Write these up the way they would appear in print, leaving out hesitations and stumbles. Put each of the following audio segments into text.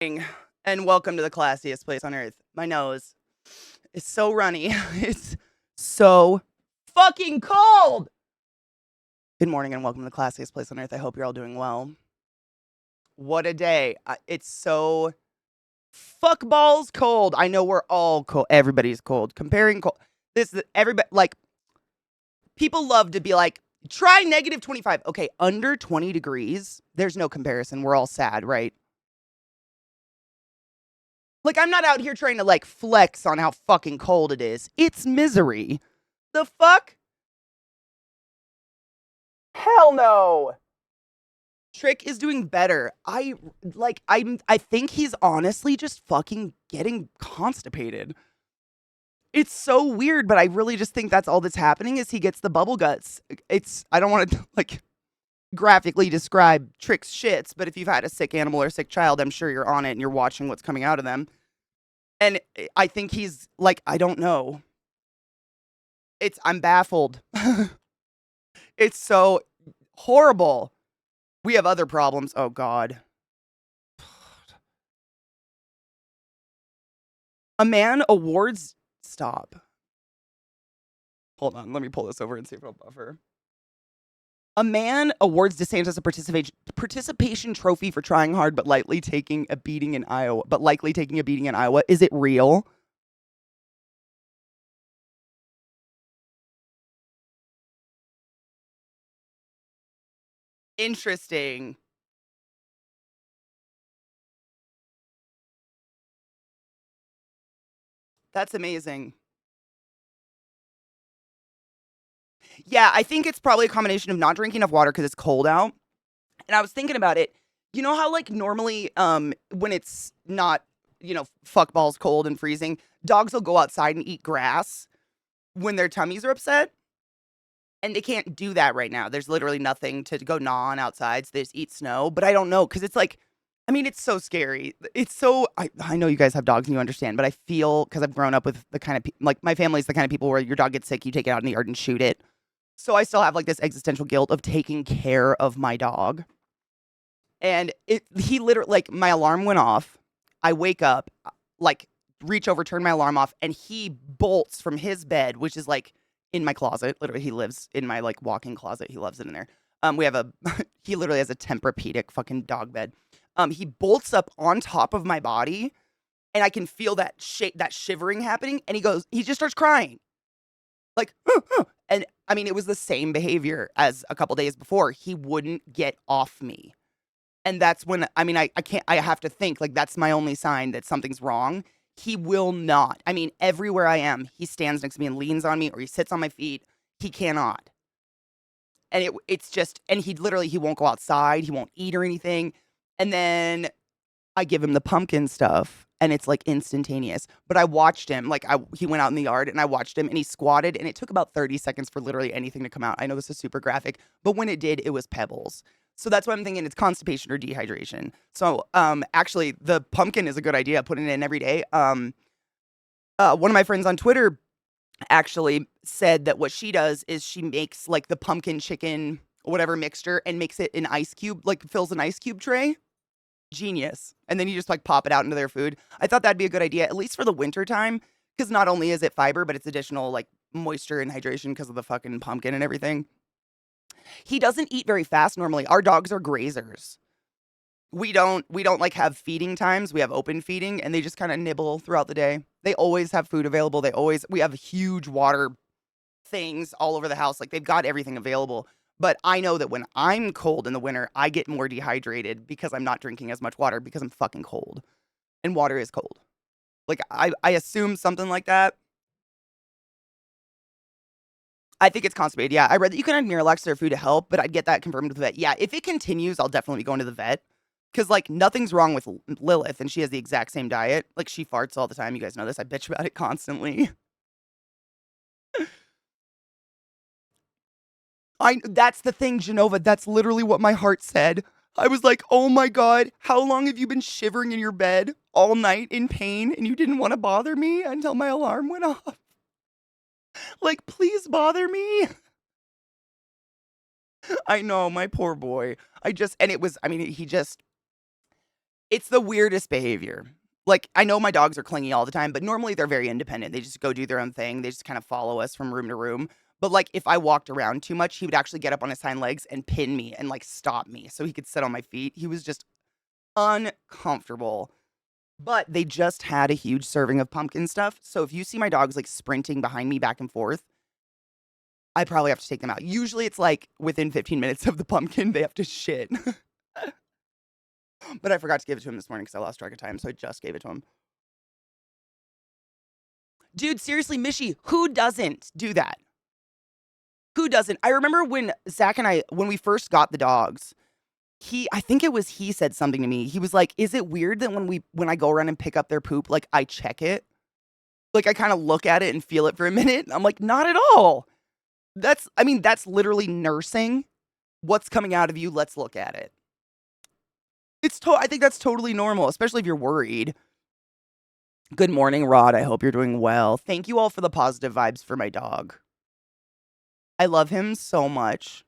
And welcome to the classiest place on earth. My nose is so runny. It's so fucking cold. Good morning and welcome to the classiest place on earth. I hope you're all doing well. What a day. It's so fuck balls cold. I know we're all cold. Everybody's cold. Comparing cold. Everybody, like, people love to be like, try negative 25. Okay, under 20 degrees, there's no comparison. We're all sad, right? Like, I'm not out here trying to, like, flex on how fucking cold it is. It's misery. The fuck? Hell no. Trick is doing better. I think he's honestly just fucking getting constipated. It's so weird, but I really just think that's all that's happening is he gets the bubble guts. I don't want to, like, graphically describe Trick's shits, but if you've had a sick animal or a sick child, I'm sure you're on it and you're watching what's coming out of them. And I think he's like, I don't know. I'm baffled. It's so horrible. We have other problems. Oh God. A man awards stop. Hold on, let me pull this over and see if it'll buffer. A man awards DeSantis a participation trophy for trying hard but likely taking a beating in Iowa. Is it real? Interesting. That's amazing. Yeah, I think it's probably a combination of not drinking enough water because it's cold out. And I was thinking about it. You know how, like, normally when it's not, fuck balls cold and freezing, dogs will go outside and eat grass when their tummies are upset? And they can't do that right now. There's literally nothing to go gnaw on outside, so they just eat snow. But I don't know, because it's like, I mean, it's so scary. It's so, I know you guys have dogs and you understand, but I feel, because I've grown up with the kind of, like, my family's the kind of people where your dog gets sick, you take it out in the yard and shoot it. So I still have, like, this existential guilt of taking care of my dog. And he literally, like, my alarm went off. I wake up, like, reach over, turn my alarm off, and he bolts from his bed, which is, like, in my closet. Literally, he lives in my, like, walk-in closet. He loves it in there. We have he literally has a Tempur-Pedic fucking dog bed. He bolts up on top of my body, and I can feel that shivering happening, and he just starts crying. Like, and I mean, it was the same behavior as a couple days before. He wouldn't get off me. And that's when, I mean, I can't, I have to think, like, that's my only sign that something's wrong. He will not. I mean, everywhere I am, he stands next to me and leans on me, or he sits on my feet. He cannot. And it's just, and he won't go outside. He won't eat or anything. And then I give him the pumpkin stuff and it's like instantaneous. But I watched him, like, he went out in the yard and I watched him and he squatted and it took about 30 seconds for literally anything to come out. I know this is super graphic, but when it did, it was pebbles. So that's why I'm thinking it's constipation or dehydration. So actually the pumpkin is a good idea, putting it in every day. One of my friends on Twitter actually said that what she does is she makes like the pumpkin chicken whatever mixture and makes it an ice cube, like fills an ice cube tray. Genius. And then you just like pop it out into their food. I thought that'd be a good idea, at least for the winter time, because not only is it fiber, but it's additional like moisture and hydration because of the fucking pumpkin and everything. He doesn't eat very fast normally. Our dogs are grazers. We don't like have feeding times. We have open feeding and they just kind of nibble throughout the day. They always have food available. We have huge water things all over the house. Like, they've got everything available. But I know that when I'm cold in the winter, I get more dehydrated because I'm not drinking as much water because I'm fucking cold. And water is cold. Like, I assume something like that. I think it's constipated. Yeah, I read that you can add Miralax to their food to help, but I'd get that confirmed with the vet. Yeah, if it continues, I'll definitely be going to the vet. Because, like, nothing's wrong with Lilith, and she has the exact same diet. Like, she farts all the time. You guys know this. I bitch about it constantly. That's the thing, Genova. That's literally what my heart said. I was like, oh my God, how long have you been shivering in your bed all night in pain and you didn't want to bother me until my alarm went off? Like, please bother me. I know, my poor boy. And it was, I mean, It's the weirdest behavior. Like, I know my dogs are clingy all the time, but normally they're very independent. They just go do their own thing. They just kind of follow us from room to room. But like, if I walked around too much, he would actually get up on his hind legs and pin me and like stop me so he could sit on my feet. He was just uncomfortable. But they just had a huge serving of pumpkin stuff. So if you see my dogs like sprinting behind me back and forth, I probably have to take them out. Usually it's like within 15 minutes of the pumpkin, they have to shit. But I forgot to give it to him this morning because I lost track of time. So I just gave it to him. Dude, seriously, Mishy, who doesn't do that? Who doesn't? I remember when Zach and I, when we first got the dogs, I think it was he said something to me. He was like, "Is it weird that when I go around and pick up their poop, like I check it? Like I kind of look at it and feel it for a minute?" I'm like, "Not at all. That's literally nursing. What's coming out of you? Let's look at it." I think that's totally normal, especially if you're worried. Good morning, Rod. I hope you're doing well. Thank you all for the positive vibes for my dog. I love him so much.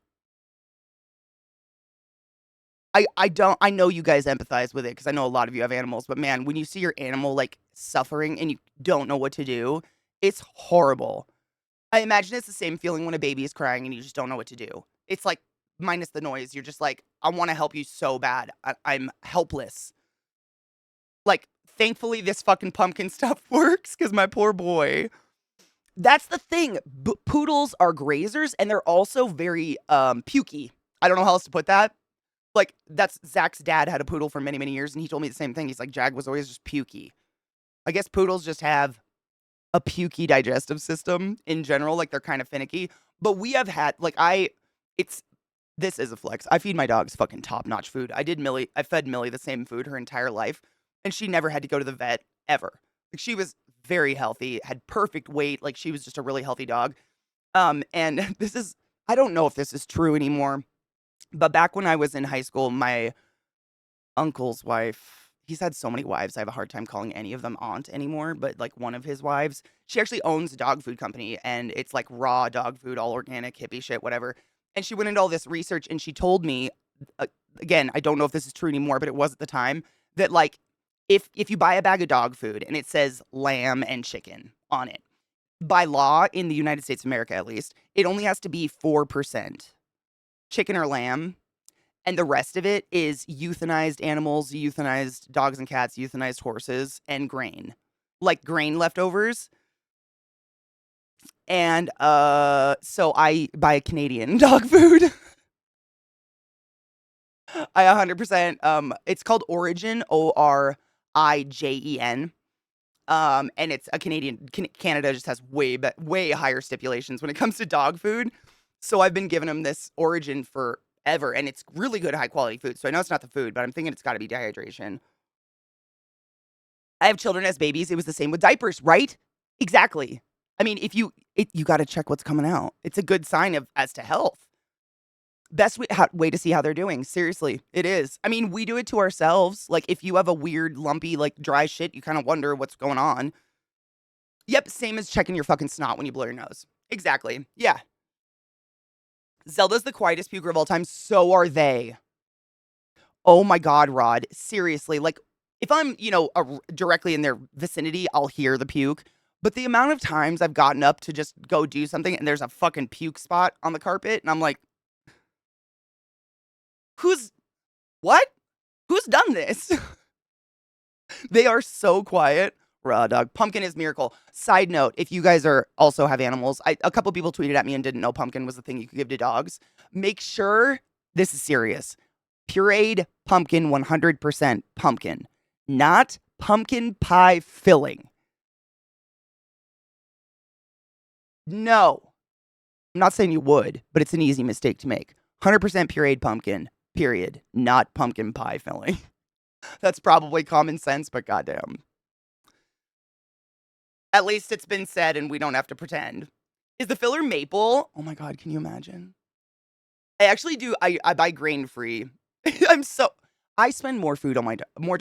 I know you guys empathize with it because I know a lot of you have animals, but man, when you see your animal like suffering and you don't know what to do, it's horrible. I imagine it's the same feeling when a baby is crying and you just don't know what to do. It's like minus the noise. You're just like, I want to help you so bad. I'm helpless. Like, thankfully, this fucking pumpkin stuff works because my poor boy. That's the thing. Poodles are grazers and they're also very pukey. I don't know how else to put that. Like, that's Zach's dad had a poodle for many, many years, and he told me the same thing. He's like, Jag was always just pukey. I guess poodles just have a pukey digestive system in general. Like, they're kind of finicky. But we have had, like, this is a flex. I feed my dogs fucking top-notch food. I fed Millie the same food her entire life, and she never had to go to the vet, ever. Like, she was very healthy, had perfect weight. Like, she was just a really healthy dog. And I don't know if this is true anymore, but back when I was in high school, my uncle's wife, he's had so many wives, I have a hard time calling any of them aunt anymore, but like one of his wives, she actually owns a dog food company and it's like raw dog food, all organic, hippie shit, whatever. And she went into all this research and she told me, uh, again, I don't know if this is true anymore, but it was at the time, that like if you buy a bag of dog food and it says lamb and chicken on it, by law in the United States of America at least, it only has to be 4% chicken or lamb, and the rest of it is euthanized animals, euthanized dogs and cats, euthanized horses, and grain. Like grain leftovers. And so I buy Canadian dog food. I 100% it's called Origin, Orijen. And it's a Canadian Canada just has way higher stipulations when it comes to dog food. So I've been giving them this Origin forever, and it's really good high quality food. So I know it's not the food, but I'm thinking it's got to be dehydration. I have children as babies. It was the same with diapers, right? Exactly. I mean, you got to check what's coming out. It's a good sign of as to health. Best way to see how they're doing. Seriously, it is. I mean, we do it to ourselves. Like if you have a weird, lumpy, like dry shit, you kind of wonder what's going on. Yep, same as checking your fucking snot when you blow your nose. Exactly. Yeah. Zelda's the quietest puker of all time. So are they. Oh my God, Rod. Seriously. Like, if I'm, directly in their vicinity, I'll hear the puke. But the amount of times I've gotten up to just go do something and there's a fucking puke spot on the carpet, and I'm like, what? Who's done this? They are so quiet. Raw dog. Pumpkin is miracle. Side note, if you guys also have animals, a couple people tweeted at me and didn't know pumpkin was the thing you could give to dogs. Make sure, this is serious, pureed pumpkin, 100% pumpkin, not pumpkin pie filling. No. I'm not saying you would, but it's an easy mistake to make. 100% pureed pumpkin, period. Not pumpkin pie filling. That's probably common sense, but goddamn. At least it's been said and we don't have to pretend. Is the filler maple? Oh my God, can you imagine? I actually do. I buy grain free. I spend more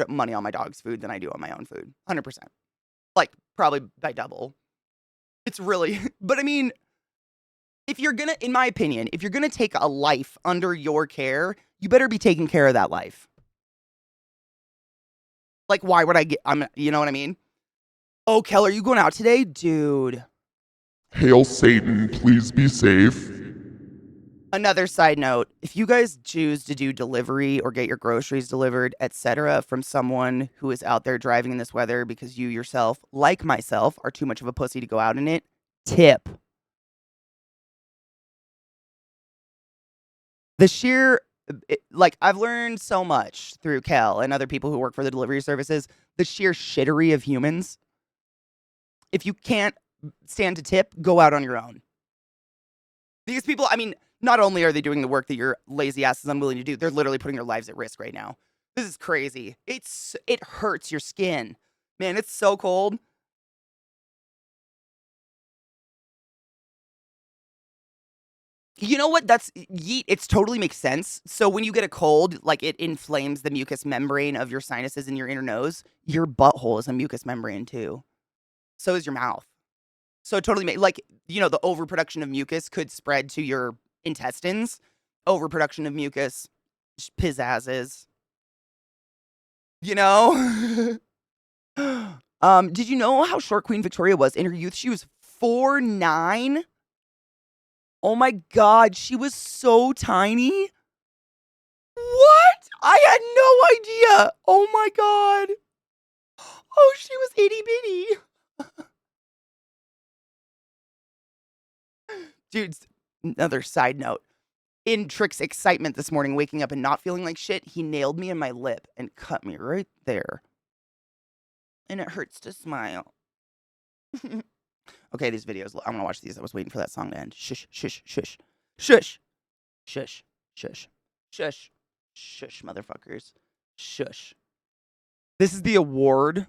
money on my dog's food than I do on my own food. 100%. Like probably by double. It's really, but I mean, in my opinion, if you're gonna take a life under your care, you better be taking care of that life. Like, why would I get, you know what I mean? Oh, Kel, are you going out today? Dude. Hail Satan, please be safe. Another side note, if you guys choose to do delivery or get your groceries delivered, etc., from someone who is out there driving in this weather because you yourself, like myself, are too much of a pussy to go out in it, tip. The sheer, like, I've learned so much through Kel and other people who work for the delivery services, the sheer shittery of humans. If you can't stand to tip, go out on your own. These people, I mean, not only are they doing the work that your lazy ass is unwilling to do, they're literally putting their lives at risk right now. This is crazy. It hurts your skin. Man, it's so cold. You know what? That's yeet. It's totally makes sense. So when you get a cold, like it inflames the mucous membrane of your sinuses in your inner nose. Your butthole is a mucous membrane too. So is your mouth. So it totally like, you know, the overproduction of mucus could spread to your intestines. Overproduction of mucus, pizzazzes. You know? Did you know how short Queen Victoria was? In her youth, she was 4'9". Oh my god, she was so tiny. What? I had no idea. Oh my god. Oh, she was itty bitty. Dude, another side note. In Trick's excitement this morning, waking up and not feeling like shit, he nailed me in my lip and cut me right there. And it hurts to smile. Okay, these videos, I'm gonna watch these. I was waiting for that song to end. Shush, shush, shush. Shush. Shush. Shush. Shush. Shush, motherfuckers. Shush. This is the award.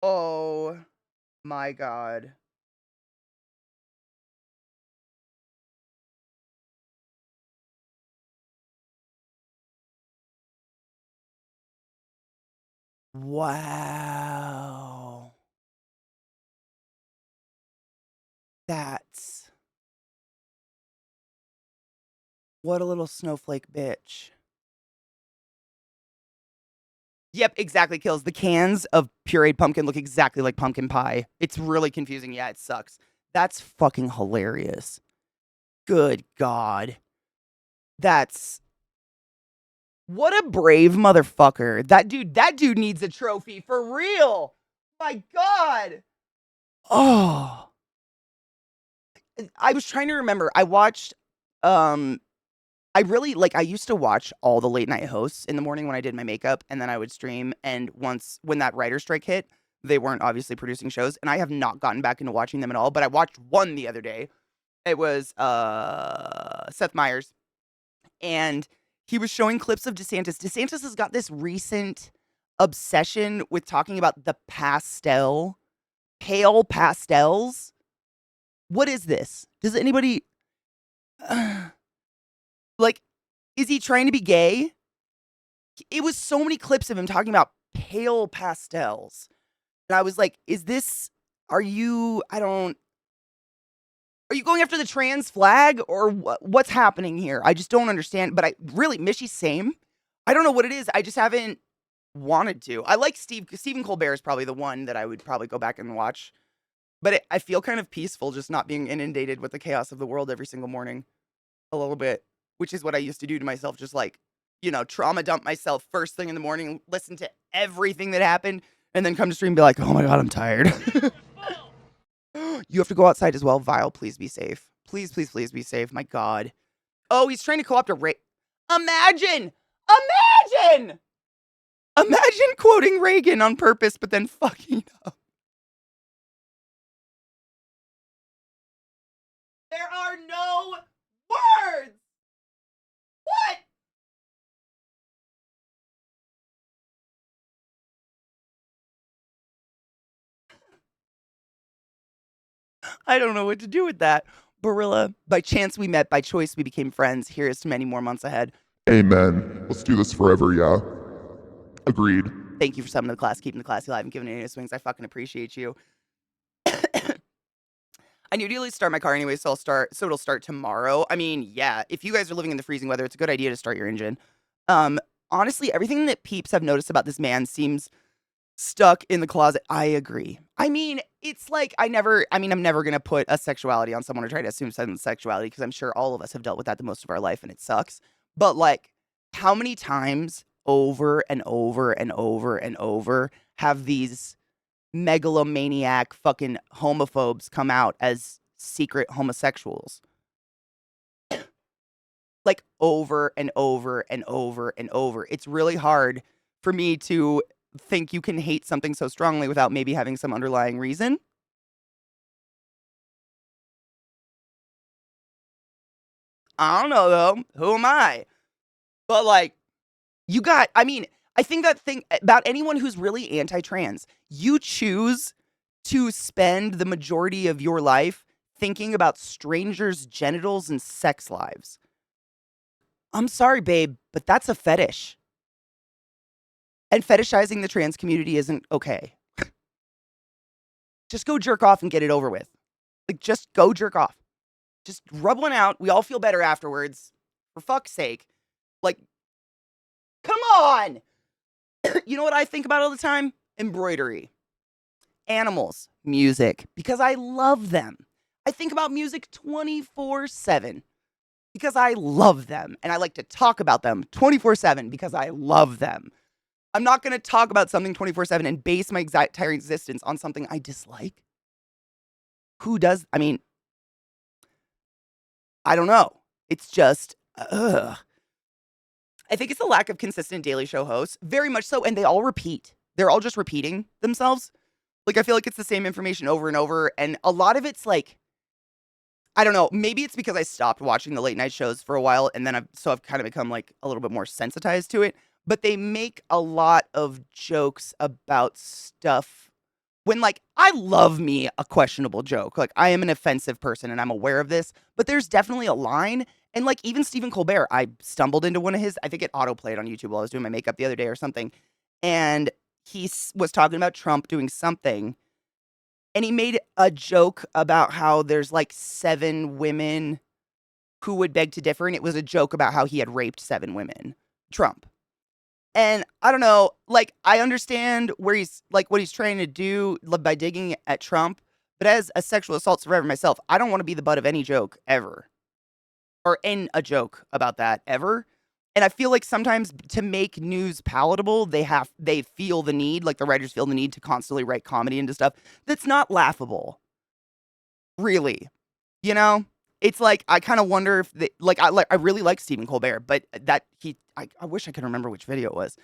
Oh my god. Wow. That's what a little snowflake bitch. Yep, exactly, Kills. The cans of pureed pumpkin look exactly like pumpkin pie. It's really confusing. Yeah, it sucks. That's fucking hilarious. Good God. That's what a brave motherfucker. That dude needs a trophy for real. My God. Oh. I was trying to remember. I watched I really like I used to watch all the late night hosts in the morning when I did my makeup and then I would stream and once when that writer strike hit, they weren't obviously producing shows and I have not gotten back into watching them at all, but I watched one the other day. It was Seth Meyers and he was showing clips of DeSantis. DeSantis has got this recent obsession with talking about the pale pastels. What is this? Does anybody like is he trying to be gay? It was so many clips of him talking about pale pastels. And I was like, is this are you I don't are you going after the trans flag or what's happening here? I just don't understand, but I really Mishy same. I don't know what it is. I just haven't wanted to. I like Stephen Colbert is probably the one that I would probably go back and watch. But I feel kind of peaceful just not being inundated with the chaos of the world every single morning a little bit, which is what I used to do to myself, just like, you know, trauma dump myself first thing in the morning, listen to everything that happened, and then come to stream and be like, oh my God, I'm tired. You have to go outside as well. Vile, please be safe. Please, please, please be safe. My God. Oh, he's trying to co-opt a Imagine! Imagine! Imagine quoting Reagan on purpose, but then fucking up. There are no words! What? I don't know what to do with that. Barilla, by chance we met, by choice we became friends. Here's to many more months ahead. Amen. Let's do this forever, yeah. Agreed. Thank you for summoning the class, keeping the classy alive, and giving it swings. I fucking appreciate you. I need to at least start my car anyway, so it'll start tomorrow. I mean, yeah, if you guys are living in the freezing weather, it's a good idea to start your engine. Um, Honestly, everything that peeps have noticed about this man seems stuck in the closet. I agree. I mean, it's like I'm never gonna put a sexuality on someone or try to assume someone's sexuality because I'm sure all of us have dealt with that the most of our life and it sucks. But like, how many times over and over and over and over have these megalomaniac fucking homophobes come out as secret homosexuals? Like over and over and over and over. It's really hard for me to think you can hate something so strongly without maybe having some underlying reason. I don't know though. Who am I? But like, I think that thing about anyone who's really anti trans, you choose to spend the majority of your life thinking about strangers' genitals and sex lives. I'm sorry, babe, but that's a fetish. And fetishizing the trans community isn't okay. Just go jerk off and get it over with. Like, just go jerk off. Just rub one out. We all feel better afterwards. For fuck's sake. Like, come on. You know what I think about all the time? Embroidery, animals, music, because I love them. I think about music 24/7 because I love them. And I like to talk about them 24/7 because I love them. I'm not going to talk about something 24/7 and base my entire existence on something I dislike. Who does? I mean, I don't know. It's just, ugh. I think it's the lack of consistent Daily Show hosts, very much so, and they all repeat. They're all just repeating themselves. Like, I feel like it's the same information over and over, and a lot of it's like, I don't know, maybe it's because I stopped watching the late night shows for a while, and then I've kind of become, like, a little bit more sensitized to it, but they make a lot of jokes about stuff when, like, I love me a questionable joke. Like, I am an offensive person, and I'm aware of this, but there's definitely a line. And like even Stephen Colbert, I stumbled into one of his, I think it autoplayed on YouTube while I was doing my makeup the other day or something. And he was talking about Trump doing something. And he made a joke about how there's like 7 women who would beg to differ. And it was a joke about how he had raped 7 women, Trump. And I don't know, like, I understand where he's like what he's trying to do by digging at Trump. But as a sexual assault survivor myself, I don't want to be the butt of any joke ever. Or in a joke about that ever. And I feel like sometimes to make news palatable, they feel the need, like the writers feel the need to constantly write comedy into stuff that's not laughable. Really. You know? It's like I kind of wonder if I really like Stephen Colbert, but I wish I could remember which video it was.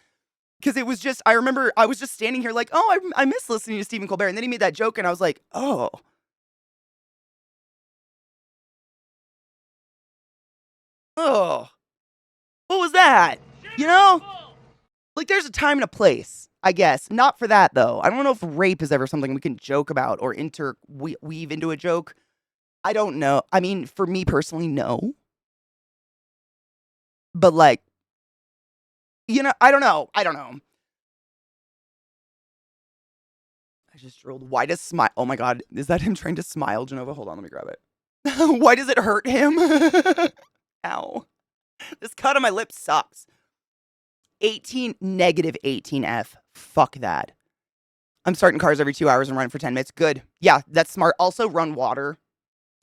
Because it was just I remember I was just standing here like, oh, I miss listening to Stephen Colbert. And then he made that joke and I was like, oh. Oh. What was that? You know? Like, there's a time and a place, I guess. Not for that, though. I don't know if rape is ever something we can joke about or weave into a joke. I don't know. I mean, for me personally, no. But, like, I don't know. I don't know. I just drilled. Why does smile? Oh my God. Is that him trying to smile, Genova? Hold on. Let me grab it. Why does it hurt him? Ow. This cut on my lip sucks. Negative 18F. Fuck that. I'm starting cars every 2 hours and running for 10 minutes. Good. Yeah, that's smart. Also, run water.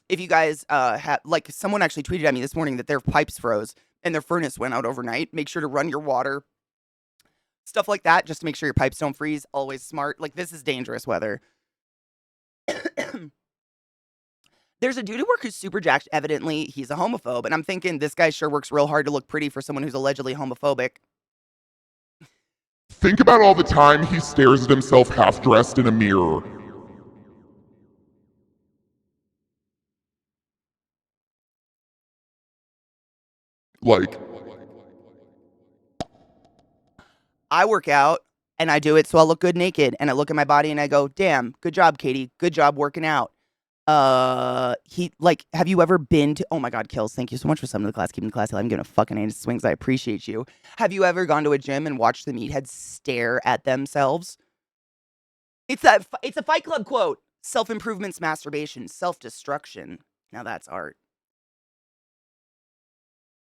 If you guys have, like, someone actually tweeted at me this morning that their pipes froze and their furnace went out overnight. Make sure to run your water. Stuff like that, just to make sure your pipes don't freeze. Always smart. Like, this is dangerous weather. There's a dude at work who's super jacked. Evidently, he's a homophobe. And I'm thinking, this guy sure works real hard to look pretty for someone who's allegedly homophobic. Think about all the time he stares at himself half dressed in a mirror. Like, I work out and I do it so I look good naked. And I look at my body and I go, damn, good job, Katie. Good job working out. Have you ever been to, oh my God, Kills, thank you so much for summoning the class, keeping the class alive. I'm giving a fucking hand swings. I appreciate you. Have you ever gone to a gym and watched the meatheads stare at themselves? It's a Fight Club quote. Self-improvement's masturbation, self-destruction. Now that's art.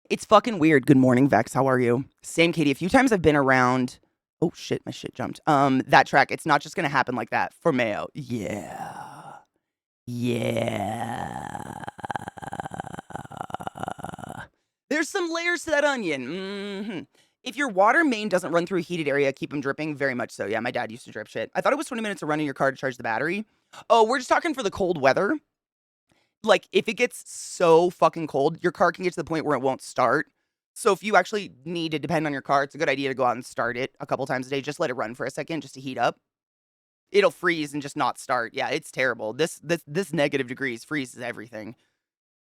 It's fucking weird. Good morning, Vex. How are you? Same, Katie. A few times I've been around. Oh shit, my shit jumped. That track. It's not just gonna happen like that for Mayo. Yeah. Yeah. There's some layers to that onion. If your water main doesn't run through a heated area, keep them dripping. Very much so. Yeah, my dad used to drip shit. I thought it was 20 minutes to run in your car to charge the battery. Oh, we're just talking for the cold weather. Like, if it gets so fucking cold, your car can get to the point where it won't start. So if you actually need to depend on your car, it's a good idea to go out and start it a couple times a day. Just let it run for a second just to heat up. It'll freeze and just not start. Yeah, it's terrible. This negative degrees freezes everything.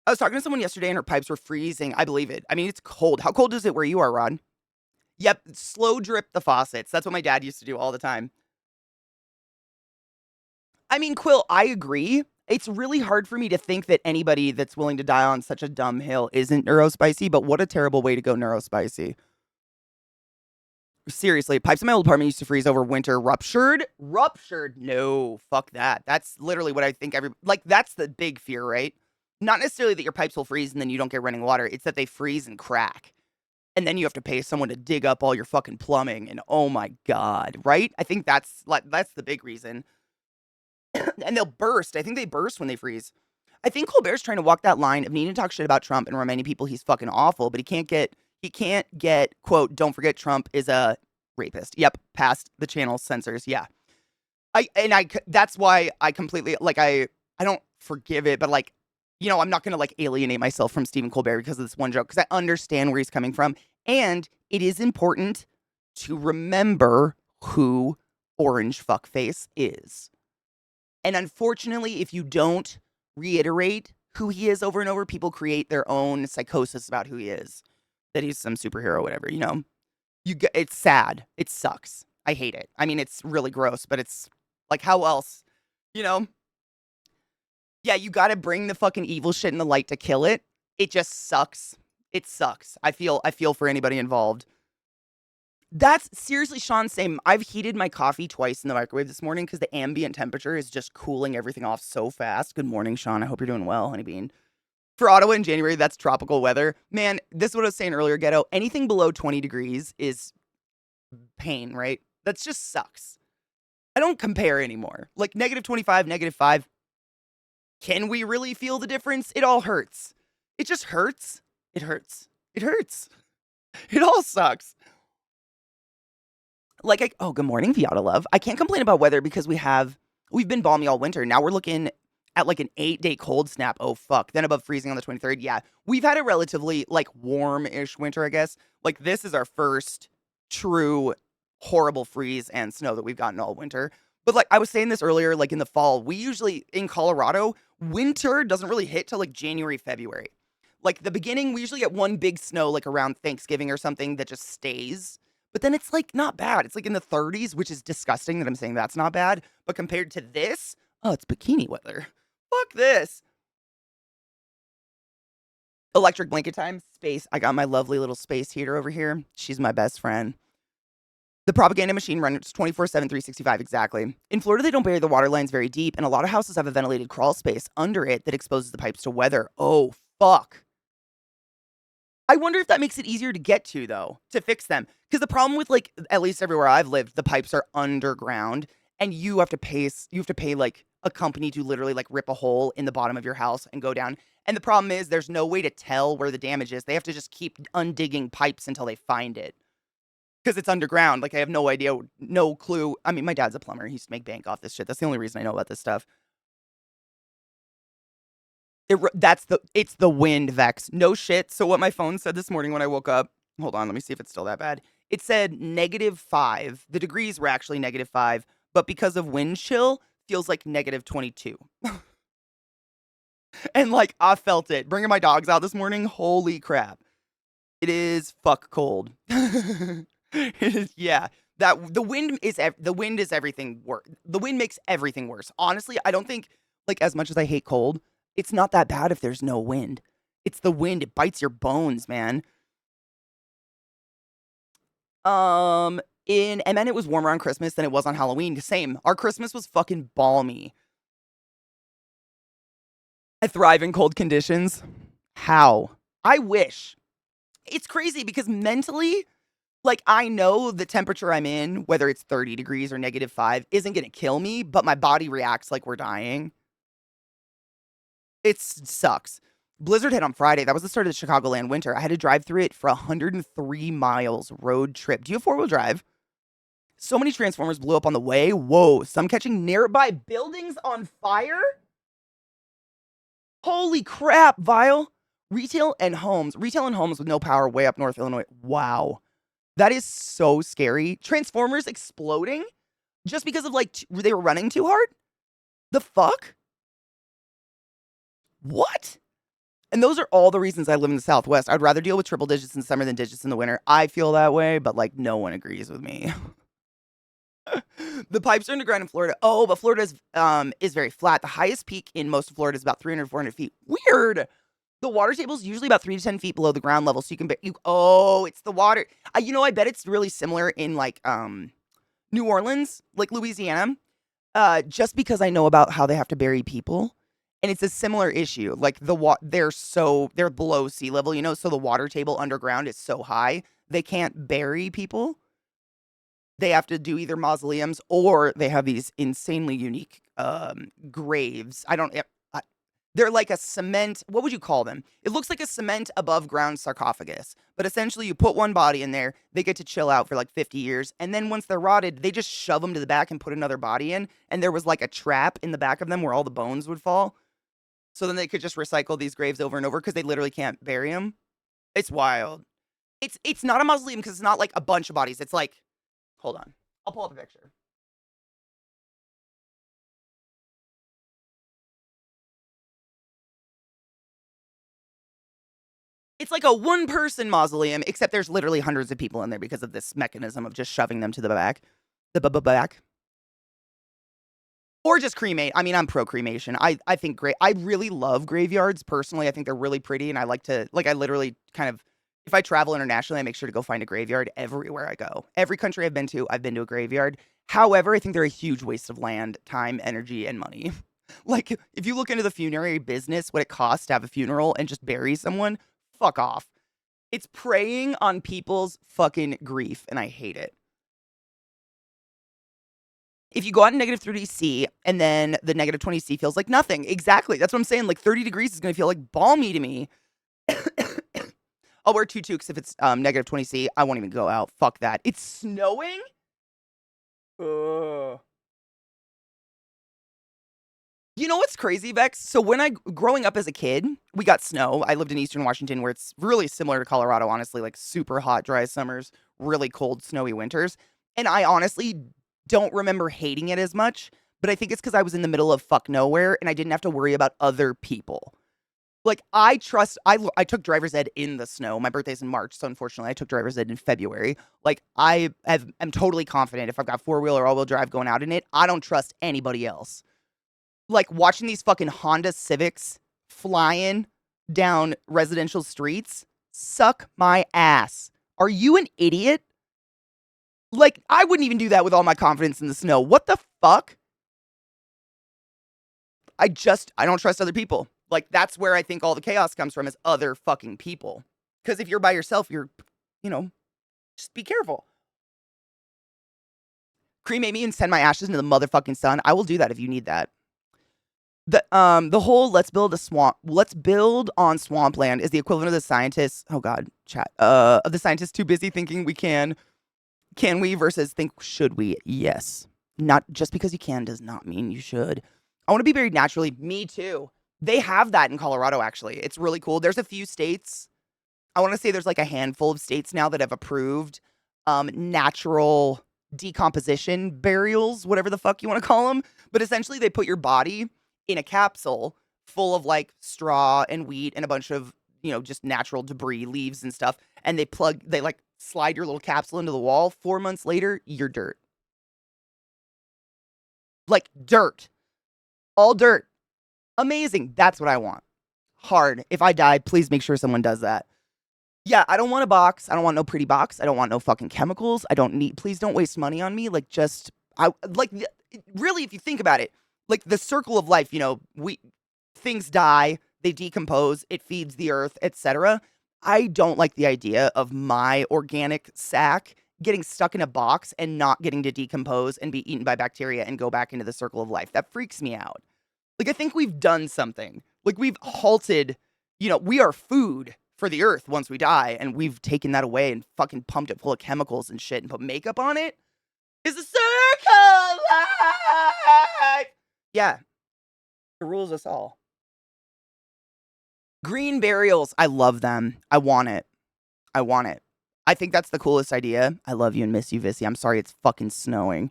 I was talking to someone yesterday and her pipes were freezing. I believe it. I mean, it's cold. How cold is it where you are, Rod? Yep, slow drip the faucets. That's what my dad used to do all the time. I mean, Quill, I agree. It's really hard for me to think that anybody that's willing to die on such a dumb hill isn't neurospicy, but what a terrible way to go neurospicy. Seriously, pipes in my old apartment used to freeze over winter. Ruptured? Ruptured? No, fuck that. That's literally what I think that's the big fear, right? Not necessarily that your pipes will freeze and then you don't get running water. It's that they freeze and crack. And then you have to pay someone to dig up all your fucking plumbing. And oh my God, right? I think that's the big reason. And they'll burst. I think they burst when they freeze. I think Colbert's trying to walk that line of needing to talk shit about Trump and reminding people he's fucking awful, but he can't get, quote, don't forget Trump is a rapist. Yep, past the channel censors. Yeah. That's why I completely, I don't forgive it, but I'm not going to alienate myself from Stephen Colbert because of this one joke, because I understand where he's coming from. And it is important to remember who Orange Fuckface is. And unfortunately, if you don't reiterate who he is over and over, people create their own psychosis about who he is. That he's some superhero, whatever, it's sad. It sucks. I hate it. I mean, it's really gross, but it's how else, Yeah, you got to bring the fucking evil shit in the light to kill it. It just sucks. It sucks. I feel for anybody involved. That's seriously, Sean, same. I've heated my coffee twice in the microwave this morning because the ambient temperature is just cooling everything off so fast. Good morning, Sean. I hope you're doing well, honeybean. For Ottawa in January, that's tropical weather. Man, this is what I was saying earlier, Ghetto. Anything below 20 degrees is pain, right? That just sucks. I don't compare anymore. Negative 25, negative 5. Can we really feel the difference? It all hurts. It just hurts. It hurts. It hurts. It all sucks. Oh, good morning, Viata Love. I can't complain about weather because we've been balmy all winter. Now we're looking at an 8-day cold snap. Oh, fuck. Then above freezing on the 23rd. Yeah. We've had a relatively warm-ish winter, I guess. This is our first true horrible freeze and snow that we've gotten all winter. But I was saying this earlier, in the fall, we usually, in Colorado, winter doesn't really hit till January, February. The beginning, we usually get one big snow around Thanksgiving or something that just stays. But then it's not bad. It's in the 30s, which is disgusting that I'm saying that's not bad. But compared to this, oh, it's bikini weather. Fuck this. Electric blanket time, space. I got my lovely little space heater over here. She's my best friend. The propaganda machine runs 24/7, 365, exactly. In Florida, they don't bury the water lines very deep, and a lot of houses have a ventilated crawl space under it that exposes the pipes to weather. Oh, fuck. I wonder if that makes it easier to get to, though, to fix them. Because the problem with, at least everywhere I've lived, the pipes are underground, and you have to pay, a company to literally, rip a hole in the bottom of your house and go down. And the problem is there's no way to tell where the damage is. They have to just keep undigging pipes until they find it. Because it's underground. I have no idea, no clue. I mean, my dad's a plumber. He used to make bank off this shit. That's the only reason I know about this stuff. It's the wind, Vex. No shit. So what my phone said this morning when I woke up, hold on, let me see if it's still that bad. It said -5. The degrees were actually -5, but because of wind chill, feels like -22. And I felt it. Bringing my dogs out this morning, holy crap. It is fuck cold. It is, yeah. The wind is everything worse. The wind makes everything worse. Honestly, I don't think Like, as much as I hate cold, it's not that bad if there's no wind. It's the wind, it bites your bones, man. In MN, it was warmer on Christmas than it was on Halloween. Same. Our Christmas was fucking balmy. I thrive in cold conditions. How? I wish. It's crazy because mentally, like, I know the temperature I'm in, whether it's 30 degrees or -5, isn't gonna kill me, but my body reacts like we're dying. It sucks. Blizzard hit on Friday. That was the start of the Chicagoland winter. I had to drive through it for 103 miles road trip. Do you have four-wheel drive? So many transformers blew up on the way. Whoa, some catching nearby buildings on fire? Holy crap, Vile. Retail and homes with no power way up North Illinois. Wow. That is so scary. Transformers exploding just because of like they were running too hard? The fuck? What? And those are all the reasons I live in the Southwest. I'd rather deal with triple digits in the summer than digits in the winter. I feel that way, but like no one agrees with me. The pipes are underground in Florida. Oh, but Florida is very flat. The highest peak in most of Florida is about 300, 400 feet. Weird. The water table is usually about 3 to 10 feet below the ground level, so you can oh, it's the water. I bet it's really similar in like New Orleans, like Louisiana. Just because I know about how they have to bury people, and it's a similar issue. Like they're below sea level, so the water table underground is so high they can't bury people. They have to do either mausoleums or they have these insanely unique graves. They're like a cement, what would you call them? It looks like a cement above ground sarcophagus. But essentially you put one body in there, they get to chill out for like 50 years. And then once they're rotted, they just shove them to the back and put another body in. And there was like a trap in the back of them where all the bones would fall. So then they could just recycle these graves over and over because they literally can't bury them. It's wild. It's not a mausoleum because it's not like a bunch of bodies. It's like, hold on. I'll pull up a picture. It's like a one-person mausoleum, except there's literally hundreds of people in there because of this mechanism of just shoving them to the back. Back. Or just cremate. I mean, I'm pro cremation. I think I really love graveyards personally. I think they're really pretty, and I like to I literally kind of, if I travel internationally, I make sure to go find a graveyard everywhere I go. Every country I've been to a graveyard. However, I think they're a huge waste of land, time, energy, and money. Like, if you look into the funerary business, what it costs to have a funeral and just bury someone, fuck off. It's preying on people's fucking grief, and I hate it. If you go out in -30C and then the -20C feels like nothing. Exactly. That's what I'm saying. Like 30 degrees is going to feel like balmy to me. I'll wear two toques if it's -20C. I won't even go out. Fuck that. It's snowing? Ugh. You know what's crazy, Vex? So growing up as a kid, we got snow. I lived in Eastern Washington where it's really similar to Colorado, honestly, like super hot, dry summers, really cold, snowy winters. And I honestly don't remember hating it as much, but I think it's because I was in the middle of fuck nowhere and I didn't have to worry about other people. Like, I took driver's ed in the snow. My birthday's in March, so unfortunately I took driver's ed in February. Like, I'm totally confident if I've got four-wheel or all-wheel drive going out in it, I don't trust anybody else. Like, watching these fucking Honda Civics flying down residential streets, suck my ass. Are you an idiot? Like, I wouldn't even do that with all my confidence in the snow. What the fuck? I don't trust other people. Like, that's where I think all the chaos comes from, is other fucking people. Because if you're by yourself, just be careful. Cremate me and send my ashes into the motherfucking sun. I will do that if you need that. The whole let's build on swampland is the equivalent of the scientists, of the scientists too busy thinking we can we versus think should we? Yes. Not just because you can does not mean you should. I want to be buried naturally. Me too. They have that in Colorado, actually. It's really cool. There's a few states. I want to say there's like a handful of states now that have approved natural decomposition burials, whatever the fuck you want to call them. But essentially, they put your body in a capsule full of like straw and wheat and a bunch of, just natural debris, leaves and stuff. And they like slide your little capsule into the wall. 4 months later, you're dirt. Like dirt. All dirt. Amazing. That's what I want. Hard. If I die, please make sure someone does that. Yeah, I don't want a box. I don't want no pretty box. I don't want no fucking chemicals. I don't need, please don't waste money on me. Like, just, I like, really, if you think about it, like the circle of life, things die, they decompose, it feeds the earth, etc. I don't like the idea of my organic sack getting stuck in a box and not getting to decompose and be eaten by bacteria and go back into the circle of life. That freaks me out. Like, I think we've done something. Like, we've halted, we are food for the earth once we die, and we've taken that away and fucking pumped it full of chemicals and shit and put makeup on it. It's a circle of life. Yeah, it rules us all. Green burials. I love them. I want it. I think that's the coolest idea. I love you and miss you, Vissy. I'm sorry it's fucking snowing.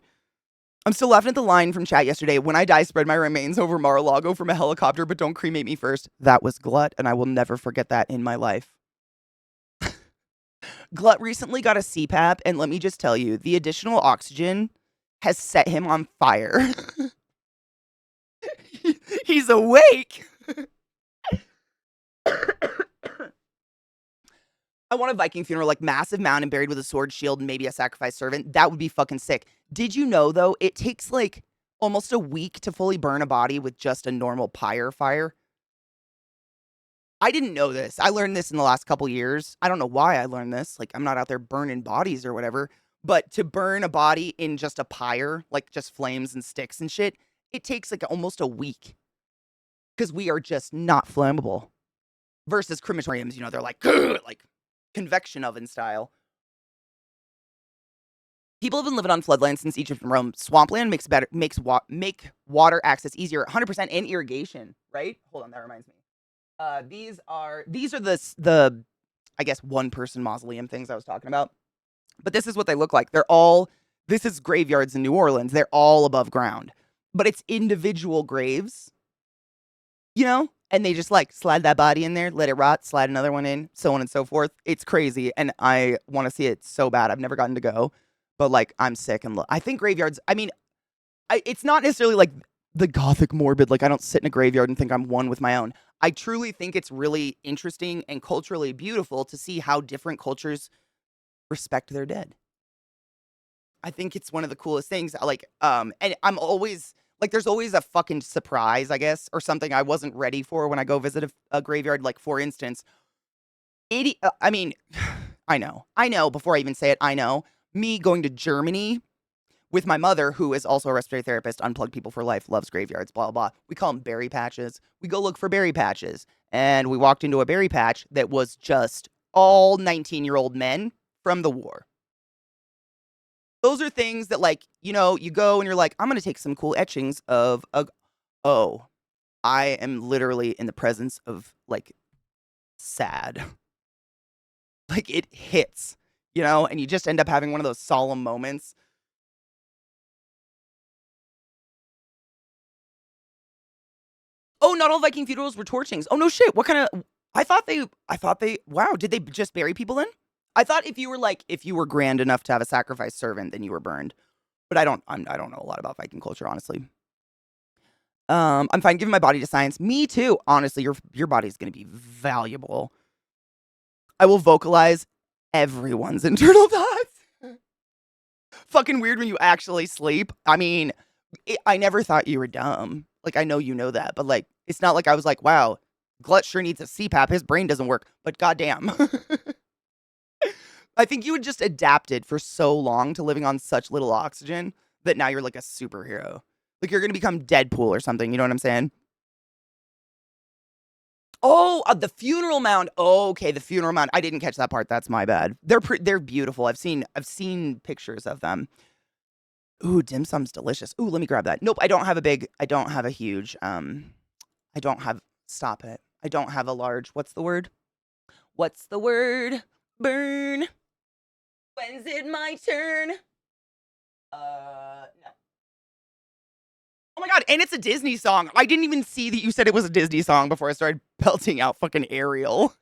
I'm still laughing at the line from chat yesterday. When I die, spread my remains over Mar-a-Lago from a helicopter, but don't cremate me first. That was Glut, and I will never forget that in my life. Glut recently got a CPAP, and let me just tell you, the additional oxygen has set him on fire. He's awake. I want a Viking funeral, like massive mountain buried with a sword, shield, and maybe a sacrifice servant. That would be fucking sick. Did you know, though, it takes like almost a week to fully burn a body with just a normal pyre fire? I didn't know this. I learned this in the last couple years. I don't know why I learned this. Like, I'm not out there burning bodies or whatever. But to burn a body in just a pyre, like just flames and sticks and shit, it takes like almost a week. Because we are just not flammable. Versus crematoriums, they're like convection oven style. People have been living on floodlands since Egypt and Rome. Swampland makes water access easier, 100%, and irrigation. Right? Hold on, that reminds me. These are the I guess 1-person mausoleum things I was talking about. But this is what they look like. This is graveyards in New Orleans. They're all above ground, but it's individual graves. And they just like slide that body in there, let it rot, slide another one in, so on and so forth. It's crazy, and I want to see it so bad. I've never gotten to go, but like I'm sick and I think graveyards. I mean, it's not necessarily like the gothic morbid. Like I don't sit in a graveyard and think I'm one with my own. I truly think it's really interesting and culturally beautiful to see how different cultures respect their dead. I think it's one of the coolest things. And I'm always. Like, there's always a fucking surprise, I guess, or something I wasn't ready for when I go visit a graveyard. Like, for instance, I know, before I even say it, I know. Me going to Germany with my mother, who is also a respiratory therapist, Unplugged People for Life, loves graveyards, blah, blah, blah. We call them berry patches. We go look for berry patches. And we walked into a berry patch that was just all 19-year-old men from the war. Those are things that, like, you go and you're like, I'm going to take some cool etchings of, I am literally in the presence of, like, sad. Like, it hits, and you just end up having one of those solemn moments. Oh, not all Viking funerals were torchings. Oh, no shit. What kind of, I thought they, wow, did they just bury people in? I thought if you were grand enough to have a sacrifice servant, then you were burned. But I don't know a lot about Viking culture, honestly. I'm fine giving my body to science. Me too. Honestly, your body's gonna be valuable. I will vocalize everyone's internal thoughts. Fucking weird when you actually sleep. I mean, I never thought you were dumb. Like, I know you know that, but like, it's not like I was like, wow, Glut sure needs a CPAP. His brain doesn't work. But goddamn. I think you had just adapted for so long to living on such little oxygen that now you're like a superhero. Like you're going to become Deadpool or something. You know what I'm saying? Oh, the funeral mound. Oh, okay, the funeral mound. I didn't catch that part. That's my bad. They're beautiful. I've seen pictures of them. Ooh, dim sum's delicious. Ooh, let me grab that. Nope, I don't have a huge stop it. I don't have a large, what's the word? Burn. When's it my turn? No. Oh my god, and it's a Disney song. I didn't even see that you said it was a Disney song before I started belting out fucking Ariel.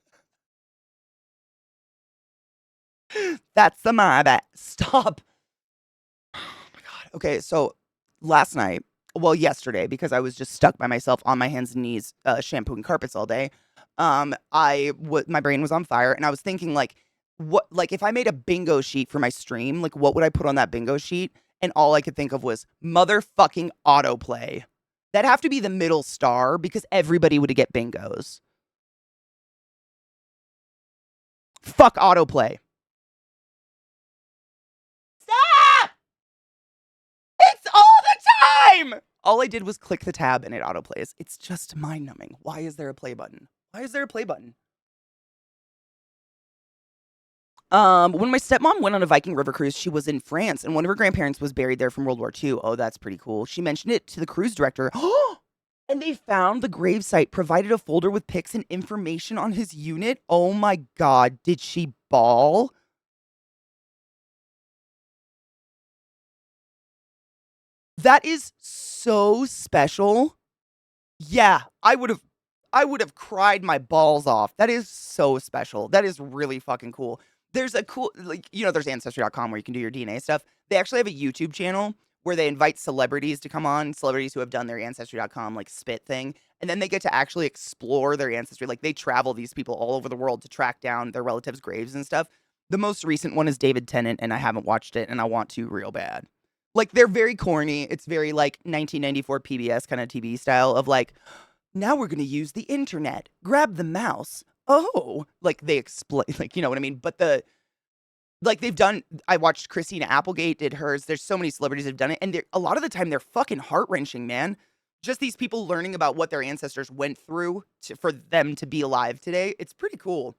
That's the my bad. Stop. Oh my god. Okay, so last night well, yesterday, because I was just stuck by myself on my hands and knees, shampooing carpets all day. My brain was on fire, and I was thinking like, what, like if I made a bingo sheet for my stream, like what would I put on that bingo sheet? And all I could think of was motherfucking autoplay. That'd have to be the middle star because everybody would get bingos. Fuck autoplay. Stop! It's all the time! All I did was click the tab and it autoplays. It's just mind numbing. Why is there a play button? Why is there a play button? When my stepmom went on a Viking River cruise, she was in France and one of her grandparents was buried there from World War II. Oh, that's pretty cool. She mentioned it to the cruise director. And they found the gravesite, provided a folder with pics and information on his unit. Oh my God, did she bawl? That is so special. Yeah, I would have cried my balls off. That is so special. That is really fucking cool. There's a cool, like, there's ancestry.com where you can do your DNA stuff. They actually have a YouTube channel where they invite celebrities to come on, celebrities who have done their ancestry.com like spit thing, and then they get to actually explore their ancestry. Like they travel these people all over the world to track down their relatives' graves and stuff. The most recent one is David Tennant, and I haven't watched it, and I want to real bad. Like they're very corny. It's very like 1994 PBS kind of TV style of like, now we're going to use the internet. Grab the mouse. Oh, like they explain, like, you know what I mean? But they've done, I watched Christina Applegate did hers. There's so many celebrities that have done it. And a lot of the time they're fucking heart wrenching, man. Just these people learning about what their ancestors went through for them to be alive today. It's pretty cool.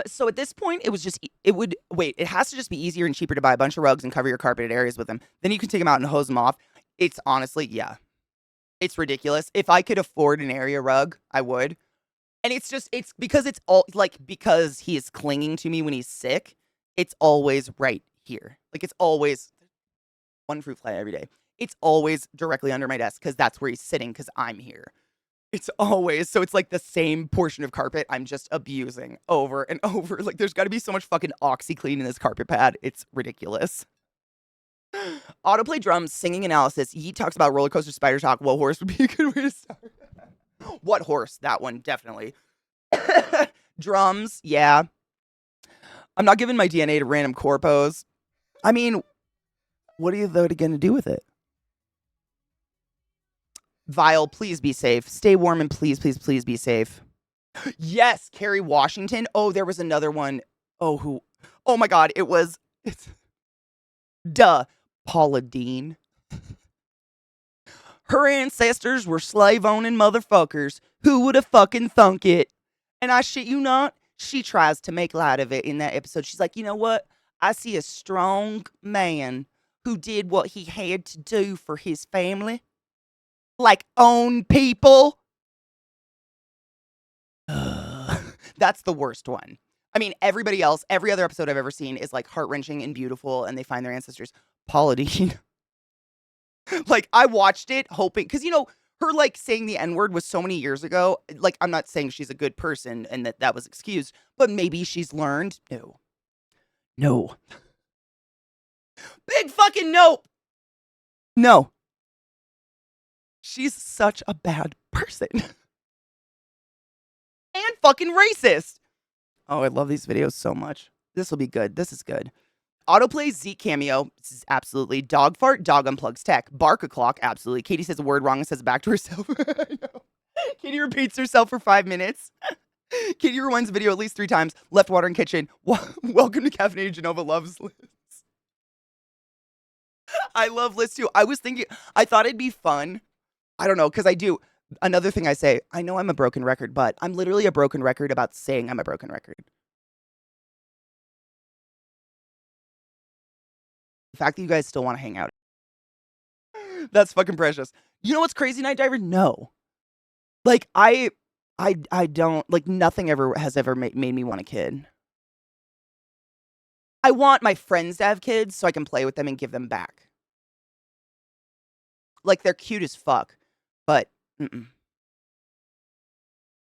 So at this point, it was just, it has to just be easier and cheaper to buy a bunch of rugs and cover your carpeted areas with them. Then you can take them out and hose them off. It's honestly, yeah, it's ridiculous. If I could afford an area rug, I would. And it's because it's all like, because he is clinging to me when he's sick, it's always right here. Like it's always one fruit fly every day. It's always directly under my desk because that's where he's sitting because I'm here. It's always so it's like the same portion of carpet I'm just abusing over and over. Like there's got to be so much fucking OxyClean in this carpet pad. It's ridiculous. Autoplay drums, singing analysis. He talks about roller coaster spider talk. What horse would be a good way to start? What horse? That one, definitely. Drums, yeah. I'm not giving my DNA to random corpos. I mean, what are you though going to do with it? Vile, please be safe. Stay warm and please, please, please be safe. Yes, Kerry Washington. Oh, there was another one. Oh, who? Oh my God, it's duh, Paula Dean. Her ancestors were slave owning motherfuckers. Who would have fucking thunk it? And I shit you not, she tries to make light of it in that episode. She's like, you know what? I see a strong man who did what he had to do for his family, like own people. That's the worst one. I mean, everybody else, every other episode I've ever seen is like heart wrenching and beautiful, and they find their ancestors. Paula Dean. Like, I watched it hoping, because, her like saying the N word was so many years ago. Like, I'm not saying she's a good person and that was excused, but maybe she's learned. No. No. Big fucking nope. No. She's such a bad person. And fucking racist. Oh, I love these videos so much. This will be good. This is good. Autoplay Zeke cameo. This is absolutely. Dog fart, dog unplugs tech. Bark a clock, absolutely. Katie says a word wrong and says it back to herself. I know. Katie repeats herself for 5 minutes. Katie rewinds the video at least 3 times. Left water in kitchen. Welcome to Caffeinated Genova loves lists. I love lists too. I thought it'd be fun. I don't know, because I do. Another thing I say, I know I'm a broken record, but I'm literally a broken record about saying I'm a broken record. The fact that you guys still want to hang out. That's fucking precious. You know what's crazy, Night Diver? No. Like, I don't, like, nothing ever has ever made me want a kid. I want my friends to have kids so I can play with them and give them back. Like, they're cute as fuck, but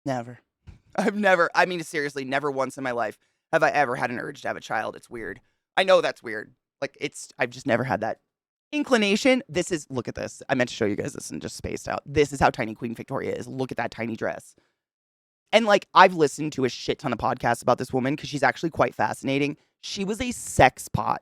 never. I mean, seriously, never once in my life have I ever had an urge to have a child. It's weird. I know that's weird. Like, I've just never had that inclination. Look at this. I meant to show you guys this and just spaced out. This is how tiny Queen Victoria is. Look at that tiny dress. And like, I've listened to a shit ton of podcasts about this woman because she's actually quite fascinating. She was a sex pot.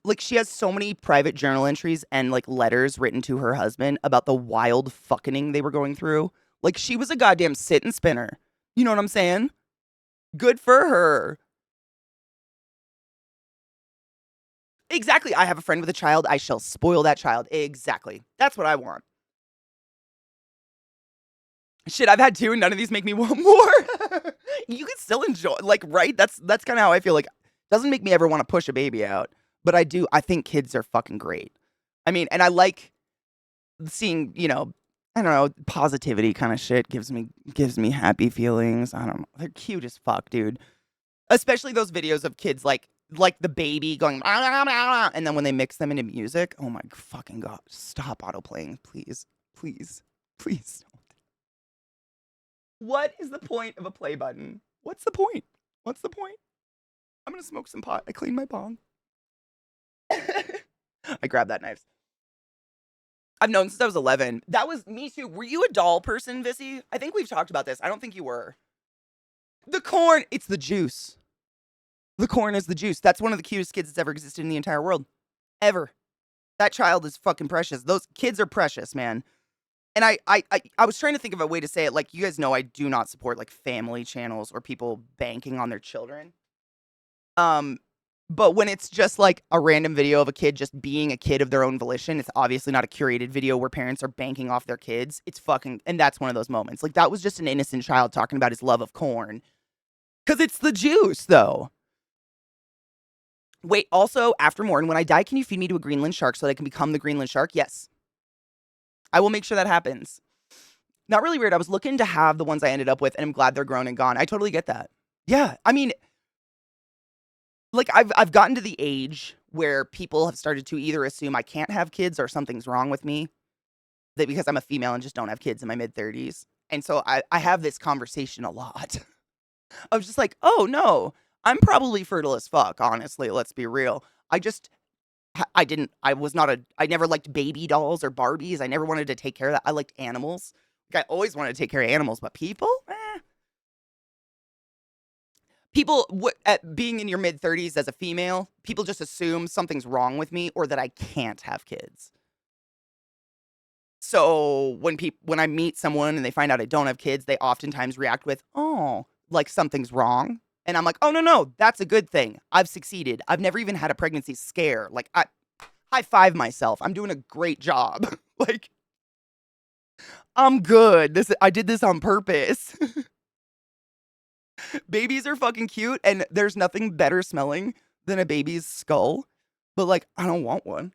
Like, she has so many private journal entries and like letters written to her husband about the wild fucking they were going through. Like, she was a goddamn sit and spinner. You know what I'm saying? Good for her. Exactly. I have a friend with a child. I shall spoil that child. Exactly. That's what I want. Shit, I've had two and none of these make me want more. You can still enjoy, like, right? That's kind of how I feel. Like, doesn't make me ever want to push a baby out, but I do. I think kids are fucking great. I mean, and I like seeing, I don't know, positivity kind of shit gives me happy feelings. I don't know. They're cute as fuck, dude. Especially those videos of kids like the baby going and then when they mix them into music, oh my fucking god, stop autoplaying, please. Please. Please. What is the point of a play button? What's the point? What's the point? I'm gonna smoke some pot. I cleaned my bong. I grabbed that knife. I've known since I was 11. That was me too. Were you a doll person, Vissy? I think we've talked about this. I don't think you were. The corn, it's the juice. The corn is the juice. That's one of the cutest kids that's ever existed in the entire world. Ever. That child is fucking precious. Those kids are precious, man. And I was trying to think of a way to say it. Like, you guys know I do not support like family channels or people banking on their children. But when it's just like a random video of a kid just being a kid of their own volition, it's obviously not a curated video where parents are banking off their kids. It's fucking, and that's one of those moments. Like, that was just an innocent child talking about his love of corn. Because it's the juice, though. Wait, also, after Morn, when I die, can you feed me to a Greenland shark so that I can become the Greenland shark? Yes. I will make sure that happens. Not really weird. I was looking to have the ones I ended up with, and I'm glad they're grown and gone. I totally get that. Yeah, I mean, like, I've gotten to the age where people have started to either assume I can't have kids or something's wrong with me, that because I'm a female and just don't have kids in my mid-30s. And so I have this conversation a lot. I was just like, oh, no, I'm probably fertile as fuck, honestly. Let's be real. I never liked baby dolls or Barbies. I never wanted to take care of that. I liked animals. Like, I always wanted to take care of animals, but people? People, at being in your mid-30s as a female, people just assume something's wrong with me or that I can't have kids. So when I meet someone and they find out I don't have kids, they oftentimes react with, oh, like something's wrong. And I'm like, oh, no, that's a good thing. I've succeeded. I've never even had a pregnancy scare. Like, I high five myself. I'm doing a great job. Like, I'm good. I did this on purpose. Babies are fucking cute, and there's nothing better smelling than a baby's skull. But like, I don't want one.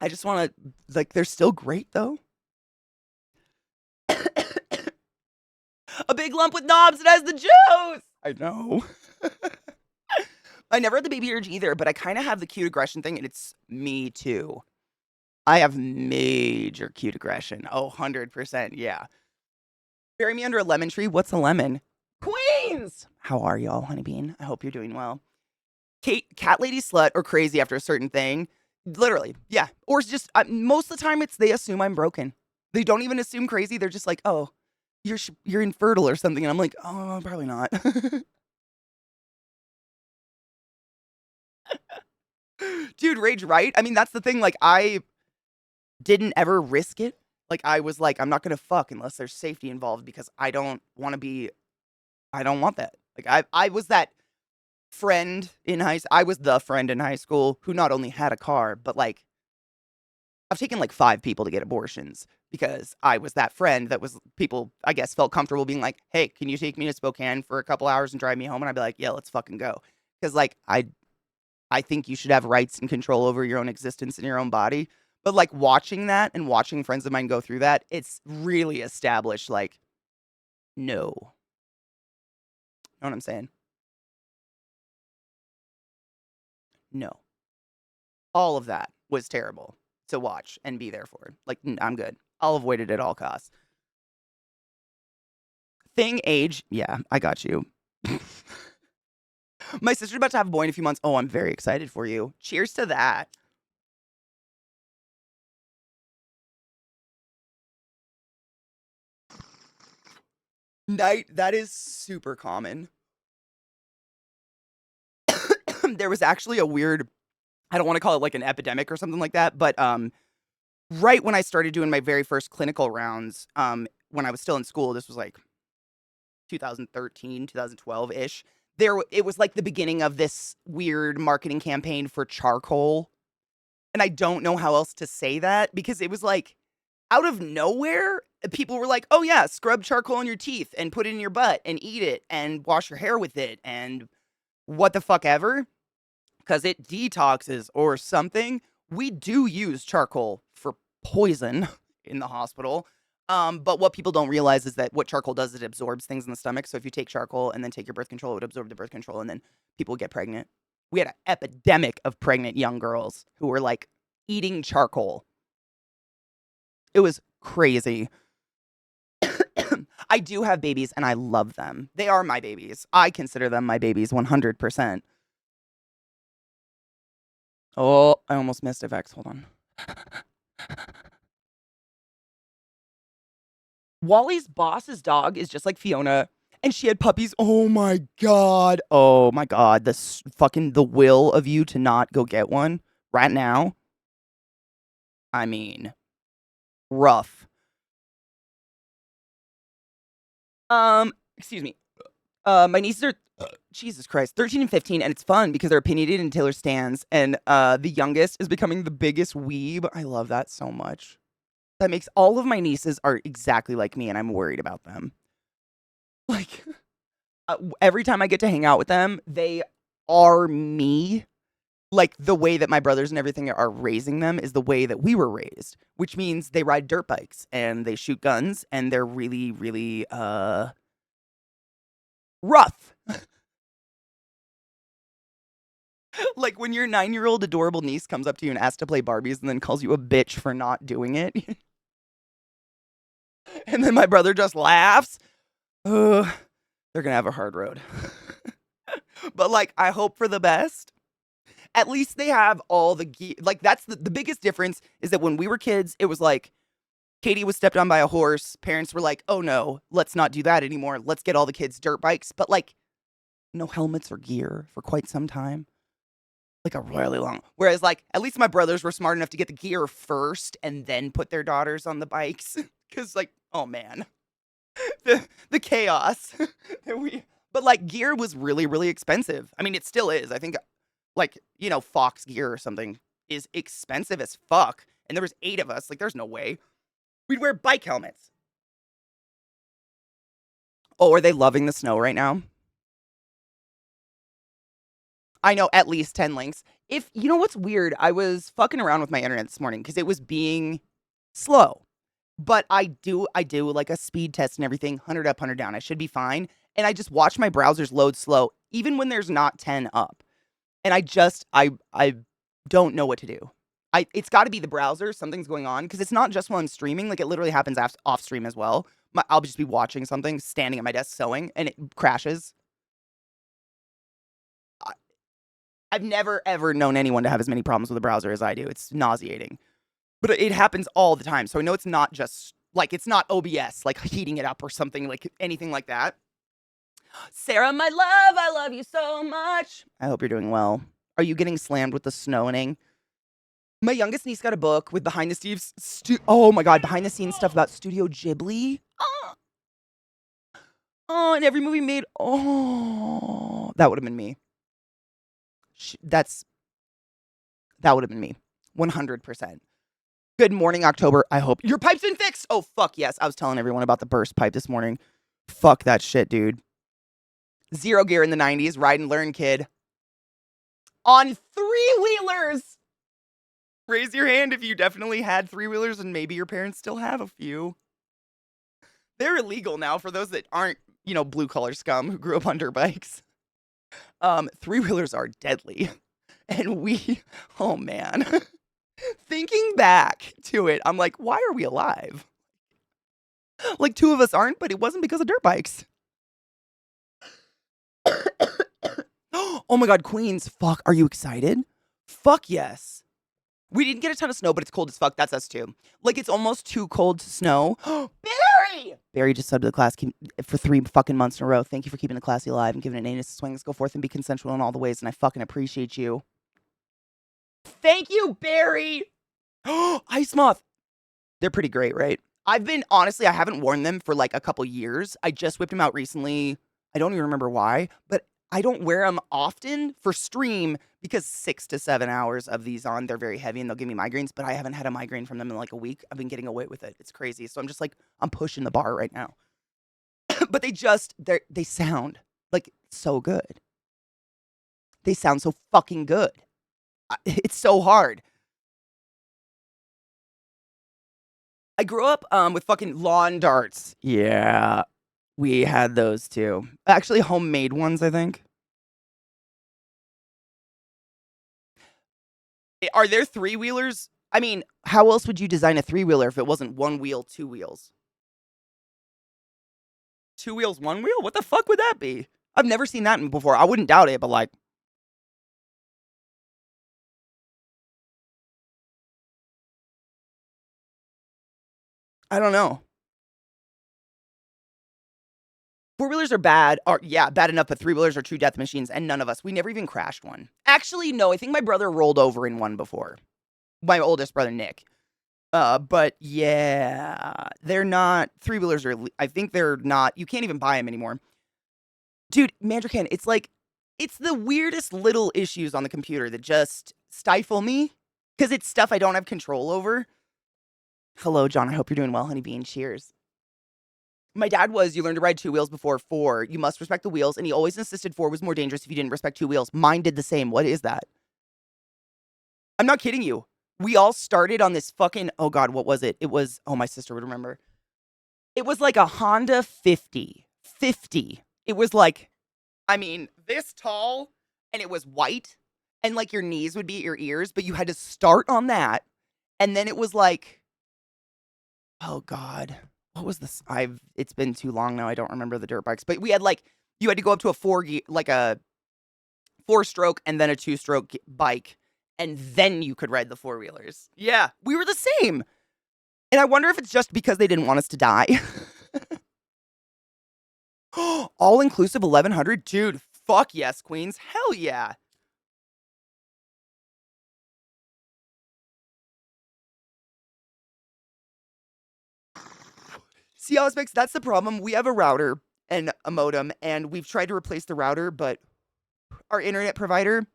I just want to, like, they're still great though. A big lump with knobs that has the juice. I know. I never had the baby urge either, but I kind of have the cute aggression thing, and it's me too. I have major cute aggression. Oh, 100%. Yeah. Bury me under a lemon tree. What's a lemon? Queens! How are y'all, honeybean? I hope you're doing well. Cat lady slut or crazy after a certain thing. Literally, yeah. Or it's just, most of the time they assume I'm broken. They don't even assume crazy. They're just like, oh, you're infertile or something. And I'm like, oh, probably not. Dude, rage, right? I mean, that's the thing. Like, I didn't ever risk it. Like, I was like, I'm not going to fuck unless there's safety involved because I don't want that. Like, I was that friend in I was the friend in high school who not only had a car, but like, I've taken like 5 people to get abortions because I was that friend that was people, I guess, felt comfortable being like, hey, can you take me to Spokane for a couple hours and drive me home? And I'd be like, yeah, let's fucking go. Because like, I think you should have rights and control over your own existence and your own body. But like watching that and watching friends of mine go through that, it's really established like, no. Know what I'm saying? No. All of that was terrible to watch and be there for. Like, I'm good. I'll avoid it at all costs. Thing age, yeah, I got you. My sister's about to have a boy in a few months. Oh, I'm very excited for you. Cheers to that. Night, that is super common. There was actually a weird, I don't want to call it like an epidemic or something like that, but right when I started doing my very first clinical rounds, when I was still in school, this was like 2013, 2012-ish. It was like the beginning of this weird marketing campaign for charcoal. And I don't know how else to say that because it was like out of nowhere, people were like, "Oh yeah, scrub charcoal on your teeth and put it in your butt and eat it and wash your hair with it and what the fuck ever because it detoxes or something." We do use charcoal for poison in the hospital. But what people don't realize is that what charcoal does is it absorbs things in the stomach. So if you take charcoal and then take your birth control, it would absorb the birth control and then people would get pregnant. We had an epidemic of pregnant young girls who were like eating charcoal. It was crazy. I do have babies and I love them. They are my babies. I consider them my babies 100%. Oh, I almost missed FX. Hold on. Wally's boss's dog is just like Fiona, and she had puppies. Oh my god. Oh my god. This fucking the will of you to not go get one right now. I mean, rough. Excuse me. My nieces are Jesus Christ, 13 and 15, and it's fun because they're opinionated and Taylor stands, and the youngest is becoming the biggest weeb. I love that so much. That makes all of my nieces are exactly like me, and I'm worried about them. Like every time I get to hang out with them, they are me. Like the way that my brothers and everything are raising them is the way that we were raised, which means they ride dirt bikes and they shoot guns and they're really, really rough. Like when your 9-year-old adorable niece comes up to you and asks to play Barbies and then calls you a bitch for not doing it. And then my brother just laughs. They're gonna have a hard road. But like I hope for the best. At least they have all the gear. Like that's the biggest difference is that when we were kids, it was like Katie was stepped on by a horse. Parents were like, "Oh no, let's not do that anymore. Let's get all the kids dirt bikes." But like no helmets or gear for quite some time. Like a really long. Whereas like at least my brothers were smart enough to get the gear first and then put their daughters on the bikes. Cause like, oh man. The chaos that we but like gear was really, really expensive. I mean, it still is. I think like, Fox gear or something is expensive as fuck. And there was 8 of us. Like, there's no way. We'd wear bike helmets. Oh, are they loving the snow right now? I know at least 10 links. If you know what's weird, I was fucking around with my internet this morning because it was being slow. But I do like a speed test and everything, 100 up, 100 down. I should be fine. And I just watch my browsers load slow, even when there's not 10 up. And I don't know what to do. It's got to be the browser. Something's going on because it's not just while I'm streaming. Like it literally happens off stream as well. I'll just be watching something, standing at my desk sewing, and it crashes. I've never ever known anyone to have as many problems with a browser as I do. It's nauseating, but it happens all the time. So I know it's not just like it's not OBS, like heating it up or something like anything like that. Sarah, my love, I love you so much. I hope you're doing well. Are you getting slammed with the snowing? My youngest niece got a book with behind the scenes. Oh my god, behind the scenes stuff about Studio Ghibli. Oh, and every movie made. Oh, that would have been me. That would have been me, 100%. Good morning, October. I hope your pipe's been fixed. Oh fuck yes, I was telling everyone about the burst pipe this morning. Fuck that shit, dude. Zero gear in the 90s, ride and learn kid. On 3-wheelers. Raise your hand if you definitely had 3-wheelers and maybe your parents still have a few. They're illegal now for those that aren't, blue collar scum who grew up on dirt bikes. 3-wheelers are deadly. And oh man. Thinking back to it, I'm like, why are we alive? Like 2 of us aren't, but it wasn't because of dirt bikes. Oh my God, Queens. Fuck, are you excited? Fuck yes. We didn't get a ton of snow, but it's cold as fuck. That's us too. Like, it's almost too cold to snow. Barry! Barry just subbed to the class for 3 fucking months in a row. Thank you for keeping the classy alive and giving it an anus swings. Go forth and be consensual in all the ways, and I fucking appreciate you. Thank you, Barry! Ice Moth. They're pretty great, right? Honestly, I haven't worn them for like a couple years. I just whipped them out recently. I don't even remember why, but I don't wear them often for stream because 6 to 7 hours of these on, they're very heavy and they'll give me migraines, but I haven't had a migraine from them in like a week. I've been getting away with it. It's crazy. So I'm just like, I'm pushing the bar right now. But they sound like so good. They sound so fucking good. It's so hard. I grew up with fucking lawn darts. Yeah, we had those too. Actually, homemade ones, I think. Are there 3-wheelers? I mean, how else would you design a 3-wheeler if it wasn't 1 wheel, 2 wheels? 2 wheels, 1 wheel? What the fuck would that be? I've never seen that before. I wouldn't doubt it, but like, I don't know. 4-wheelers are bad. Yeah, bad enough, but 3-wheelers are true death machines, and none of us. We never even crashed one. Actually, no, I think my brother rolled over in one before. My oldest brother, Nick. But yeah, they're not 3-wheelers are. I think they're not. You can't even buy them anymore, dude. Mandrakan, it's the weirdest little issues on the computer that just stifle me because it's stuff I don't have control over. Hello, John. I hope you're doing well, honey bean. Cheers. My dad you learned to ride 2 wheels before 4. You must respect the wheels, and he always insisted 4 was more dangerous if you didn't respect 2 wheels. Mine did the same. What is that? I'm not kidding you. We all started on this fucking, oh God, what was it? It was, oh, my sister would remember. It was like a Honda 50. 50. It was like, I mean, this tall, and it was white, and like your knees would be at your ears, but you had to start on that. And then it was like, oh God, what was this? It's been too long now. I don't remember the dirt bikes, but we had like, you had to go up to a 4-stroke and then a 2-stroke bike. And then you could ride the 4-wheelers. Yeah, we were the same. And I wonder if it's just because they didn't want us to die. All inclusive 1100? Dude, fuck yes, Queens. Hell yeah. See, Aspects, that's the problem. We have a router and a modem, and we've tried to replace the router, but our internet provider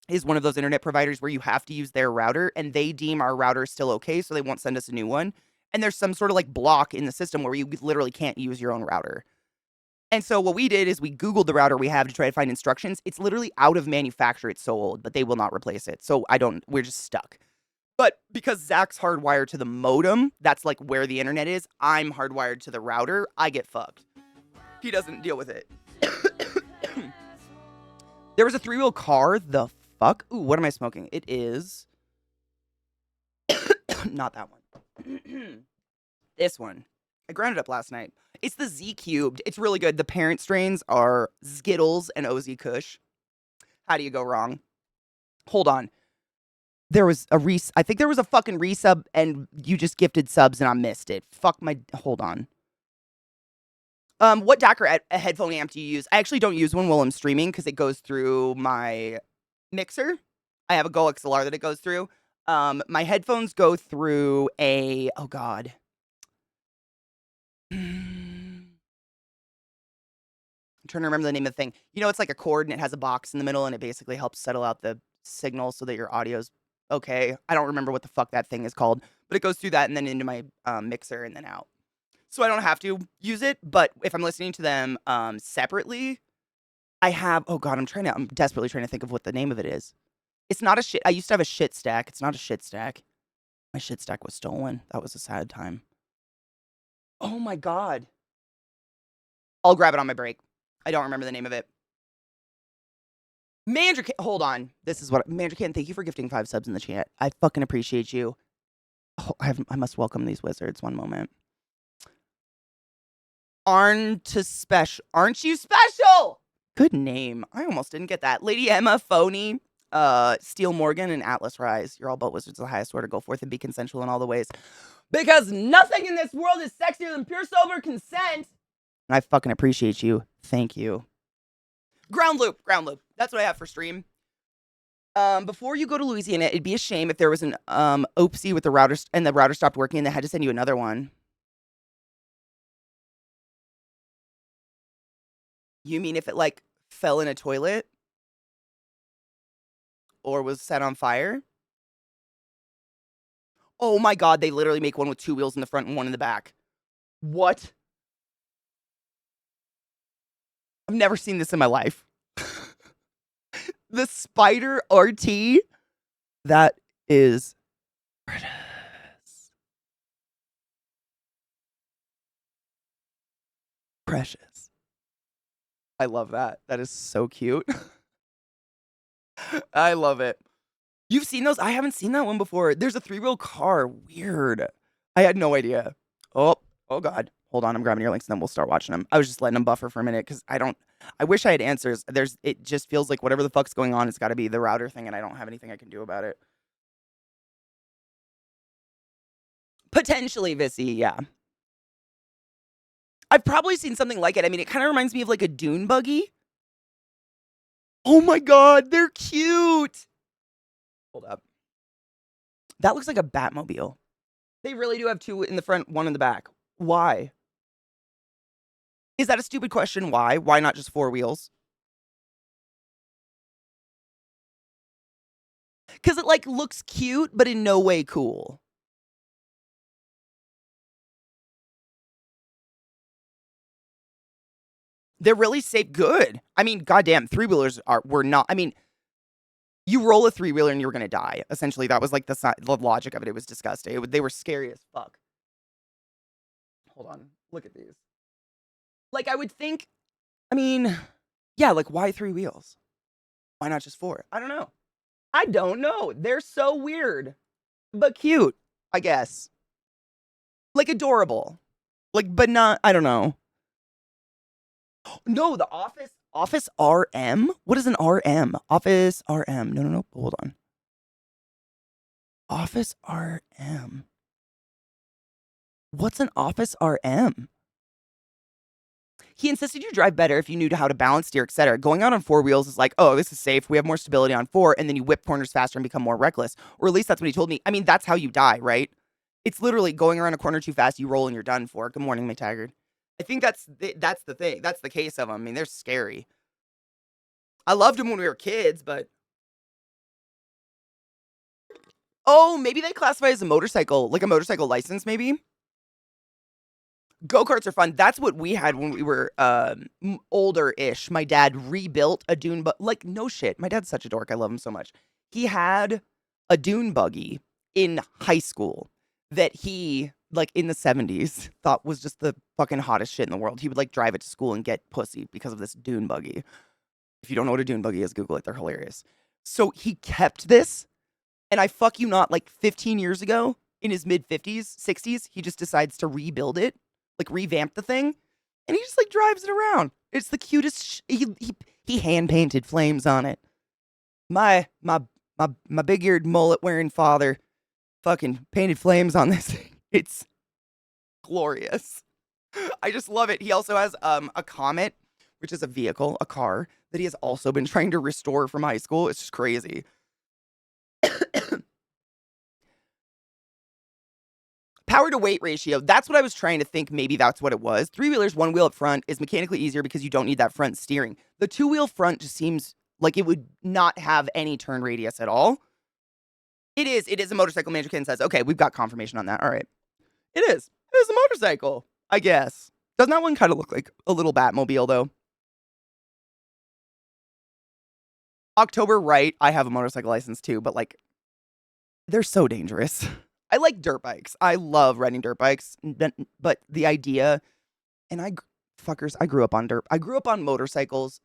is one of those internet providers where you have to use their router, and they deem our router still okay, so they won't send us a new one. And there's some sort of like block in the system where you literally can't use your own router. And so what we did is we Googled the router we have to try to find instructions. It's literally out of manufacture. It's so old, but they will not replace it. So we're just stuck. But because Zach's hardwired to the modem, that's like where the internet is. I'm hardwired to the router. I get fucked. He doesn't deal with it. There was a 3-wheel car. The fuck? Ooh, what am I smoking? It is not that one. This one. I ground it up last night. It's the Z Cubed. It's really good. The parent strains are Skittles and OZ Kush. How do you go wrong? Hold on. There was I think there was a fucking resub and you just gifted subs and I missed it. Hold on. What DAC headphone amp do you use? I actually don't use one while I'm streaming because it goes through my mixer. I have a Go XLR that it goes through. My headphones go through oh God. I'm trying to remember the name of the thing. You know, it's like a cord and it has a box in the middle and it basically helps settle out the signal so that your audio's okay. I don't remember what the fuck that thing is called, but it goes through that and then into my mixer and then out. So I don't have to use it, but if I'm listening to them separately, I have, oh God, I'm desperately trying to think of what the name of it is. It's not a shit. I used to have a shit stack. It's not a shit stack. My shit stack was stolen. That was a sad time. Oh my God. I'll grab it on my break. I don't remember the name of it. Mandrakan, hold on. Mandrakan, thank you for gifting 5 subs in the chat. I fucking appreciate you. Oh, I must welcome these wizards. One moment. Aren't you special? Good name. I almost didn't get that. Lady Emma, Phony, Steel Morgan, and Atlas Rise. You're all but wizards of the highest order. Go forth and be consensual in all the ways. Because nothing in this world is sexier than pure sober consent. And I fucking appreciate you. Thank you. Ground loop. That's what I have for stream. Before you go to Louisiana, it'd be a shame if there was an oopsie with the router and the router stopped working and they had to send you another one. You mean if it like fell in a toilet or was set on fire? Oh my god, they literally make one with 2 wheels in the front and one in the back. What? I've never seen this in my life. The Spider RT, that is precious. I love that. That is so cute. I love it. You've seen those? I haven't seen that one before. There's a 3-wheel car. Weird. I had no idea. Oh god. Hold on, I'm grabbing your links and then we'll start watching them. I was just letting them buffer for a minute because I wish I had answers. It just feels like whatever the fuck's going on, it's got to be the router thing and I don't have anything I can do about it. Potentially, Vissy, yeah. I've probably seen something like it. I mean, it kind of reminds me of like a dune buggy. Oh my god, they're cute. Hold up. That looks like a Batmobile. They really do have 2 in the front, 1 in the back. Why? Is that a stupid question? Why? Why not just 4 wheels? Because it like looks cute, but in no way cool. They're really safe. Good. I mean, goddamn, 3-wheelers were not. I mean, you roll a 3-wheeler and you're gonna die. Essentially, that was like the logic of it. It was disgusting. They were scary as fuck. Hold on. Look at these. Like, I would think, I mean, yeah, like, why 3 wheels? Why not just 4? I don't know. They're so weird, but cute, I guess. Like, adorable. Like, but not, I don't know. No, the Office RM? What is an RM? Office RM. No. Hold on. Office RM. What's an Office RM? He insisted you drive better if you knew how to balance, steer, etc. Going out on 4 wheels is like, oh, this is safe. We have more stability on 4, and then you whip corners faster and become more reckless. Or at least that's what he told me. I mean, that's how you die, right? It's literally going around a corner too fast, you roll and you're done for. Good morning, McTaggart. I think that's the thing. That's the case of them. I mean, they're scary. I loved them when we were kids, but... Oh, maybe they classify as a motorcycle, like a motorcycle license, maybe? Go-karts are fun. That's what we had when we were older-ish. My dad rebuilt a dune like, no shit. My dad's such a dork. I love him so much. He had a dune buggy in high school that he, like, in the 70s, thought was just the fucking hottest shit in the world. He would, like, drive it to school and get pussy because of this dune buggy. If you don't know what a dune buggy is, Google it. They're hilarious. So he kept this, and I fuck you not, like, 15 years ago, in his mid-50s, 60s, he just decides to rebuild it. Like, revamp the thing, and he just, like, drives it around. It's the cutest he hand-painted flames on it. My big-eared mullet-wearing father fucking painted flames on this thing. It's glorious. I just love it. He also has a Comet, which is a vehicle, a car, that he has also been trying to restore from high school. It's just crazy. Power to weight ratio. That's what I was trying to think. Maybe that's what it was. 3-wheelers, 1 wheel up front is mechanically easier because you don't need that front steering. The 2-wheel front just seems like it would not have any turn radius at all. It is a motorcycle. Manager Ken says, okay, we've got confirmation on that. All right. It is a motorcycle, I guess. Doesn't that one kind of look like a little Batmobile, though? October, right. I have a motorcycle license, too, but, like, they're so dangerous. I like dirt bikes. I love riding dirt bikes, but the idea, and I grew up on I grew up on motorcycles.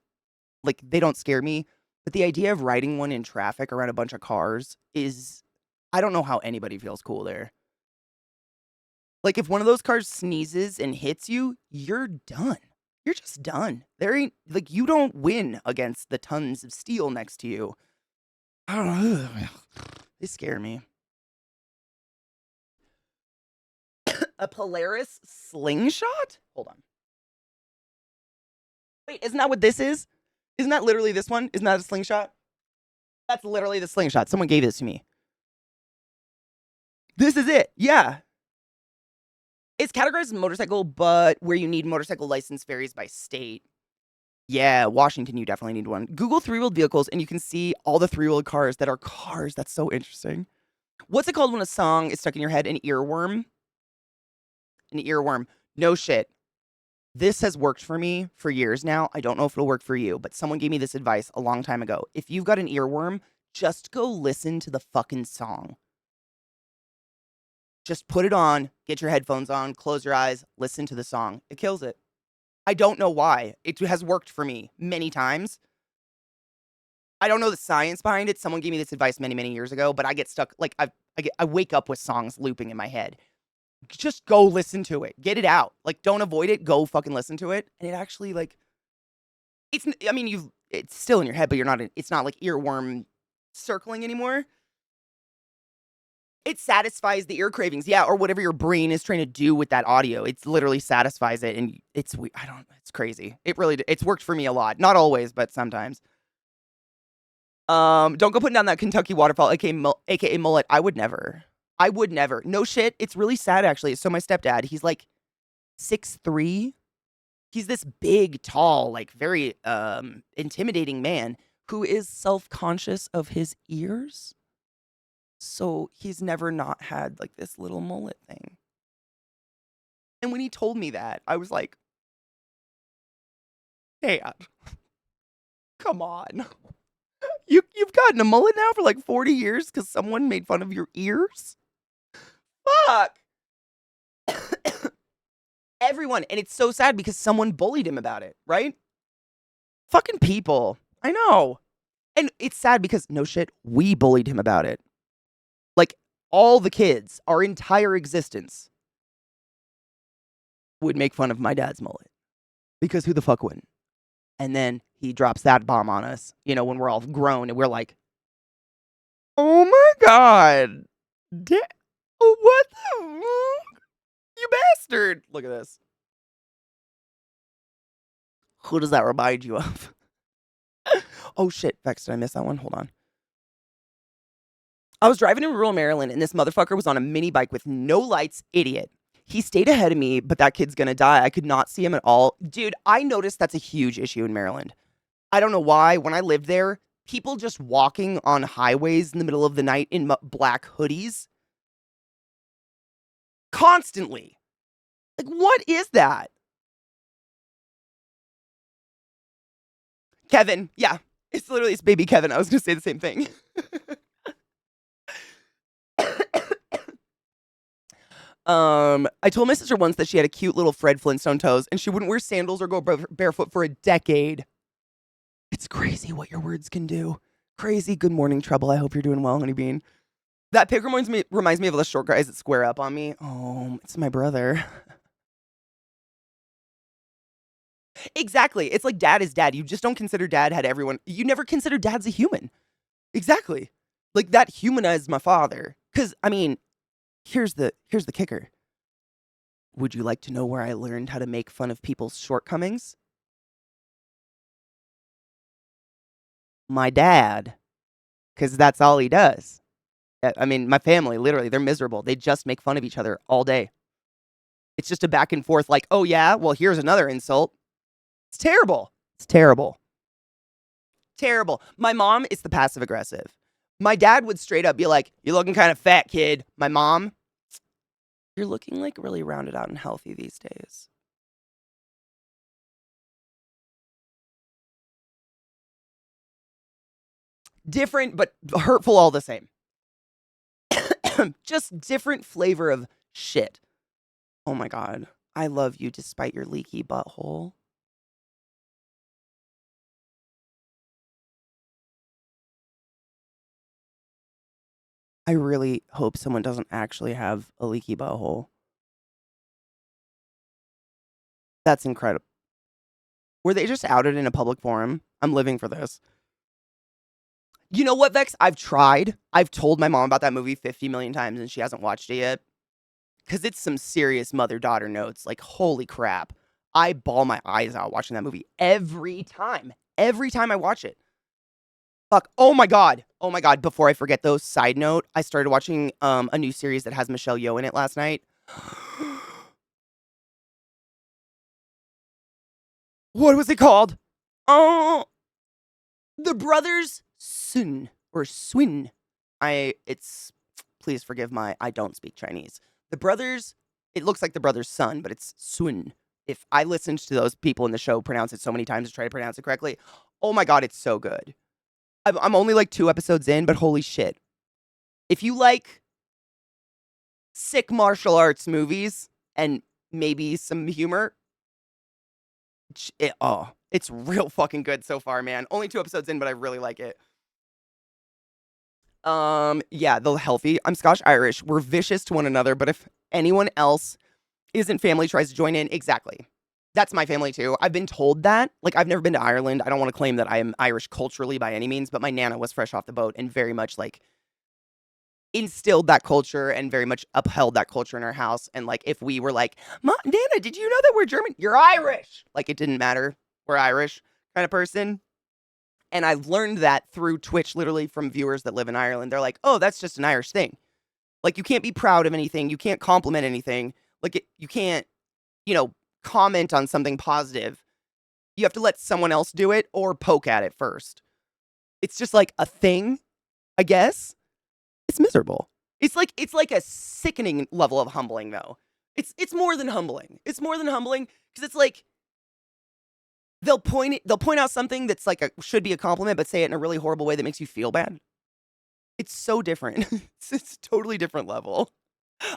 Like, they don't scare me, but the idea of riding one in traffic around a bunch of cars is, I don't know how anybody feels cool there. Like, if one of those cars sneezes and hits you, you're done. you're just done. There ain't like you don't win against the tons of steel next to you. I don't know. They scare me. A Polaris slingshot? Hold on. Wait, isn't that what this is? Isn't that literally this one? Isn't that a slingshot? That's literally the slingshot. Someone gave this to me. This is it. Yeah. It's categorized as motorcycle, but where you need motorcycle license varies by state. Yeah, Washington, you definitely need one. Google three-wheeled vehicles, and you can see all the three-wheeled cars that are cars. That's so interesting. What's it called when a song is stuck in your head? An earworm? An earworm. No shit. This has worked for me for years now. I don't know if it'll work for you, but someone gave me this advice a long time ago. If you've got an earworm, just go listen to the fucking song. Just put it on, get your headphones on, close your eyes, listen to the song. It kills it. I don't know why. It has worked for me many times. I don't know the science behind it. Someone gave me this advice many, many years ago, but I get stuck. Like I wake up with songs looping in my head. Just go listen to it. Get it out. Like, don't avoid it. Go fucking listen to it. And it actually, like, I mean, it's still in your head, but it's not like earworm circling anymore. It satisfies the ear cravings. Yeah. Or whatever your brain is trying to do with that audio. It literally satisfies it. And it's crazy. It's worked for me a lot. Not always, but sometimes. Don't go putting down that Kentucky waterfall, aka mullet. I would never. No shit. It's really sad, actually. So my stepdad, he's like 6'3". He's this big, tall, like very intimidating man who is self-conscious of his ears. So he's never not had like this little mullet thing. And when he told me that, I was like, Dad, come on. You've gotten a mullet now for like 40 years because someone made fun of your ears? Fuck. Everyone. And it's so sad because someone bullied him about it, right? Fucking people. I know. And it's sad because, no shit, we bullied him about it. Like, all the kids, our entire existence, would make fun of my dad's mullet. Because who the fuck wouldn't? And then he drops that bomb on us, when we're all grown and we're like, oh my God. What the fuck? You bastard. Look at this. Who does that remind you of? Oh shit, Vex, did I miss that one? Hold on. I was driving in rural Maryland and this motherfucker was on a mini bike with no lights. Idiot. He stayed ahead of me, but that kid's gonna die. I could not see him at all. Dude, I noticed that's a huge issue in Maryland. I don't know why. When I lived there, people just walking on highways in the middle of the night in black hoodies. Constantly. Like, what is that? Kevin. Yeah. It's baby Kevin. I was gonna say the same thing. I told my sister once that she had a cute little Fred Flintstone toes and she wouldn't wear sandals or go barefoot for a decade. It's crazy what your words can do. Crazy. Good morning, Trouble. I hope you're doing well, honeybean. That pic reminds me of the short guys that square up on me. Oh, it's my brother. Exactly. It's like dad is dad. You just don't consider dad had everyone. You never consider dad's a human. Exactly. Like that humanized my father. Because, I mean, here's the kicker. Would you like to know where I learned how to make fun of people's shortcomings? My dad. Because that's all he does. I mean, my family, literally, they're miserable. They just make fun of each other all day. It's just a back and forth like, oh yeah, well, here's another insult. It's terrible. It's terrible. Terrible. My mom is the passive aggressive. My dad would straight up be like, you're looking kind of fat, kid. My mom, you're looking like really rounded out and healthy these days. Different, but hurtful all the same. Just different flavor of shit. Oh my God. I love you despite your leaky butthole. I really hope someone doesn't actually have a leaky butthole. That's incredible. Were they just outed in a public forum? I'm living for this. You know what, Vex? I've tried. I've told my mom about that movie 50 million times and she hasn't watched it yet. Because it's some serious mother-daughter notes. Like, holy crap. I bawl my eyes out watching that movie every time. Every time I watch it. Fuck. Oh my god. Oh my god. Before I forget though, side note, I started watching a new series that has Michelle Yeoh in it last night. What was it called? Oh, The Brothers Sun or Swin. Please forgive I don't speak Chinese. The Brothers, it looks like the Brothers' Son, but it's Swin. If I listened to those people in the show pronounce it so many times to try to pronounce it correctly, oh my god, it's so good. I'm only like 2 episodes in, but holy shit. If you like sick martial arts movies and maybe some humor, it's real fucking good so far, man. Only 2 episodes in, but I really like it. Yeah, the healthy. I'm Scotch Irish. We're vicious to one another, but if anyone else isn't family tries to join in, exactly. That's my family too. I've been told that. Like, I've never been to Ireland. I don't want to claim that I am Irish culturally by any means, but my nana was fresh off the boat and very much like instilled that culture and very much upheld that culture in our house. And like, if we were like, Nana, did you know that we're German? You're Irish. Like, it didn't matter. We're Irish kind of person. And I've learned that through Twitch, literally from viewers that live in Ireland. They're like, oh, that's just an Irish thing. Like, you can't be proud of anything. You can't compliment anything. Like, you can't, comment on something positive. You have to let someone else do it or poke at it first. It's just like a thing, I guess. It's miserable. It's like a sickening level of humbling, though. It's more than humbling. It's more than humbling because it's like they'll point out something that's like should be a compliment, but say it in a really horrible way that makes you feel bad. It's so different. It's a totally different level.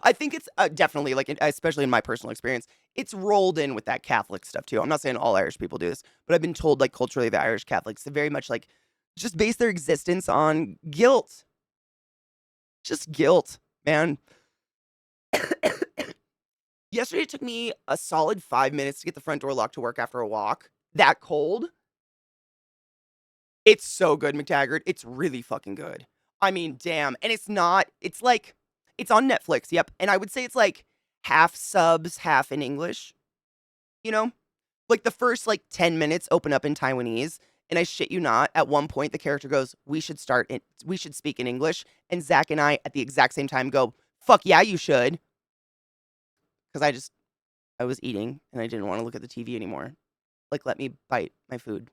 I think it's definitely like, especially in my personal experience, it's rolled in with that Catholic stuff too. I'm not saying all Irish people do this, but I've been told like culturally the Irish Catholics they very much like just base their existence on guilt. Just guilt, man. Yesterday it took me a solid 5 minutes to get the front door locked to work after a walk. That cold. It's so good, McTaggart. It's really fucking good. I mean, damn. And it's like, it's on Netflix, yep. And I would say it's like half subs, half in English, you know? Like the first like 10 minutes open up in Taiwanese. And I shit you not, at one point the character goes, we should speak in English. And Zach and I at the exact same time go, fuck yeah, you should. Because I was eating and I didn't want to look at the TV anymore. Like, let me bite my food.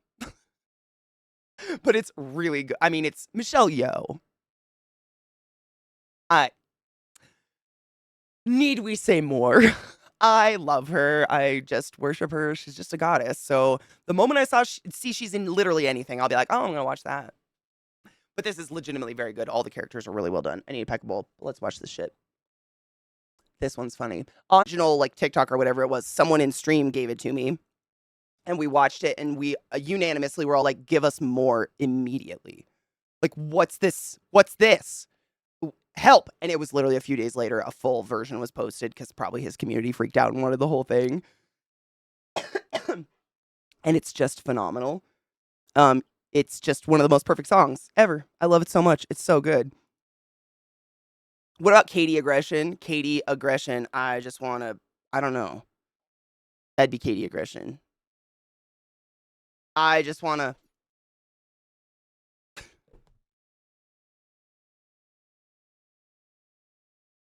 But it's really good. I mean, it's Michelle Yeoh. Need we say more? I love her. I just worship her. She's just a goddess. So the moment I see she's in literally anything, I'll be like, oh, I'm gonna watch that. But this is legitimately very good. All the characters are really well done. I need a peck bowl. Let's watch this shit. This one's funny. Original like TikTok or whatever it was. Someone in stream gave it to me, and we watched it, and we unanimously were all like, give us more immediately. Like, what's this? What's this? Help. And it was literally a few days later, a full version was posted because probably his community freaked out and wanted the whole thing. And it's just phenomenal. It's just one of the most perfect songs ever. I love it so much. It's so good. What about Katie Aggression? Katie Aggression. I don't know. That'd be Katie Aggression. I just want to.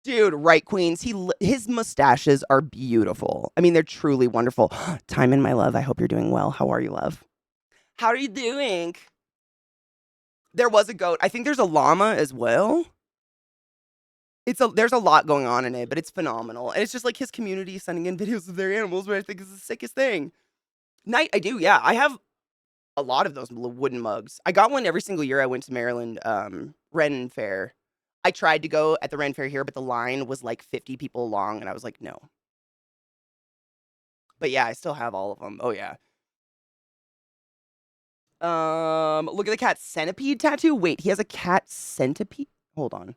Dude, right, Queens. His mustaches are beautiful. I mean, they're truly wonderful. Time in my love. I hope you're doing well. How are you, love? How are you doing? There was a goat. I think there's a llama as well. There's a lot going on in it, but it's phenomenal. And it's just like his community sending in videos of their animals, which I think is the sickest thing. Night, I do, yeah. I have a lot of those wooden mugs. I got one every single year I went to Maryland Ren Fair. I tried to go at the Ren Fair here, but the line was like 50 people long, and I was like, no. But yeah, I still have all of them. Oh yeah. Look at the cat centipede tattoo. Wait, he has a cat centipede? Hold on.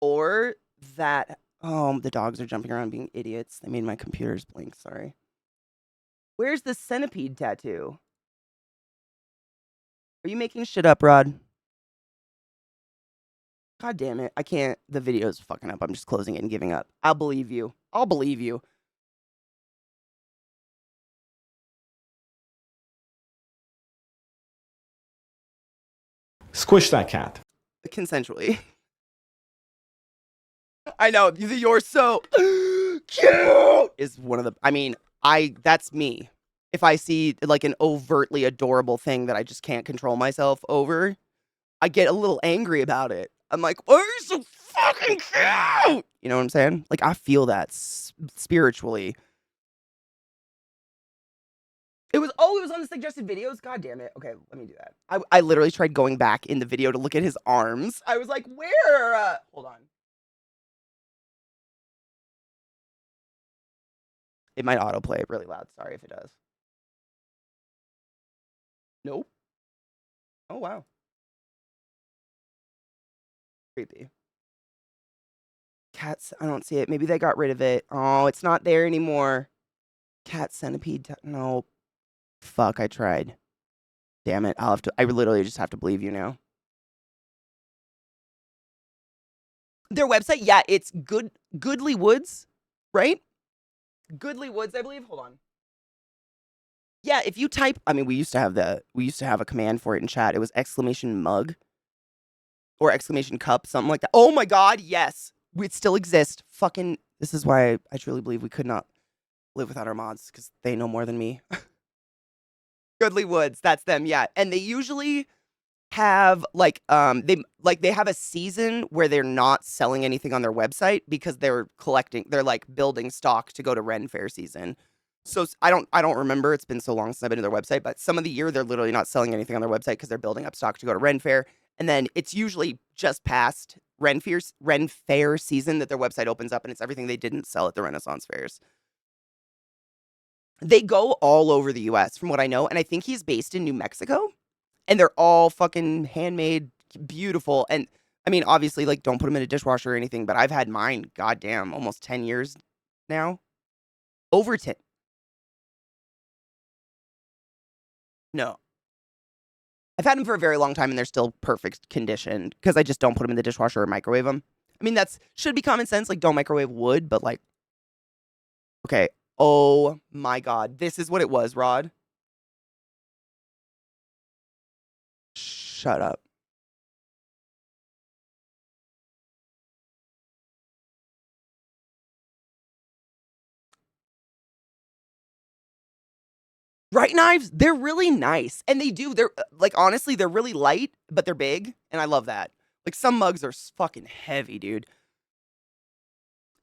Or that Oh, the dogs are jumping around being idiots. They made my computers blink. Sorry. Where's the centipede tattoo? Are you making shit up, Rod? God damn it. I can't. The video's fucking up. I'm just closing it and giving up. I'll believe you. I'll believe you. Squish that cat. Consensually. I know. You're so cute is one of the. I mean, that's me. If I see like an overtly adorable thing that I just can't control myself over, I get a little angry about it. I'm like, why are you so fucking cute? You know what I'm saying? Like, I feel that spiritually. It was on the suggested videos? God damn it. Okay, let me do that. I literally tried going back in the video to look at his arms. I was like, where? Hold on. It might autoplay really loud. Sorry if it does. Nope. Oh, wow. Creepy. Cats, I don't see it. Maybe they got rid of it. Oh, it's not there anymore. Cat centipede. No. Fuck, I tried. Damn it. I literally just have to believe you now. Their website, yeah, it's Goodly Woods, right? Goodly Woods, I believe. Hold on. Yeah, if you type, I mean, we used to have a command for it in chat. It was exclamation mug or exclamation cup, something like that. Oh my god, yes. It still exists. Fucking, this is why I truly believe we could not live without our mods, because they know more than me. Goodly Woods, that's them, yeah. And they usually have they have a season where they're not selling anything on their website because they're like building stock to go to Ren Fair season. So I don't remember, it's been so long since I've been to their website, but some of the year they're literally not selling anything on their website because they're building up stock to go to Ren Fair. And then it's usually just past Ren Fair season that their website opens up and it's everything they didn't sell at the Renaissance fairs. They go all over the US from what I know, and I think he's based in New Mexico. And they're all fucking handmade, beautiful. And I mean, obviously, like, don't put them in a dishwasher or anything, but I've had mine, goddamn, almost 10 years now. Over 10. No. I've had them for a very long time and they're still perfect condition because I just don't put them in the dishwasher or microwave them. I mean, that's should be common sense. Like, don't microwave wood, but like, okay. Oh my god. This is what it was, Rod. Shut up. Right knives, they're really nice. And they're like, honestly, they're really light, but they're big. And I love that. Like, some mugs are fucking heavy, dude.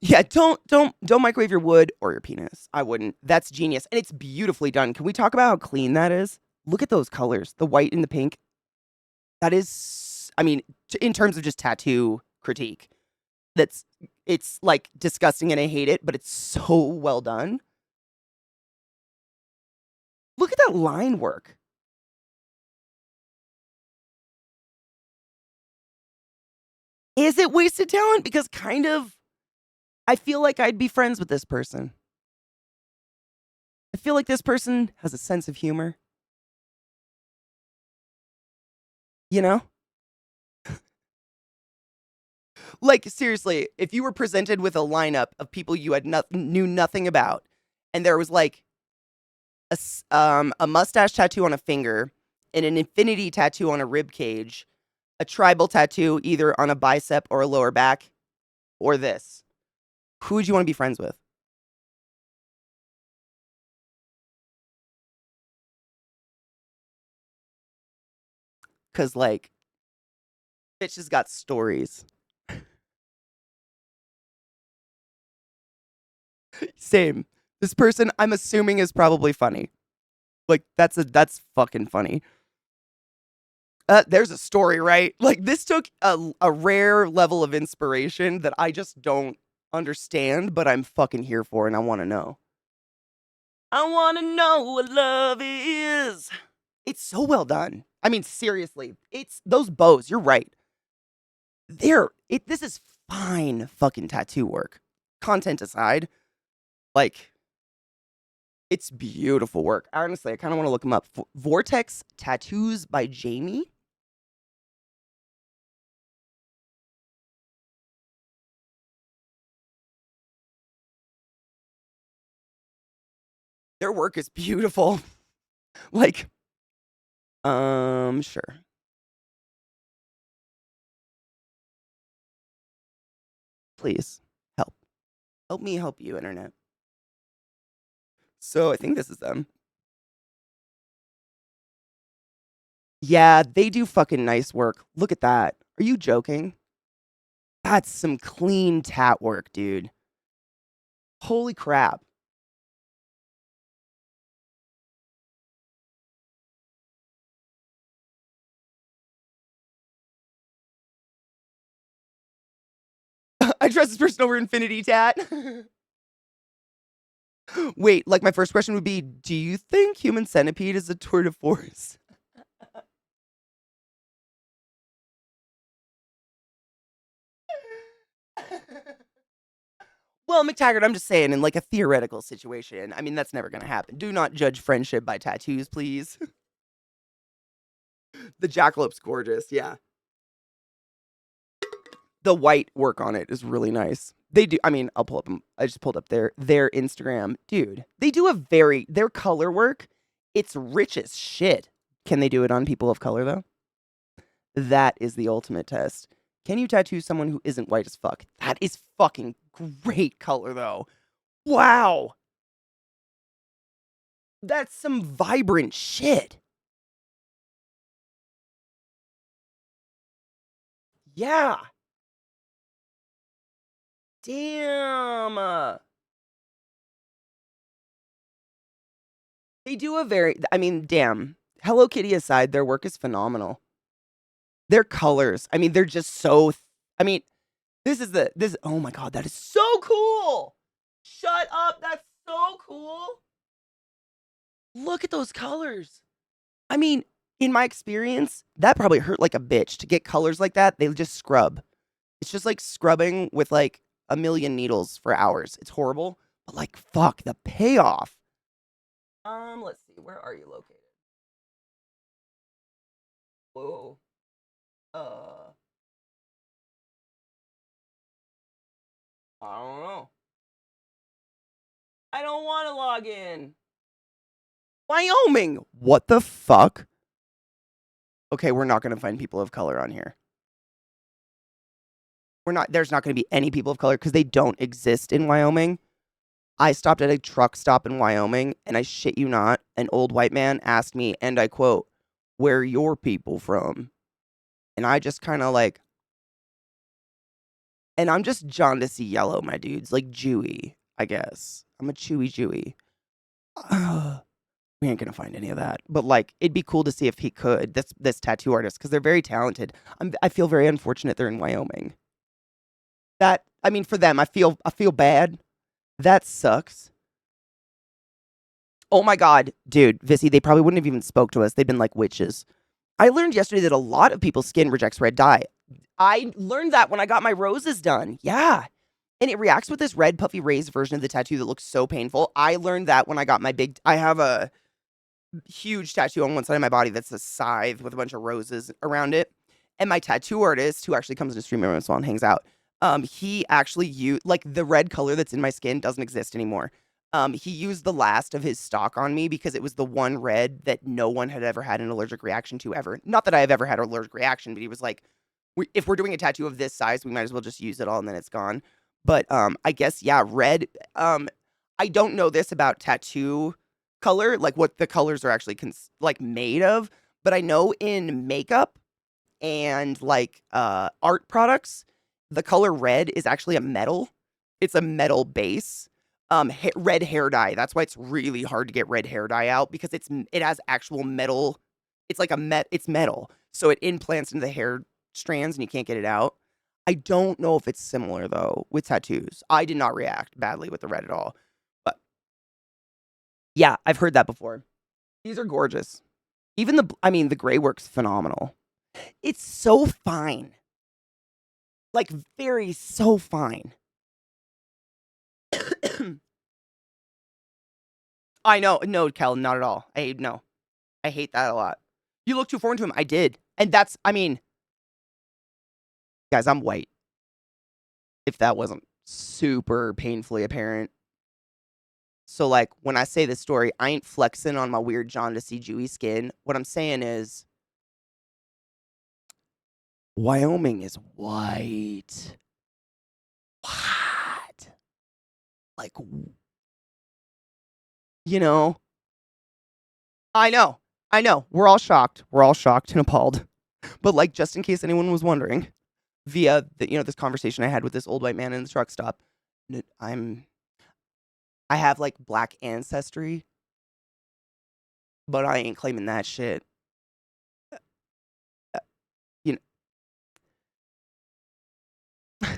Yeah, don't microwave your wood or your penis. I wouldn't. That's genius. And it's beautifully done. Can we talk about how clean that is? Look at those colors, the white and the pink. That is, I mean, in terms of just tattoo critique, it's like disgusting and I hate it, but it's so well done. Look at that line work. Is it wasted talent? Because kind of, I feel like I'd be friends with this person. I feel like this person has a sense of humor. You know? Like, seriously, if you were presented with a lineup of people you had knew nothing about, and there was like a mustache tattoo on a finger, and an infinity tattoo on a rib cage, a tribal tattoo either on a bicep or a lower back, or this, who would you want to be friends with? Because, like, bitch has got stories. Same. This person, I'm assuming, is probably funny. Like, that's fucking funny. There's a story, right? Like, this took a rare level of inspiration that I just don't understand, but I'm fucking here for and I want to know. I want to know what love is. It's so well done. I mean, seriously, it's those bows. You're right. This is fine fucking tattoo work. content aside, like, it's beautiful work. Honestly, I kind of want to look them up. Vortex Tattoos by Jamie. Their work is beautiful. Like, sure. Please help. Help me help you, internet. So I think this is them. Yeah, they do fucking nice work. Look at that. Are you joking? That's some clean tat work, dude. Holy crap. I trust this person over Infinity Tat. Wait, like my first question would be, do you think Human Centipede is a tour de force? Well, McTaggart, I'm just saying, in like a theoretical situation, I mean, that's never gonna happen. Do not judge friendship by tattoos, please. The jackalope's gorgeous, yeah. The white work on it is really nice. They do, I mean, I'll pull up them. I just pulled up their Instagram. Dude, they do their color work, it's rich as shit. Can they do it on people of color, though? That is the ultimate test. Can you tattoo someone who isn't white as fuck? That is fucking great color, though. Wow. That's some vibrant shit. Yeah. Damn. They do I mean, damn. Hello Kitty aside, their work is phenomenal. Their colors, I mean, they're just so, I mean, oh my God, that is so cool. Shut up. That's so cool. Look at those colors. I mean, in my experience, that probably hurt like a bitch to get colors like that. They just scrub. It's just like scrubbing with like a million needles for hours. It's horrible, but like, fuck, the payoff. Let's see. Where are you located? Whoa. Uh, I don't know. I don't want to log in. Wyoming. What the fuck? Okay, we're not going to find people of color on here. There's not going to be any people of color because they don't exist in Wyoming. I stopped at a truck stop in Wyoming, and I shit you not, an old white man asked me, and I quote, "Where are your people from?" And I just kind of like, and I'm just jaundicey yellow, my dudes, like Jewy, I guess. I'm a chewy Jewy. We ain't gonna find any of that, but like, it'd be cool to see if he could. This tattoo artist, because they're very talented. I feel very unfortunate they're in Wyoming. That, I mean, for them, I feel bad. That sucks. Oh my God, dude, Vissy, they probably wouldn't have even spoke to us. They've been like witches. I learned yesterday that a lot of people's skin rejects red dye. I learned that when I got my roses done. Yeah. And it reacts with this red puffy raised version of the tattoo that looks so painful. I learned that when I got I have a huge tattoo on one side of my body that's a scythe with a bunch of roses around it. And my tattoo artist, who actually comes to stream every once in a while and hangs out, he actually used, like, the red color that's in my skin doesn't exist anymore. He used the last of his stock on me because it was the one red that no one had ever had an allergic reaction to ever. Not that I have ever had an allergic reaction, but he was like, if we're doing a tattoo of this size, we might as well just use it all and then it's gone. But I guess, yeah, red. I don't know this about tattoo color, like what the colors are actually like made of, but I know in makeup and like art products, the color red is actually a metal. It's a metal base. Red hair dye. That's why it's really hard to get red hair dye out because it has actual metal. It's like it's metal, so it implants into the hair strands and you can't get it out. I don't know if it's similar though with tattoos. I did not react badly with the red at all, but yeah, I've heard that before. These are gorgeous. Even I mean, the gray work's phenomenal. It's so fine. Like, very so fine. I know. No, Kel, not at all. No. I hate that a lot. You look too foreign to him. I did. And that's, I mean, guys, I'm white. If that wasn't super painfully apparent. So, like, when I say this story, I ain't flexing on my weird jaundicey Jewy skin. What I'm saying is, Wyoming is white. What? Like, you know, I know. I know. We're all shocked. We're all shocked and appalled. But, like, just in case anyone was wondering, via this conversation I had with this old white man in the truck stop, I have like black ancestry, but I ain't claiming that shit. Uh, You know,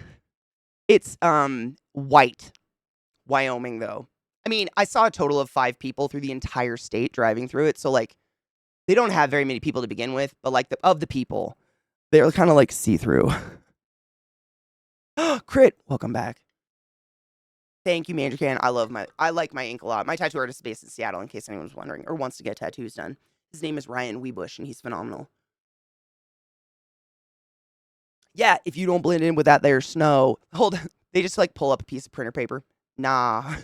it's white Wyoming though. I mean, I saw a total of 5 people through the entire state driving through it, so like they don't have very many people to begin with, but like of the people, they're kind of like see-through. Crit, welcome back. Thank you, Mandracan. I like my ink a lot. My tattoo artist is based in Seattle, in case anyone's wondering or wants to get tattoos done. His name is Ryan Weebush, and he's phenomenal. Yeah, if you don't blend in with that there snow, hold on. They just like pull up a piece of printer paper. Nah.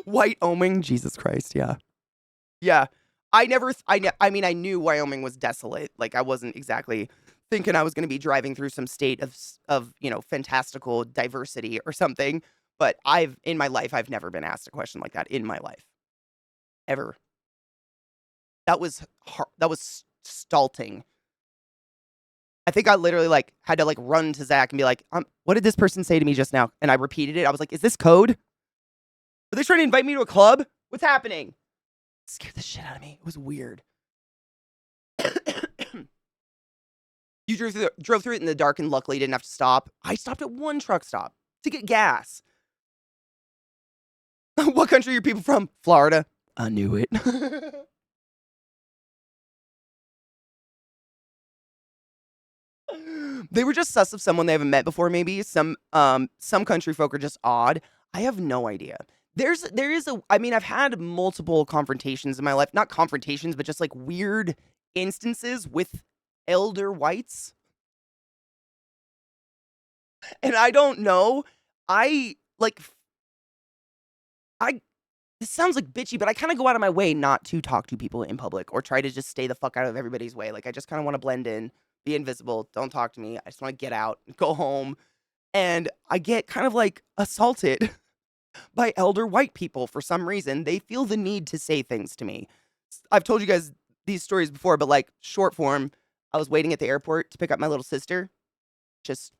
White Oming, Jesus Christ, yeah. Yeah. I mean, I knew Wyoming was desolate. Like, I wasn't exactly thinking I was going to be driving through some state of fantastical diversity or something. But in my life, I've never been asked a question like that in my life. Ever. That was stalting. I think I literally like had to like run to Zach and be like, what did this person say to me just now? And I repeated it. I was like, is this code? Are they trying to invite me to a club? What's happening? It scared the shit out of me. It was weird. You drove through it in the dark and luckily didn't have to stop. I stopped at one truck stop to get gas. What country are your people from? Florida. I knew it. They were just sus of someone they haven't met before, maybe. Some country folk are just odd. I have no idea. I mean, I've had multiple confrontations in my life. Not confrontations, but just like weird instances with elder whites. And I don't know. I like I this sounds like bitchy, but I kind of go out of my way not to talk to people in public or try to just stay the fuck out of everybody's way. Like I just kind of want to blend in, be invisible, don't talk to me. I just want to get out, go home. And I get kind of like assaulted by elder white people for some reason. They feel the need to say things to me. I've told you guys these stories before, but like short form, I was waiting at the airport to pick up my little sister, just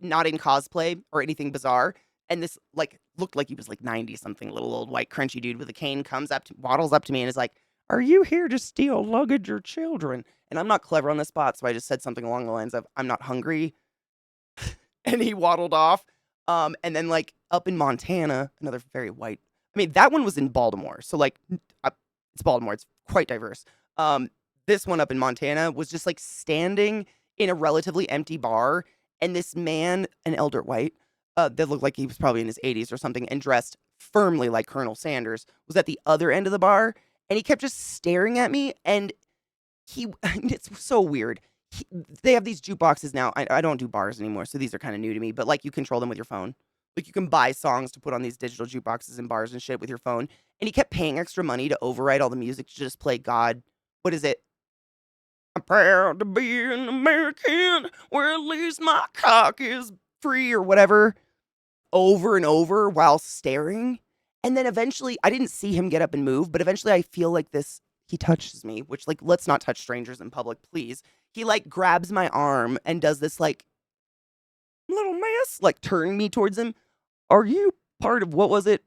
not in cosplay or anything bizarre. And this like looked like he was like 90 something, little old white crunchy dude with a cane waddles up to me and is like, "Are you here to steal luggage or children?" And I'm not clever on the spot, so I just said something along the lines of, "I'm not hungry." And he waddled off. And then like up in Montana, another very white. I mean, that one was in Baltimore, so like it's Baltimore. It's quite diverse. This one up in Montana was just like standing in a relatively empty bar, and this man, an elder white, that looked like he was probably in his 80s or something, and dressed firmly like Colonel Sanders, was at the other end of the bar, and he kept just staring at me, and it's so weird. They have these jukeboxes now. I don't do bars anymore, so these are kind of new to me, but like you control them with your phone. Like you can buy songs to put on these digital jukeboxes in bars and shit with your phone. And he kept paying extra money to override all the music to just play God. What is it? I'm proud to be an American where at least my cock is free or whatever, over and over while staring. And then eventually, I didn't see him get up and move, but eventually I feel like he touches me, which, like, let's not touch strangers in public, please. He, like, grabs my arm and does this, like, little miss, like, turning me towards him. Are you part of, what was it,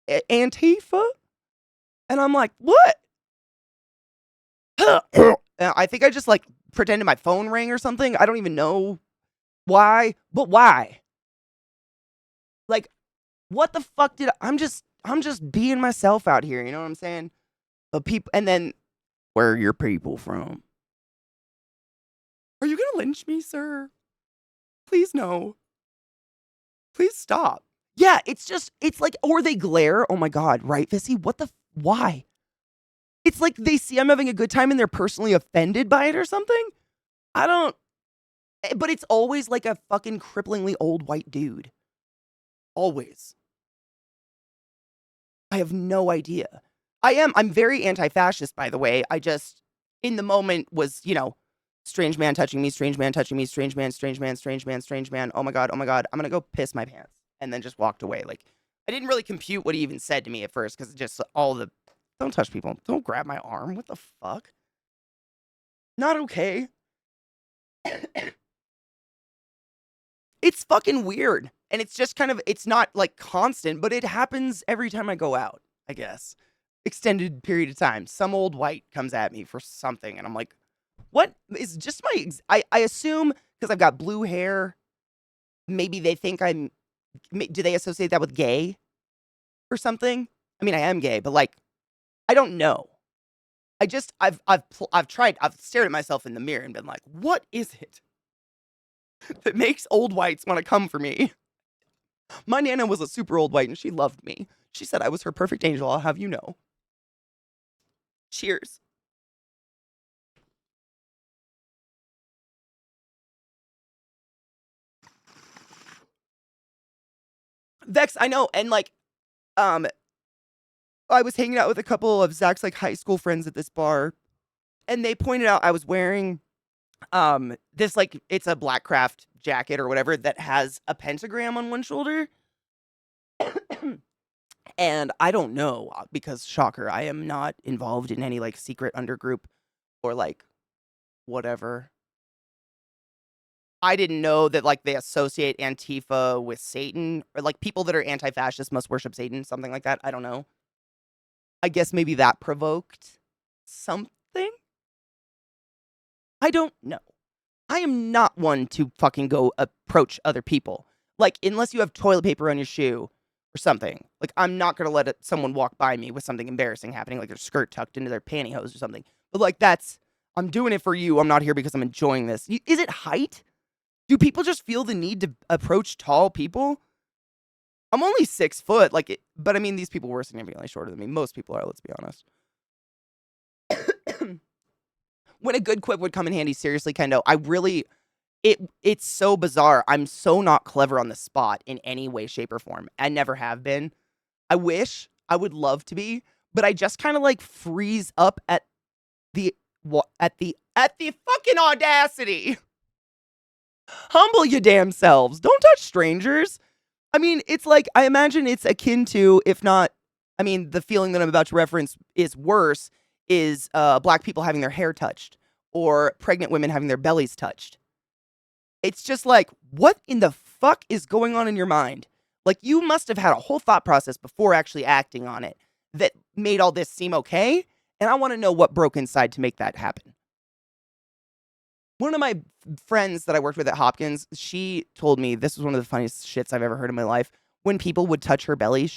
Antifa? And I'm like, what? I think I just, like, pretended my phone rang or something. I don't even know why, but why? Like, what the fuck I'm just being myself out here, you know what I'm saying? But people, and then, where are your people from? Are you gonna lynch me, sir? Please no. Please stop. Yeah, it's like, or they glare. Oh my God, right, Vissy? Why? It's like they see I'm having a good time and they're personally offended by it or something. I don't, but it's always like a fucking cripplingly old white dude. Always. I have no idea. I'm very anti fascist, by the way. I just, in the moment, was, strange man touching me, strange man touching me, strange man, strange man, strange man, strange man. Oh my God, I'm gonna go piss my pants. And then just walked away. Like, I didn't really compute what he even said to me at first because just don't touch people. Don't grab my arm. What the fuck? Not okay. It's fucking weird. And it's just kind of, it's not like constant, but it happens every time I go out, I guess. Extended period of time. Some old white comes at me for something, and I'm like, what is just I assume because I've got blue hair, maybe they think do they associate that with gay or something? I mean, I am gay, but like, I don't know. I've stared at myself in the mirror and been like, what is it that makes old whites want to come for me? My Nana was a super old white and she loved me. She said I was her perfect angel, I'll have you know. Cheers. Vex, I know, and like, I was hanging out with a couple of Zach's like high school friends at this bar, and they pointed out I was wearing this like it's a black craft jacket or whatever that has a pentagram on one shoulder. And I don't know because shocker, I am not involved in any like secret undergroup or like whatever. I didn't know that like they associate Antifa with Satan or like people that are anti-fascist must worship Satan, something like that. I don't know. I guess maybe that provoked something. I don't know. I am not one to fucking go approach other people. Like, unless you have toilet paper on your shoe or something. Like, I'm not going to let someone walk by me with something embarrassing happening, like their skirt tucked into their pantyhose or something. But, like, I'm doing it for you. I'm not here because I'm enjoying this. Is it height? Do people just feel the need to approach tall people? I'm only 6 foot, but I mean, these people were significantly shorter than me. Most people are, let's be honest. When a good quip would come in handy, seriously, Kendo, it's so bizarre. I'm so not clever on the spot in any way, shape, or form. I never have been. I wish. I would love to be, but I just kind of like freeze up at the fucking audacity. Humble your damn selves. Don't touch strangers. I mean, it's like, I imagine it's akin to, if not, I mean, the feeling that I'm about to reference is worse, is black people having their hair touched or pregnant women having their bellies touched. It's just like, what in the fuck is going on in your mind? Like, you must have had a whole thought process before actually acting on it that made all this seem okay. And I want to know what broke inside to make that happen. One of my friends that I worked with at Hopkins, she told me this was one of the funniest shits I've ever heard in my life. When people would touch her belly,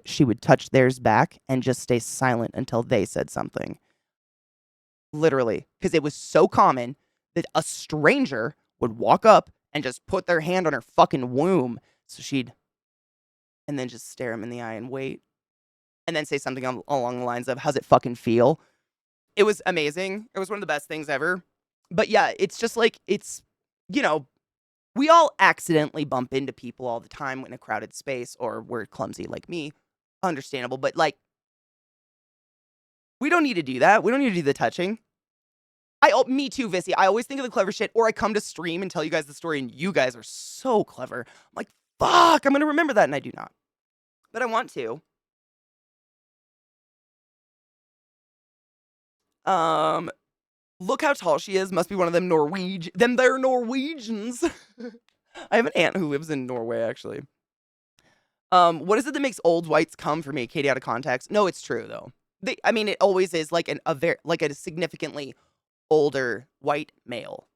she would touch theirs back and just stay silent until they said something. Literally, because it was so common that a stranger would walk up and just put their hand on her fucking womb. So and then just stare him in the eye and wait. And then say something along the lines of, how's it fucking feel? It was amazing. It was one of the best things ever. But yeah, it's just like, we all accidentally bump into people all the time in a crowded space, or we're clumsy like me. Understandable. But like, we don't need to do that. We don't need to do the touching. Me too, Vissy. I always think of the clever shit, or I come to stream and tell you guys the story, and you guys are so clever. I'm like, fuck, I'm going to remember that, and I do not. But I want to. Look how tall she is. Must be one of them they're Norwegians. I have an aunt who lives in Norway, actually. What is it that makes old whites come for me? Katie, out of context. No, it's true though. It always is like a significantly older white male,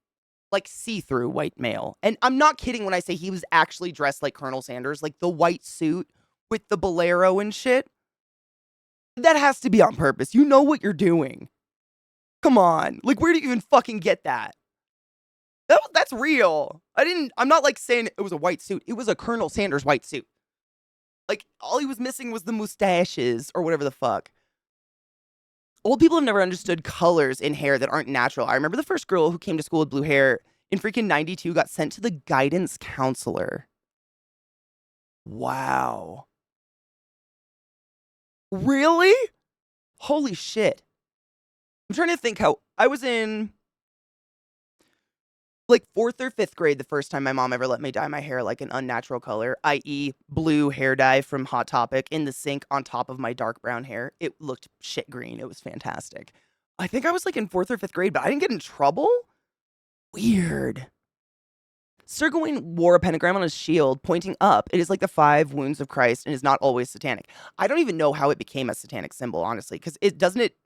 like see-through white male. And I'm not kidding when I say he was actually dressed like Colonel Sanders, like the white suit with the bolero and shit. That has to be on purpose. You know what you're doing. Come on. Like, where do you even fucking get that? That's real. I'm not like saying it was a white suit. It was a Colonel Sanders white suit. Like, all he was missing was the mustaches or whatever the fuck. Old people have never understood colors in hair that aren't natural. I remember the first girl who came to school with blue hair in freaking 92 got sent to the guidance counselor. Wow. Really? Holy shit. I'm trying to think how I was in like 4th or 5th grade the first time my mom ever let me dye my hair like an unnatural color, i.e., blue hair dye from Hot Topic in the sink on top of my dark brown hair. It looked shit green. It was fantastic. I think I was like in 4th or 5th grade, but I didn't get in trouble. Weird. Sir Gawain wore a pentagram on his shield pointing up. It is like the 5 wounds of Christ and is not always satanic. I don't even know how it became a satanic symbol, honestly, because it doesn't it.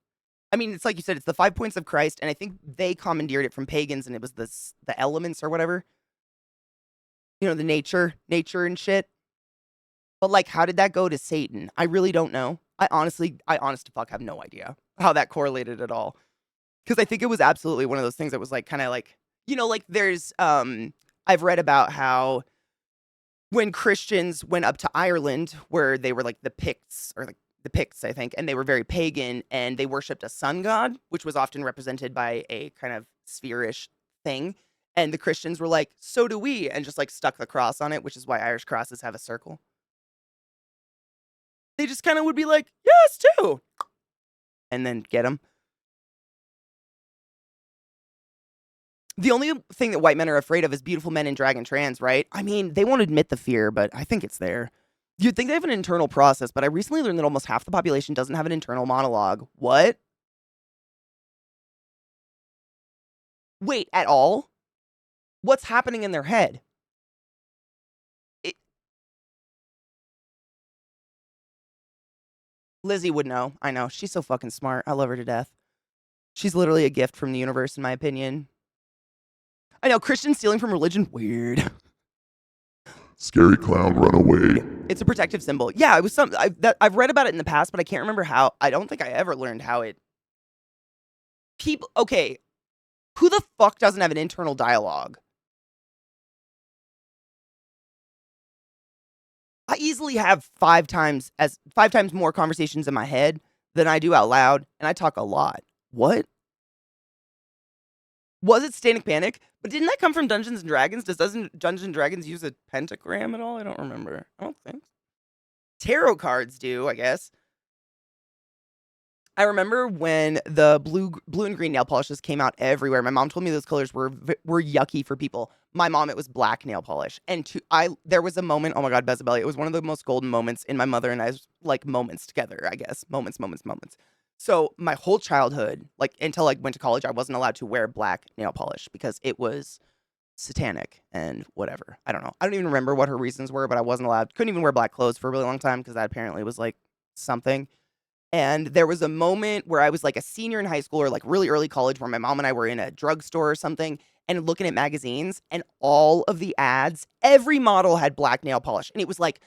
I mean, it's like you said, it's the 5 points of Christ, and I think they commandeered it from pagans, and it was the elements or whatever. You know, the nature and shit. But like, how did that go to Satan? I really don't know. I honest to fuck have no idea how that correlated at all. Because I think it was absolutely one of those things that was like kind of like, you know, like there's I've read about how when Christians went up to Ireland, where they were like the Picts, or like the Picts, I think, and they were very pagan, and they worshipped a sun god, which was often represented by a kind of sphere-ish thing. And the Christians were like, so do we, and just like stuck the cross on it, which is why Irish crosses have a circle. They just kind of would be like, yes, too. And then get them. The only thing that white men are afraid of is beautiful men in drag and trans, right? I mean, they won't admit the fear, but I think it's there. You'd think they have an internal process, but I recently learned that almost half the population doesn't have an internal monologue. What? Wait, at all? What's happening in their head? It, Lizzie would know. I know. She's so fucking smart. I love her to death. She's literally a gift from the universe, in my opinion. I know, Christians stealing from religion, weird. Scary clown, run away. It's a protective symbol. Yeah, it was I've read about it in the past, but I can't remember how. I don't think I ever learned how it. People, okay, who the fuck doesn't have an internal dialogue? I easily have 5 times more conversations in my head than I do out loud, and I talk a lot. What? Was it Satanic Panic? But didn't that come from Dungeons and Dragons? Doesn't Dungeons and Dragons use a pentagram at all? I don't remember. I don't think so. Tarot cards do, I guess. I remember when the blue and green nail polishes came out everywhere. My mom told me those colors were yucky for people. My mom, it was black nail polish. And there was a moment, oh my God, Bezabelli, it was one of the most golden moments in my mother and I's like moments together, I guess. Moments. So my whole childhood, like until I went to college, I wasn't allowed to wear black nail polish because it was satanic and whatever. I don't know. I don't even remember what her reasons were, but I wasn't allowed, couldn't even wear black clothes for a really long time because that apparently was like something. And there was a moment where I was like a senior in high school or like really early college where my mom and I were in a drugstore or something and looking at magazines, and all of the ads, every model had black nail polish. And it was like,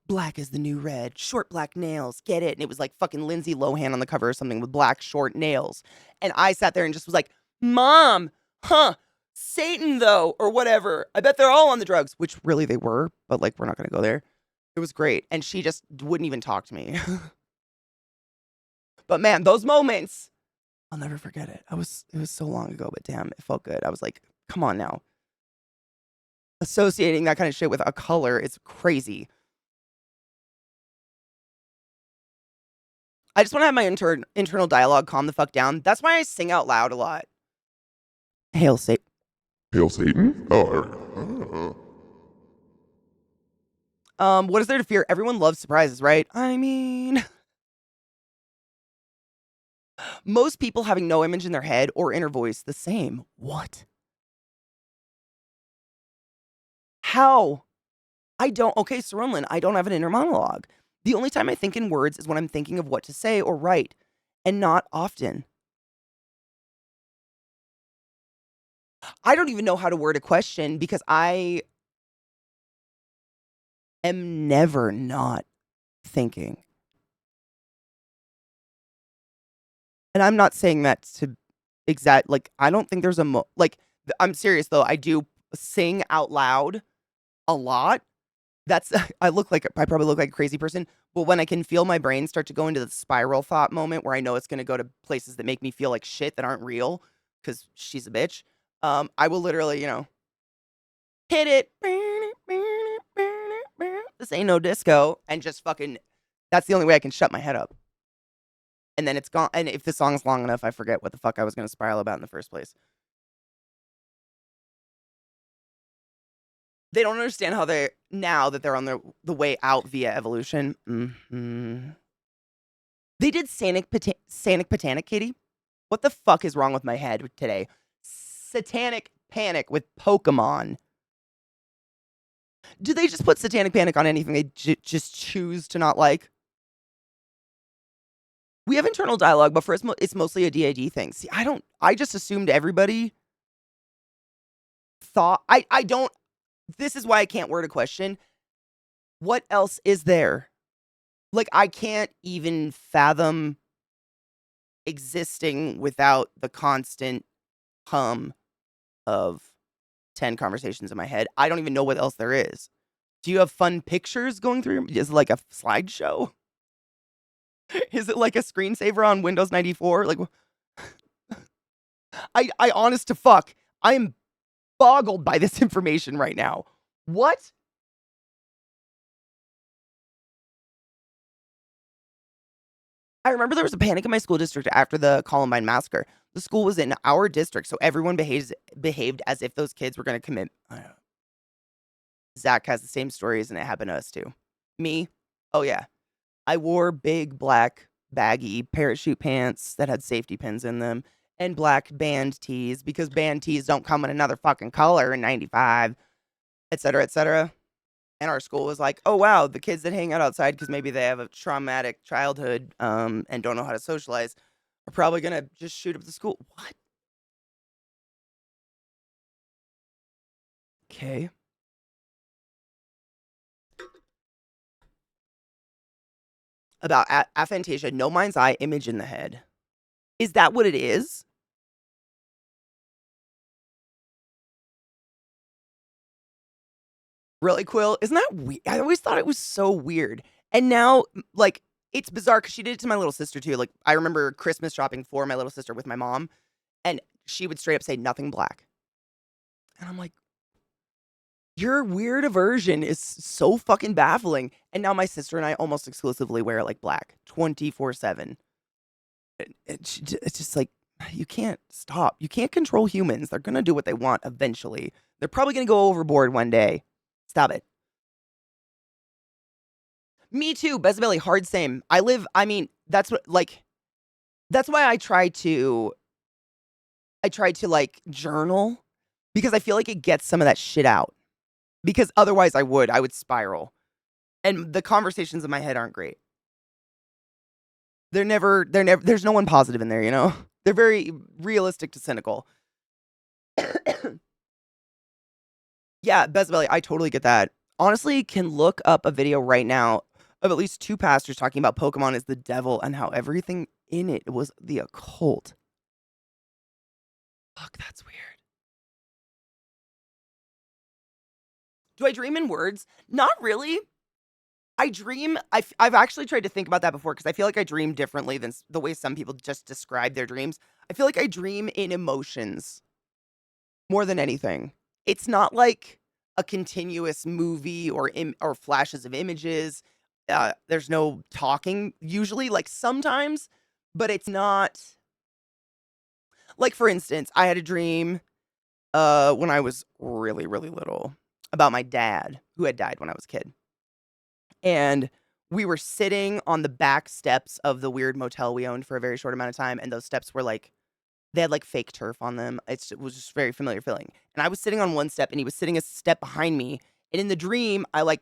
black is the new red, short black nails, get it? And it was like fucking Lindsay Lohan on the cover or something with black short nails. And I sat there and just was like, Mom, Satan though, or whatever. I bet they're all on the drugs, which really they were, but like, we're not going to go there. It was great. And she just wouldn't even talk to me. But man, those moments, I'll never forget it. It was so long ago, but damn, it felt good. I was like, come on now. Associating that kind of shit with a color is crazy. I just want to have my internal dialogue calm the fuck down. That's why I sing out loud a lot. Hail Satan. Hail Satan? Oh, What is there to fear? Everyone loves surprises, right? I mean, most people having no image in their head or inner voice the same. What? How? Okay, Saronlin, I don't have an inner monologue. The only time I think in words is when I'm thinking of what to say or write, and not often. I don't even know how to word a question because I am never not thinking. And I'm not saying that to like, I don't think there's like, I'm serious though. I do sing out loud a lot. That's I probably look like a crazy person, but when I can feel my brain start to go into the spiral thought moment where I know it's gonna go to places that make me feel like shit that aren't real, because she's a bitch, I will literally, hit it. This ain't no disco, and just fucking. That's the only way I can shut my head up. And then it's gone. And if the song's long enough, I forget what the fuck I was gonna spiral about in the first place. They don't understand how they now that they're on the way out via evolution. They did Sanic Botanic, Katie. What the fuck is wrong with my head today? Satanic Panic with Pokemon. Do they just put Satanic Panic on anything they just choose to not like? We have internal dialogue, but for us, it's mostly a DID thing. See, I just assumed everybody thought. I don't. This is why I can't word a question. What else is there? Like, I can't even fathom existing without the constant hum of 10 conversations in my head. I don't even know what else there is. Do you have fun pictures going through? Is it like a slideshow? Is it like a screensaver on Windows 94? Like, I honest to fuck, I am boggled by this information right now. What? I remember there was a panic in my school district after the Columbine massacre. The school was in our district, so everyone behaved as if those kids were going to commit. Zach has the same stories, and it happened to us too. Me? Oh, yeah. I wore big, black, baggy parachute pants that had safety pins in them and black band tees because band tees don't come in another fucking color in 95, et cetera, et cetera. And our school was like, oh, wow, the kids that hang out outside because maybe they have a traumatic childhood and don't know how to socialize are probably going to just shoot up the school. What? Okay. About aphantasia, no mind's eye, image in the head. Is that what it is? Really, Quill? Isn't that weird? I always thought it was so weird. And now, like, it's bizarre because she did it to my little sister too. Like, I remember Christmas shopping for my little sister with my mom, and she would straight up say, nothing black. And I'm like, your weird aversion is so fucking baffling. And now my sister and I almost exclusively wear like black 24/7. It's just like, you can't stop. You can't control humans. They're going to do what they want eventually. They're probably going to go overboard one day. Stop it. Me too, Bezabelli, hard same. That's why I try to like journal because I feel like it gets some of that shit out. Because otherwise I would spiral. And the conversations in my head aren't great. They're never, there's no one positive in there, you know? They're very realistic to cynical. Yeah, Bezabelli, I totally get that. Honestly, can look up a video right now of at least 2 pastors talking about Pokemon as the devil and how everything in it was the occult. Fuck, that's weird. Do I dream in words? Not really. I dream. I've actually tried to think about that before because I feel like I dream differently than the way some people just describe their dreams. I feel like I dream in emotions more than anything. It's not like a continuous movie or flashes of images. There's no talking usually, like sometimes, but it's not. Like for instance, I had a dream when I was really, really little about my dad who had died when I was a kid. And we were sitting on the back steps of the weird motel we owned for a very short amount of time, and those steps were like they had like fake turf on them. It was just very familiar feeling. And I was sitting on one step, and he was sitting a step behind me. And in the dream, I like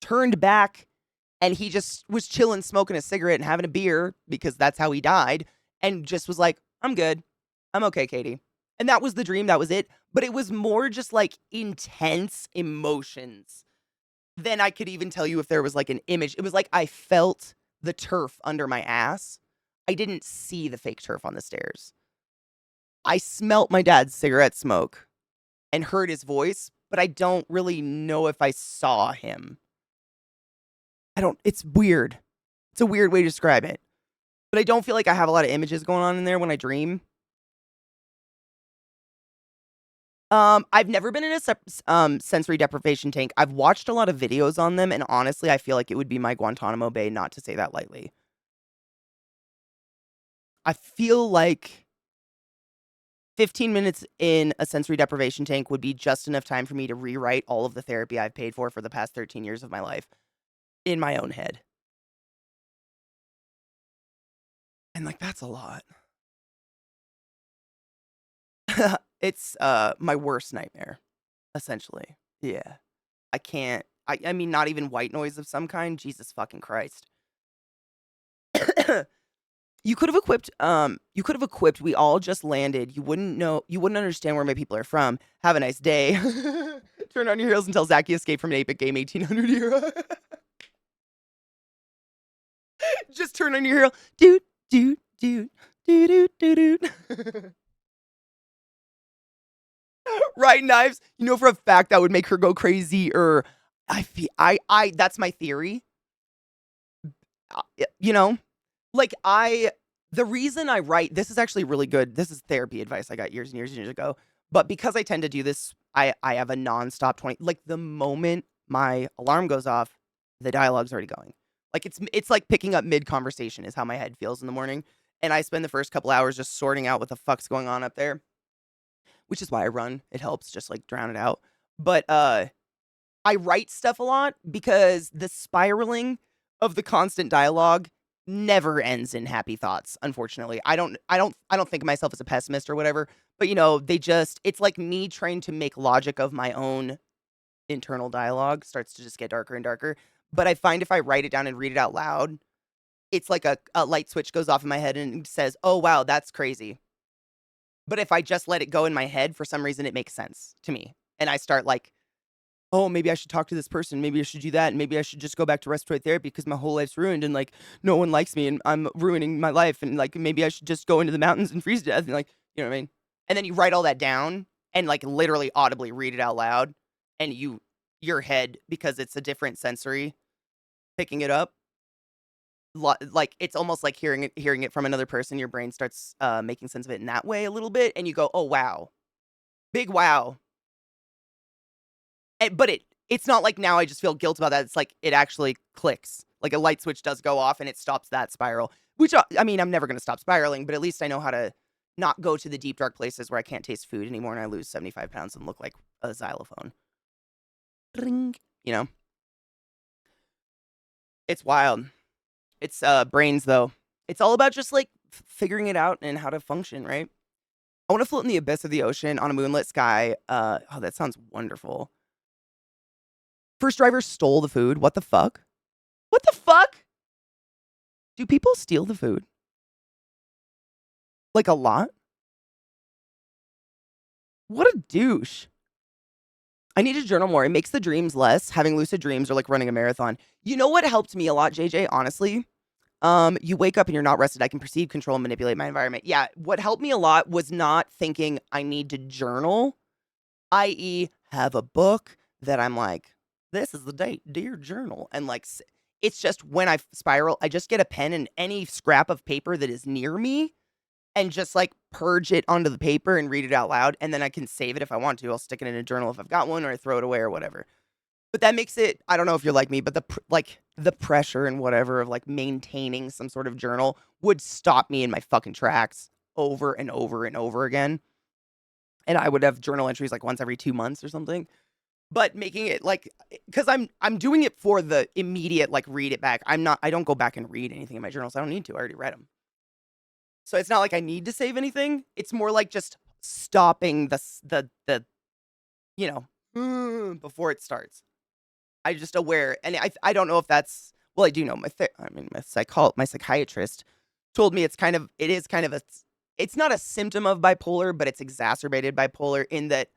turned back, and he just was chilling, smoking a cigarette and having a beer because that's how he died, and just was like, "I'm good, I'm okay, Katie." And that was the dream. That was it. But it was more just like intense emotions than I could even tell you if there was like an image. It was like I felt the turf under my ass. I didn't see the fake turf on the stairs. I smelt my dad's cigarette smoke. and heard his voice, but I don't really know if I saw him. It's weird. It's a weird way to describe it. But I don't feel like I have a lot of images going on in there when I dream. I've never been in a sensory deprivation tank. I've watched a lot of videos on them, and honestly, I feel like it would be my Guantanamo Bay, not to say that lightly. I feel like 15 minutes in a sensory deprivation tank would be just enough time for me to rewrite all of the therapy I've paid for the past 13 years of my life in my own head. And, like, that's a lot. It's, my worst nightmare, essentially. Yeah. I can't I mean, not even white noise of some kind? Jesus fucking Christ. You could have equipped, "We all just landed. You wouldn't understand where my people are from. Have a nice day." Turn on your heels and tell Zach he escaped from an 8-bit game 1800 era. Just turn on your heel. Doot, doot, doot, doot, doot, doot, doot. Right, knives. You know for a fact that would make her go crazy, or that's my theory. You know? Like, the reason I write, this is actually really good. This is therapy advice I got years and years and years ago. But because I tend to do this, I have a nonstop 20, like the moment my alarm goes off, the dialogue's already going. Like it's like picking up mid conversation is how my head feels in the morning. And I spend the first couple hours just sorting out what the fuck's going on up there, which is why I run. It helps just like drown it out. But I write stuff a lot because the spiraling of the constant dialogue never ends in happy thoughts, unfortunately. I don't think of myself as a pessimist or whatever, but it's like me trying to make logic of my own internal dialogue starts to just get darker and darker. But I find if I write it down and read it out loud, it's like a light switch goes off in my head and says, "Oh wow, that's crazy." But if I just let it go in my head, for some reason it makes sense to me. And I start like, "Oh, maybe I should talk to this person. Maybe I should do that. And maybe I should just go back to respiratory therapy because my whole life's ruined and like no one likes me and I'm ruining my life. And like maybe I should just go into the mountains and freeze to death." And like, you know what I mean? And then you write all that down and like literally audibly read it out loud. And your head, because it's a different sensory picking it up, like it's almost like hearing it from another person. Your brain starts making sense of it in that way a little bit. And you go, "Oh, wow. Big wow." But it's not like now I just feel guilt about that. It's like it actually clicks. Like a light switch does go off and it stops that spiral. Which I mean, I'm never going to stop spiraling, but at least I know how to not go to the deep dark places where I can't taste food anymore and I lose 75 pounds and look like a xylophone. Ring. You know? It's wild. It's brains though. It's all about just like figuring it out and how to function, right? I want to float in the abyss of the ocean on a moonlit sky. Oh, that sounds wonderful. First driver stole the food. What the fuck? What the fuck? Do people steal the food? Like a lot? What a douche. I need to journal more. It makes the dreams less. Having lucid dreams or like running a marathon. You know what helped me a lot, JJ, honestly? You wake up and you're not rested. I can perceive, control, and manipulate my environment. Yeah, what helped me a lot was not thinking I need to journal, i.e., have a book that I'm like, this is the date, dear journal. And like, it's just when I spiral, I just get a pen and any scrap of paper that is near me and just like purge it onto the paper and read it out loud. And then I can save it if I want to. I'll stick it in a journal if I've got one or I throw it away or whatever. But that makes it, I don't know if you're like me, but the pressure and whatever of like maintaining some sort of journal would stop me in my fucking tracks over and over and over again. And I would have journal entries like once every 2 months or something. But making it like, because I'm doing it for the immediate like read it back. I don't go back and read anything in my journals. I don't need to. I already read them. So it's not like I need to save anything. It's more like just stopping the you know before it starts. I just aware, and I don't know if that's, well, I do know my psychiatrist told me it is kind of it's not a symptom of bipolar, but it's exacerbated bipolar in that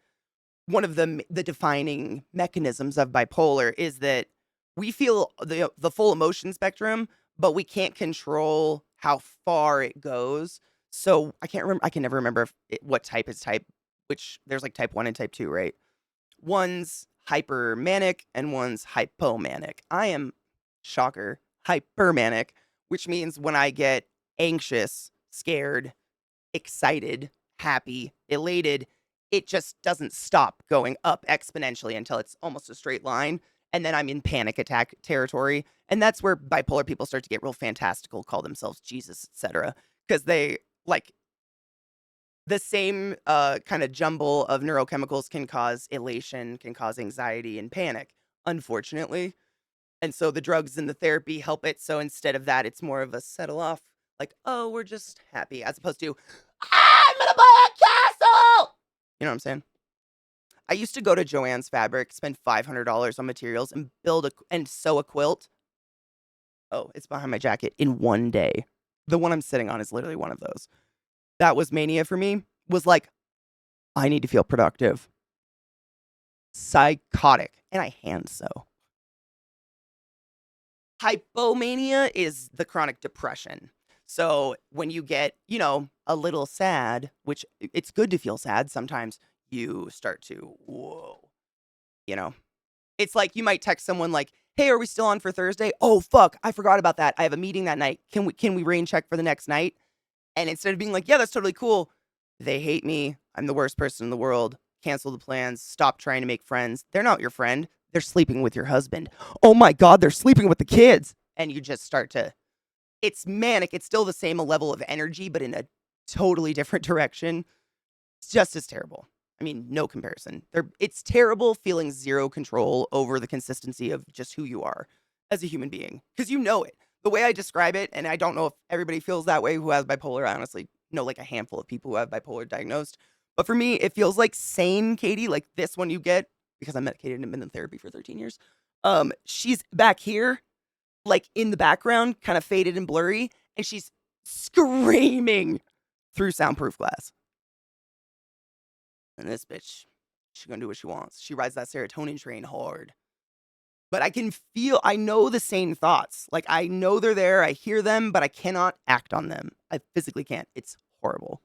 one of the defining mechanisms of bipolar is that we feel the full emotion spectrum, but we can't control how far it goes. So I can't remember. I can never remember what type is type. which there's like type 1 and type 2, right? One's hypermanic and one's hypomanic. I am, shocker, hypermanic, which means when I get anxious, scared, excited, happy, elated, it just doesn't stop going up exponentially until it's almost a straight line. And then I'm in panic attack territory. And that's where bipolar people start to get real fantastical, call themselves Jesus, etc. Because they like the same kind of jumble of neurochemicals can cause elation, can cause anxiety and panic, unfortunately. And so the drugs and the therapy help it. So instead of that, it's more of a settle off, like, oh, we're just happy, as opposed to, I'm gonna buy a castle. You know what I'm saying? I used to go to Joann's Fabric, spend $500 on materials, and sew a quilt. Oh, it's behind my jacket in one day. The one I'm sitting on is literally one of those. That was mania for me. Was like, I need to feel productive. Psychotic. And I hand sew. Hypomania is the chronic depression. So when you get, a little sad, which it's good to feel sad, sometimes you start to, whoa, you know, it's like you might text someone like, hey, are we still on for Thursday? Oh, fuck, I forgot about that. I have a meeting that night. Can we rain check for the next night? And instead of being like, yeah, that's totally cool, they hate me. I'm the worst person in the world. Cancel the plans. Stop trying to make friends. They're not your friend. They're sleeping with your husband. Oh my God, they're sleeping with the kids. And you just start to, it's manic. It's still the same level of energy, but in a totally different direction. It's just as terrible. I mean, no comparison. It's terrible feeling zero control over the consistency of just who you are as a human being. Because you know it. The way I describe it, and I don't know if everybody feels that way who has bipolar. I honestly know like a handful of people who have bipolar diagnosed. But for me, it feels like sane Katie, like this one you get, because I'm medicated and been in therapy for 13 years. She's back here, like in the background, kind of faded and blurry, and she's screaming through soundproof glass. And this bitch, she's gonna do what she wants. She rides that serotonin train hard. But I know the same thoughts. Like, I know they're there, I hear them, but I cannot act on them. I physically can't. It's horrible.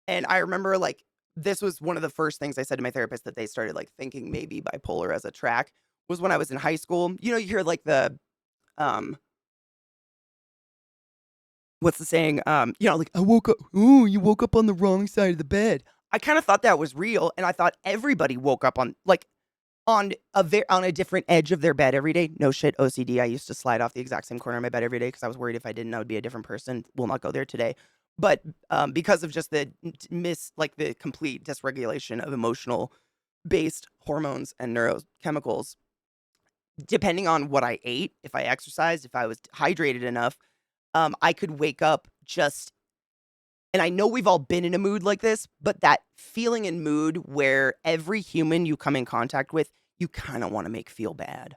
And I remember, like, this was one of the first things I said to my therapist that they started, like, thinking maybe bipolar as a track, was when I was in high school. You hear, like, um, what's the saying? Like, I woke up, ooh, you woke up on the wrong side of the bed. I kind of thought that was real, and I thought everybody woke up on, like, on a different edge of their bed every day. No shit, OCD. I used to slide off the exact same corner of my bed every day because I was worried if I didn't, I would be a different person. We'll not go there today. But because of just the complete dysregulation of emotional based hormones and neurochemicals, depending on what I ate, if I exercised, if I was hydrated enough, I could wake up just, and I know we've all been in a mood like this, but that feeling and mood where every human you come in contact with, you kind of want to make feel bad.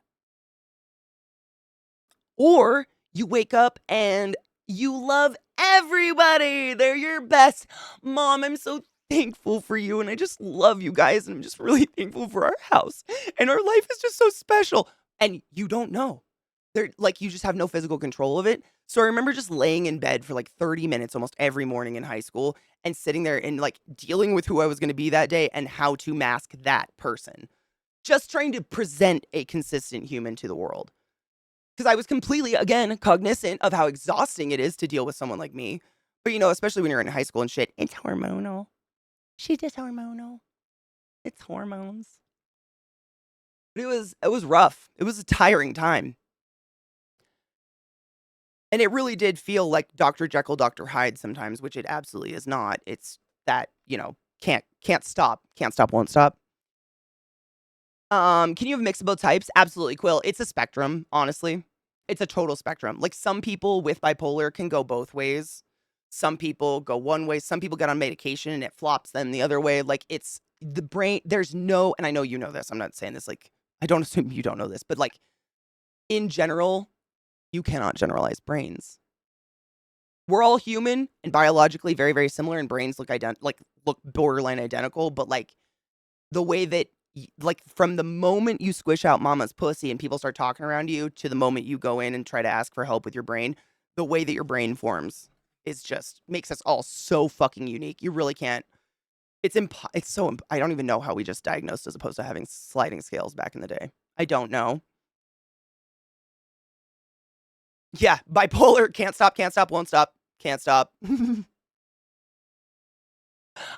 Or you wake up and you love everybody. They're your best. Mom, I'm so thankful for you. And I just love you guys. And I'm just really thankful for our house. And our life is just so special. And you don't know. You just have no physical control of it. So I remember just laying in bed for like 30 minutes almost every morning in high school and sitting there and like dealing with who I was going to be that day and how to mask that person. Just trying to present a consistent human to the world. Because I was completely, again, cognizant of how exhausting it is to deal with someone like me. But, especially when you're in high school and shit, it's hormonal. She's just hormonal. It's hormones. But it was rough. It was a tiring time. And it really did feel like Dr. Jekyll, Dr. Hyde sometimes, which it absolutely is not. It's that, can't stop. Can't stop, won't stop. Can you have mix of both types? Absolutely, Quill. It's a spectrum, honestly. It's a total spectrum. Like, some people with bipolar can go both ways. Some people go one way. Some people get on medication and it flops them the other way. Like, it's the brain. There's no, and I know you know this. I'm not saying this, like, I don't assume you don't know this, but like, in general, you cannot generalize brains. We're all human and biologically very, very similar, and brains look borderline identical, but like, the way that from the moment you squish out mama's pussy and people start talking around you to the moment you go in and try to ask for help with your brain, the way that your brain forms is just makes us all so fucking unique. You really can't. It's so I don't even know how we just diagnosed as opposed to having sliding scales back in the day. I don't know. Yeah, bipolar, can't stop, won't stop, can't stop.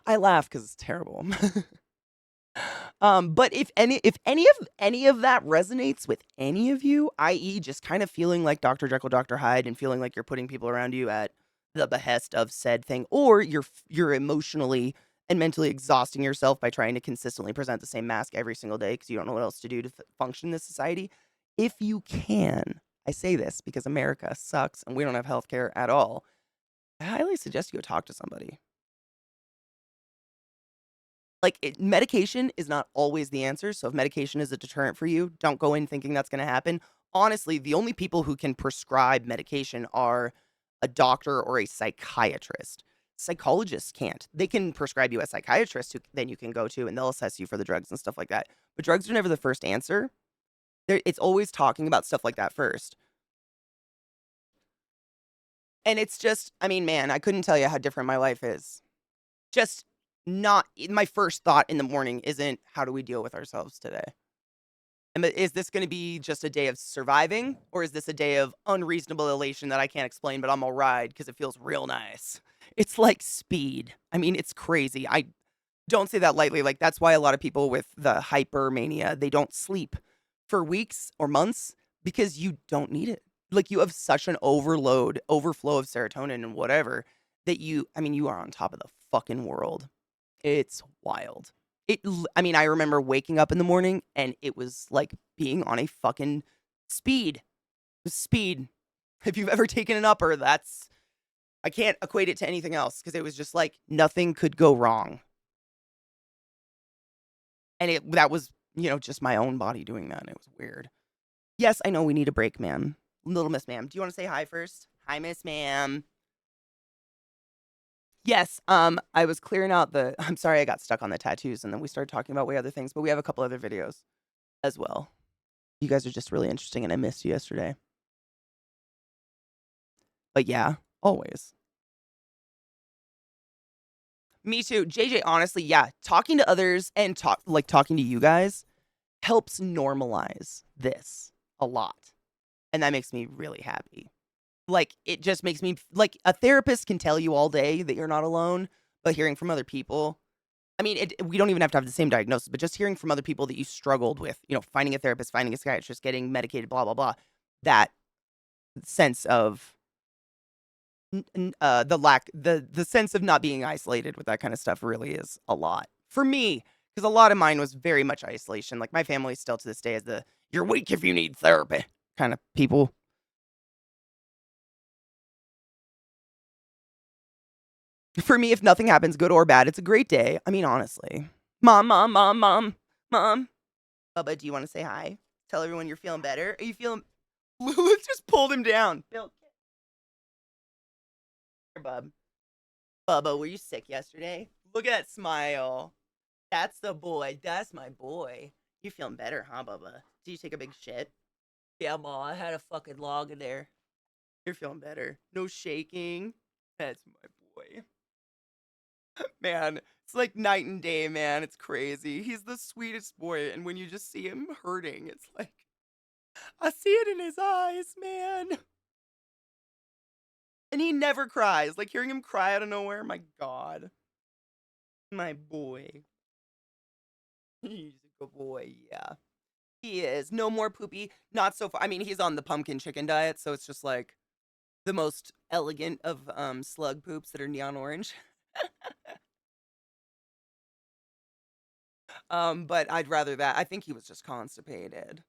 I laugh because it's terrible. But if any of that resonates with any of you, i.e., just kind of feeling like Dr. Jekyll, Dr. Hyde, and feeling like you're putting people around you at the behest of said thing, or you're emotionally and mentally exhausting yourself by trying to consistently present the same mask every single day because you don't know what else to do to function in this society. If you can, I say this because America sucks and we don't have healthcare at all. I highly suggest you go talk to somebody. Like, medication is not always the answer, so if medication is a deterrent for you, don't go in thinking that's gonna happen. Honestly, the only people who can prescribe medication are a doctor or a psychiatrist. Psychologists can't. They can prescribe you a psychiatrist who then you can go to, and they'll assess you for the drugs and stuff like that. But drugs are never the first answer. It's always talking about stuff like that first. And it's just I mean, man, I couldn't tell you how different my life is. Just not my first thought in the morning isn't, "How do we deal with ourselves today?" Is this gonna be just a day of surviving, or is this a day of unreasonable elation that I can't explain, but I'm gonna ride because it feels real nice? It's like speed. I mean, it's crazy. I don't say that lightly, like, that's why a lot of people with the hypermania, they don't sleep for weeks or months because you don't need it. Like, you have such an overflow of serotonin and whatever that I mean, you are on top of the fucking world. It's wild. I mean, I remember waking up in the morning and it was like being on a fucking speed. Speed. If you've ever taken an upper, I can't equate it to anything else because it was just like nothing could go wrong. And that was, just my own body doing that. And it was weird. Yes, I know we need a break, ma'am. Little Miss Ma'am. Do you want to say hi first? Hi, Miss Ma'am. Yes, I was clearing out I'm sorry I got stuck on the tattoos and then we started talking about way other things, but we have a couple other videos as well. You guys are just really interesting and I missed you yesterday. But yeah, always. Me too. JJ, honestly, yeah, talking to others and talking to you guys helps normalize this a lot. And that makes me really happy. Like, it just makes me like a therapist can tell you all day that you're not alone, but hearing from other people, I mean, we don't even have to have the same diagnosis, but just hearing from other people that you struggled with, finding a therapist, finding a psychiatrist, getting medicated, blah, blah, blah, that sense of the sense of not being isolated with that kind of stuff really is a lot for me because a lot of mine was very much isolation. Like my family still to this day is you're weak if you need therapy kind of people. For me, if nothing happens, good or bad, it's a great day. I mean, honestly. Mom, mom, mom, mom, mom. Bubba, do you want to say hi? Tell everyone you're feeling better. Are you feeling? Let's just pulled him down. Bill, here, bub. Bubba, were you sick yesterday? Look at that smile. That's the boy. That's my boy. You feeling better, huh, Bubba? Did you take a big shit? Yeah, Ma, I had a fucking log in there. You're feeling better. No shaking. That's my boy. Man, it's like night and day, man. It's crazy. He's the sweetest boy, and when you just see him hurting, it's like I see it in his eyes, man. And he never cries. Like hearing him cry out of nowhere, my God. My boy. He's a good boy, yeah. He is. No more poopy. Not so far. I mean, he's on the pumpkin chicken diet, so it's just like the most elegant of slug poops that are neon orange. But I'd rather that. I think he was just constipated.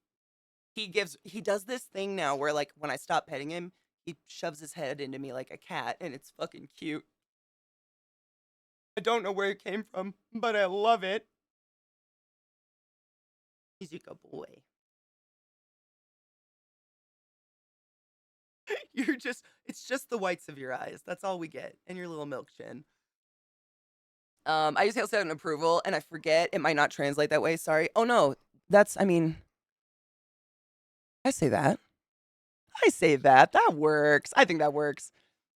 He does this thing now where like when I stop petting him, he shoves his head into me like a cat and it's fucking cute. I don't know where it came from, but I love it. He's a good boy. It's just the whites of your eyes. That's all we get. And your little milk chin. I use hail and approval and I forget it might not translate that way. Sorry. Oh no. I mean, I say that. I say that. That works. I think that works.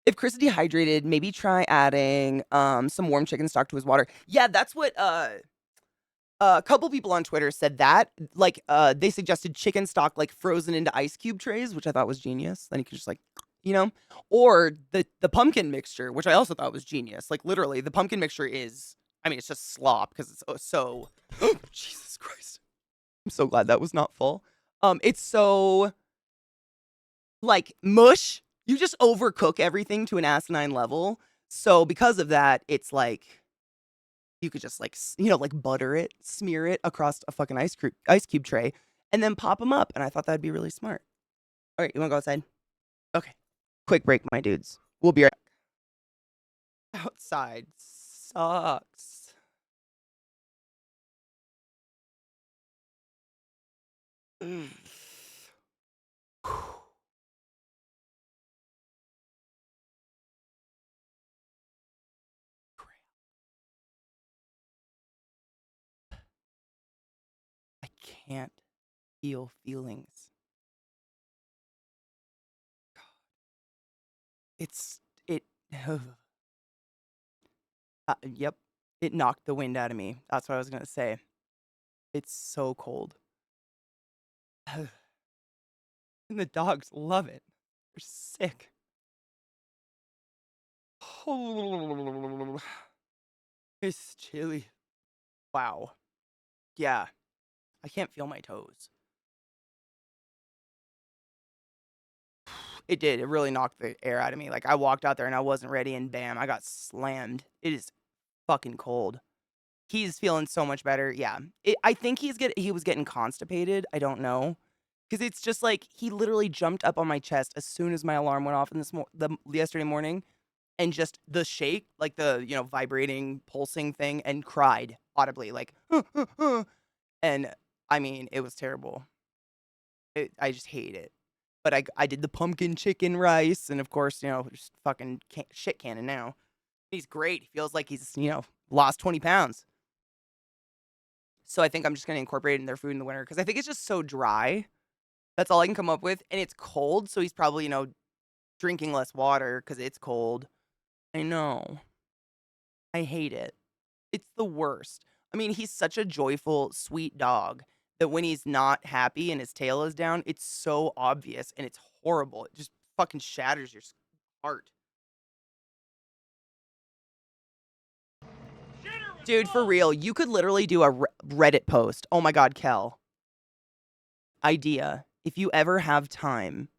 If Chris is dehydrated, maybe try adding some warm chicken stock to his water. Yeah, that's what a couple people on Twitter said that. Like, they suggested chicken stock like frozen into ice cube trays, which I thought was genius. Then you could just like, you know, or the pumpkin mixture, which I also thought was genius. Like, literally, the pumpkin mixture is, I mean, it's just slop because it's so. Jesus Christ! I'm so glad that was not full. It's so like mush. You just overcook everything to an asinine level. So because of that, it's like you could just like like butter it, smear it across a fucking ice cube tray, and then pop them up. And I thought that'd be really smart. All right, you want to go outside? Okay, quick break, my dudes. We'll be right back. Outside sucks. Mm. I can't feel feelings. It's it. Yep, it knocked the wind out of me. That's what I was gonna say. It's so cold. And the dogs love it. They're sick. It's chilly. Wow. Yeah. I can't feel my toes. It did. It really knocked the air out of me. Like, I walked out there and I wasn't ready, and bam, I got slammed. It is fucking cold. He's feeling so much better. Yeah. I think he was getting constipated. I don't know. Because it's just like he literally jumped up on my chest as soon as my alarm went off in yesterday morning, and just the shake, like the vibrating, pulsing thing, and cried audibly, like, and I mean, it was terrible. I just hate it. But I did the pumpkin chicken rice, and of course, just fucking shit cannon now. He's great. He feels like he's lost 20 pounds. So I think I'm just gonna incorporate it in their food in the winter because I think it's just so dry. That's all I can come up with, and it's cold, so he's probably drinking less water because it's cold. I know. I hate it. It's the worst. I mean, he's such a joyful, sweet dog that when he's not happy and his tail is down, it's so obvious and it's horrible. It just fucking shatters your heart. Dude, for real, you could literally do a Reddit post. Oh my God, Kel. Idea. If you ever have time,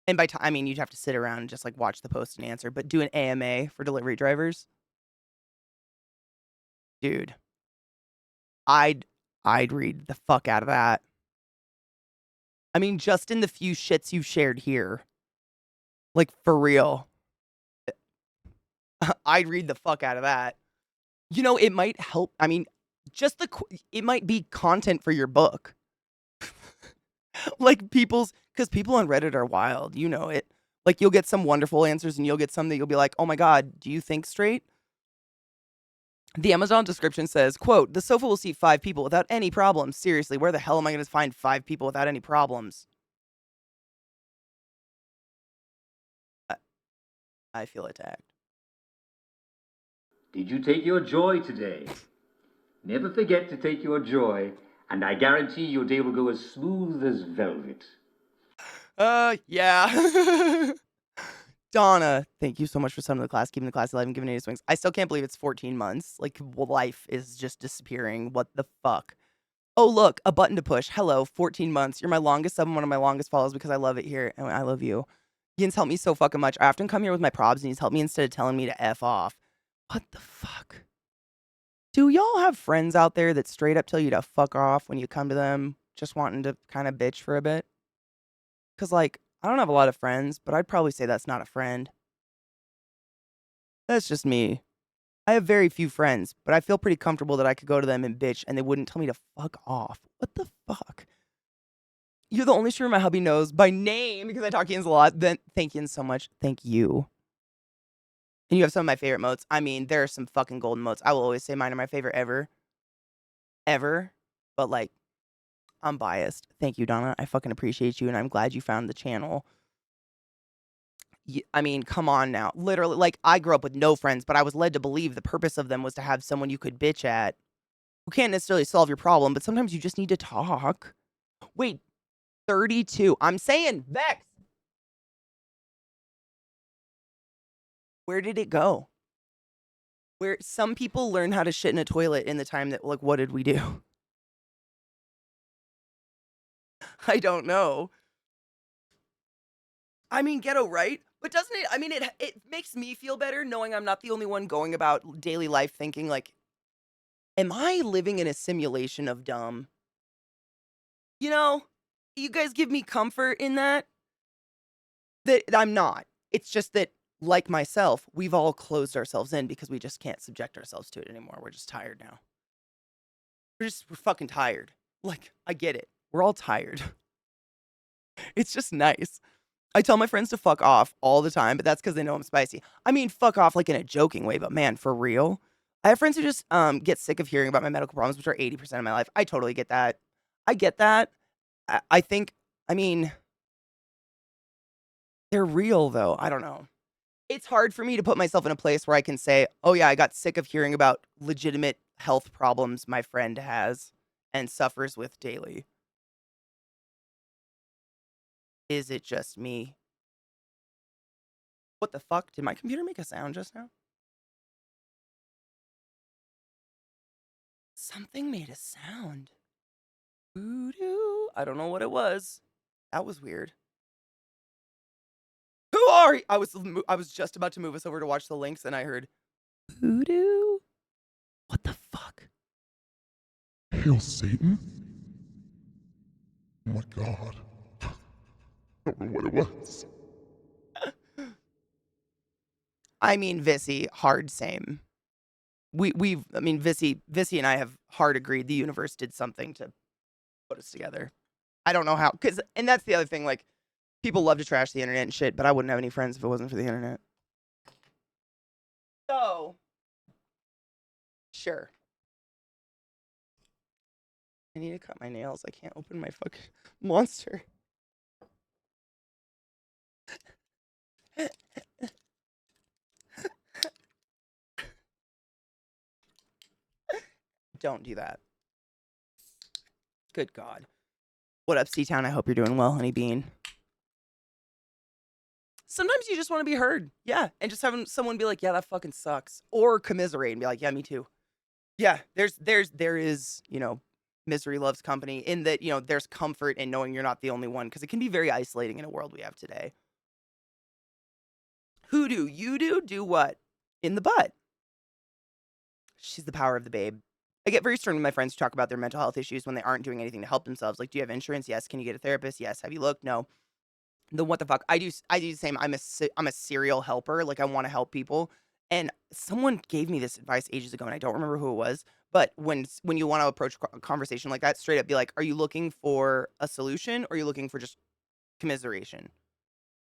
and by time, I mean you'd have to sit around and just like watch the post and answer, but do an AMA for delivery drivers. Dude, I'd read the fuck out of that. I mean, just in the few shits you've shared here. Like, for real. I'd read the fuck out of that. It might help. I mean, it might be content for your book. Like, because people on Reddit are wild. You know it. Like, you'll get some wonderful answers and you'll get some that you'll be like, oh my God, do you think straight? The Amazon description says, quote, the sofa will seat 5 people without any problems. Seriously, where the hell am I going to find 5 people without any problems? I feel attacked. Did you take your joy today? Never forget to take your joy, and I guarantee your day will go as smooth as velvet. Yeah. Donna, thank you so much for summoning the class, keeping the class alive and giving it swings. I still can't believe it's 14 months. Like, life is just disappearing. What the fuck? Oh, look, a button to push. Hello, 14 months. You're my longest sub and one of my longest follows because I love it here. And I love you. Ian's helped me so fucking much. I often come here with my probs and he's helped me instead of telling me to F off. What the fuck? Do y'all have friends out there that straight up tell you to fuck off when you come to them just wanting to kind of bitch for a bit? Because, like, I don't have a lot of friends, but I'd probably say that's not a friend. That's just me. I have very few friends, but I feel pretty comfortable that I could go to them and bitch and they wouldn't tell me to fuck off. What the fuck? You're the only streamer my hubby knows by name because I talk Ian's a lot. Then thank Ian so much. Thank you. And you have some of my favorite motes. I mean, there are some fucking golden motes. I will always say mine are my favorite ever. Ever. But like, I'm biased. Thank you, Donna. I fucking appreciate you and I'm glad you found the channel. I mean, come on now. Literally, like, I grew up with no friends, but I was led to believe the purpose of them was to have someone you could bitch at who can't necessarily solve your problem, but sometimes you just need to talk. Wait, 32. I'm saying, Vex, where did it go? Where some people learn how to shit in a toilet in the time that, like, what did we do? I don't know. I mean, ghetto, right? But doesn't it? I mean, it makes me feel better knowing I'm not the only one going about daily life thinking like, am I living in a simulation of dumb? You know, you guys give me comfort in that I'm not. It's just that, like myself, we've all closed ourselves in because we just can't subject ourselves to it anymore. We're just tired now. We're fucking tired. Like, I get it. We're all tired. It's just nice. I tell my friends to fuck off all the time, but that's because they know I'm spicy. I mean, fuck off like in a joking way, but man, for real. I have friends who just get sick of hearing about my medical problems, which are 80% of my life. I totally get that. I get that. I think, I mean, they're real though. I don't know. It's hard for me to put myself in a place where I can say, oh yeah, I got sick of hearing about legitimate health problems my friend has and suffers with daily. Is it just me? What the fuck? Did my computer make a sound just now? Something made a sound. Voodoo. I don't know what it was. That was weird. Who are you? I was just about to move us over to watch the links and I heard voodoo. What the fuck? Hail Satan? Oh my god. I don't know what it was. I mean, Vissy, hard same. I mean, Vissy and I have hard agreed the universe did something to put us together. I don't know how, and that's the other thing, like, people love to trash the internet and shit, but I wouldn't have any friends if it wasn't for the internet. So, sure. I need to cut my nails. I can't open my fucking monster. Don't do that. Good God. What up, C-Town? I hope you're doing well, honey bean. Sometimes you just want to be heard. Yeah. And just having someone be like, yeah, that fucking sucks. Or commiserate and be like, yeah, me too. Yeah. There is, misery loves company in that, there's comfort in knowing you're not the only one because it can be very isolating in a world we have today. Who do? You do? Do what? In the butt. She's the power of the babe. I get very stern with my friends who talk about their mental health issues when they aren't doing anything to help themselves. Like, do you have insurance? Yes. Can you get a therapist? Yes. Have you looked? No. The what the fuck? I do the same. I'm a serial helper. Like, I want to help people. And someone gave me this advice ages ago, and I don't remember who it was. But when you want to approach a conversation like that, straight up be like, are you looking for a solution or are you looking for just commiseration?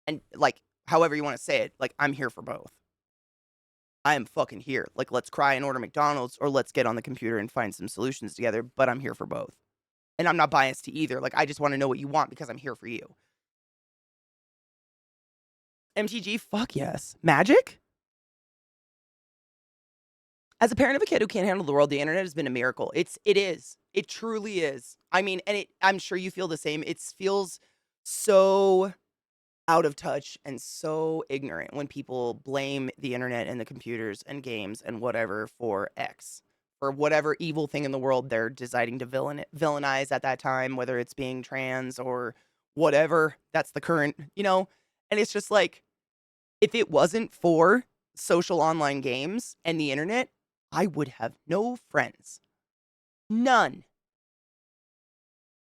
And like, however you want to say it, like, I'm here for both. I am fucking here. Like, let's cry and order McDonald's or let's get on the computer and find some solutions together. But I'm here for both. And I'm not biased to either. Like, I just want to know what you want because I'm here for you. MTG, fuck yes. Magic? As a parent of a kid who can't handle the world, the internet has been a miracle. It is. It truly is. I mean, and I'm sure you feel the same. It feels so out of touch and so ignorant when people blame the internet and the computers and games and whatever for X. For whatever evil thing in the world they're deciding to villainize at that time, whether it's being trans or whatever. That's the current, And it's just like, if it wasn't for social online games and the internet, I would have no friends. None.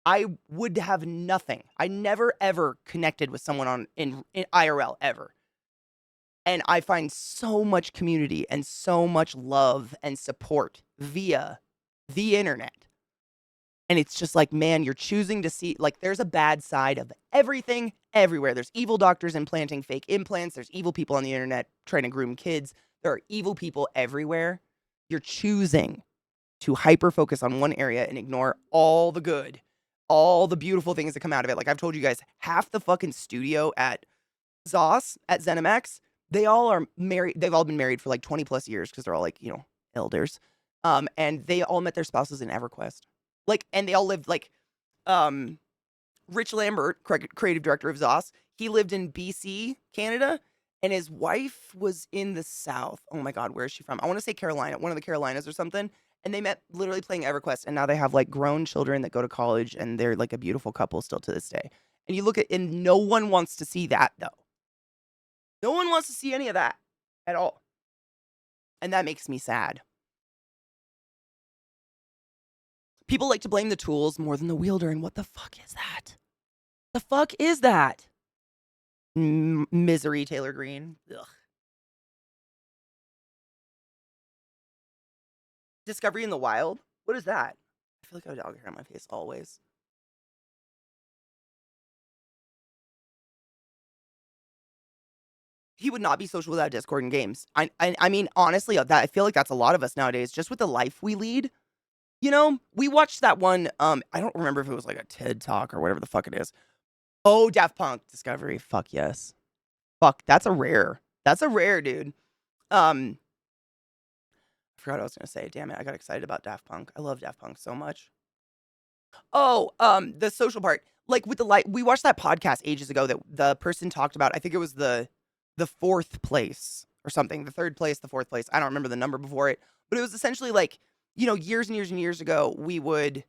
I would have nothing. I never ever connected with someone in IRL ever. And I find so much community and so much love and support via the internet. And it's just like, man, you're choosing to see, like, there's a bad side of everything everywhere. There's evil doctors implanting fake implants. There's evil people on the internet trying to groom kids. There are evil people everywhere. You're choosing to hyper focus on one area and ignore all the good, all the beautiful things that come out of it. Like I've told you guys, half the fucking studio at Zoss at ZeniMax, they all are married. They've all been married for like 20 plus years because they're all like, elders. And they all met their spouses in EverQuest. Like, and they all lived like, um, Rich Lambert, creative director of Zoss, he lived in BC, Canada, and his wife was in the South. Oh my God, where is she from? I want to say Carolina, one of the Carolinas or something. And they met literally playing EverQuest, and now they have like grown children that go to college, and they're like a beautiful couple still to this day. And you look at, and no one wants to see that though. No one wants to see any of that at all. And that makes me sad. People like to blame the tools more than the wielder, and what the fuck is that? The fuck is that? Misery, Taylor Green. Ugh. Discovery in the Wild? What is that? I feel like I have dog hair on my face always. He would not be social without Discord and games. I mean, honestly, that I feel like that's a lot of us nowadays, just with the life we lead. We watched that one, I don't remember if it was like a TED Talk or whatever the fuck it is. Oh, Daft Punk Discovery. Fuck yes. Fuck, that's a rare. That's a rare, dude. I forgot what I was gonna say. Damn it, I got excited about Daft Punk. I love Daft Punk so much. Oh, the social part. Like with the light, we watched that podcast ages ago that the person talked about. I think it was the fourth place or something. The third place, the fourth place. I don't remember the number before it, but it was essentially like, years and years and years ago, we would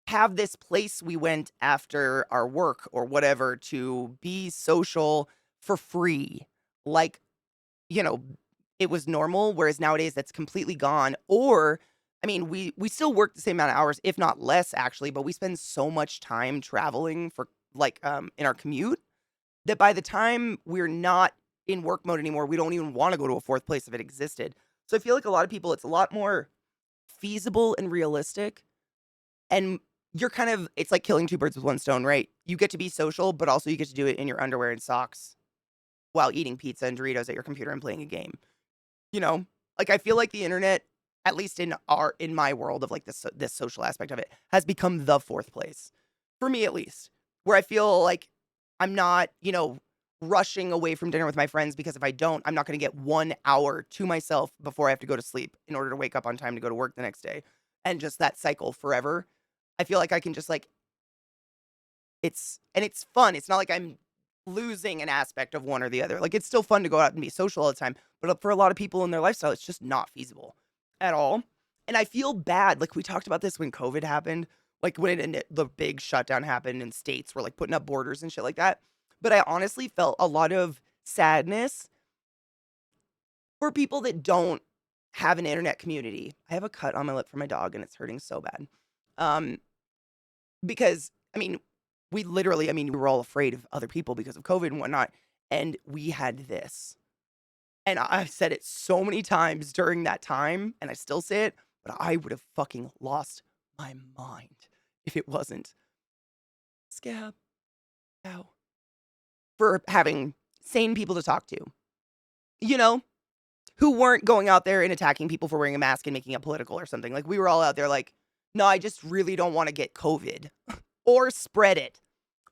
have this place we went after our work or whatever to be social for free. Like, you know, it was normal, whereas nowadays that's completely gone. Or, I mean, we still work the same amount of hours, if not less, actually, but we spend so much time traveling for like in our commute that by the time we're not in work mode anymore, we don't even want to go to a fourth place if it existed. So I feel like a lot of people, it's a lot more feasible and realistic. And it's like killing two birds with one stone, right? You get to be social, but also you get to do it in your underwear and socks while eating pizza and Doritos at your computer and playing a game. Like I feel like the internet, at least in my world of like this social aspect of it, has become the fourth place for me, at least, where I feel like I'm not, rushing away from dinner with my friends, because if I don't, I'm not going to get 1 hour to myself before I have to go to sleep in order to wake up on time to go to work the next day, and just that cycle forever. I feel like I can just like it's fun. It's not like I'm losing an aspect of one or the other. Like, it's still fun to go out and be social all the time, but for a lot of people in their lifestyle, it's just not feasible at all. And I feel bad. Like, we talked about this when COVID happened, like when the big shutdown happened and states were like putting up borders and shit like that. But I honestly felt a lot of sadness for people that don't have an internet community. I have a cut on my lip from my dog and it's hurting so bad. Because, I mean, we were all afraid of other people because of COVID and whatnot. And we had this. And I've said it so many times during that time, and I still say it, but I would have fucking lost my mind if it wasn't Scab. Ow. For having sane people to talk to, who weren't going out there and attacking people for wearing a mask and making it political or something. Like, we were all out there like, no, I just really don't want to get COVID or spread it,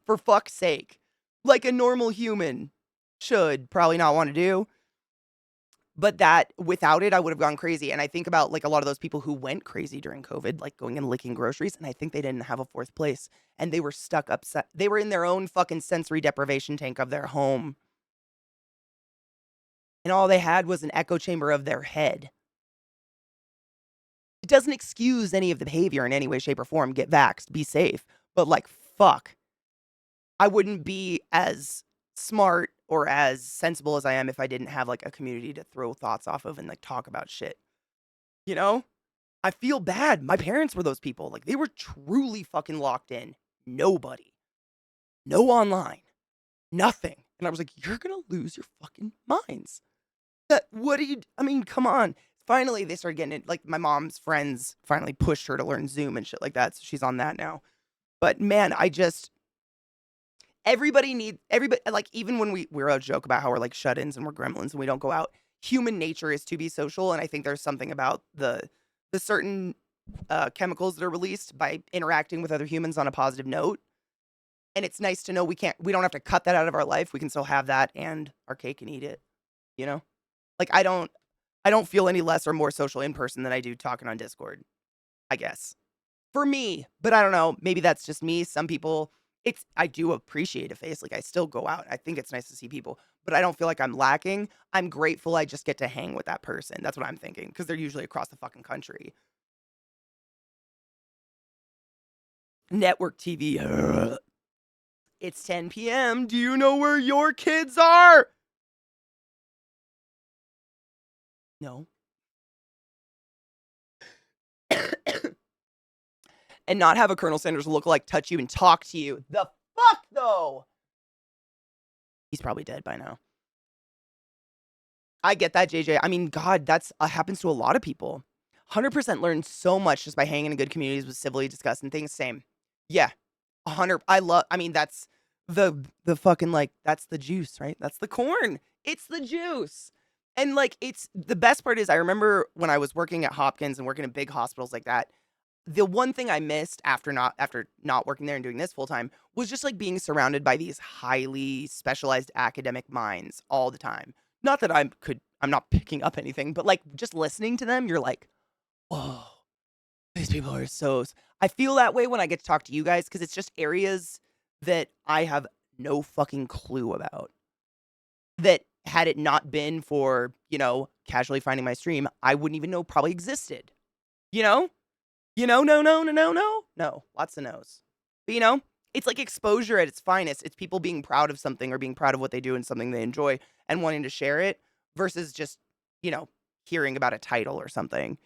for fuck's sake. Like a normal human should probably not want to do. But that, without it, I would have gone crazy. And I think about like a lot of those people who went crazy during COVID, like going and licking groceries, and I think they didn't have a fourth place. And they were stuck upset. They were in their own fucking sensory deprivation tank of their home. And all they had was an echo chamber of their head. It doesn't excuse any of the behavior in any way, shape, or form. Get vaxxed, be safe. But like, fuck. I wouldn't be as smart or as sensible as I am if I didn't have like a community to throw thoughts off of and like talk about shit. I feel bad. My parents were those people. Like, they were truly fucking locked in. Nobody. No online. Nothing. And I was like, you're gonna lose your fucking minds. I mean, come on. Finally, they started getting it. Like, my mom's friends finally pushed her to learn Zoom and shit like that. So she's on that now. But man, everybody, like, even when we're a joke about how we're like shut-ins and we're gremlins and we don't go out, human nature is to be social. And I think there's something about the certain chemicals that are released by interacting with other humans on a positive note And it's nice to know we don't have to cut that out of our life. We can still have that and our cake and eat it, you know? Like I don't feel any less or more social in person than I do talking on Discord, I guess. For me, but I don't know, maybe that's just me. Some people I do appreciate a face. Like I still go out. I think it's nice to see people, but I don't feel like I'm lacking. I'm grateful I just get to hang with that person. That's what I'm thinking because they're usually across the fucking country. Network TV. Ugh. It's 10 p.m. Do you know where your kids are? No. And not have a Colonel Sanders look-alike touch you and talk to you. The fuck, though? He's probably dead by now. I get that, JJ. I mean, God, that's happens to a lot of people. 100% learn so much just by hanging in good communities with civilly discussing things. Same. Yeah. 100. I mean, that's the fucking, like, that's the juice, right? That's the corn. It's the juice. And, like, it's the best part is I remember when I was working at Hopkins and working in big hospitals like that, the one thing I missed after not working there and doing this full time was just like being surrounded by these highly specialized academic minds all the time. Not that I'm not picking up anything, but like just listening to them, you're like, whoa, these people are so. I feel that way when I get to talk to you guys because it's just areas that I have no fucking clue about. That had it not been for, casually finding my stream, I wouldn't even know probably existed. You know? No. Lots of no's. But, it's like exposure at its finest. It's people being proud of something or being proud of what they do and something they enjoy and wanting to share it versus just, hearing about a title or something.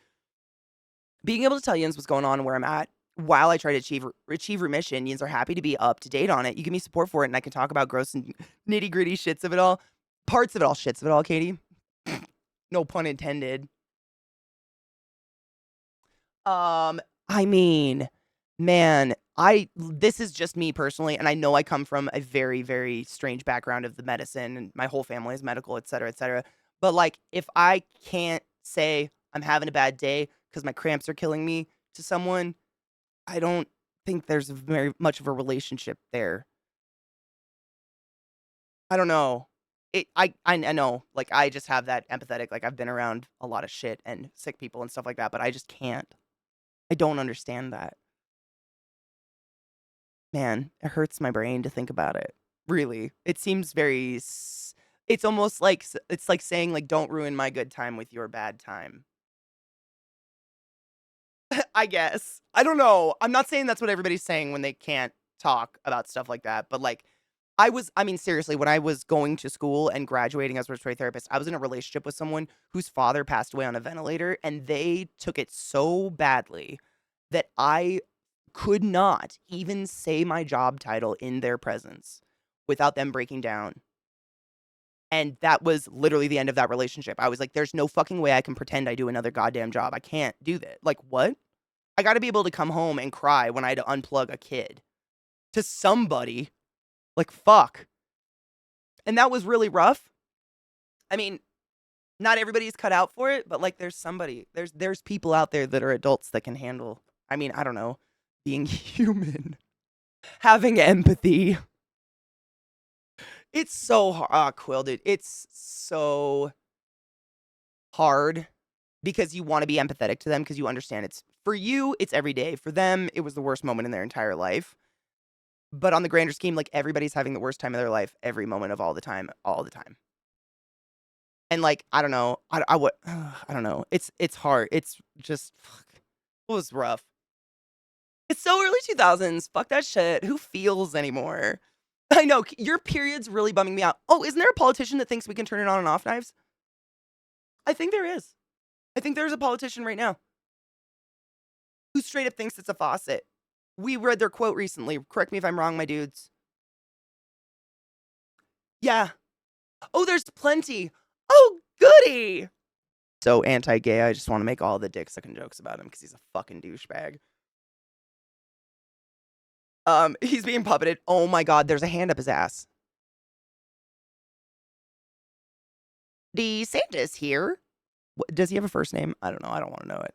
Being able to tell Yins what's going on and where I'm at while I try to achieve remission, Yins are happy to be up to date on it. You give me support for it and I can talk about gross and nitty gritty shits of it all. Parts of it all, shits of it all, Katie. No pun intended. I mean, man, this is just me personally, and I know I come from a very, very strange background of the medicine, and my whole family is medical, et cetera, et cetera. But like, if I can't say I'm having a bad day because my cramps are killing me to someone, I don't think there's very much of a relationship there. I don't know. I know, like, I just have that empathetic, like, I've been around a lot of shit and sick people and stuff like that, but I just can't. I don't understand that. Man, it hurts my brain to think about it. Really. It seems very it's almost like it's like saying like don't ruin my good time with your bad time. I guess. I don't know. I'm not saying that's what everybody's saying when they can't talk about stuff like that, but like I mean seriously, when I was going to school and graduating as a respiratory therapist, I was in a relationship with someone whose father passed away on a ventilator and they took it so badly that I could not even say my job title in their presence without them breaking down. And that was literally the end of that relationship. I was like, there's no fucking way I can pretend I do another goddamn job. I can't do that. Like, what? I got to be able to come home and cry when I had to unplug a kid to somebody. Like, fuck. And that was really rough. I mean, not everybody's cut out for it, but like, there's people out there that are adults that can handle, I mean, I don't know, being human. Having empathy. It's so hard. Quill, dude. It's so hard because you want to be empathetic to them because you understand it's for you, it's every day. For them, it was the worst moment in their entire life. But on the grander scheme, like everybody's having the worst time of their life every moment of all the time, all the time. And like, I don't know. I don't know. It's hard. It's just fuck. It was rough. It's so early 2000s. Fuck that shit. Who feels anymore? I know, your period's really bumming me out. Oh, isn't there a politician that thinks we can turn it on and off knives? I think there is. I think there's a politician right now who straight up thinks it's a faucet. We read their quote recently. Correct me if I'm wrong, my dudes. Yeah. Oh, there's plenty. Oh, goody. So anti-gay, I just want to make all the dick sucking jokes about him because he's a fucking douchebag. He's being puppeted. Oh my god, there's a hand up his ass. DeSantis here. Does he have a first name? I don't know. I don't want to know it.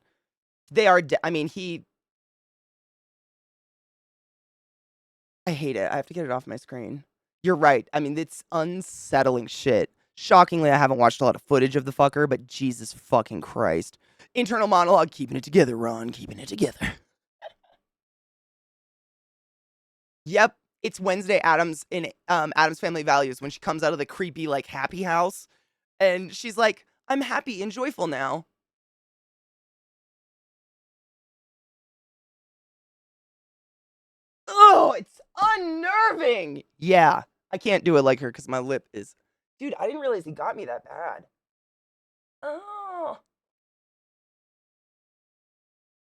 They are. I mean, I hate it. I have to get it off my screen. You're right. I mean, it's unsettling shit. Shockingly, I haven't watched a lot of footage of the fucker, but Jesus fucking Christ. Internal monologue, keeping it together, Ron, keeping it together. Yep, it's Wednesday Adams in Adam's Family Values when she comes out of the creepy, like, happy house. And she's like, I'm happy and joyful now. Oh, it's unnerving. Yeah, I can't do it like her because my lip is. Dude, I didn't realize he got me that bad. Oh.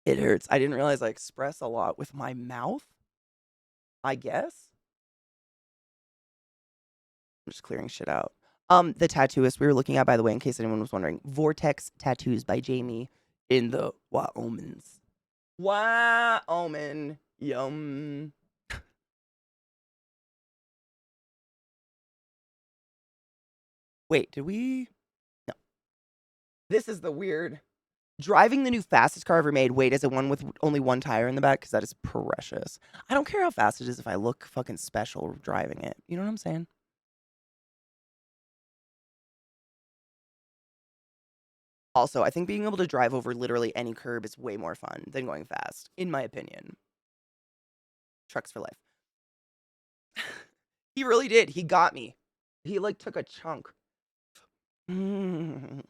It hurts. I didn't realize I express a lot with my mouth. I guess. I'm just clearing shit out. The tattooist we were looking at, by the way, in case anyone was wondering, Vortex Tattoos by Jamie in the Wyomings. Wyoming. Yum. Wait, did we? No. This is the weird. Driving the new fastest car ever made. Wait, is it one with only one tire in the back? Because that is precious. I don't care how fast it is if I look fucking special driving it. You know what I'm saying? Also, I think being able to drive over literally any curb is way more fun than going fast, in my opinion. Trucks for life. He really did. He got me. He like took a chunk. A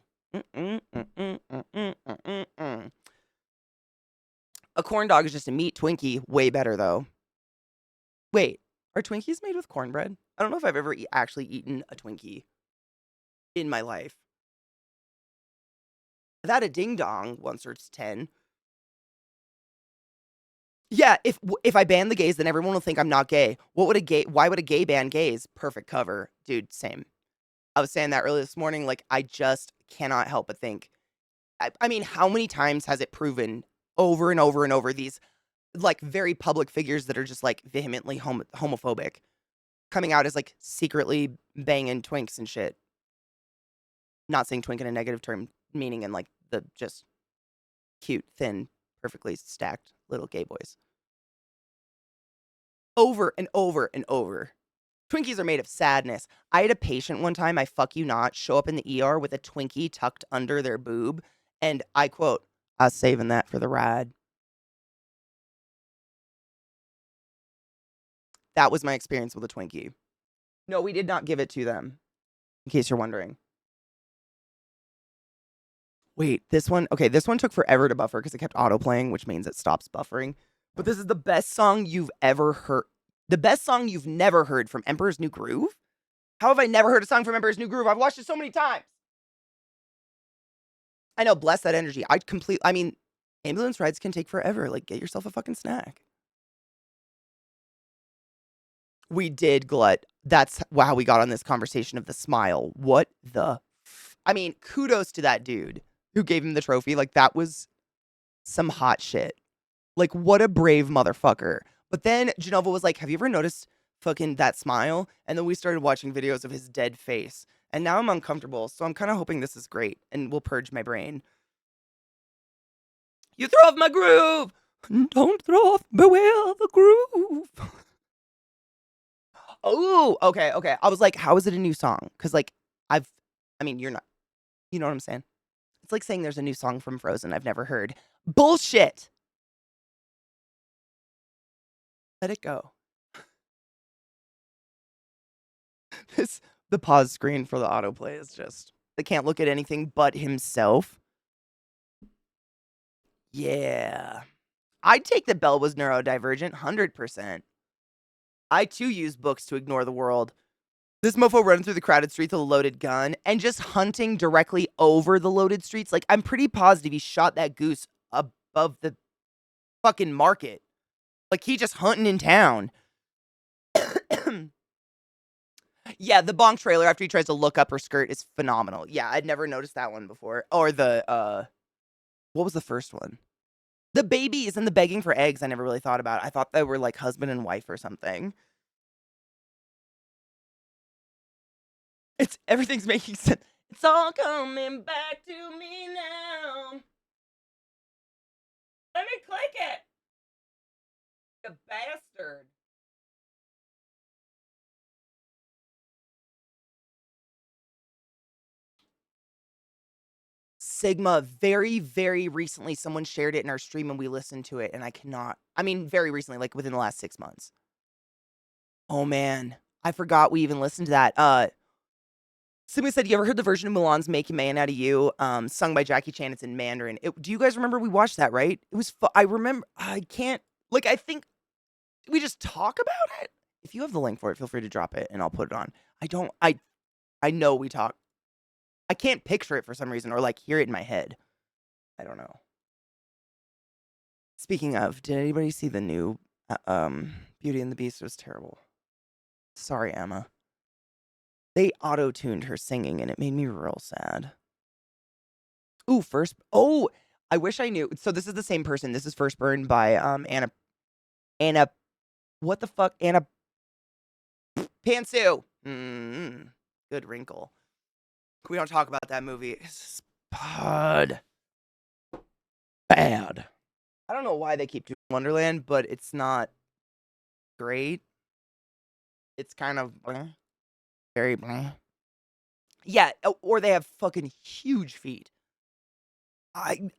corn dog is just a meat Twinkie. Way better though. Wait, are Twinkies made with cornbread? I don't know if I've ever actually eaten a Twinkie in my life. I've had a ding dong once or 10. Yeah, if I ban the gays, then everyone will think I'm not gay. Why would a gay ban gays? Perfect cover. Dude, same. I was saying that earlier this morning, like, I just cannot help but think. I mean, how many times has it proven over and over and over these, like, very public figures that are just, like, vehemently homophobic coming out as, like, secretly banging twinks and shit? Not saying twink in a negative term, meaning in, like, the just cute, thin, perfectly stacked little gay boys. Over and over and over. Twinkies are made of sadness. I had a patient one time, I fuck you not, show up in the ER with a Twinkie tucked under their boob, and I quote, I was saving that for the ride. That was my experience with a Twinkie. No, we did not give it to them, in case you're wondering. Wait, this one took forever to buffer because it kept auto-playing, which means it stops buffering. But this is the best song you've ever heard. The best song you've never heard from Emperor's New Groove? How have I never heard a song from Emperor's New Groove? I've watched it so many times. I know, bless that energy. I mean, ambulance rides can take forever. Like, get yourself a fucking snack. We did glut. That's how we got on this conversation of the smile. What the I mean, kudos to that dude who gave him the trophy. Like, that was some hot shit. Like, what a brave motherfucker. But then Genova was like, have you ever noticed fucking that smile? And then we started watching videos of his dead face. And now I'm uncomfortable. So I'm kind of hoping this is great and will purge my brain. You throw off my groove. Don't throw off, beware the groove. Oh, okay. I was like, how is it a new song? Because, like, you're not, you know what I'm saying? It's like saying there's a new song from Frozen I've never heard. Bullshit. Let it go. The pause screen for the autoplay is just, they can't look at anything but himself. Yeah. I'd take that Belle was neurodivergent, 100%. I too use books to ignore the world. This mofo running through the crowded streets with a loaded gun and just hunting directly over the loaded streets. Like, I'm pretty positive he shot that goose above the fucking market. Like, he just hunting in town. Yeah, the bonk trailer after he tries to look up her skirt is phenomenal. Yeah, I'd never noticed that one before. Or what was the first one? The babies and the begging for eggs I never really thought about. I thought they were like husband and wife or something. Everything's making sense. It's all coming back to me now. Let me click it. You bastard. Sigma, very, very recently, someone shared it in our stream and we listened to it, and I mean, very recently, like within the last 6 months. Oh man, I forgot we even listened to that. Somebody said, you ever heard the version of Mulan's Make a Man Out of You, sung by Jackie Chan? It's in Mandarin. Do you guys remember we watched that, right? It was I remember, I can't, like, I think we just talk about it. If you have the link for it, feel free to drop it and I'll put it on. I know we talk. I can't picture it for some reason or like hear it in my head. I don't know. Speaking of, did anybody see the new Beauty and the Beast? It was terrible. Sorry, Emma. They auto-tuned her singing and it made me real sad. Ooh, I wish I knew. So this is the same person. This is First Burn by Anna what the fuck? Anna Pantsu. Good wrinkle. We don't talk about that movie. It's bad. Bad. I don't know why they keep doing Wonderland, but it's not great. It's kind of bleh, very bleh. Yeah, or they have fucking huge feet.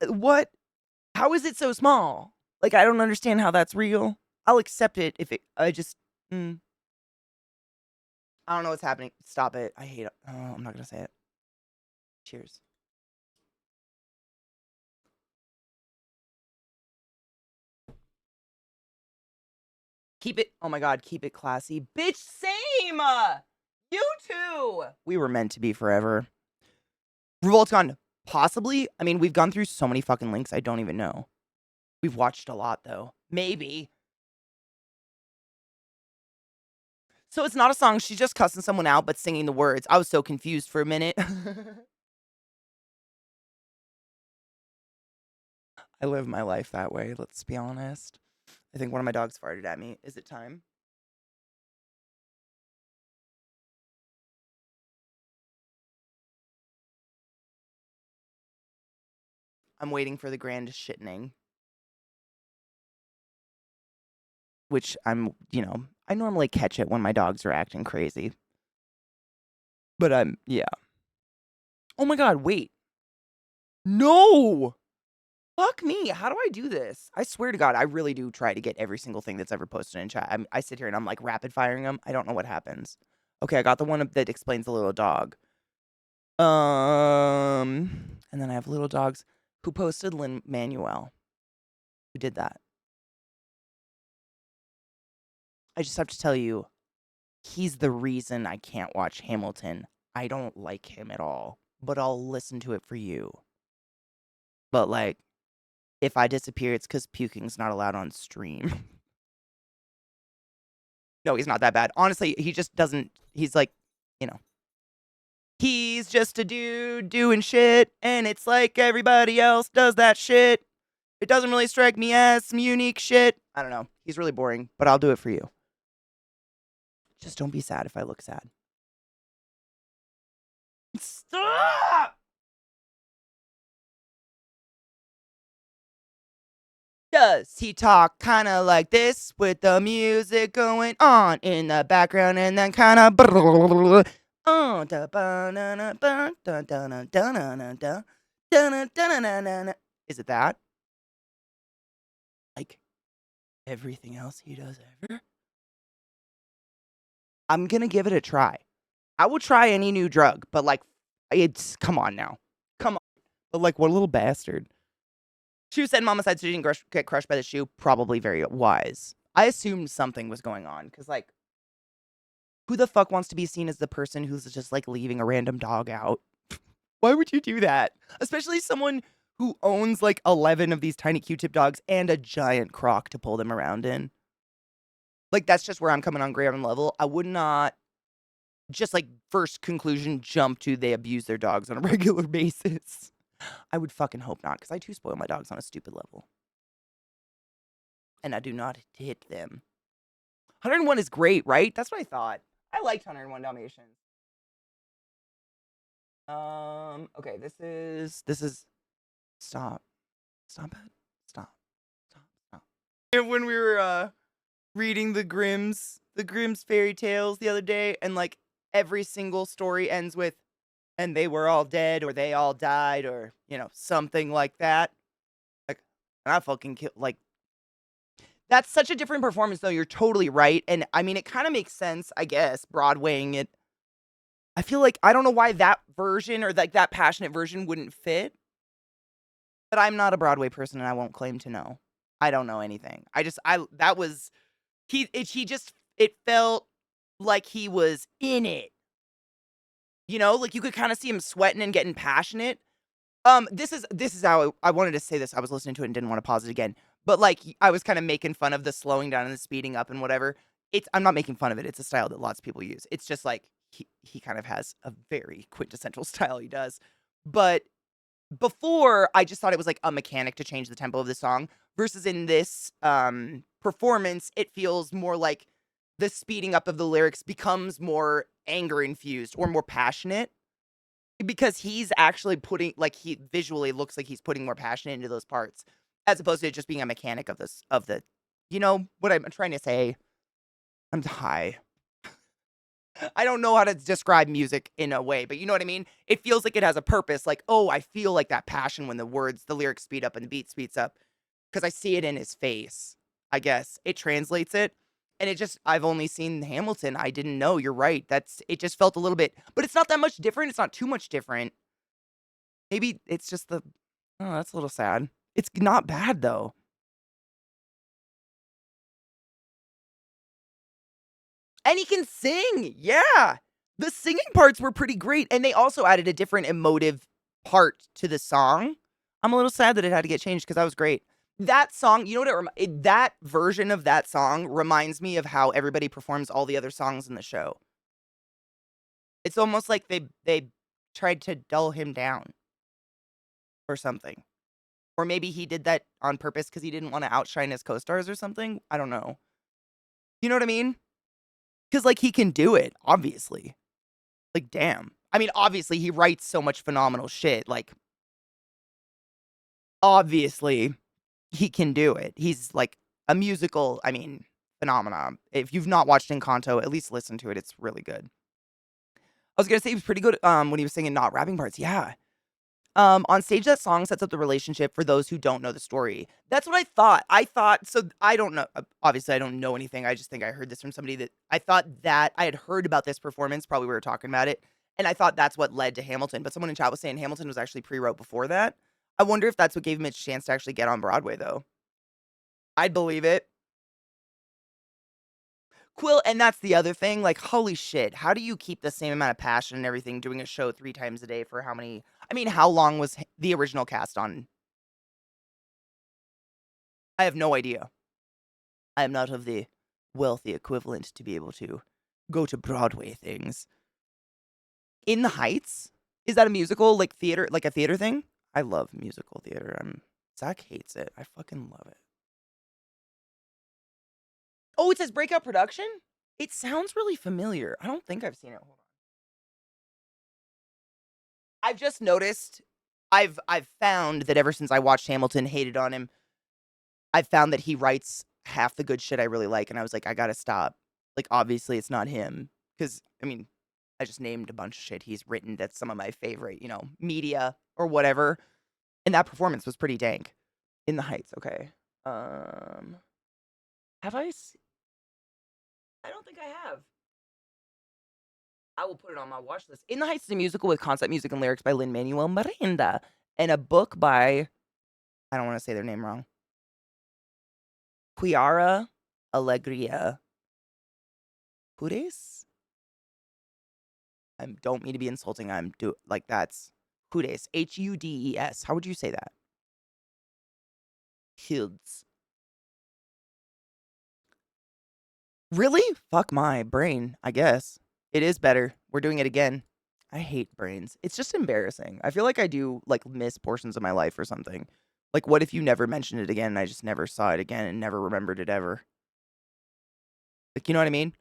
What? How is it so small? Like, I don't understand how that's real. I'll accept it if it. I don't know what's happening. Stop it. I hate it. Oh, I'm not gonna say it. Cheers. Keep it. Oh my god, keep it classy. Bitch, same! You too! We were meant to be forever. Revoltcon, possibly. I mean, we've gone through so many fucking links, I don't even know. We've watched a lot, though. Maybe. So it's not a song. She's just cussing someone out, but singing the words. I was so confused for a minute. I live my life that way, let's be honest. I think one of my dogs farted at me. Is it time? I'm waiting for the grand shittening. Which I normally catch it when my dogs are acting crazy. But yeah. Oh my god, wait. No! Fuck me. How do I do this? I swear to God, I really do try to get every single thing that's ever posted in chat. I sit here and I'm like rapid firing them. I don't know what happens. Okay, I got the one that explains the little dog. And then I have little dogs who posted Lin Manuel, who did that. I just have to tell you, he's the reason I can't watch Hamilton. I don't like him at all, but I'll listen to it for you. But like, if I disappear, it's because puking's not allowed on stream. No, he's not that bad. Honestly, he just doesn't, he's like, he's just a dude doing shit, and it's like everybody else does that shit. It doesn't really strike me as some unique shit. I don't know. He's really boring, but I'll do it for you. Just don't be sad if I look sad. Stop! Does he talk kind of like this with the music going on in the background and then kind of is it that? Like everything else he does ever? I'm gonna give it a try. I will try any new drug, but like, come on now. Come on. But like, what a little bastard. Shoe said Mama said she didn't get crushed by the shoe. Probably very wise. I assumed something was going on because, like, who the fuck wants to be seen as the person who's just like leaving a random dog out? Why would you do that? Especially someone who owns like 11 of these tiny Q-tip dogs and a giant croc to pull them around in. Like, that's just where I'm coming on ground level. I would not just like first conclusion jump to they abuse their dogs on a regular basis. I would fucking hope not, because I too spoil my dogs on a stupid level. And I do not hit them. 101 is great, right? That's what I thought. I liked 101 Dalmatians. Okay, this is stop. Stop it. Stop. And when we were reading the Grimm's fairy tales the other day, and like every single story ends with, and they were all dead or they all died or, something like that. Like, and I fucking kill like that's such a different performance though. You're totally right. And I mean it kind of makes sense, I guess, Broadwaying it. I feel like I don't know why that version or like that passionate version wouldn't fit, but I'm not a Broadway person and I won't claim to know. I don't know anything. I that was he just it felt like he was in it. Like you could kind of see him sweating and getting passionate. This is how I wanted to say this. I was listening to it and didn't want to pause it again. But like I was kind of making fun of the slowing down and the speeding up and whatever. I'm not making fun of it. It's a style that lots of people use. It's just like he kind of has a very quintessential style he does. But before I just thought it was like a mechanic to change the tempo of the song versus in this performance it feels more like the speeding up of the lyrics becomes more anger infused or more passionate because he's actually putting like he visually looks like he's putting more passion into those parts as opposed to it just being a mechanic of this of the what I'm trying to say. I'm high. I don't know how to describe music in a way, but you know what I mean? It feels like it has a purpose. Like, oh, I feel like that passion when the lyrics speed up and the beat speeds up because I see it in his face. I guess it translates it. And I've only seen Hamilton. I didn't know. You're right. It just felt a little bit, but it's not that much different. It's not too much different. Maybe it's just oh, that's a little sad. It's not bad though. And he can sing. Yeah. The singing parts were pretty great. And they also added a different emotive part to the song. I'm a little sad that it had to get changed because that was great. That song, you know what that version of that song reminds me of how everybody performs all the other songs in the show. It's almost like they tried to dull him down or something. Or maybe he did that on purpose because he didn't want to outshine his co-stars or something. I don't know. You know what I mean? Because like he can do it, obviously. Like, damn. I mean, obviously, he writes so much phenomenal shit. Like, obviously, he can do it. He's like a musical, I mean, phenomenon. If you've not watched Encanto, at least listen to it. It's really good. I was gonna say he was pretty good when he was singing not rapping parts. Yeah. On stage, that song sets up the relationship for those who don't know the story. That's what I thought. So I don't know. Obviously, I don't know anything. I just think I heard this from somebody that I thought that I had heard about this performance. Probably we were talking about it. And I thought that's what led to Hamilton. But someone in chat was saying Hamilton was actually pre-wrote before that. I wonder if that's what gave him a chance to actually get on Broadway, though. I'd believe it. Quill, and that's the other thing. Like, holy shit, how do you keep the same amount of passion and everything doing a show 3 times a day for how many? I mean, how long was the original cast on? I have no idea. I am not of the wealthy equivalent to be able to go to Broadway things. In the Heights? Is that a musical, like theater, like a theater thing? I love musical theater. Zach hates it. I fucking love it. Oh, it says Breakout Production? It sounds really familiar. I don't think I've seen it. Hold on. I've just noticed. I've found that ever since I watched Hamilton, hated on him, I've found that he writes half the good shit I really like, and I was like, I gotta stop. Like, obviously, it's not him. Because, I mean, I just named a bunch of shit he's written that's some of my favorite, media or whatever. And that performance was pretty dank. In the Heights, okay. Have I? I don't think I have. I will put it on my watch list. In the Heights is a musical with concept music and lyrics by Lin-Manuel Miranda, and a book by, I don't want to say their name wrong, Chiara Allegria Pures? I don't mean to be insulting. That's Hudes. Hudes. How would you say that? Hilds. Really? Fuck my brain, I guess. It is better. We're doing it again. I hate brains. It's just embarrassing. I feel like I do like miss portions of my life or something. Like, what if you never mentioned it again and I just never saw it again and never remembered it ever? Like, you know what I mean?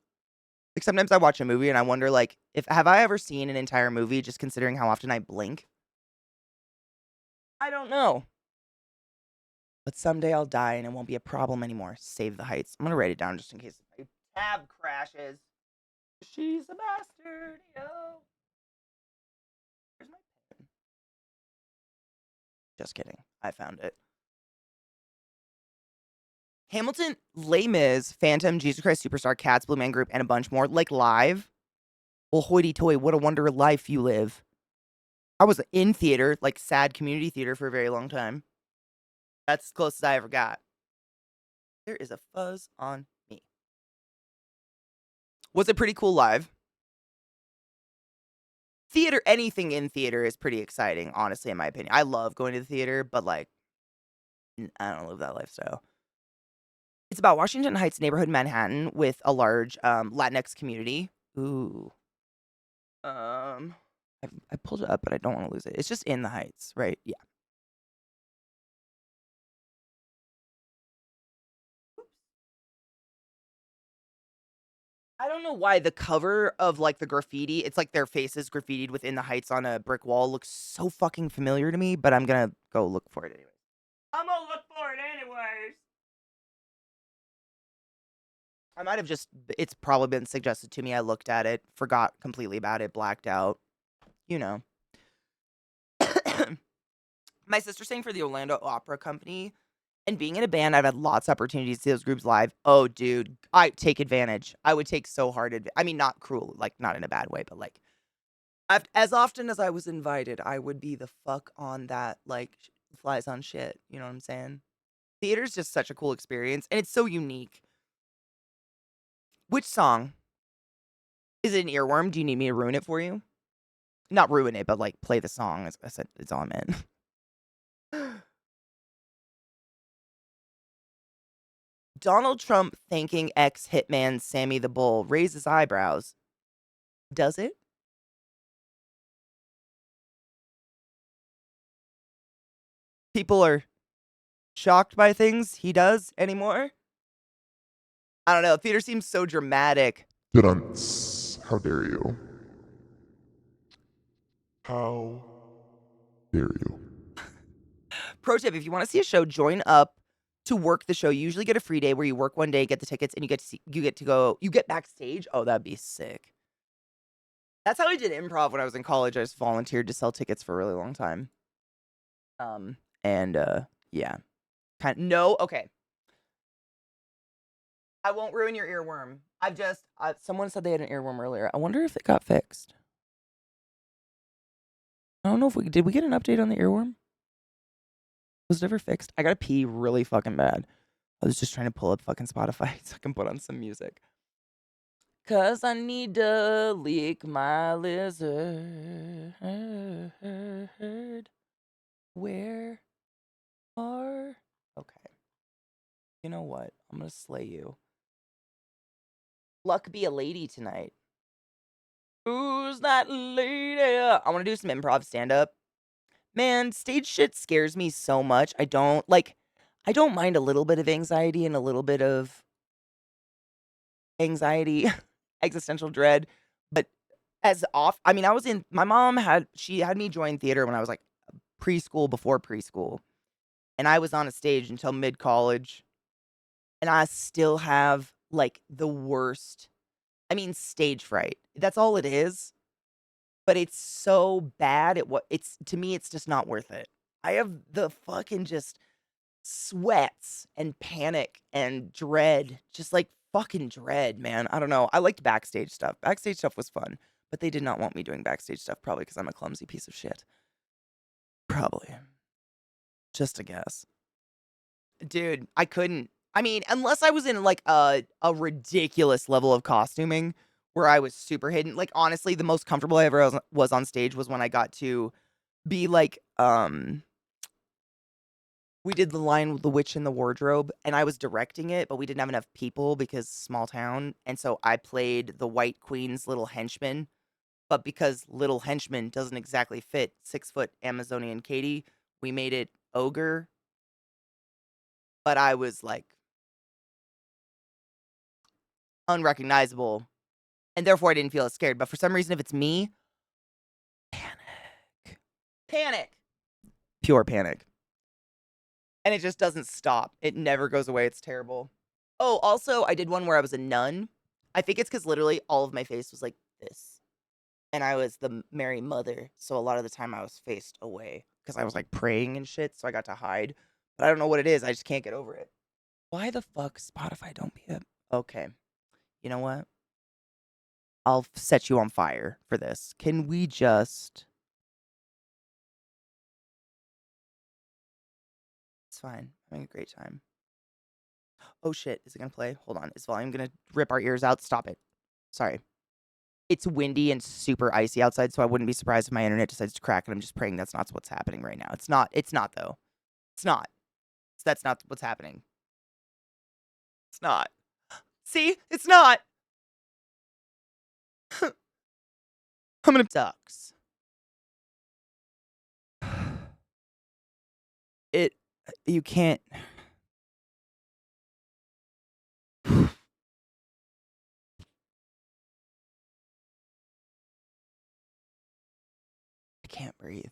Like sometimes I watch a movie and I wonder like if have I ever seen an entire movie just considering how often I blink? I don't know. But someday I'll die and it won't be a problem anymore. Save the Heights. I'm gonna write it down just in case my tab crashes. She's a bastard, yo. Just kidding. I found it. Hamilton, Les Mis, Phantom, Jesus Christ Superstar, Cats, Blue Man Group, and a bunch more. Like live. Well, hoity-toity, what a wonder life you live. I was in theater, like sad community theater for a very long time. That's as close as I ever got. There is a fuzz on me. Was it pretty cool live? Theater, anything in theater is pretty exciting, honestly, in my opinion. I love going to the theater, but like, I don't live that lifestyle. It's about Washington Heights neighborhood, Manhattan, with a large Latinx community. Ooh. I pulled it up, but I don't want to lose it. It's just in the Heights, right? Yeah. I don't know why the cover of like the graffiti, it's like their faces graffitied within the Heights on a brick wall, looks so fucking familiar to me, but I'm gonna go look for it anyway. I'm gonna look for it anyways. I might have just, it's probably been suggested to me. I looked at it, forgot completely about it, blacked out. You know. My sister sang for the Orlando Opera Company, and being in a band, I've had lots of opportunities to see those groups live. Oh, dude, I take advantage. I would take so hard I mean, not cruel, like, not in a bad way, but, like, as often as I was invited, I would be the fuck on that, like, flies on shit. You know what I'm saying? Theater's just such a cool experience, and it's so unique. Which song? Is it an earworm? Do you need me to ruin it for you? Not ruin it, but, like, play the song. I said, it's all I meant. Donald Trump thanking ex-hitman Sammy the Bull raises eyebrows. Does it? People are shocked by things he does anymore? I don't know. Theater seems so dramatic. Dunce. How dare you? How dare you? Pro tip, if you want to see a show, join up to work the show. You usually get a free day where you work one day, get the tickets, and you get backstage. Oh, that'd be sick. That's how I did improv when I was in college. I just volunteered to sell tickets for a really long time. Yeah. No, okay. I won't ruin your earworm. Someone said they had an earworm earlier. I wonder if it got fixed. I don't know if did we get an update on the earworm? Was it ever fixed? I gotta pee really fucking bad. I was just trying to pull up fucking Spotify so I can put on some music. 'Cause I need to lick my lizard. Where are... Okay. You know what? I'm gonna slay you. Luck be a lady tonight. Who's that lady? I want to do some improv stand-up. Man, stage shit scares me so much. I don't mind a little bit of anxiety and a little bit of anxiety, existential dread, but my mom had me join theater when I was like before preschool, and I was on a stage until mid-college, and I still have like the worst, stage fright. That's all it is. But it's so bad to me, it's just not worth it. I have the fucking just sweats and panic and dread, just like fucking dread, man. I don't know. I liked backstage stuff. Backstage stuff was fun, but they did not want me doing backstage stuff, probably because I'm a clumsy piece of shit. Probably. Just a guess. Dude, I couldn't. Unless I was in like a ridiculous level of costuming where I was super hidden. Like honestly, the most comfortable I ever was on stage was when I got to be like we did the line with The Witch in the Wardrobe, and I was directing it, but we didn't have enough people because small town, and so I played the White Queen's little henchman. But because little henchman doesn't exactly fit 6-foot Amazonian Katie, we made it ogre. But I was like unrecognizable, and therefore I didn't feel as scared. But for some reason, if it's me, panic, pure panic. And it just doesn't stop. It never goes away. It's terrible. Oh, also, I did one where I was a nun. I think it's because literally all of my face was like this. And I was the Mary Mother. So a lot of the time I was faced away because I was like praying and shit, so I got to hide. But I don't know what it is. I just can't get over it. Why the fuck, Spotify? Don't be a. Okay. You know what? I'll set you on fire for this. Can we just. It's fine. I'm having a great time. Oh shit. Is it going to play? Hold on. Is volume going to rip our ears out? Stop it. Sorry. It's windy and super icy outside, so I wouldn't be surprised if my internet decides to crack, and I'm just praying that's not what's happening right now. It's not. It's not, though. It's not. That's not what's happening. It's not. See? It's not. I'm gonna sucks. It you can't I can't breathe.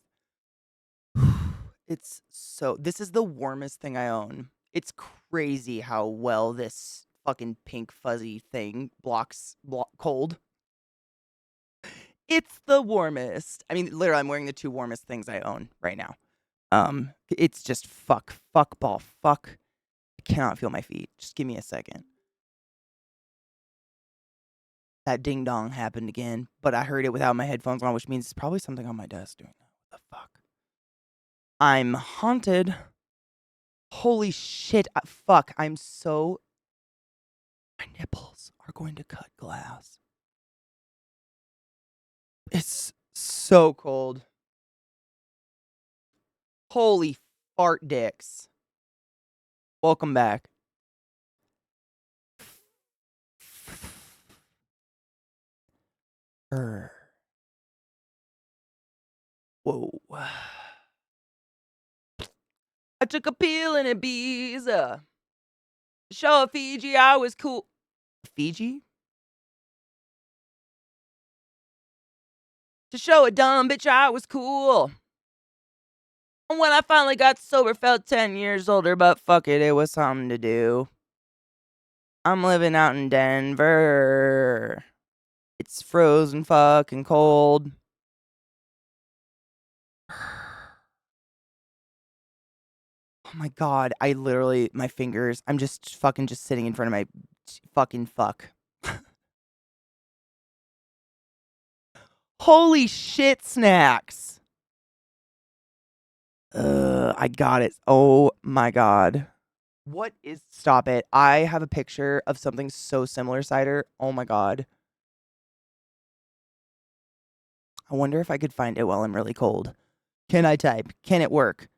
It's so this is the warmest thing I own. It's crazy how well this fucking pink fuzzy thing blocks cold. It's the warmest. I mean, literally, I'm wearing the two warmest things I own right now. It's just fuck ball, fuck. I cannot feel my feet. Just give me a second. That ding dong happened again, but I heard it without my headphones on, which means it's probably something on my desk doing that. What the fuck? I'm haunted. Holy shit. Fuck. I'm so. My nipples are going to cut glass. It's so cold. Holy fart dicks. Welcome back. Whoa. I took a pill in Ibiza. Show of Fiji, I was cool. Fiji? To show a dumb bitch I was cool. And when I finally got sober, felt 10 years older, but fuck it, it was something to do. I'm living out in Denver. It's frozen fucking cold. Oh my god, I literally, my fingers, I'm just fucking just sitting in front of my fucking fuck. Holy shit snacks. I got it. Oh my god. What is, stop it. I have a picture of something so similar, Cider. Oh my god. I wonder if I could find it while I'm really cold. Can I type? Can it work?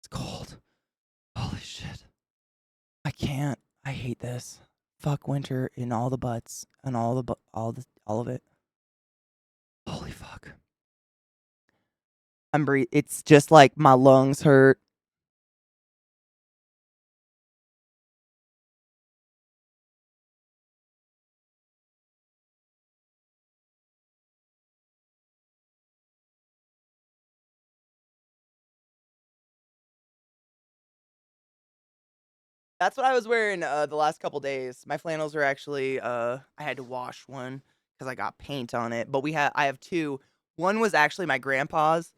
It's cold. Holy shit. I can't. I hate this. Fuck winter in all the butts and all of it. Holy fuck. I'm breathing. It's just like my lungs hurt. That's what I was wearing the last couple days. My flannels are actually I had to wash one because I got paint on it. But I have two. One was actually my grandpa's,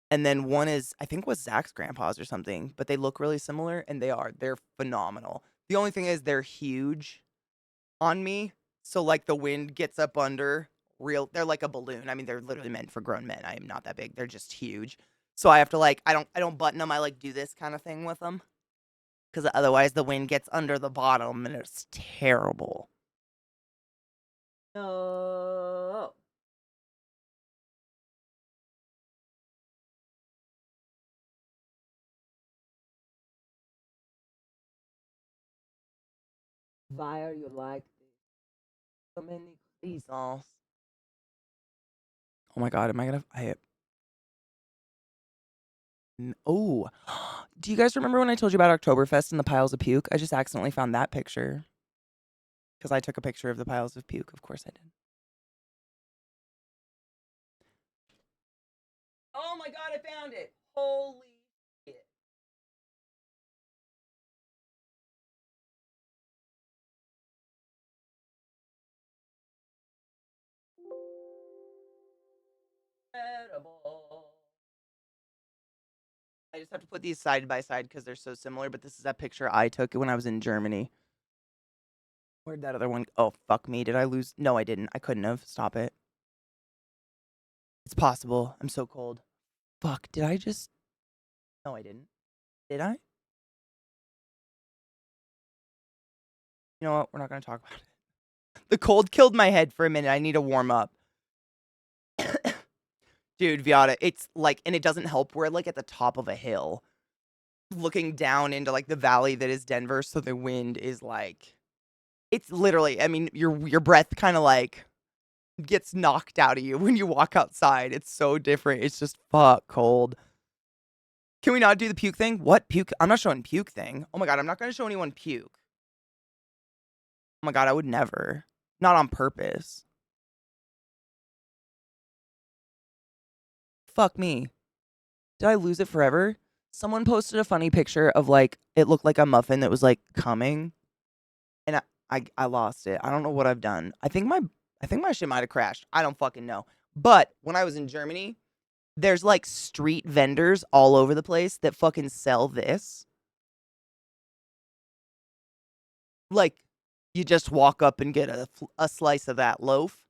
and then one is I think was Zach's grandpa's or something. But they look really similar, and they're phenomenal. The only thing is they're huge on me, so like the wind gets up under they're like a balloon. I mean, they're literally meant for grown men. I am not that big. They're just huge. So I have to like I don't button them. I like do this kind of thing with them. Because otherwise the wind gets under the bottom and it's terrible. No. Why are you like this? So many reasons. Oh my god, am I gonna oh. Do you guys remember when I told you about Oktoberfest and the piles of puke? I just accidentally found that picture. Because I took a picture of the piles of puke. Of course I did. Oh my god, I found it. Holy shit. Incredible. I just have to put these side by side because they're so similar, but this is a picture I took when I was in Germany. Where'd that other one? Oh, fuck me. Did I lose? No, I didn't. I couldn't have. Stop it. It's possible. I'm so cold. Fuck. Did I just? No, I didn't. Did I? You know what? We're not going to talk about it. The cold killed my head for a minute. I need to warm up. Dude, Viata, it's like, and it doesn't help. We're like at the top of a hill, looking down into like the valley that is Denver. So the wind is like, it's literally, I mean, your breath kind of like gets knocked out of you when you walk outside. It's so different. It's just fuck cold. Can we not do the puke thing? What puke? I'm not showing puke thing. Oh my god, I'm not going to show anyone puke. Oh my god, I would never. Not on purpose. Fuck me. Did I lose it forever? Someone posted a funny picture of like it looked like a muffin that was like coming, and I lost it. I don't know what I've done. I think my shit might have crashed. I don't fucking know. But when I was in Germany, there's like street vendors all over the place that fucking sell this. Like you just walk up and get a slice of that loaf.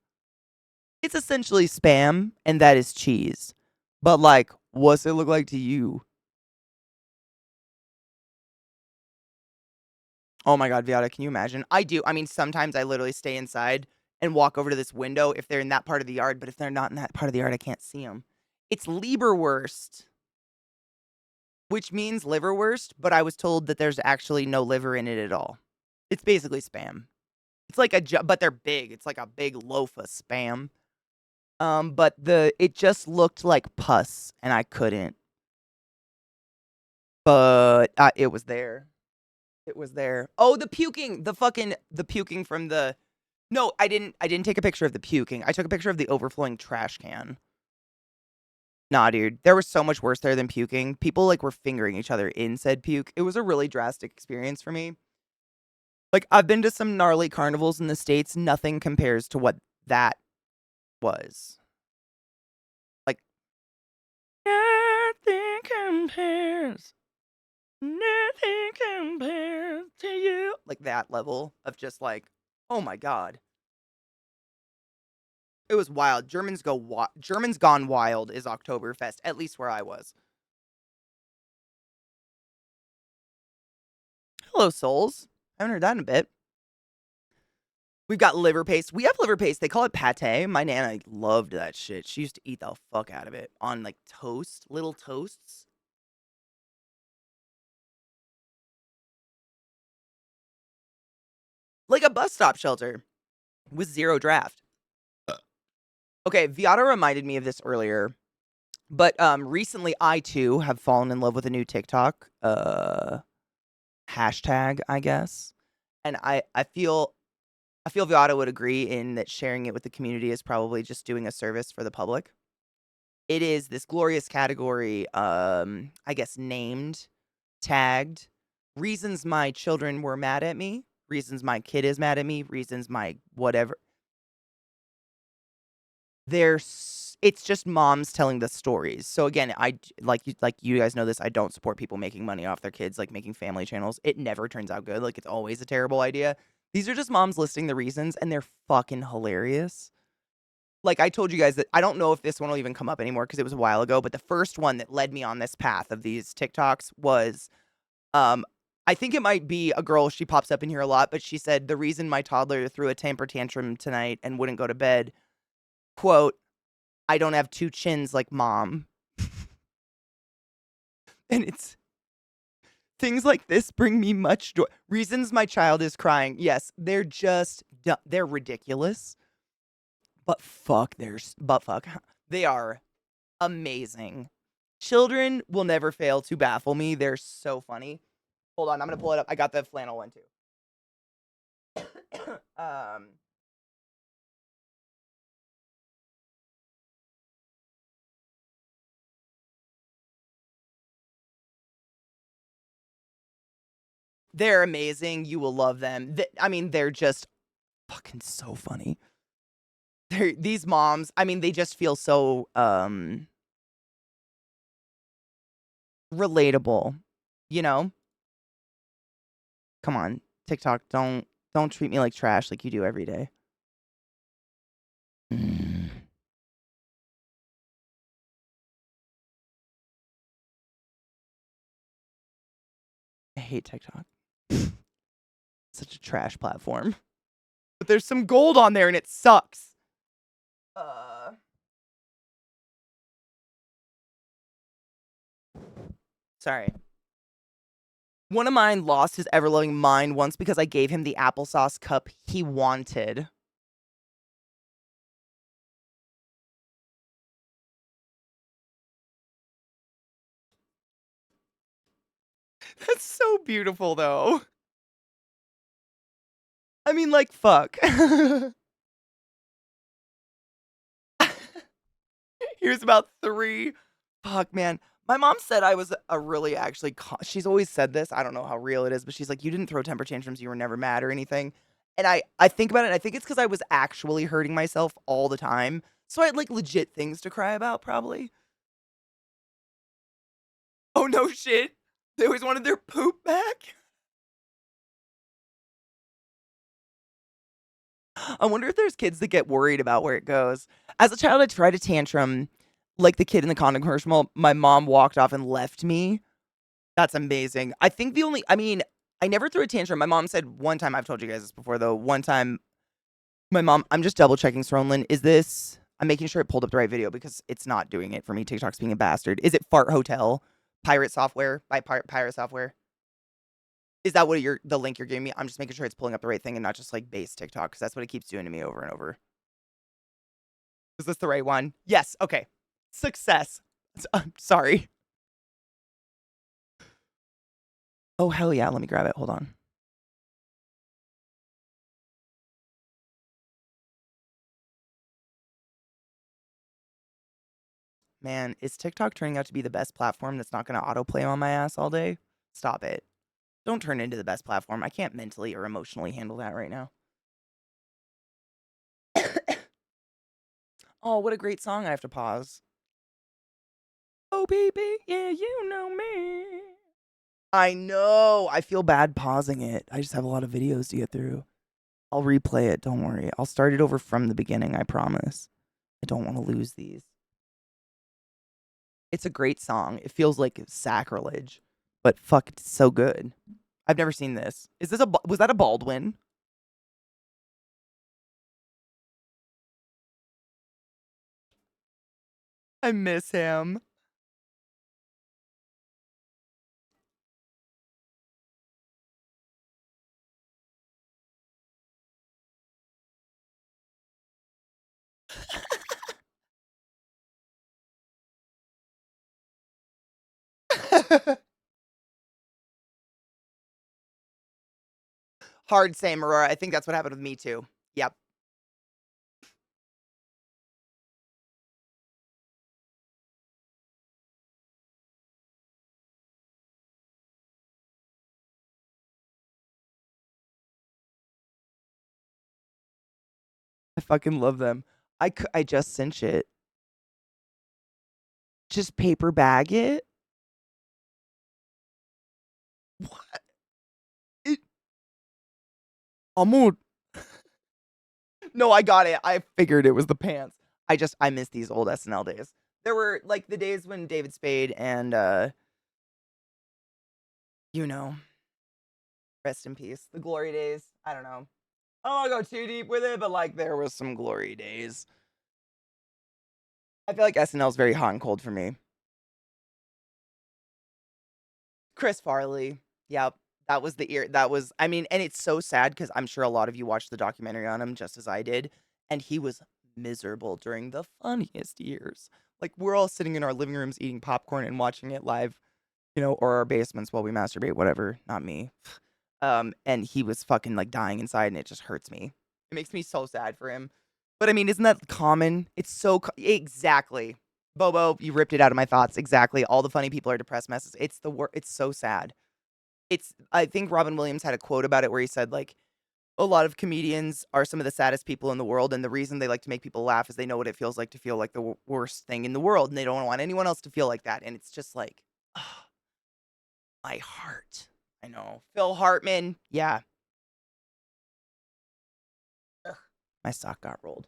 It's essentially spam, and that is cheese. But like, what's it look like to you? Oh my god, Viata, can you imagine? I do. I mean, sometimes I literally stay inside and walk over to this window if they're in that part of the yard, but if they're not in that part of the yard, I can't see them. It's Leberwurst, which means liverwurst, but I was told that there's actually no liver in it at all. It's basically spam. It's like but they're big. It's like a big loaf of spam. But it just looked like pus, and I couldn't. But it was there. It was there. Oh, the puking, the puking from the. No, I didn't take a picture of the puking. I took a picture of the overflowing trash can. Nah, dude. There was so much worse there than puking. People like were fingering each other in said puke. It was a really drastic experience for me. Like I've been to some gnarly carnivals in the States. Nothing compares to what that was. Like nothing compares. Nothing compares to you. Like that level of just like, oh my god. It was wild. Germans Gone Wild is Oktoberfest, at least where I was. Hello, souls. Haven't heard that in a bit. We've got liver paste. We have liver paste. They call it pate. My nana loved that shit. She used to eat the fuck out of it on like toast, little toasts. Like a bus stop shelter with zero draft. Okay, Viata reminded me of this earlier. But recently I too have fallen in love with a new TikTok hashtag, I guess. And I feel Viata would agree in that sharing it with the community is probably just doing a service for the public. It is this glorious category, I guess named, tagged, reasons my children were mad at me, reasons my kid is mad at me, reasons my whatever. It's just moms telling the stories. So again, like you guys know this, I don't support people making money off their kids, like making family channels. It never turns out good. Like it's always a terrible idea. These are just moms listing the reasons, and they're fucking hilarious. Like I told you guys that I don't know if this one will even come up anymore because it was a while ago, but the first one that led me on this path of these TikToks was um I think it might be a girl, she pops up in here a lot, but she said the reason my toddler threw a temper tantrum tonight and wouldn't go to bed, quote, I don't have two chins like mom. And it's things like this bring me much joy. Reasons my child is crying. Yes, they're ridiculous. But fuck, they are amazing. Children will never fail to baffle me. They're so funny. Hold on, I'm gonna pull it up. I got the flannel one too. um, They're amazing. You will love them. I mean, they're just fucking so funny. These moms, I mean, they just feel so relatable, you know? Come on, TikTok, don't treat me like trash like you do every day. Mm, I hate TikTok. Such a trash platform. But there's some gold on there and it sucks. Uh Sorry. One of mine lost his ever loving mind once because I gave him the applesauce cup he wanted. That's so beautiful, though. I mean, like, fuck. Here's about 3. Fuck, man. My mom said I was a really actually she's always said this, I don't know how real it is, but she's like, "You didn't throw temper tantrums, you were never mad or anything." And I think about it, and I think it's because I was actually hurting myself all the time, so I had, like, legit things to cry about, probably. Oh, no shit? They always wanted their poop back? I wonder if there's kids that get worried about where it goes. As a child, I tried a tantrum like the kid in the condom commercial. My mom walked off and left me. That's amazing. I think I mean, I never threw a tantrum. My mom said one time, I've told you guys this before though, one time, my mom, I'm just double checking, Sronlin. I'm making sure it pulled up the right video because it's not doing it for me. TikTok's being a bastard. Is it Fart Hotel? Pirate Software by Pirate Software? Is that what the link you're giving me? I'm just making sure it's pulling up the right thing and not just like base TikTok because that's what it keeps doing to me over and over. Is this the right one? Yes. Okay. Success. I'm sorry. Oh, hell yeah. Let me grab it. Hold on. Man, is TikTok turning out to be the best platform that's not going to autoplay on my ass all day? Stop it. Don't turn into the best platform. I can't mentally or emotionally handle that right now. Oh, what a great song. I have to pause. Oh, baby. Yeah, you know me. I know. I feel bad pausing it. I just have a lot of videos to get through. I'll replay it. Don't worry. I'll start it over from the beginning. I promise. I don't want to lose these. It's a great song. It feels like sacrilege, but fuck, it's so good. I've never seen this. Is this was that a Baldwin? I miss him. Hard same, Aurora. I think that's what happened with me too. Yep. I fucking love them. I just cinch it. Just paper bag it? What? It almost. No, I got it. I figured it was the pants. I miss these old SNL days. There were like the days when David Spade and you know, rest in peace. The glory days. I don't know. I don't want to go too deep with it, but like there was some glory days. I feel like SNL's very hot and cold for me. Chris Farley. Yep. That was the ear. That was, I mean, and it's so sad because I'm sure a lot of you watched the documentary on him just as I did. And he was miserable during the funniest years. Like, we're all sitting in our living rooms eating popcorn and watching it live, or our basements while we masturbate, whatever. Not me. And he was fucking like dying inside and it just hurts me. It makes me so sad for him. But I mean, isn't that common? It's so, exactly. Bobo, you ripped it out of my thoughts. Exactly. All the funny people are depressed messes. It's so sad. I think Robin Williams had a quote about it where he said, like, a lot of comedians are some of the saddest people in the world, and the reason they like to make people laugh is they know what it feels like to feel like the worst thing in the world, and they don't want anyone else to feel like that, and it's just like, my heart. I know. Phil Hartman, yeah. Ugh, my sock got rolled.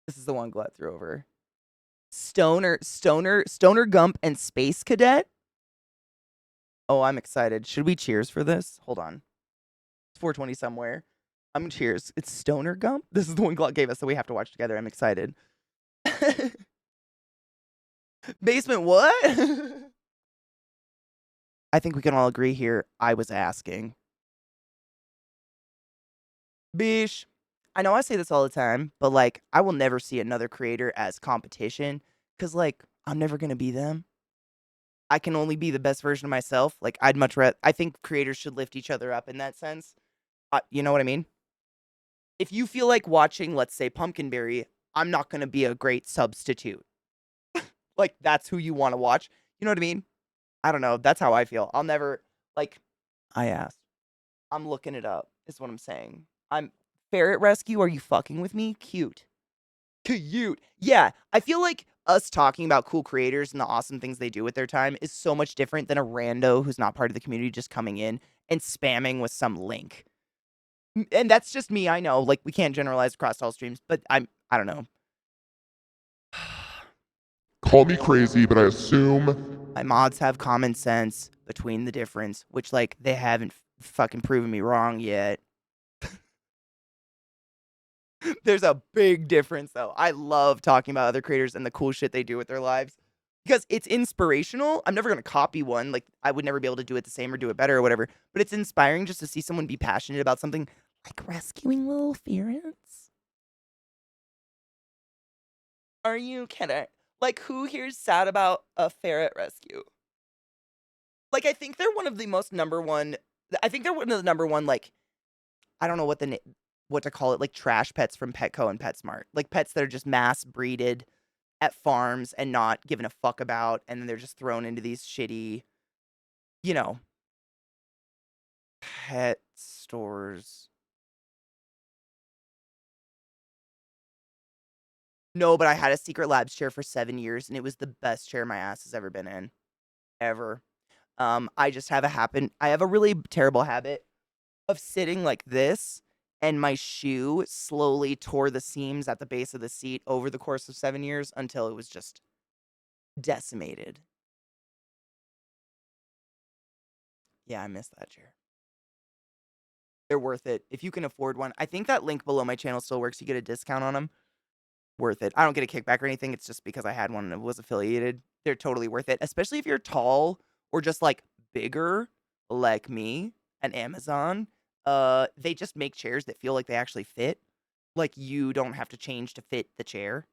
This is the one Glut threw over. Stoner Gump, and Space Cadet? Oh, I'm excited. Should we cheers for this? Hold on. It's 4:20 somewhere. I'm cheers. It's Stoner Gump? This is the one Glut gave us that we have to watch together. I'm excited. Basement what? I think we can all agree here. I was asking. Bish. I know I say this all the time, but like, I will never see another creator as competition because, like, I'm never going to be them. I can only be the best version of myself. Like, I'd much rather, I think creators should lift each other up in that sense. You know what I mean? If you feel like watching, let's say, Pumpkinberry, I'm not going to be a great substitute. Like, that's who you want to watch. You know what I mean? I don't know. That's how I feel. I'll never, like, I asked. I'm looking it up, is what I'm saying. I'm Ferret Rescue. Are you fucking with me? Cute. Cute. Yeah. I feel like us talking about cool creators and the awesome things they do with their time is so much different than a rando who's not part of the community just coming in and spamming with some link. And that's just me. I know. Like, we can't generalize across all streams, but I don't know. Call me crazy, but I assume My mods have common sense between the difference, which, like, they haven't fucking proven me wrong yet. There's a big difference, though. I love talking about other creators and the cool shit they do with their lives because it's inspirational. I'm never going to copy one. Like, I would never be able to do it the same or do it better or whatever, but it's inspiring just to see someone be passionate about something like rescuing little ferrets. Are you kidding? Like, who here's sad about a ferret rescue? Like, I think they're one of the most number one. I think they're one of the number one, like, I don't know what to call it, like trash pets from Petco and PetSmart. Like pets that are just mass breeded at farms and not given a fuck about, and then they're just thrown into these shitty, you know, pet stores. No, but I had a Secret Labs chair for 7 years, and it was the best chair my ass has ever been in. Ever. I just have I have a really terrible habit of sitting like this, and my shoe slowly tore the seams at the base of the seat over the course of 7 years until it was just decimated. Yeah, I miss that chair. They're worth it. If you can afford one, I think that link below my channel still works. You get a discount on them. Worth it. I don't get a kickback or anything. It's just because I had one and it was affiliated. They're totally worth it, especially if you're tall or just like bigger like me and Amazon. They just make chairs that feel like they actually fit. Like you don't have to change to fit the chair.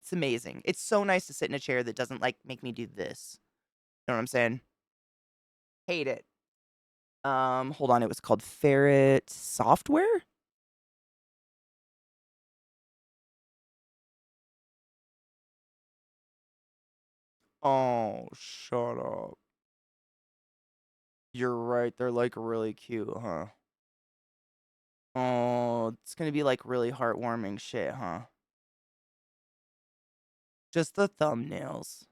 It's amazing. It's so nice to sit in a chair that doesn't like make me do this. You know what I'm saying? Hate it. Hold on, it was called Ferret Software? Oh, shut up. You're right, they're, like, really cute, huh? Oh, it's gonna be, like, really heartwarming shit, huh? Just the thumbnails.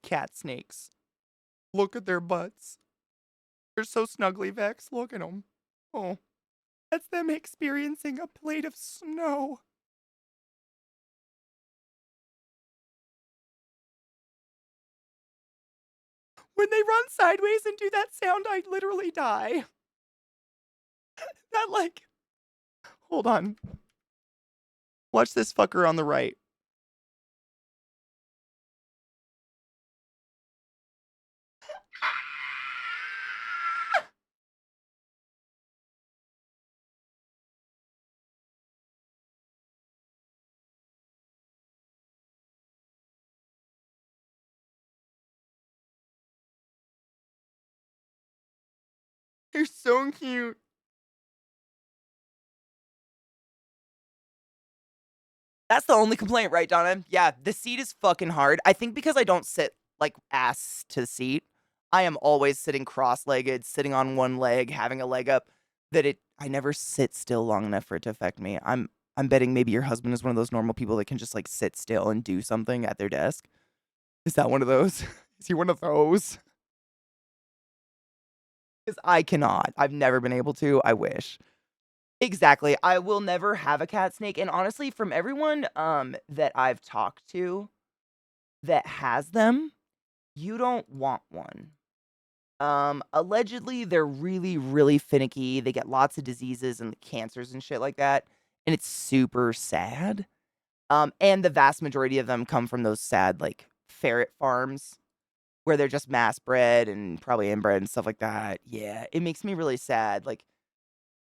Cat snakes. Look at their butts. They're so snuggly, Vex. Look at them. Oh, that's them experiencing a plate of snow. When they run sideways and do that sound, I literally die. That, like... Hold on. Watch this fucker on the right. They're so cute. That's the only complaint, right, Donna? Yeah, the seat is fucking hard. I think because I don't sit like ass to the seat, I am always sitting cross-legged, sitting on one leg, having a leg up, that I never sit still long enough for it to affect me. I'm betting maybe your husband is one of those normal people that can just like sit still and do something at their desk. Is that one of those? Is he one of those? Because I cannot. I've never been able to. I wish. Exactly. I will never have a cat snake. And honestly, from everyone that I've talked to that has them, you don't want one. Allegedly they're really, really finicky. They get lots of diseases and cancers and shit like that. And it's super sad. And the vast majority of them come from those sad, like, ferret farms where they're just mass bred and probably inbred and stuff like that. Yeah, it makes me really sad. Like,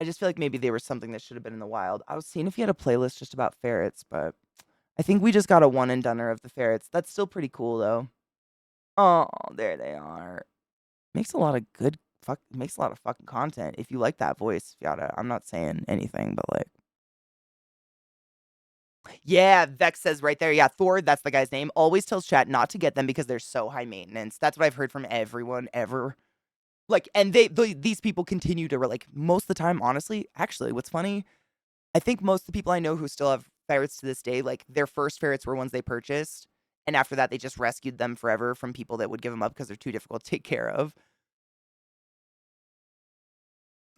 I just feel like maybe they were something that should have been in the wild. I was seeing if you had a playlist just about ferrets, but I think we just got a one and doneer of the ferrets. That's still pretty cool though. Oh, there they are. Makes a lot of good makes a lot of fucking content. If you like that voice, Fiata, I'm not saying anything, but like, yeah, Vex says right there. Yeah, Thor, that's the guy's name. Always tells chat not to get them because they're so high maintenance. That's what I've heard from everyone ever. Like, and these people continue to like most of the time. Honestly, actually, what's funny, I think most of the people I know who still have ferrets to this day, like their first ferrets were ones they purchased, and after that, they just rescued them forever from people that would give them up because they're too difficult to take care of.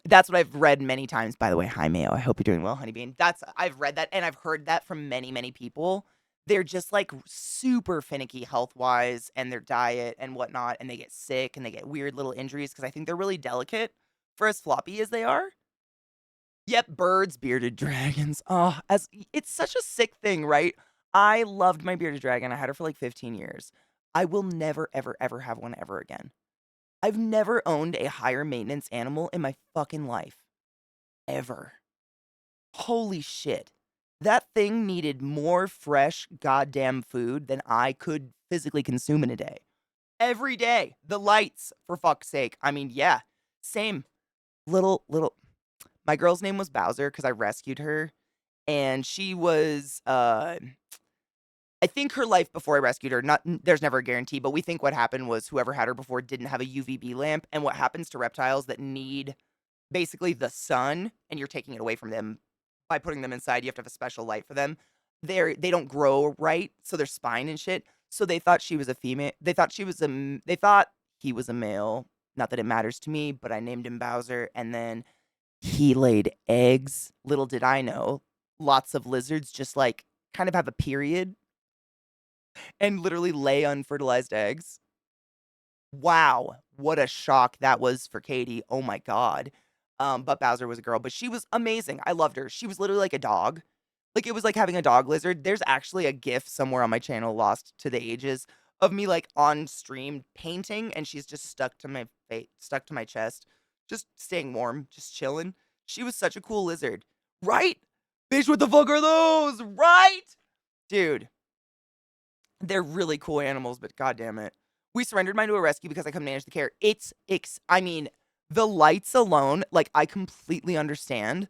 That's what I've read many times, by the way. Hi, Mayo. I hope you're doing well, Honeybean. I've read that and I've heard that from many, many people. They're just like super finicky health wise and their diet and whatnot, and they get sick and they get weird little injuries because I think they're really delicate for as floppy as they are. Yep, birds, bearded dragons. Oh, it's such a sick thing, right? I loved my bearded dragon. I had her for like 15 years. I will never, ever, ever have one ever again. I've never owned a higher maintenance animal in my fucking life. Ever. Holy shit. That thing needed more fresh goddamn food than I could physically consume in a day. Every day. The lights, for fuck's sake. I mean, yeah. Same. Little. My girl's name was Bowser because I rescued her. And she was, I think her life before I rescued her, there's never a guarantee, but we think what happened was whoever had her before didn't have a UVB lamp. And what happens to reptiles that need basically the sun and you're taking it away from them by putting them inside, you have to have a special light for them. They don't grow right, so their spine and shit. So they thought she was a female. They thought he was a male. Not that it matters to me, but I named him Bowser, and then he laid eggs. Little did I know, lots of lizards just like kind of have a period and literally lay unfertilized eggs. Wow, what a shock that was for Katie. Oh my god. But Bowser was a girl, but she was amazing. I loved her. She was literally like a dog. Like it was like having a dog lizard. There's actually a GIF somewhere on my channel, lost to the ages, of me like on stream painting, and she's just stuck to my face, stuck to my chest, just staying warm, just chilling. She was such a cool lizard, right? Bitch, what the fuck are those? Right, dude. They're really cool animals, but goddamn it. We surrendered mine to a rescue because I couldn't manage the care. I mean, the lights alone, like, I completely understand.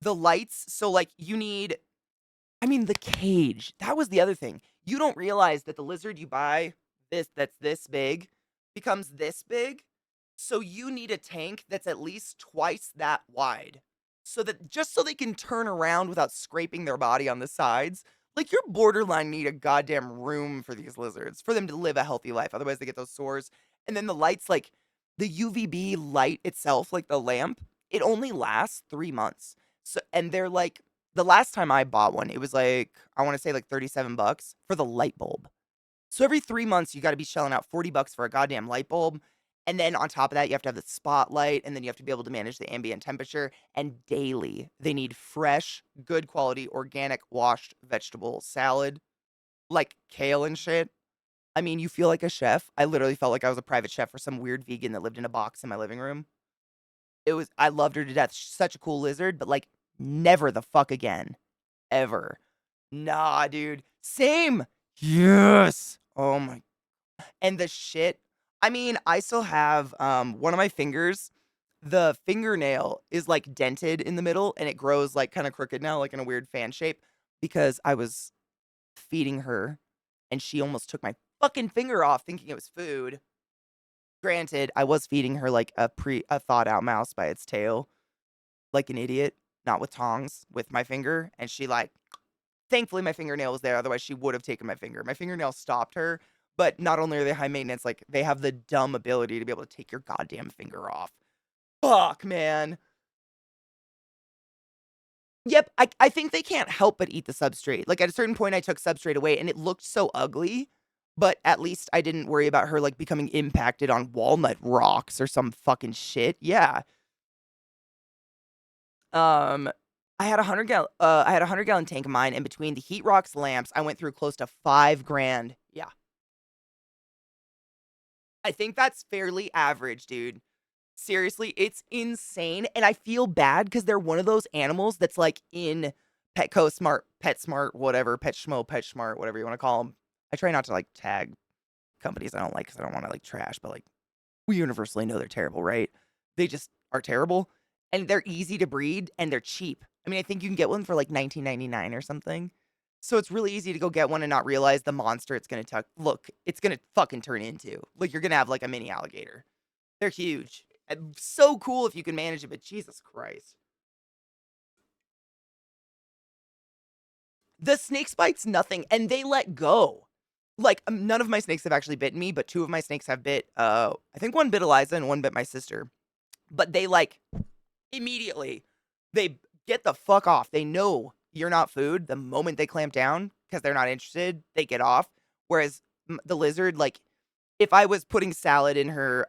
The lights, so, like, the cage. That was the other thing. You don't realize that the lizard you buy, that's this big, becomes this big. So you need a tank that's at least twice that wide. So that just so they can turn around without scraping their body on the sides. Like, you're borderline need a goddamn room for these lizards for them to live a healthy life. Otherwise, they get those sores. And then the lights, like, the UVB light itself, like the lamp, it only lasts 3 months. So, and they're like, the last time I bought one, it was like, I want to say like 37 bucks for the light bulb. So every 3 months, you got to be shelling out 40 bucks for a goddamn light bulb. And then on top of that, you have to have the spotlight, and then you have to be able to manage the ambient temperature. And daily, they need fresh, good quality, organic, washed vegetable salad, like kale and shit. I mean, you feel like a chef. I literally felt like I was a private chef for some weird vegan that lived in a box in my living room. I loved her to death. She's such a cool lizard, but like, never the fuck again. Ever. Nah, dude. Same. Yes. Oh my. And the shit. I mean, I still have one of my fingers. The fingernail is like dented in the middle and it grows like kind of crooked now, like in a weird fan shape. because I was feeding her and she almost took my fucking finger off thinking it was food. Granted, I was feeding her like a thawed out mouse by its tail, like an idiot, not with tongs, with my finger, and she like thankfully my fingernail was there, otherwise she would have taken my finger. My fingernail stopped her, but not only are they high maintenance, like they have the dumb ability to be able to take your goddamn finger off. Fuck, man. Yep, I think they can't help but eat the substrate. Like, at a certain point, I took substrate away, and it looked so ugly, but at least I didn't worry about her, like, becoming impacted on walnut rocks or some fucking shit. Yeah. Um, I had a 100-gallon tank of mine, and between the heat rocks lamps, I went through close to 5 grand. Yeah. I think that's fairly average, dude. Seriously, it's insane, and I feel bad because 'cause they're one of those animals that's, like, in Petco Smart, PetSmart, whatever, PetSchmo, PetSmart, whatever you wanna call them. I try not to, like, tag companies I don't like because I don't wanna, like, trash, but, like, we universally know they're terrible, right? They just are terrible, and they're easy to breed, and they're cheap. I mean, I think you can get one for, like, 19.99 or something. So it's really easy to go get one and not realize the monster it's gonna fucking turn into. Like, you're gonna have, like, a mini alligator. They're huge. And so cool if you can manage it, but Jesus Christ. The snake bites nothing, and they let go. Like, none of my snakes have actually bitten me, but 2 of my snakes have bit, I think 1 bit Eliza and 1 bit my sister. But they, like, immediately, they get the fuck off. They know you're not food the moment they clamp down because 'cause they're not interested, they get off. Whereas, the lizard, like, if I was putting salad in her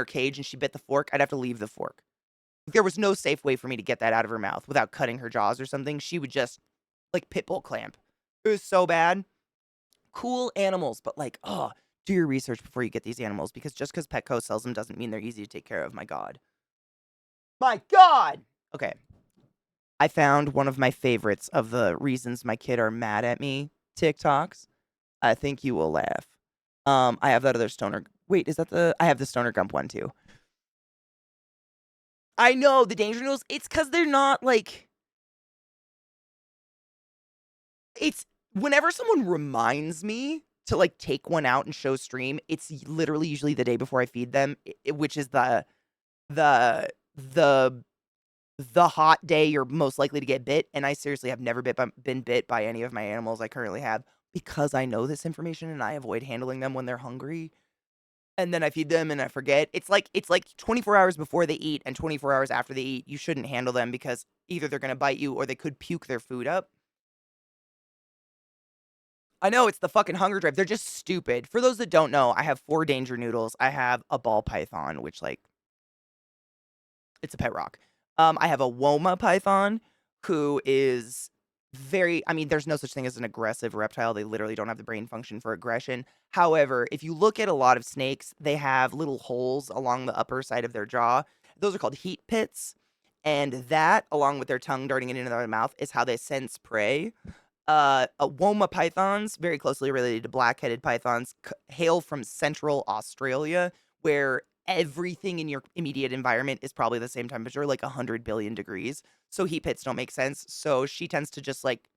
cage and she bit the fork, I'd have to leave the fork. There was no safe way for me to get that out of her mouth without cutting her jaws or something. She would just, like, pit bull clamp. It was so bad. Cool animals, but, like, oh, do your research before you get these animals because just because Petco sells them doesn't mean they're easy to take care of. My God. My God! Okay. I found one of my favorites of the reasons my kid are mad at me TikToks. I think you will laugh. I have that other stoner. Wait, is that I have the stoner gump one too. I know the danger noodles. It's because they're not like. It's whenever someone reminds me to like take one out and show stream. It's literally usually the day before I feed them, which is the the the hot day you're most likely to get bit. And I seriously have never been bit by any of my animals I currently have because I know this information and I avoid handling them when they're hungry. And then I feed them and I forget. It's like 24 hours before they eat and 24 hours after they eat, you shouldn't handle them because either they're gonna bite you or they could puke their food up. I know it's the fucking hunger drive. They're just stupid. For those that don't know, I have 4 danger noodles. I have a ball python, which like it's a pet rock. I have a Woma python who is there's no such thing as an aggressive reptile. They literally don't have the brain function for aggression. However, if you look at a lot of snakes, they have little holes along the upper side of their jaw. Those are called heat pits. And that, along with their tongue darting in and out of their mouth, is how they sense prey. Woma pythons, very closely related to black-headed pythons, hail from central Australia, where everything in your immediate environment is probably the same temperature, like 100 billion degrees. So heat pits don't make sense. So she tends to just like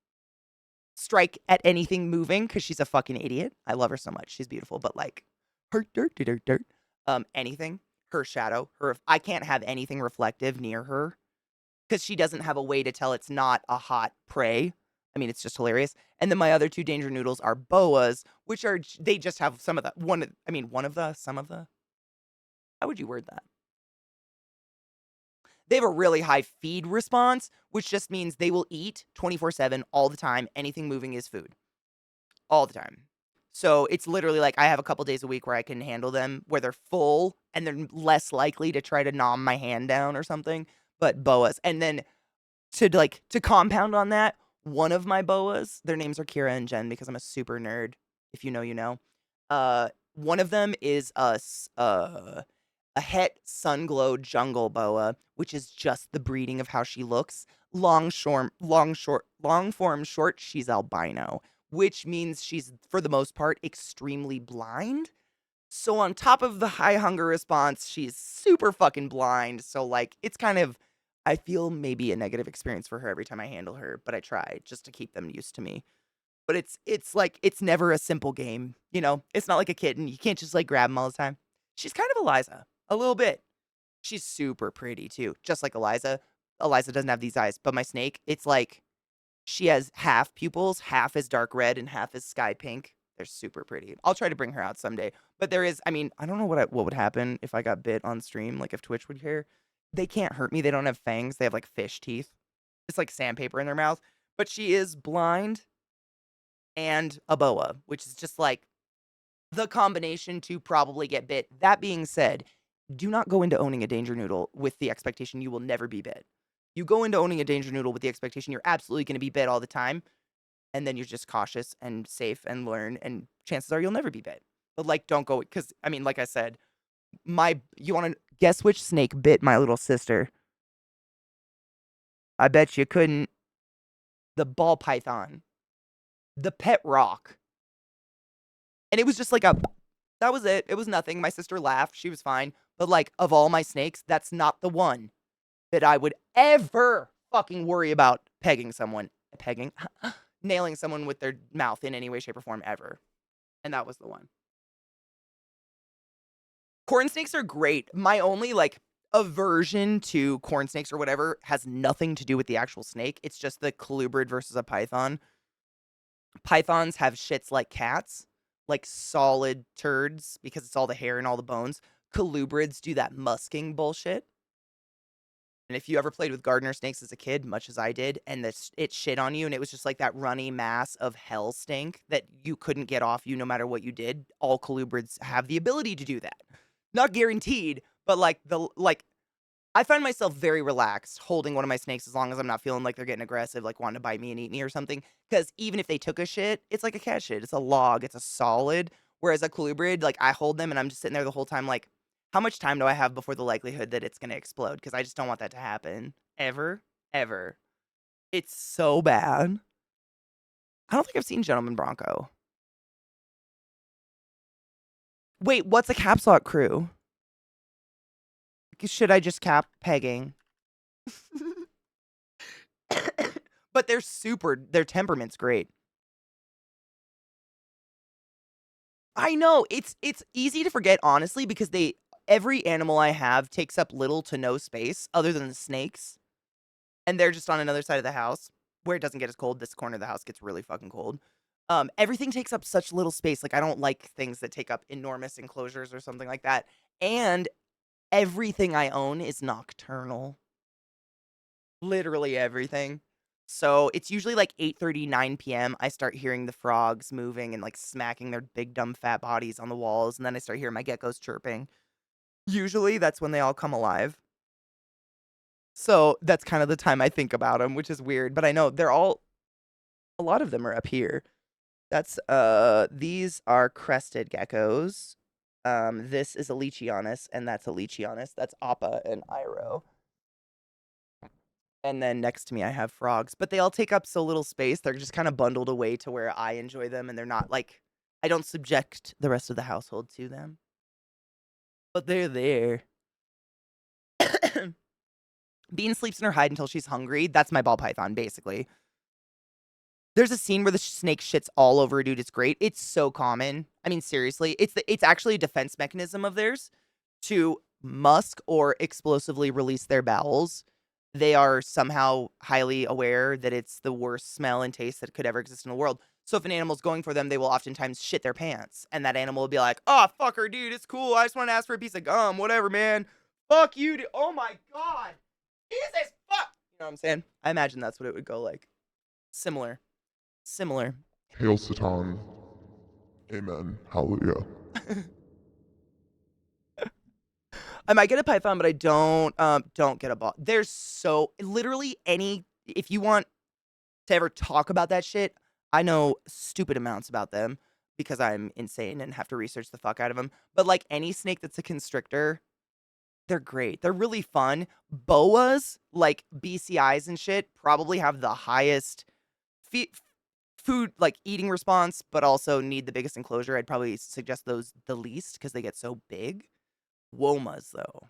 strike at anything moving because she's a fucking idiot. I love her so much. She's beautiful, but like her dirt. Anything, her shadow, I can't have anything reflective near her because she doesn't have a way to tell it's not a hot prey. I mean, it's just hilarious. And then my other 2 danger noodles are boas, which are they just have some of the some of the. How would you word that? They have a really high feed response, which just means they will eat 24/7 all the time. Anything moving is food. All the time. So it's literally like I have a couple days a week where I can handle them where they're full and they're less likely to try to nom my hand down or something. But boas. And then to compound on that, one of my boas, their names are Kira and Jen because I'm a super nerd. If you know, you know. One of them is a het sun-glow jungle boa, which is just the breeding of how she looks. Long form short, she's albino, which means she's, for the most part, extremely blind. So on top of the high hunger response, she's super fucking blind. So, like, it's kind of, I feel maybe a negative experience for her every time I handle her, but I try just to keep them used to me. But it's like it's never a simple game, you know? It's not like a kitten. You can't just like grab them all the time. She's kind of Eliza, a little bit. She's super pretty too, just like Eliza. Eliza doesn't have these eyes, but my snake, it's like she has half pupils, half is dark red and half is sky pink. They're super pretty. I'll try to bring her out someday. But there is, I mean, I don't know what would happen if I got bit on stream, like if Twitch would care. They can't hurt me. They don't have fangs. They have like fish teeth. It's like sandpaper in their mouth. But she is blind and a boa, which is just like the combination to probably get bit. That being said, do not go into owning a danger noodle with the expectation you will never be bit. You go into owning a danger noodle with the expectation you're absolutely going to be bit all the time, and then you're just cautious and safe and learn, and chances are you'll never be bit. But like, don't go because I mean, like I said, you want to guess which snake bit my little sister? I bet you couldn't. The ball python, the pet rock, and it was just like a. That was it. It was nothing. My sister laughed. She was fine. But like, of all my snakes, that's not the one that I would ever fucking worry about pegging, nailing someone with their mouth in any way, shape, or form ever. And that was the one. Corn snakes are great. My only like aversion to corn snakes or whatever has nothing to do with the actual snake. It's just the colubrid versus a python. Pythons have shits like cats, like solid turds because it's all the hair and all the bones. Colubrids do that musking bullshit. And if you ever played with gardener snakes as a kid, much as I did, and it shit on you, and it was just like that runny mass of hell stink that you couldn't get off you no matter what you did, all colubrids have the ability to do that. Not guaranteed, but I find myself very relaxed holding one of my snakes as long as I'm not feeling like they're getting aggressive, like wanting to bite me and eat me or something. Because even if they took a shit, it's like a cat shit. It's a log. It's a solid. Whereas a colubrid, like I hold them and I'm just sitting there the whole time, like, how much time do I have before the likelihood that it's going to explode? Because I just don't want that to happen. Ever. Ever. It's so bad. I don't think I've seen Gentleman Bronco. Wait, what's a caps lock crew? Should I just cap pegging? But their temperament's great. I know, it's easy to forget, honestly, because every animal I have takes up little to no space other than the snakes. And they're just on another side of the house where it doesn't get as cold. This corner of the house gets really fucking cold. Everything takes up such little space. Like, I don't like things that take up enormous enclosures or something like that. And everything I own is nocturnal. Literally everything. So it's usually like 8:30, 9 p.m. I start hearing the frogs moving and like smacking their big dumb fat bodies on the walls, and then I start hearing my geckos chirping. Usually that's when they all come alive. So that's kind of the time I think about them, which is weird, but I know a lot of them are up here. That's these are crested geckos. This is a Leachianus, and that's a Leachianus. That's Appa and Iro. And then next to me, I have frogs, but they all take up so little space. They're just kind of bundled away to where I enjoy them, and they're not like, I don't subject the rest of the household to them. But they're there. Bean sleeps in her hide until she's hungry. That's my ball python, basically. There's a scene where the snake shits all over a dude. It's great. It's so common. I mean, seriously, it's actually a defense mechanism of theirs to musk or explosively release their bowels. They are somehow highly aware that it's the worst smell and taste that could ever exist in the world. So if an animal's going for them, they will oftentimes shit their pants. And that animal will be like, oh, fuck her, dude. It's cool. I just want to ask for a piece of gum. Whatever, man. Fuck you, dude. Oh, my God. Jesus, fuck. You know what I'm saying? I imagine that's what it would go like. Similar. Hail Satan. Amen. Hallelujah. I might get a python, but I don't get a ball. There's so literally if you want to ever talk about that shit, I know stupid amounts about them because I'm insane and have to research the fuck out of them. But like any snake that's a constrictor, they're great. They're really fun. Boas, like BCIs and shit, probably have the highest food, like eating response, but also need the biggest enclosure. I'd probably suggest those the least because they get so big. Womas, though.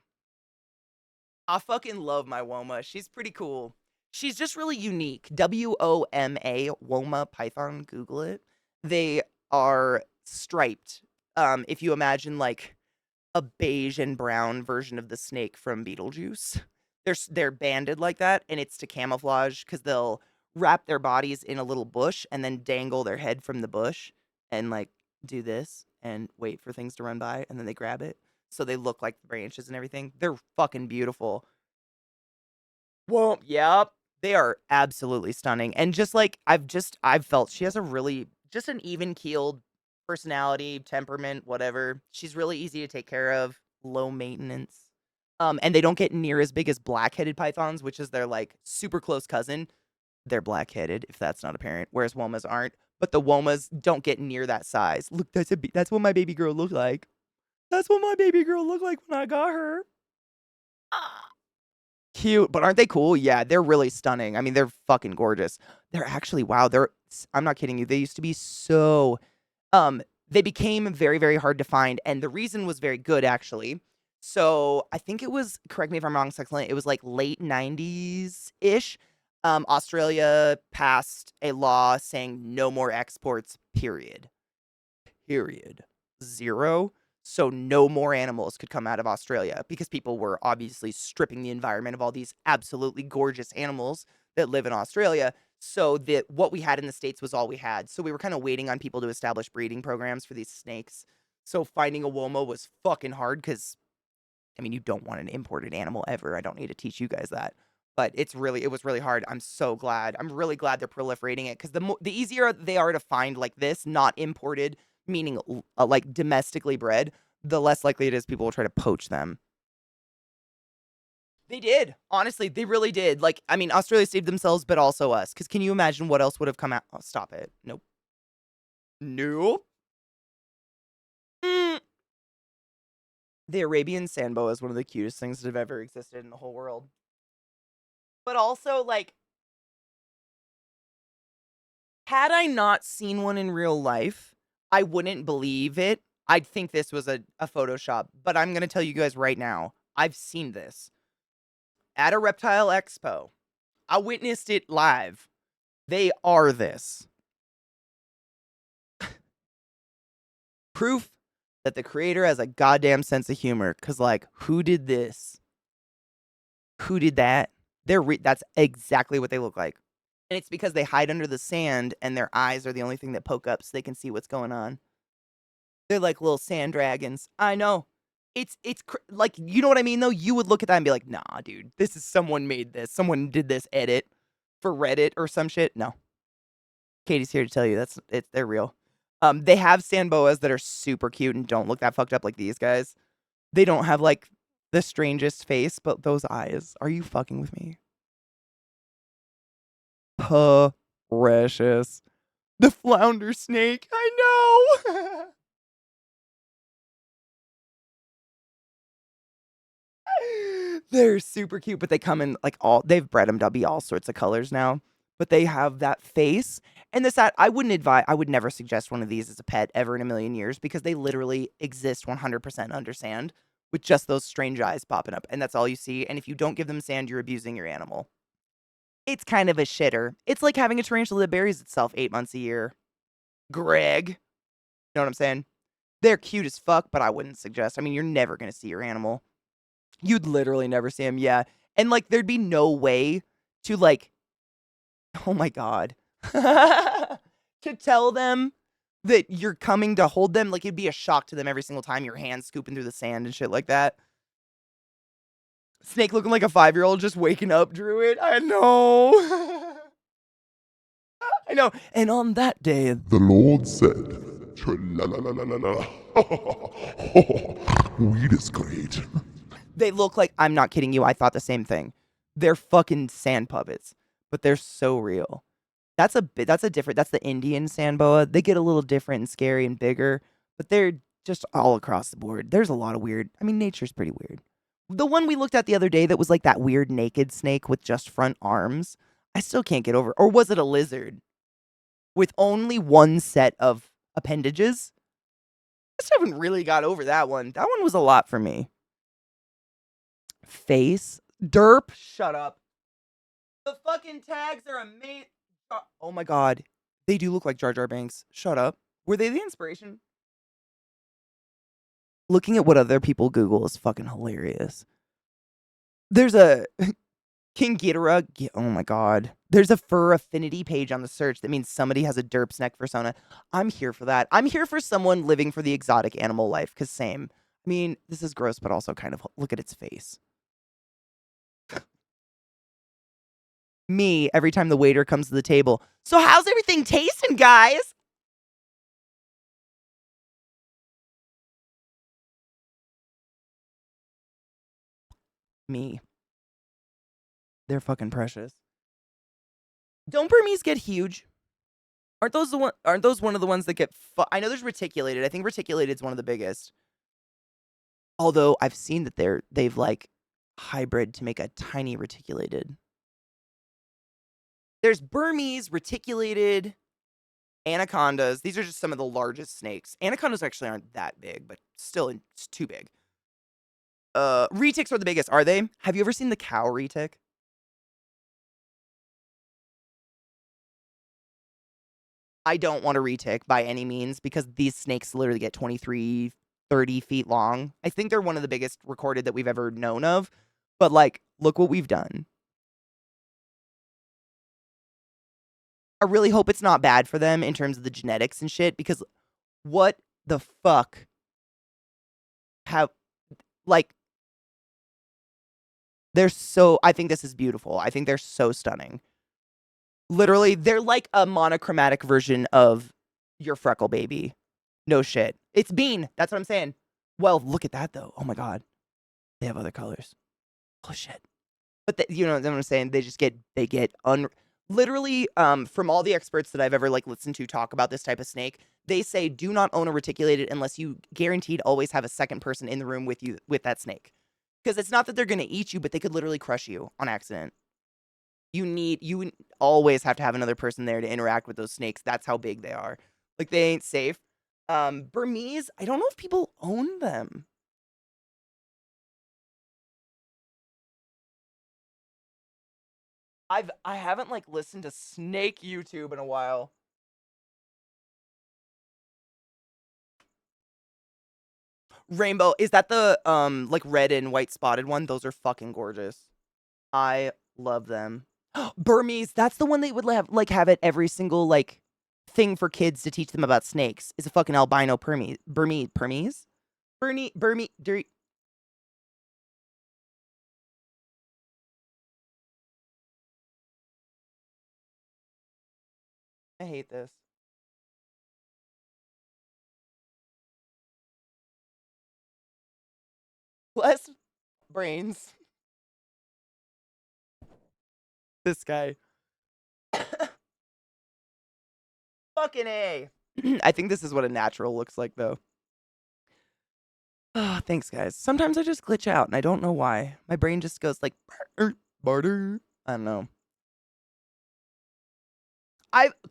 I fucking love my Woma. She's pretty cool. She's just really unique. WOMA, Woma python. Google it. They are striped. If you imagine like a beige and brown version of the snake from Beetlejuice, they're banded like that, and it's to camouflage because they'll wrap their bodies in a little bush and then dangle their head from the bush and like do this and wait for things to run by, and then they grab it so they look like branches and everything. They're fucking beautiful. Well, yep. They are absolutely stunning. And just like I've felt she has a really just an even keeled personality, temperament, whatever. She's really easy to take care of, low maintenance. And they don't get near as big as black-headed pythons, which is their like super close cousin. They're black-headed, if that's not apparent, whereas womas aren't. But the womas don't get near that size. Look, that's what my baby girl looked like. That's what my baby girl looked like when I got her. Ah. Cute, but aren't they cool? Yeah, they're really stunning. I mean, they're fucking gorgeous. They're actually wow, I'm not kidding you. They used to be so they became very, very hard to find, and the reason was very good actually. So I think it was, correct me if I'm wrong, Sexcellent, it was like late 90s-ish. Australia passed a law saying no more exports, period. Period. Zero. So no more animals could come out of Australia because people were obviously stripping the environment of all these absolutely gorgeous animals that live in Australia. So that what we had in the States was all we had. So we were kind of waiting on people to establish breeding programs for these snakes. So finding a Woma was fucking hard because, I mean, you don't want an imported animal ever. I don't need to teach you guys that. But it was really hard. I'm so glad. I'm really glad they're proliferating it because the easier they are to find like this, not imported, meaning like domestically bred, the less likely it is people will try to poach them. They did. Honestly, they really did. Like, I mean, Australia saved themselves, but also us. Because can you imagine what else would have come out? Oh, stop it. Nope. Nope. Mm. The Arabian sand boa is one of the cutest things that have ever existed in the whole world. But also, like, had I not seen one in real life, I wouldn't believe it. I'd think this was a Photoshop. But I'm going to tell you guys right now, I've seen this at a reptile expo. I witnessed it live. They are this. Proof that the creator has a goddamn sense of humor. Because, like, who did this? Who did that? That's exactly what they look like. And it's because they hide under the sand and their eyes are the only thing that poke up so they can see what's going on. They're like little sand dragons. I know. Like, you know what I mean, though? You would look at that and be like, nah, dude, this is someone made this. Someone did this edit for Reddit or some shit. No. Katie's here to tell you they're real. They have sand boas that are super cute and don't look that fucked up like these guys. They don't have like the strangest face, but those eyes. Are you fucking with me? Precious. The flounder snake. I know. They're super cute, but they come in like they've bred them to be all sorts of colors now. But they have that face. And I would never suggest one of these as a pet ever in a million years because they literally exist 100% under sand with just those strange eyes popping up. And that's all you see. And if you don't give them sand, you're abusing your animal. It's kind of a shitter. It's like having a tarantula that buries itself 8 months a year. Greg. Know what I'm saying? They're cute as fuck, but I wouldn't suggest. I mean, you're never going to see your animal. You'd literally never see him, yeah. And, like, there'd be no way to, like, oh my god. To tell them that you're coming to hold them, like, it'd be a shock to them every single time your hand's scooping through the sand and shit like that. Snake looking like a 5-year-old just waking up, Druid. I know. I know. And on that day, The Lord said, "Tra-la-la-la-la-la-la. Weed is great." they look like, I'm not kidding you, I thought the same thing. They're fucking sand puppets, but they're so real. That's the Indian sand boa. They get a little different and scary and bigger, but they're just all across the board. There's a lot of weird. I mean, nature's pretty weird. The one we looked at the other day that was like that weird naked snake with just front arms, I still can't get over. Or was it a lizard with only one set of appendages? I still haven't really got over that one. That one was a lot for me. Face, Derp. Shut up. The fucking tags are amazing. Oh my god. They do look like Jar Jar Binks. Shut up. Were they the inspiration? Looking at what other people Google is fucking hilarious. There's a King Ghidorah. Oh my god. There's a fur affinity page on the search that means somebody has a derp snack persona. I'm here for that. I'm here for someone living for the exotic animal life, because same. I mean, this is gross, but also kind of look at its face. Me, every time the waiter comes to the table. So how's everything tasting, guys? Me. They're fucking precious. Don't Burmese get huge? Aren't those one of the ones that get I know there's reticulated. I think reticulated is one of the biggest. Although I've seen that they've like hybrid to make a tiny reticulated. There's Burmese, reticulated, anacondas. These are just some of the largest snakes. Anacondas actually aren't that big, but still it's too big. Retics are the biggest, are they? Have you ever seen the cow retic? I don't want a retic by any means because these snakes literally get 23, 30 feet long. I think they're one of the biggest recorded that we've ever known of. But like, look what we've done. I really hope it's not bad for them in terms of the genetics and shit, because what the fuck have, like, I think this is beautiful. I think they're so stunning. Literally, they're like a monochromatic version of your freckle baby. No shit. It's Bean. That's what I'm saying. Well, look at that though. Oh my god. They have other colors. Oh shit. But you know what I'm saying? Literally, from all the experts that I've ever like listened to talk about this type of snake, they say do not own a reticulated unless you guaranteed always have a second person in the room with you with that snake. Because it's not that they're gonna eat you, but they could literally crush you on accident. You always have to have another person there to interact with those snakes. That's how big they are. Like they ain't safe. Burmese, I don't know if people own them. I haven't like listened to snake YouTube in a while. Rainbow, is that the like red and white spotted one? Those are fucking gorgeous. I love them. Burmese, that's the one they would have at every single like thing for kids to teach them about snakes. Is a fucking albino Burmese. I hate this. Less brains. This guy. Fucking A. I think this is what a natural looks like, though. Oh, thanks, guys. Sometimes I just glitch out, and I don't know why. My brain just goes like, barter. I don't know.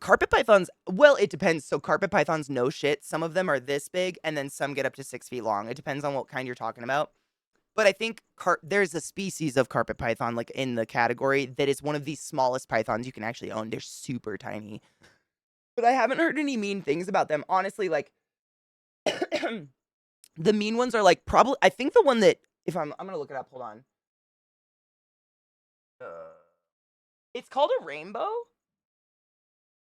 Carpet pythons, well, it depends. So carpet pythons, no shit. Some of them are this big, and then some get up to 6 feet long. It depends on what kind you're talking about. But I think there's a species of carpet python, like in the category, that is one of the smallest pythons you can actually own. They're super tiny. But I haven't heard any mean things about them. Honestly, like, the mean ones are like probably, I think the one that, if I'm going to look it up, hold on. It's called a rainbow?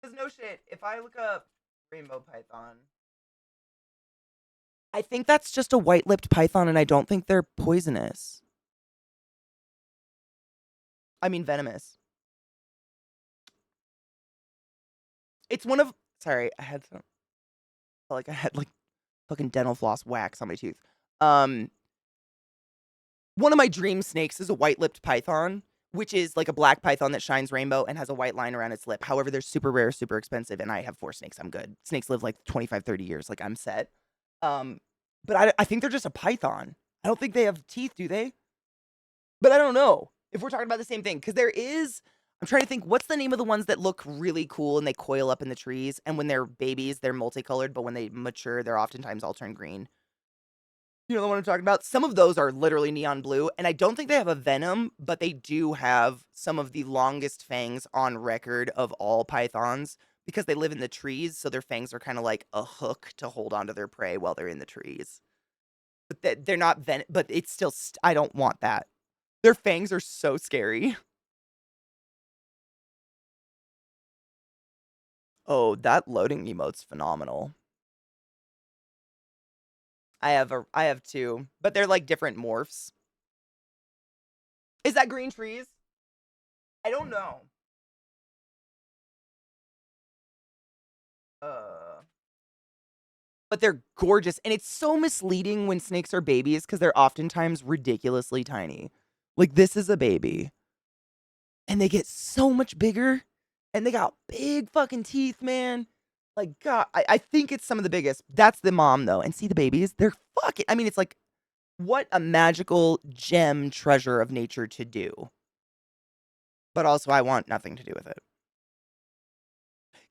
Because no shit, if I look up rainbow python, I think that's just a white-lipped python, and I don't think they're poisonous. I mean venomous. It's one of, sorry, I had some, like I had like fucking dental floss wax on my tooth. One of my dream snakes is a white-lipped python, which is like a black python that shines rainbow and has a white line around its lip. However, they're super rare, super expensive, and I have 4 snakes. I'm good. Snakes live like 25, 30 years. Like, I'm set. But I think they're just a python. I don't think they have teeth, do they? But I don't know if we're talking about the same thing. Because I'm trying to think, what's the name of the ones that look really cool and they coil up in the trees? And when they're babies, they're multicolored, but when they mature, they're oftentimes all turn green. You know the one I'm talking about? Some of those are literally neon blue, and I don't think they have a venom, but they do have some of the longest fangs on record of all pythons because they live in the trees, so their fangs are kind of like a hook to hold onto their prey while they're in the trees. But they're not but it's still I don't want that. Their fangs are so scary. Oh, that loading emote's phenomenal. I have two, but they're like different morphs. Is that green trees? I don't know. Uh, but they're gorgeous, and it's so misleading when snakes are babies because they're oftentimes ridiculously tiny. Like this is a baby, and they get so much bigger, and they got big fucking teeth, man. Like God, I think it's some of the biggest. That's the mom though, and see the babies? They're fucking. I mean, it's like what a magical gem treasure of nature to do. But also, I want nothing to do with it.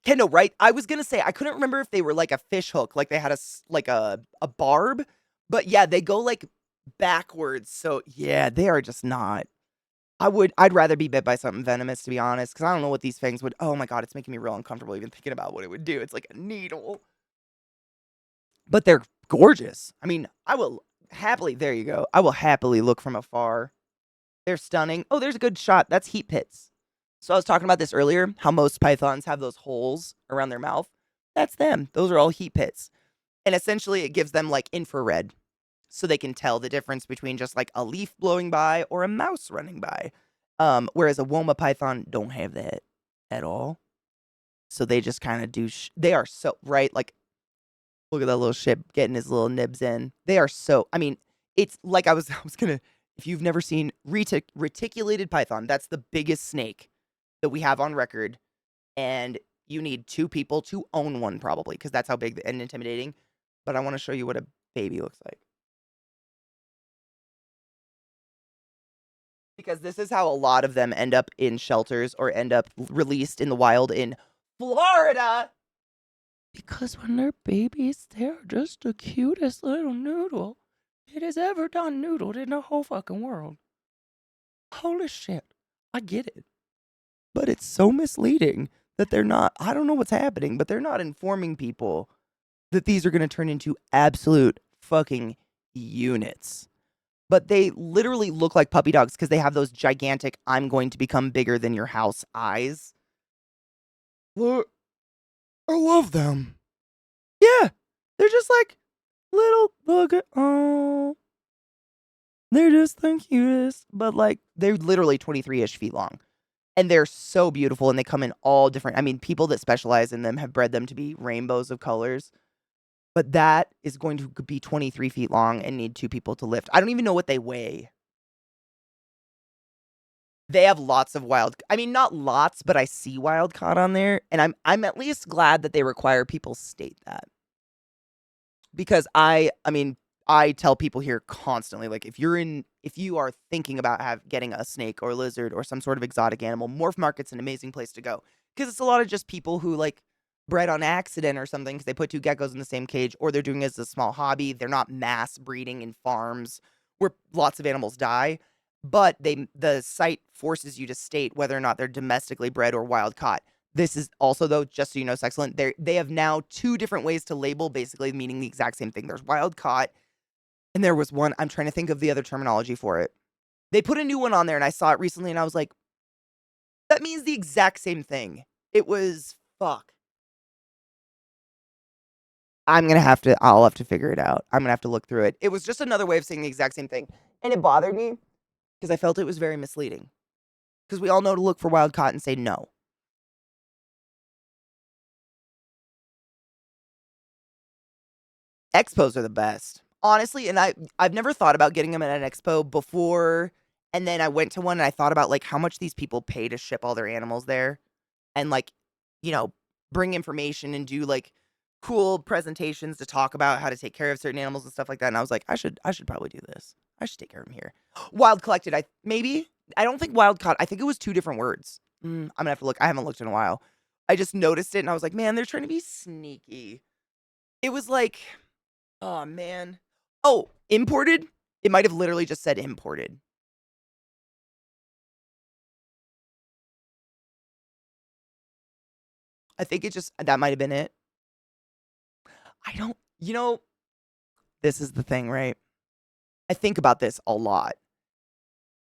Kendall, right? I was gonna say I couldn't remember if they were like a fish hook, like they had like a barb, but yeah, they go like backwards. So yeah, they are just not. I'd rather be bit by something venomous to be honest, because I don't know what these fangs would. Oh my god, it's making me real uncomfortable even thinking about what it would do. It's like a needle, but they're gorgeous. I mean, I will happily. There you go. I will happily look from afar. They're stunning. Oh, there's a good shot. That's heat pits. So I was talking about this earlier, how most pythons have those holes around their mouth. That's them. Those are all heat pits. And essentially it gives them like infrared so they can tell the difference between just like a leaf blowing by or a mouse running by. Whereas a Woma python don't have that at all. So they just kind of do, they are so, right? Like, look at that little shit getting his little nibs in. They are so, I mean, it's like I was gonna, if you've never seen reticulated python, that's the biggest snake that we have on record, and you need two people to own one probably because that's how big and intimidating. But I want to show you what a baby looks like. Because this is how a lot of them end up in shelters or end up released in the wild in Florida. Because when they're babies, they're just the cutest little noodle it has ever done noodled in the whole fucking world. Holy shit. I get it. But it's so misleading that they're not, I don't know what's happening, but they're not informing people that these are going to turn into absolute fucking units. But they literally look like puppy dogs because they have those gigantic, I'm going to become bigger than your house eyes. Look, I love them. Yeah, they're just like little, look at, oh, they're just the cutest. But like, they're literally 23-ish feet long. And they're so beautiful, and they come in all different, I mean, people that specialize in them have bred them to be rainbows of colors. But that is going to be 23 feet long and need two people to lift. I don't even know what they weigh. They have lots of I mean, not lots, but I see wild caught on there. And I'm at least glad that they require people state that. Because I mean, I tell people here constantly, like, if you are thinking about getting a snake or a lizard or some sort of exotic animal, Morph Market's an amazing place to go. Because it's a lot of just people who, like, bred on accident or something because they put two geckos in the same cage, or they're doing it as a small hobby. They're not mass breeding in farms where lots of animals die. But the site forces you to state whether or not they're domestically bred or wild caught. This is also, though, just so you know, Sexcellent, they have now two different ways to label, basically meaning the exact same thing. There's wild caught, and there was one, I'm trying to think of the other terminology for it. They put a new one on there, and I saw it recently, and I was like, that means the exact same thing. It was, fuck. I'll have to figure it out. I'm gonna have to look through it. It was just another way of saying the exact same thing. And it bothered me because I felt it was very misleading. Because we all know to look for wild caught and say no. Expos are the best. Honestly, and I've never thought about getting them at an expo before, and then I went to one and I thought about like how much these people pay to ship all their animals there and like, you know, bring information and do like cool presentations to talk about how to take care of certain animals and stuff like that. And I was like, I should probably do this. I should take care of them here. Wild collected, I don't think wild caught. I think it was two different words. I'm gonna have to look. I haven't looked in a while. I just noticed it and I was like, man, they're trying to be sneaky. It was like, oh man. Oh, Imported? It might have literally just said imported. I think it just, that might have been it. I don't, this is the thing, right? I think about this a lot.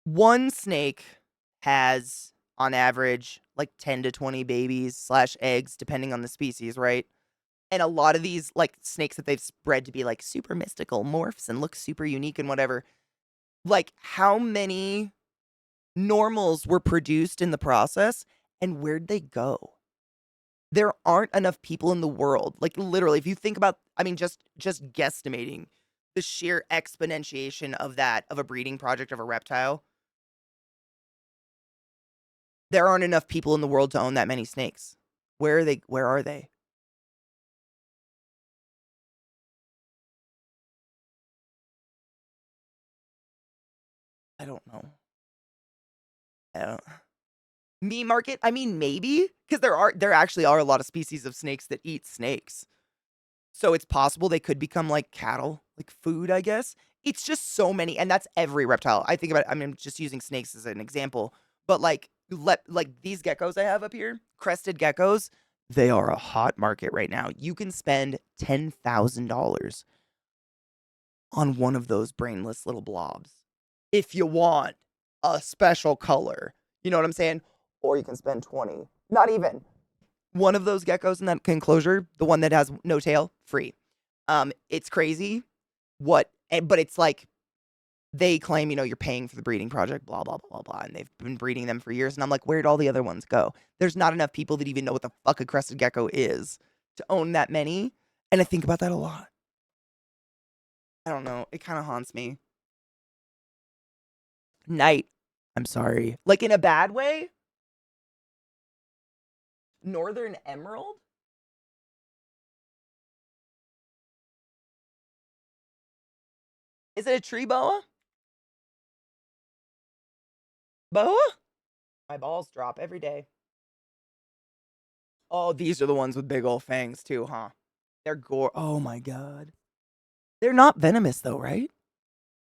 One snake has, on average, like 10 to 20 babies / eggs, depending on the species, right? And a lot of these, like, snakes that they've spread to be, like, super mystical morphs and look super unique and whatever, like, how many normals were produced in the process, and where'd they go? There aren't enough people in the world. Like, literally, if you think about, I mean, just guesstimating the sheer exponentiation of that, of a breeding project of a reptile, there aren't enough people in the world to own that many snakes. Where are they? Where are they? I don't know. I don't. Meat market? I mean, maybe, because there actually are a lot of species of snakes that eat snakes. So it's possible they could become like cattle, like food, I guess. It's just so many, and that's every reptile. I think about it, I mean, I'm just using snakes as an example, but like these geckos I have up here, crested geckos, they are a hot market right now. You can spend $10,000 on one of those brainless little blobs if you want a special color. You know what I'm saying? Or you can spend 20. Not even. One of those geckos in that enclosure, the one that has no tail, free. It's crazy but it's like they claim, you're paying for the breeding project, blah, blah, blah, blah, blah, and they've been breeding them for years. And I'm like, where'd all the other ones go? There's not enough people that even know what the fuck a crested gecko is to own that many. And I think about that a lot. I don't know. It kind of haunts me. Night. I'm sorry. Like in a bad way? Northern emerald? Is it a tree boa? Boa? My balls drop every day. Oh, these are the ones with big old fangs too, huh? They're gore. Oh my god. They're not venomous though, right?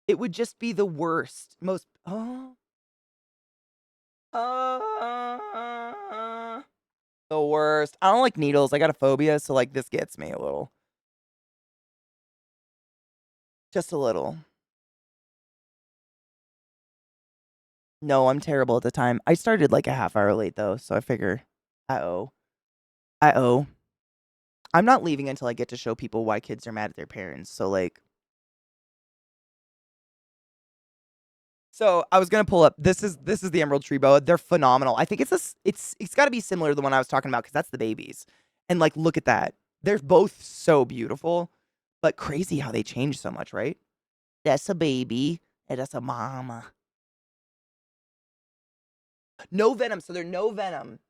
It would just be the worst. Most. Oh. The worst. I don't like needles. I got a phobia, so like this gets me a little. Just a little. No, I'm terrible at the time. I started like a half hour late though, so I figure I owe. I owe. I'm not leaving until I get to show people why kids are mad at their parents. So like, so I was gonna pull up. This is the emerald tree boa. They're phenomenal. I think it's got to be similar to the one I was talking about because that's the babies. And like, look at that. They're both so beautiful, but crazy how they change so much, right? That's a baby and that's a mama. No venom, so they're no venom,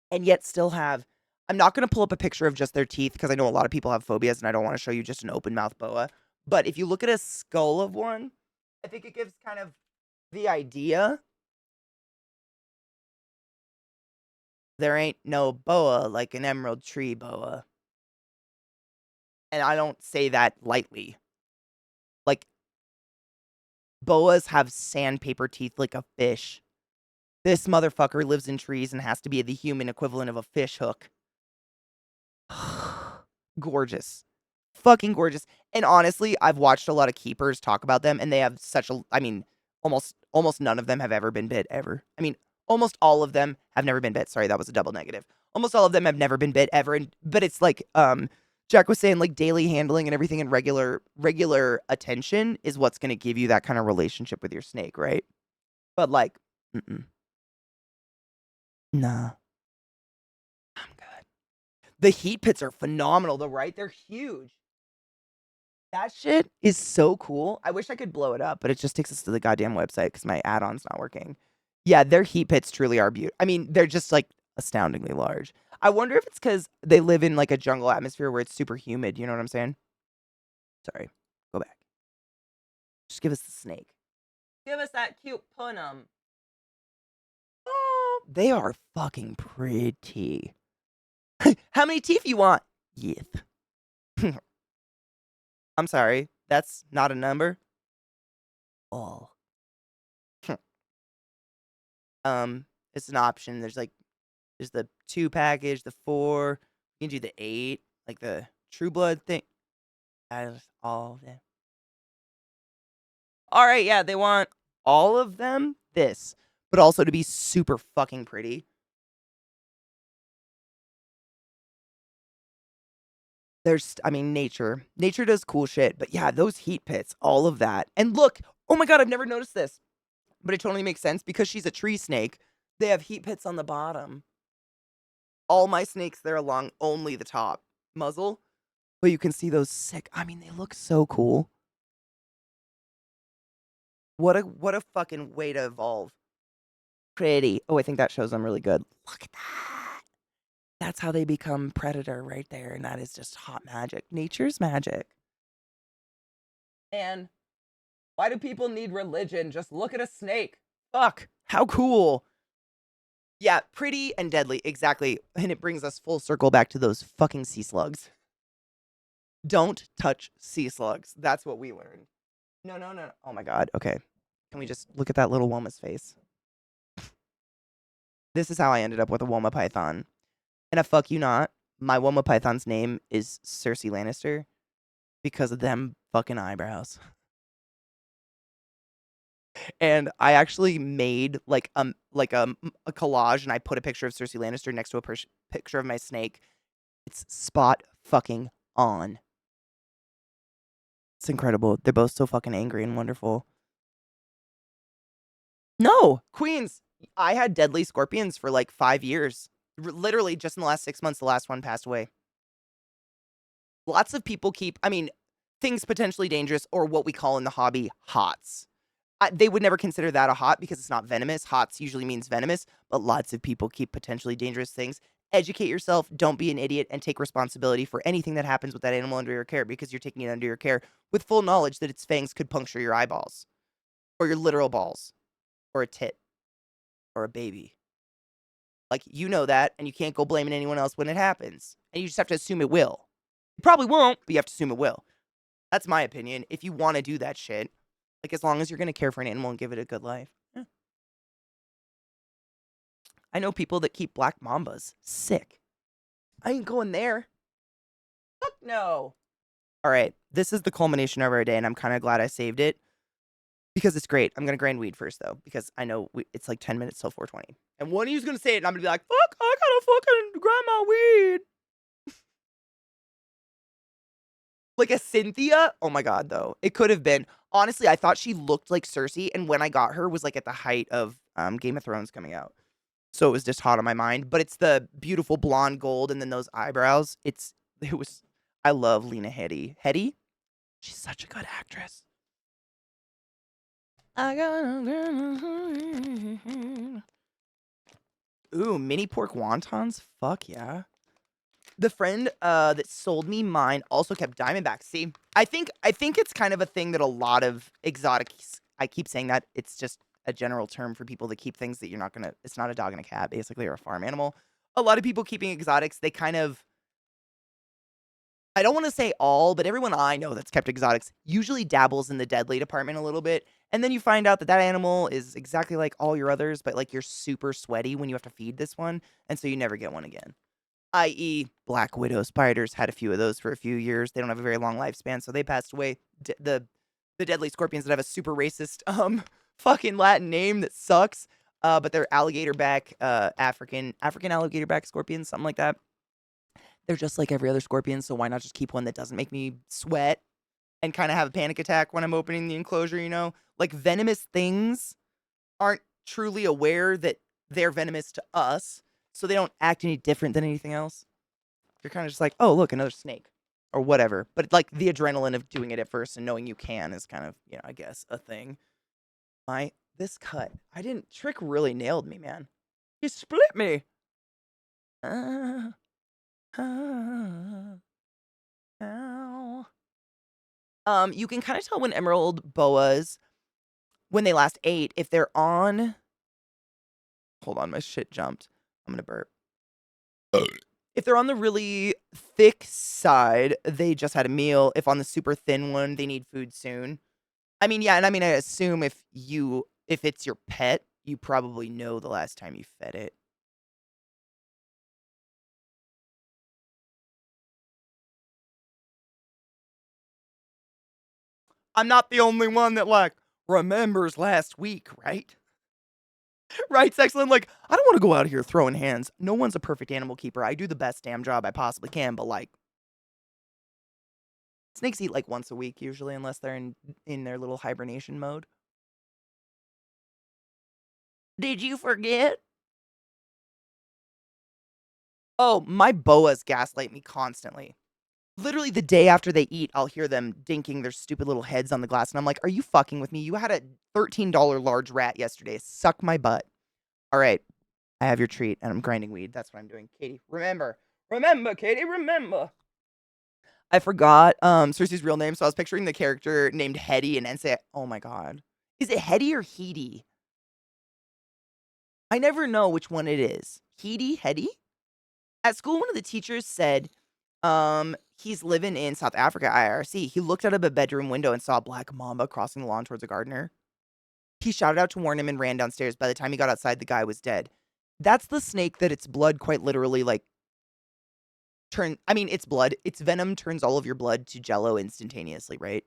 and yet still have. I'm not gonna pull up a picture of just their teeth because I know a lot of people have phobias, and I don't want to show you just an open mouth boa. But if you look at a skull of one, I think it gives kind of the idea. There ain't no boa like an emerald tree boa. And I don't say that lightly. Like, boas have sandpaper teeth like a fish. This motherfucker lives in trees and has to be the human equivalent of a fish hook. Gorgeous. Fucking gorgeous. And honestly, I've watched a lot of keepers talk about them, and they have such a, I mean, almost none of them have ever been bit ever. I mean, almost all of them have never been bit. Sorry, that was a double negative. Almost all of them have never been bit ever. And but it's like Jack was saying, like daily handling and everything and regular attention is what's gonna give you that kind of relationship with your snake, right? But like, nah, I'm good. The heat pits are phenomenal though, right? They're huge. That shit is so cool. I wish I could blow it up, but it just takes us to the goddamn website because my add-on's not working. Yeah, their heat pits truly are beautiful. I mean, they're just like astoundingly large. I wonder if it's because they live in like a jungle atmosphere where it's super humid. You know what I'm saying? Sorry. Go back. Just give us the snake. Give us that cute punum. Oh, they are fucking pretty. How many teeth you want? Yes. I'm sorry. That's not a number. Oh. It's an option. There's the 2 package, the 4. You can do the 8, like the True Blood thing. That's all of them. All right, yeah, they want all of them. This, but also to be super fucking pretty. Nature. Nature does cool shit, but yeah, those heat pits, all of that. And look, oh my god, I've never noticed this, but it totally makes sense because she's a tree snake. They have heat pits on the bottom. All my snakes, they're along only the top muzzle, but you can see those sick. They look so cool. What a fucking way to evolve. Pretty. Oh, I think that shows them really good. Look at that. That's how they become predator right there, and that is just hot magic. Nature's magic. And why do people need religion? Just look at a snake. Fuck. How cool. Yeah, pretty and deadly. Exactly. And it brings us full circle back to those fucking sea slugs. Don't touch sea slugs. That's what we learned. No, no, no. Oh my god. Okay. Can we just look at that little Woma's face? This is how I ended up with a Woma python. And a fuck you not. My Woma python's name is Cersei Lannister because of them fucking eyebrows. And I actually made like a collage, and I put a picture of Cersei Lannister next to a picture of my snake. It's spot fucking on. It's incredible. They're both so fucking angry and wonderful. No, queens. I had deadly scorpions for like 5 years. Literally just in the last 6 months, the last one passed away. Lots of people keep, things potentially dangerous, or what we call in the hobby, hots. They would never consider that a hot because it's not venomous. Hots usually means venomous, but lots of people keep potentially dangerous things. Educate yourself, don't be an idiot, and take responsibility for anything that happens with that animal under your care, because you're taking it under your care with full knowledge that its fangs could puncture your eyeballs, or your literal balls, or a tit, or a baby. Like, you know that, and you can't go blaming anyone else when it happens. And you just have to assume it will. You probably won't, but you have to assume it will. That's my opinion. If you want to do that shit, like, as long as you're going to care for an animal and give it a good life. Yeah. I know people that keep black mambas. Sick. I ain't going there. Fuck no. All right. This is the culmination of our day, and I'm kind of glad I saved it because it's great. I'm going to grind weed first, though, because I know it's like 10 minutes till 4:20. And one of you's going to say it, and I'm going to be like, fuck, I got to fucking grind my weed. Like a Cynthia? Oh my god, though. It could have been. Honestly, I thought she looked like Cersei, and when I got her was like at the height of Game of Thrones coming out. So it was just hot on my mind. But it's the beautiful blonde gold and then those eyebrows. I love Lena Headey. Headey? She's such a good actress. Ooh, mini pork wontons? Fuck yeah. The friend that sold me mine also kept Diamondbacks. See, I think it's kind of a thing that a lot of exotics. I keep saying that it's just a general term for people that keep things that you're not gonna. It's not a dog and a cat, basically, or a farm animal. A lot of people keeping exotics, they kind of. I don't want to say all, but everyone I know that's kept exotics usually dabbles in the deadly department a little bit, and then you find out that that animal is exactly like all your others, but like you're super sweaty when you have to feed this one, and so you never get one again. I.e., black widow spiders. Had a few of those for a few years. They don't have a very long lifespan, so they passed away. The deadly scorpions that have a super racist fucking Latin name that sucks. But they're alligator back African alligator back scorpions, something like that. They're just like every other scorpion, so why not just keep one that doesn't make me sweat and kind of have a panic attack when I'm opening the enclosure, you know? Like, venomous things aren't truly aware that they're venomous to us, so they don't act any different than anything else. You're kind of just like, oh, look, another snake. Or whatever. But, like, the adrenaline of doing it at first and knowing you can is kind of, I guess, a thing. This cut. Trick really nailed me, man. He split me. You can kind of tell when emerald boas, when they last ate, if they're on. Hold on, my shit jumped. I'm gonna burp. If they're on the really thick side, they just had a meal. If on the super thin one, they need food soon. I mean, yeah, and I mean, I assume if it's your pet, you probably know the last time you fed it. I'm not the only one that like remembers last week, right? Right, Sexlin? Like, I don't want to go out here throwing hands. No one's a perfect animal keeper. I do the best damn job I possibly can, but like, snakes eat like once a week usually, unless they're in their little hibernation mode. Did you forget? Oh, my boas gaslight me constantly. Literally the day after they eat, I'll hear them dinking their stupid little heads on the glass, and I'm like, "Are you fucking with me? You had a $13 large rat yesterday. Suck my butt." All right, I have your treat, and I'm grinding weed. That's what I'm doing. Katie, remember, Katie, remember. I forgot Cersei's real name, so I was picturing the character named Hetty and then say, "Oh my god, is it Hetty or Heedy?" I never know which one it is. Heedy, Hetty. At school, one of the teachers said, he's living in South Africa, IRC. He looked out of a bedroom window and saw a black mamba crossing the lawn towards a gardener. He shouted out to warn him and ran downstairs. By the time he got outside, the guy was dead. That's the snake that its blood quite literally like its blood, its venom turns all of your blood to jello instantaneously, right?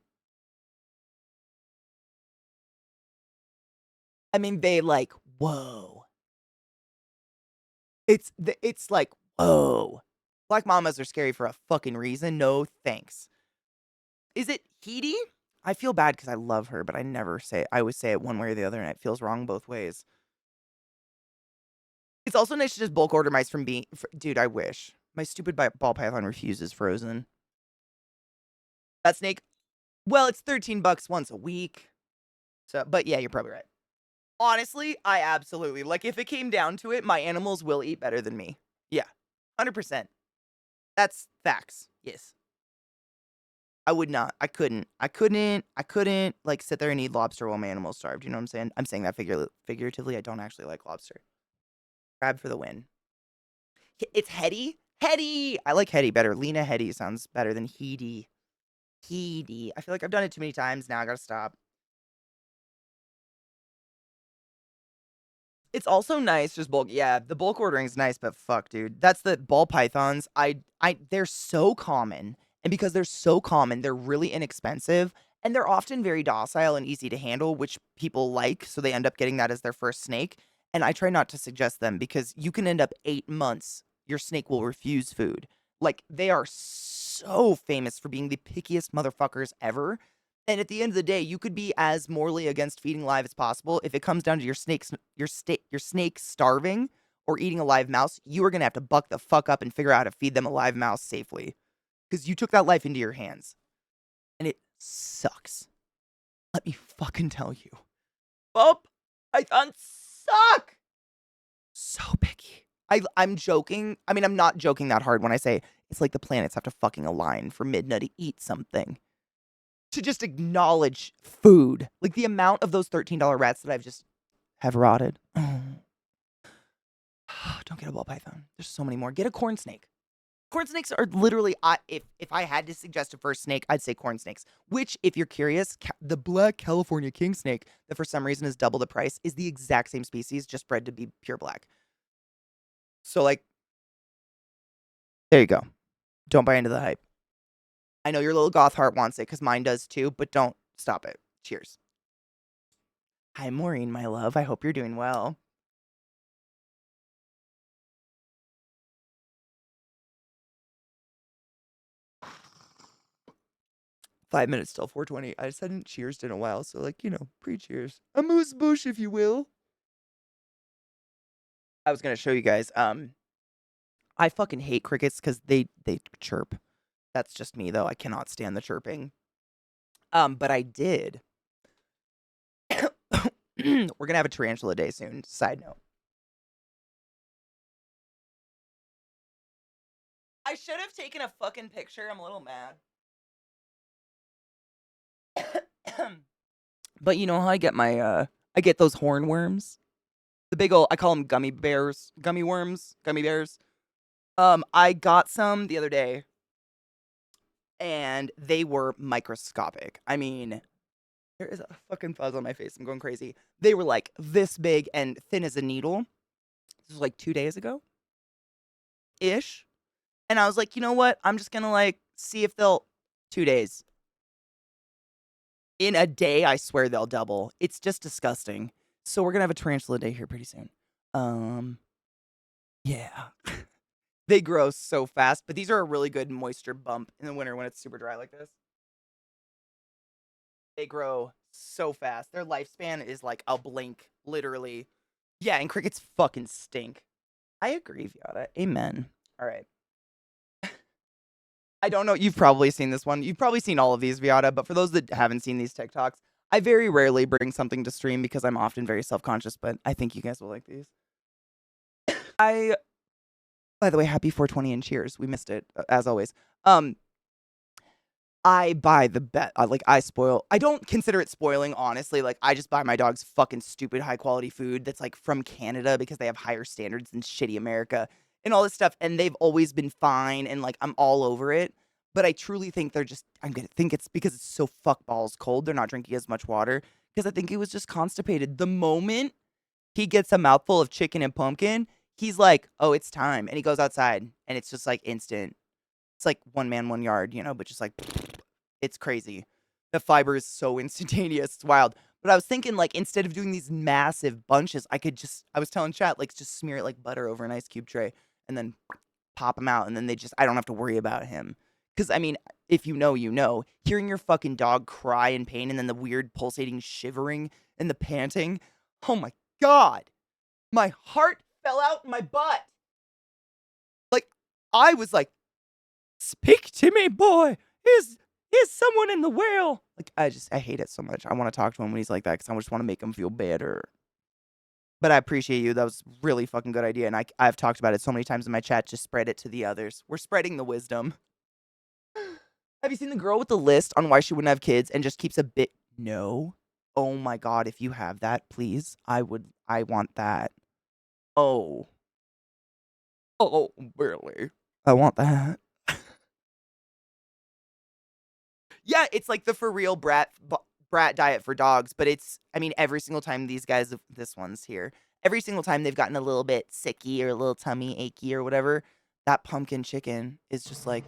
I mean, they like, whoa. It's like, whoa. Black mamas are scary for a fucking reason. No thanks. Is it Heedy? I feel bad because I love her, but I never say it. I always say it one way or the other, and it feels wrong both ways. It's also nice to just bulk order mice from being... Dude, I wish. My stupid ball python refuses frozen. That snake... Well, it's $13 once a week. So, but yeah, you're probably right. Honestly, I absolutely... Like, if it came down to it, my animals will eat better than me. Yeah. 100%. That's facts. Yes. I would not. I couldn't, like, sit there and eat lobster while my animals starved, you know what I'm saying? I'm saying that figuratively, I don't actually like lobster. Crab for the win. It's Hetty? Hetty! I like Hetty better. Lena Hetty sounds better than Heedy. Heedy. I feel like I've done it too many times now, I gotta stop. It's also nice, just bulk yeah, the bulk ordering is nice, but fuck, dude. That's the ball pythons, they're so common, and because they're so common, they're really inexpensive, and they're often very docile and easy to handle, which people like, so they end up getting that as their first snake, and I try not to suggest them because you can end up 8 months, your snake will refuse food. Like, they are so famous for being the pickiest motherfuckers ever, and at the end of the day, you could be as morally against feeding live as possible. If it comes down to your snake starving or eating a live mouse, you are gonna have to buck the fuck up and figure out how to feed them a live mouse safely. Because you took that life into your hands. And it sucks. Let me fucking tell you. Oh, pythons suck! So picky. I'm joking. I mean, I'm not joking that hard when I say it's like the planets have to fucking align for Midna to eat something. To just acknowledge food. Like the amount of those $13 rats that I've just have rotted. Don't get a ball python. There's so many more. Get a corn snake. Corn snakes are literally, if I had to suggest a first snake, I'd say corn snakes. Which, if you're curious, the black California king snake, that for some reason is double the price, is the exact same species, just bred to be pure black. So, like, there you go. Don't buy into the hype. I know your little goth heart wants it, because mine does too, but don't stop it. Cheers. Hi, Maureen, my love. I hope you're doing well. Five minutes till 4:20. I just hadn't cheersed in a while, so like, you know, pre-cheers. A moose bush, if you will. I was gonna show you guys. I fucking hate crickets because they chirp. That's just me though. I cannot stand the chirping. But I did. We're gonna have a tarantula day soon. Side note. I should have taken a fucking picture. I'm a little mad. But you know how I get my I get those hornworms? The big old I call them gummy bears, gummy worms, gummy bears. I got some the other day and they were microscopic. I mean, there is a fucking fuzz on my face. I'm going crazy. They were like this big and thin as a needle. This was like 2 days ago ish. And I was like, you know what? I'm just gonna like see if they'll 2 days. In a day, I swear they'll double. It's just disgusting. So we're gonna have a tarantula day here pretty soon. Um, yeah. They grow so fast, but these are a really good moisture bump in the winter when it's super dry like this. They grow so fast. Their lifespan is like a blink, literally. Yeah, and crickets fucking stink. I agree, Viata. Amen. All right. I don't know. You've probably seen this one. You've probably seen all of these, Viata, but for those that haven't seen these TikToks, I very rarely bring something to stream because I'm often very self conscious, but I think you guys will like these. I, by the way, happy 420 and cheers. We missed it, as always. I buy the bet. Like, I spoil. I don't consider it spoiling, honestly. Like, I just buy my dogs fucking stupid high quality food that's like from Canada because they have higher standards than shitty America and all this stuff. And they've always been fine. And like, I'm all over it. But I truly think they're just, I'm going to think it's because it's so fuck balls cold. They're not drinking as much water because I think he was just constipated. The moment he gets a mouthful of chicken and pumpkin, he's like, oh, it's time. And he goes outside and it's just like instant. It's like 1 man, 1 yard, but just like, it's crazy. The fiber is so instantaneous. It's wild. But I was thinking, like, instead of doing these massive bunches, I was telling chat, like, just smear it like butter over an ice cube tray and then pop them out. And then I don't have to worry about him. Because, I mean, if you know, hearing your fucking dog cry in pain and then the weird pulsating shivering and the panting. Oh my God. My heart fell out my butt. Like, I was like, speak to me, boy. Is someone in the whale? Like, I hate it so much. I want to talk to him when he's like that because I just want to make him feel better. But I appreciate you. That was really fucking good idea. And I've talked about it so many times in my chat. Just spread it to the others. We're spreading the wisdom. Have you seen the girl with the list on why she wouldn't have kids and just keeps a bit? No. Oh my God. If you have that, please. I want that. Oh. Oh, really? I want that. Yeah, it's like the for real brat diet for dogs, but I mean, every single time these guys, this one's here, every single time they've gotten a little bit sicky or a little tummy achy or whatever, that pumpkin chicken is just like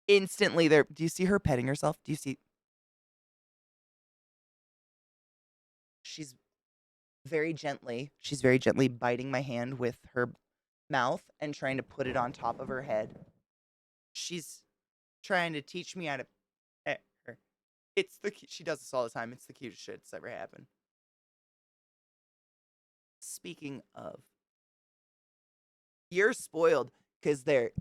instantly there. Do you see her petting herself? Do you see? She's she's very gently biting my hand with her mouth and trying to put it on top of her head. She's trying to teach me how to pet her. She does this all the time. It's the cutest shit that's ever happened. Speaking of, you're spoiled because they're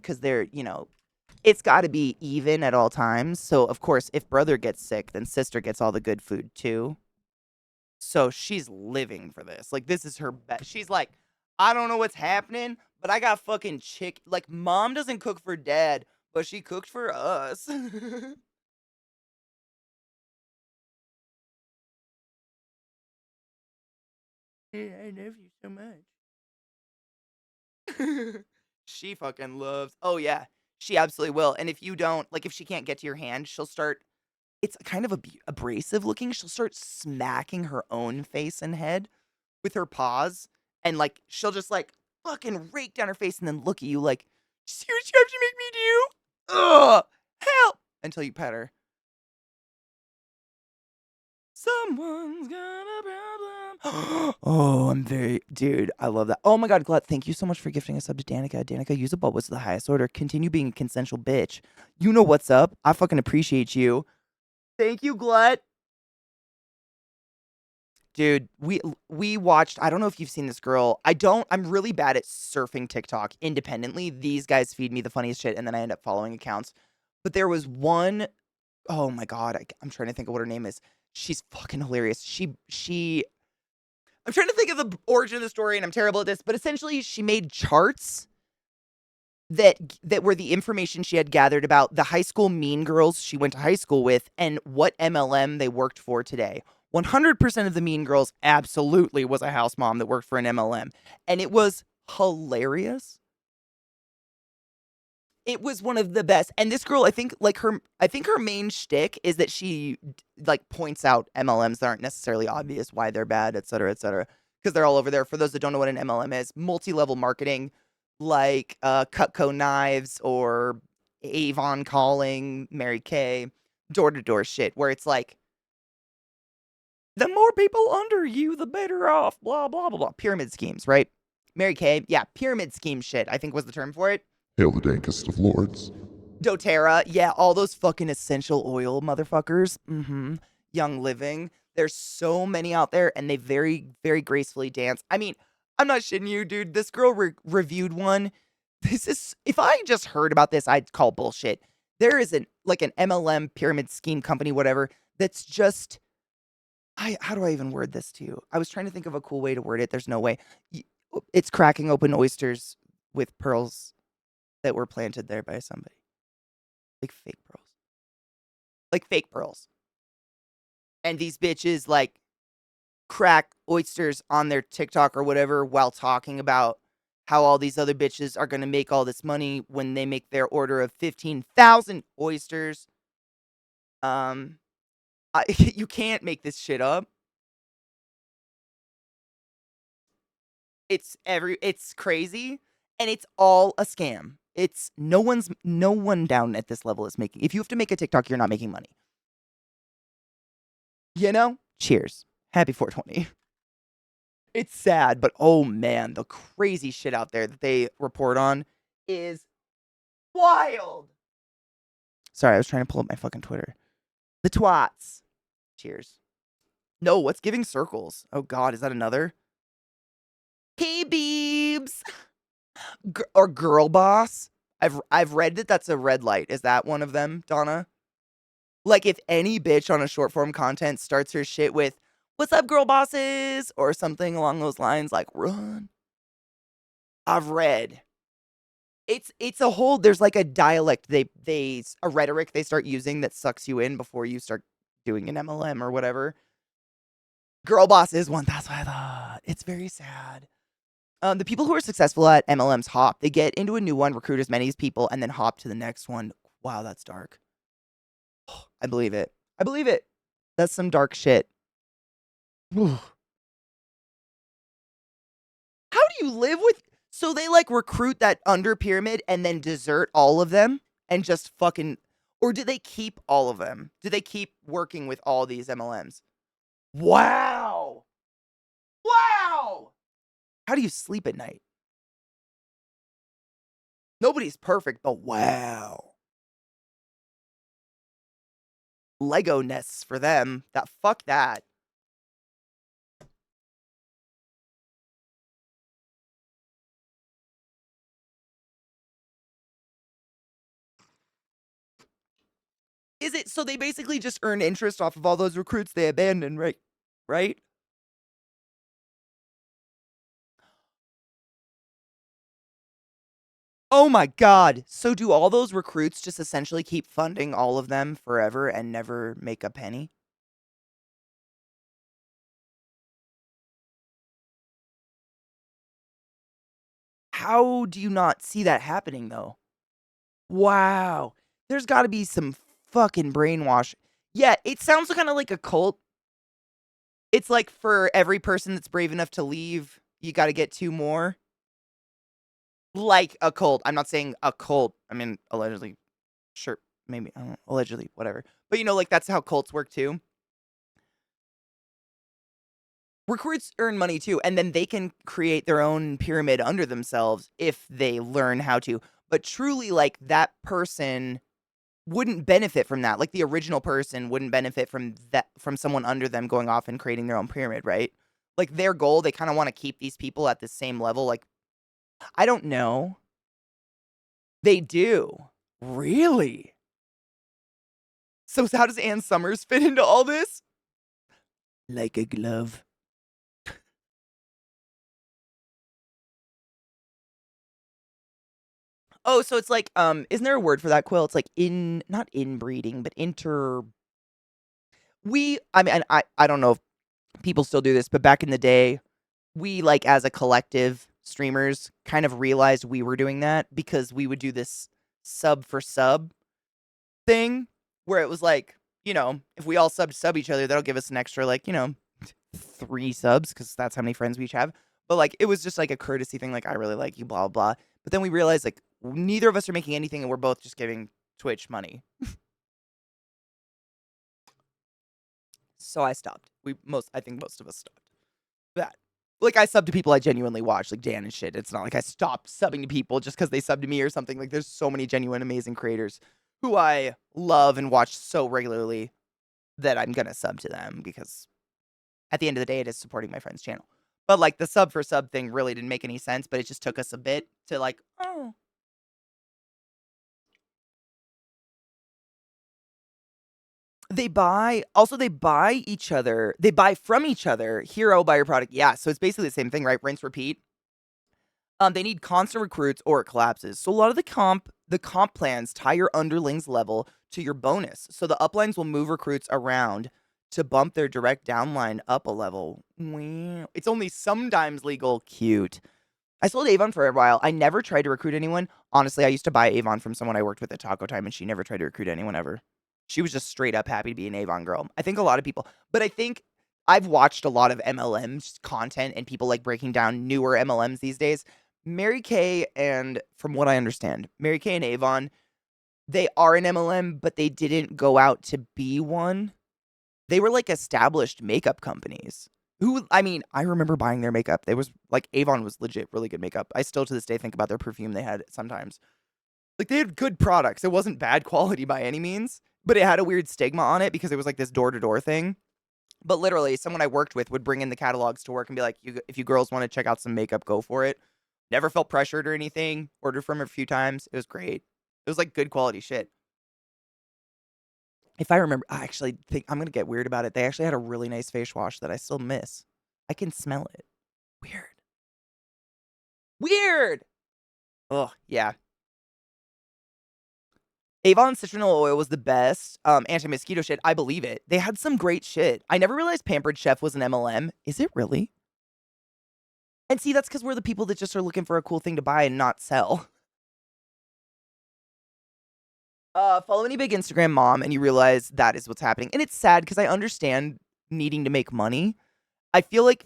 it's got to be even at all times. So of course, if brother gets sick, then sister gets all the good food too. So she's living for this. Like, this is her best. She's like, I don't know what's happening, but I got fucking chick. Like, mom doesn't cook for dad, but she cooked for us. I love you so much. She fucking loves. Oh yeah, she absolutely will. And if you don't, like, if she can't get to your hand, she'll start. It's kind of abrasive looking. She'll start smacking her own face and head with her paws, and like she'll just like fucking rake down her face and then look at you like, see what you have to make me do? Ugh, help! Until you pet her. Someone's got a problem. Oh, dude, I love that. Oh my God, Glut, thank you so much for gifting a sub to Danica. Danica, use a bubble to the highest order. Continue being a consensual bitch. You know what's up. I fucking appreciate you. Thank you, Glut. Dude, we watched, I don't know if you've seen this girl. I'm really bad at surfing TikTok independently. These guys feed me the funniest shit and then I end up following accounts. But there was one, oh my God, I'm trying to think of what her name is. She's fucking hilarious. I'm trying to think of the origin of the story and I'm terrible at this, but essentially she made charts that were the information she had gathered about the high school mean girls she went to high school with and what MLM they worked for today. 100% of the mean girls absolutely was a house mom that worked for an MLM. And it was hilarious. It was one of the best. And this girl, I think her main shtick is that she like points out MLMs that aren't necessarily obvious why they're bad, et cetera, et cetera. Because they're all over there. For those that don't know what an MLM is, multi-level marketing, like Cutco knives or Avon calling, Mary Kay, door-to-door shit, where it's like the more people under you, the better off. Blah blah blah blah. Pyramid schemes, right? Mary Kay, yeah, pyramid scheme shit, I think was the term for it. Hail the dankest of lords. doTERRA, yeah, all those fucking essential oil motherfuckers. Young Living. There's so many out there, and they very, very gracefully dance. I mean, I'm not shitting you, dude. This girl reviewed one. This is, if I just heard about this, I'd call bullshit. There is an MLM pyramid scheme company, whatever, that's just, how do I even word this to you? I was trying to think of a cool way to word it. There's no way. It's cracking open oysters with pearls that were planted there by somebody. Like fake pearls. Like fake pearls. And these bitches like crack oysters on their TikTok or whatever while talking about how all these other bitches are going to make all this money when they make their order of 15,000 oysters. You can't make this shit up. It's crazy, and it's all a scam. It's no one down at this level is making. If you have to make a TikTok, you're not making money. You know? Cheers. Happy 420. It's sad, but oh man, the crazy shit out there that they report on is wild. Sorry, I was trying to pull up my fucking Twitter. The twats. Cheers. No, what's giving circles? Oh god, is that another? Hey, Beebs. Or Girl Boss. I've read that that's a red light. Is that one of them, Donna? Like, if any bitch on a short form content starts her shit with, "What's up, girl bosses?" or something along those lines, like, run. I've read. It's a whole, there's like a dialect, a rhetoric they start using that sucks you in before you start doing an MLM or whatever. Girl Boss is one. That's what I thought. It's very sad. The people who are successful at MLMs hop. They get into a new one, recruit as many as people, and then hop to the next one. Wow, that's dark. I believe it. I believe it. That's some dark shit. How do you live with... So they like recruit that under pyramid and then desert all of them and just fucking... Or do they keep all of them? Do they keep working with all these MLMs? Wow. Wow. How do you sleep at night? Nobody's perfect, but wow. Lego nests for them. Fuck that. Is it so they basically just earn interest off of all those recruits they abandoned, right? Right? Oh my god. So do all those recruits just essentially keep funding all of them forever and never make a penny? How do you not see that happening though? Wow. There's got to be some fucking brainwash. Yeah, it sounds kind of like a cult. It's like for every person that's brave enough to leave, you got to get two more. Like a cult. I'm not saying a cult. I mean, allegedly. Sure. Maybe. I don't know. Allegedly. Whatever. But you know, like that's how cults work too. Recruits earn money too, and then they can create their own pyramid under themselves if they learn how to. But truly, like that person wouldn't benefit from that. Like the original person wouldn't benefit from that, from someone under them going off and creating their own pyramid, right? Like their goal, they kind of want to keep these people at the same level. Like, I don't know. They do. Really? So how does Ann Summers fit into all this? Like a glove. Oh, so it's like, isn't there a word for that, Quill? It's like not inbreeding, but I mean, I don't know if people still do this, but back in the day, we, like, as a collective, streamers, kind of realized we were doing that because we would do this sub for sub thing where it was like, if we all sub each other, that'll give us an extra, like, 3 subs because that's how many friends we each have. But like, it was just like a courtesy thing. Like, I really like you, blah, blah, blah. But then we realized like neither of us are making anything and we're both just giving Twitch money. So I stopped. I think most of us stopped. That. Like, I sub to people I genuinely watch, like Dan and shit. It's not like I stopped subbing to people just because they sub to me or something. Like, there's so many genuine, amazing creators who I love and watch so regularly that I'm gonna sub to them because at the end of the day, it is supporting my friend's channel. But like the sub for sub thing really didn't make any sense, but it just took us a bit to like, oh. They buy each other. They buy from each other. Hero, buy your product. Yeah, so it's basically the same thing, right? Rinse, repeat. They need constant recruits or it collapses. So a lot of the comp plans tie your underlings level to your bonus. So the uplines will move recruits around to bump their direct downline up a level. Wow. It's only sometimes legal. Cute. I sold Avon for a while. I never tried to recruit anyone. Honestly, I used to buy Avon from someone I worked with at Taco Time, and she never tried to recruit anyone ever. She was just straight up happy to be an Avon girl. I think a lot of people, but I think I've watched a lot of MLMs content and people like breaking down newer MLMs these days. Mary Kay and from what I understand, Mary Kay and Avon, they are an MLM, but they didn't go out to be one. They were like established makeup companies. I remember buying their makeup. They was like Avon was legit really good makeup. I still to this day think about their perfume they had sometimes. Like they had good products. It wasn't bad quality by any means, but it had a weird stigma on it because it was like this door-to-door thing. But literally, someone I worked with would bring in the catalogs to work and be like, if you girls want to check out some makeup, go for it. Never felt pressured or anything. Ordered from her a few times. It was great. It was like good quality shit. If I remember, I actually think I'm going to get weird about it. They actually had a really nice face wash that I still miss. I can smell it. Weird. Weird! Oh, yeah. Avon citronal oil was the best anti-mosquito shit. I believe it. They had some great shit. I never realized Pampered Chef was an MLM. Is it really? And see, that's because we're the people that just are looking for a cool thing to buy and not sell. Follow any big Instagram mom and you realize that is what's happening. And it's sad because I understand needing to make money. I feel like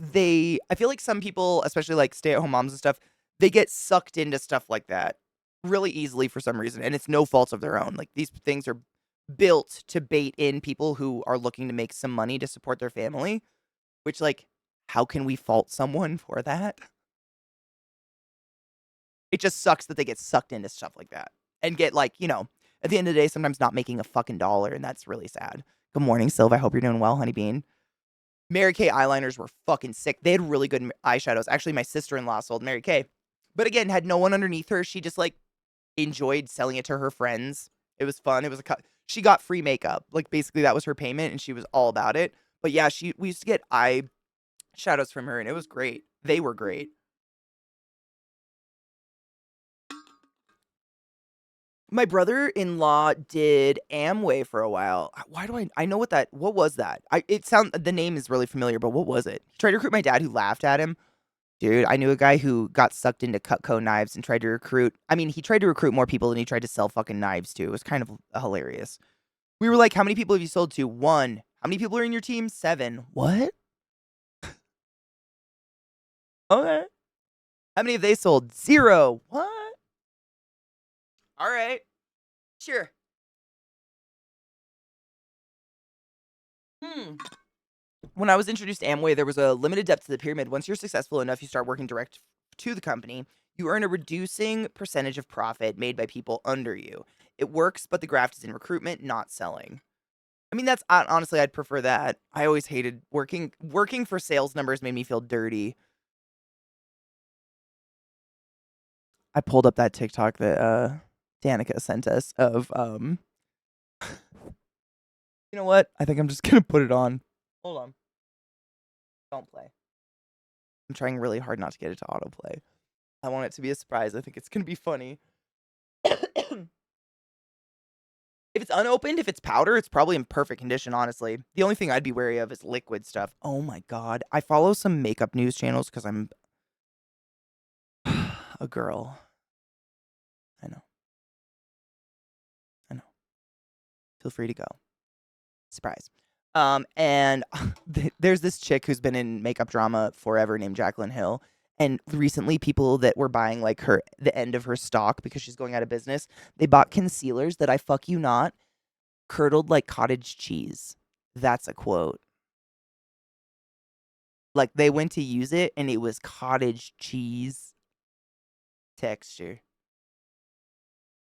some people, especially like stay-at-home moms and stuff, they get sucked into stuff like that really easily for some reason. And it's no fault of their own. Like these things are built to bait in people who are looking to make some money to support their family, which like, how can we fault someone for that? It just sucks that they get sucked into stuff like that and get like, at the end of the day, sometimes not making a fucking dollar. And that's really sad. Good morning, Silva. I hope you're doing well, honeybean. Mary Kay eyeliners were fucking sick. They had really good eyeshadows. Actually, my sister-in-law sold Mary Kay. But again, had no one underneath her. She just like enjoyed selling it to her friends. It was fun. It was she got free makeup. Like basically that was her payment and she was all about it. But yeah, we used to get eye shadows from her and it was great. They were great. My brother-in-law did Amway for a while. Why do I know what was that? The name is really familiar, but what was it? He tried to recruit my dad who laughed at him. Dude, I knew a guy who got sucked into Cutco knives and tried to recruit. He tried to recruit more people than he tried to sell fucking knives to. It was kind of hilarious. We were like, how many people have you sold to? 1. How many people are in your team? 7. What? Okay. How many have they sold? 0. What? All right. Sure. When I was introduced to Amway, there was a limited depth to the pyramid. Once you're successful enough, you start working direct to the company. You earn a reducing percentage of profit made by people under you. It works, but the graft is in recruitment, not selling. That's honestly, I'd prefer that. I always hated working for sales numbers made me feel dirty. I pulled up that TikTok that Danica sent us of you know what? I think I'm just gonna put it on. Hold on. Don't play. I'm trying really hard not to get it to autoplay. I want it to be a surprise. I think it's gonna be funny. If it's unopened, if it's powder, it's probably in perfect condition, honestly. The only thing I'd be wary of is liquid stuff. Oh my god. I follow some makeup news channels because I'm a girl. I know. Feel free to go. Surprise. And there's this chick who's been in makeup drama forever named Jaclyn Hill. And recently, people that were buying like the end of her stock because she's going out of business, they bought concealers that I fuck you not, curdled like cottage cheese. That's a quote. Like they went to use it and it was cottage cheese texture.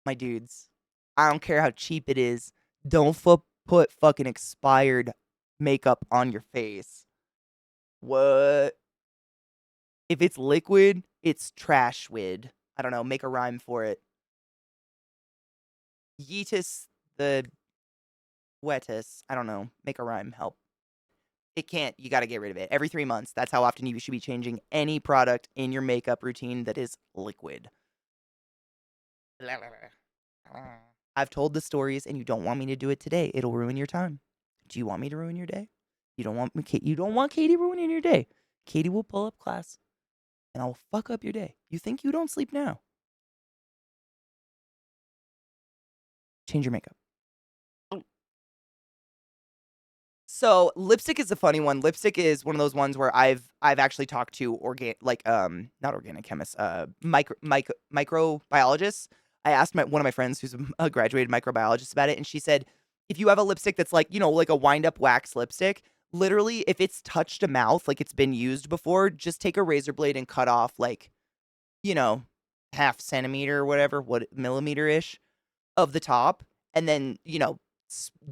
My dudes, I don't care how cheap it is. Don't put fucking expired makeup on your face. What? If it's liquid, it's trashwid. I don't know. Make a rhyme for it. Yeetus the wetus. I don't know. Make a rhyme. Help. It can't. You got to get rid of it. Every 3 months. That's how often you should be changing any product in your makeup routine that is liquid. I've told the stories and you don't want me to do it today. It'll ruin your time. Do you want me to ruin your day? You don't want Katie ruining your day. Katie will pull up class and I'll fuck up your day. You think you don't sleep now? Change your makeup. So lipstick is a funny one. Lipstick is one of those ones where I've actually talked to not organic chemists, microbiologists. I asked one of my friends who's a graduated microbiologist about it, and she said if you have a lipstick that's like like a wind up wax lipstick, literally if it's touched a mouth like it's been used before, just take a razor blade and cut off like half centimeter or whatever, millimeter ish of the top, and then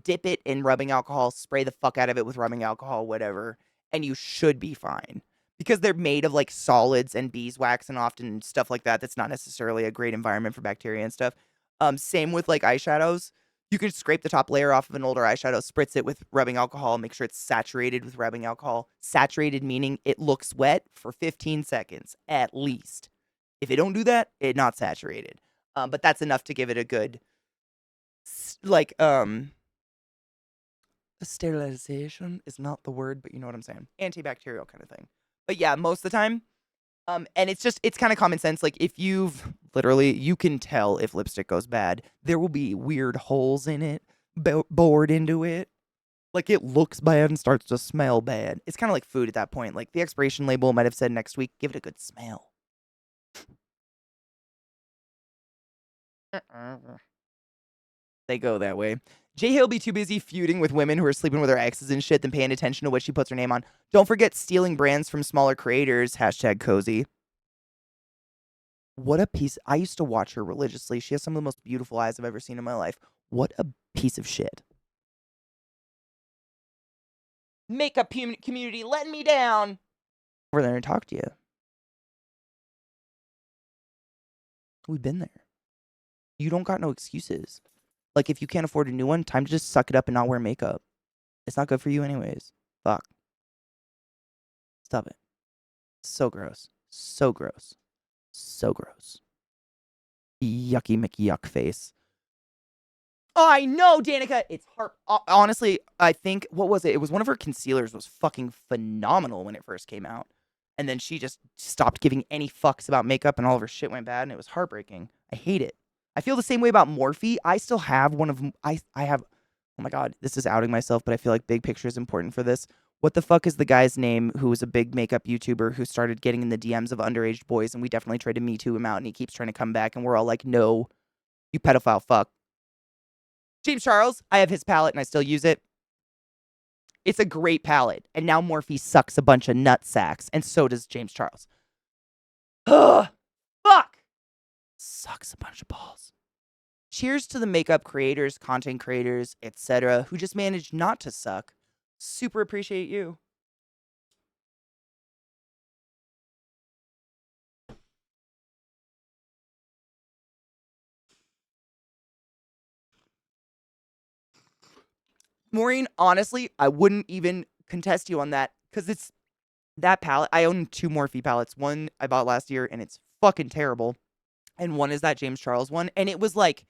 dip it in rubbing alcohol, spray the fuck out of it with rubbing alcohol, whatever, and you should be fine. Because they're made of like solids and beeswax and often stuff like that. That's not necessarily a great environment for bacteria and stuff. Same with like eyeshadows. You can scrape the top layer off of an older eyeshadow, spritz it with rubbing alcohol, make sure it's saturated with rubbing alcohol. Saturated meaning it looks wet for 15 seconds at least. If it don't do that, it's not saturated. But that's enough to give it a good sterilization is not the word, but you know what I'm saying. Antibacterial kind of thing. But yeah, most of the time. And it's kind of common sense. Like if you can tell if lipstick goes bad. There will be weird holes in it, bored into it. Like it looks bad and starts to smell bad. It's kind of like food at that point. Like the expiration label might have said next week, give it a good smell. They go that way. Jay Hill be too busy feuding with women who are sleeping with her exes and shit than paying attention to what she puts her name on. Don't forget stealing brands from smaller creators. #cozy. What a piece. I used to watch her religiously. She has some of the most beautiful eyes I've ever seen in my life. What a piece of shit. Makeup community letting me down. Over there and talk to you. We've been there. You don't got no excuses. Like, if you can't afford a new one, time to just suck it up and not wear makeup. It's not good for you anyways. Fuck. Stop it. So gross. So gross. So gross. Yucky McYuck face. Oh, I know, Danica. It's hard. Honestly, I think, what was it? It was one of her concealers was fucking phenomenal when it first came out. And then she just stopped giving any fucks about makeup and all of her shit went bad and it was heartbreaking. I hate it. I feel the same way about Morphe. I still have one of them. I have, oh my God, this is outing myself, but I feel like big picture is important for this. What the fuck is the guy's name who was a big makeup YouTuber who started getting in the DMs of underage boys and we definitely tried to Me Too him out and he keeps trying to come back and we're all like, no, you pedophile fuck. James Charles, I have his palette and I still use it. It's a great palette. And now Morphe sucks a bunch of nut sacks and so does James Charles. Ugh, fuck. Sucks a bunch of balls. Cheers to the makeup creators, content creators, etc., who just managed not to suck. Super appreciate you. Maureen, honestly, I wouldn't even contest you on that because it's that palette. I own 2 Morphe palettes. One I bought last year and it's fucking terrible. And one is that James Charles one. And it was like,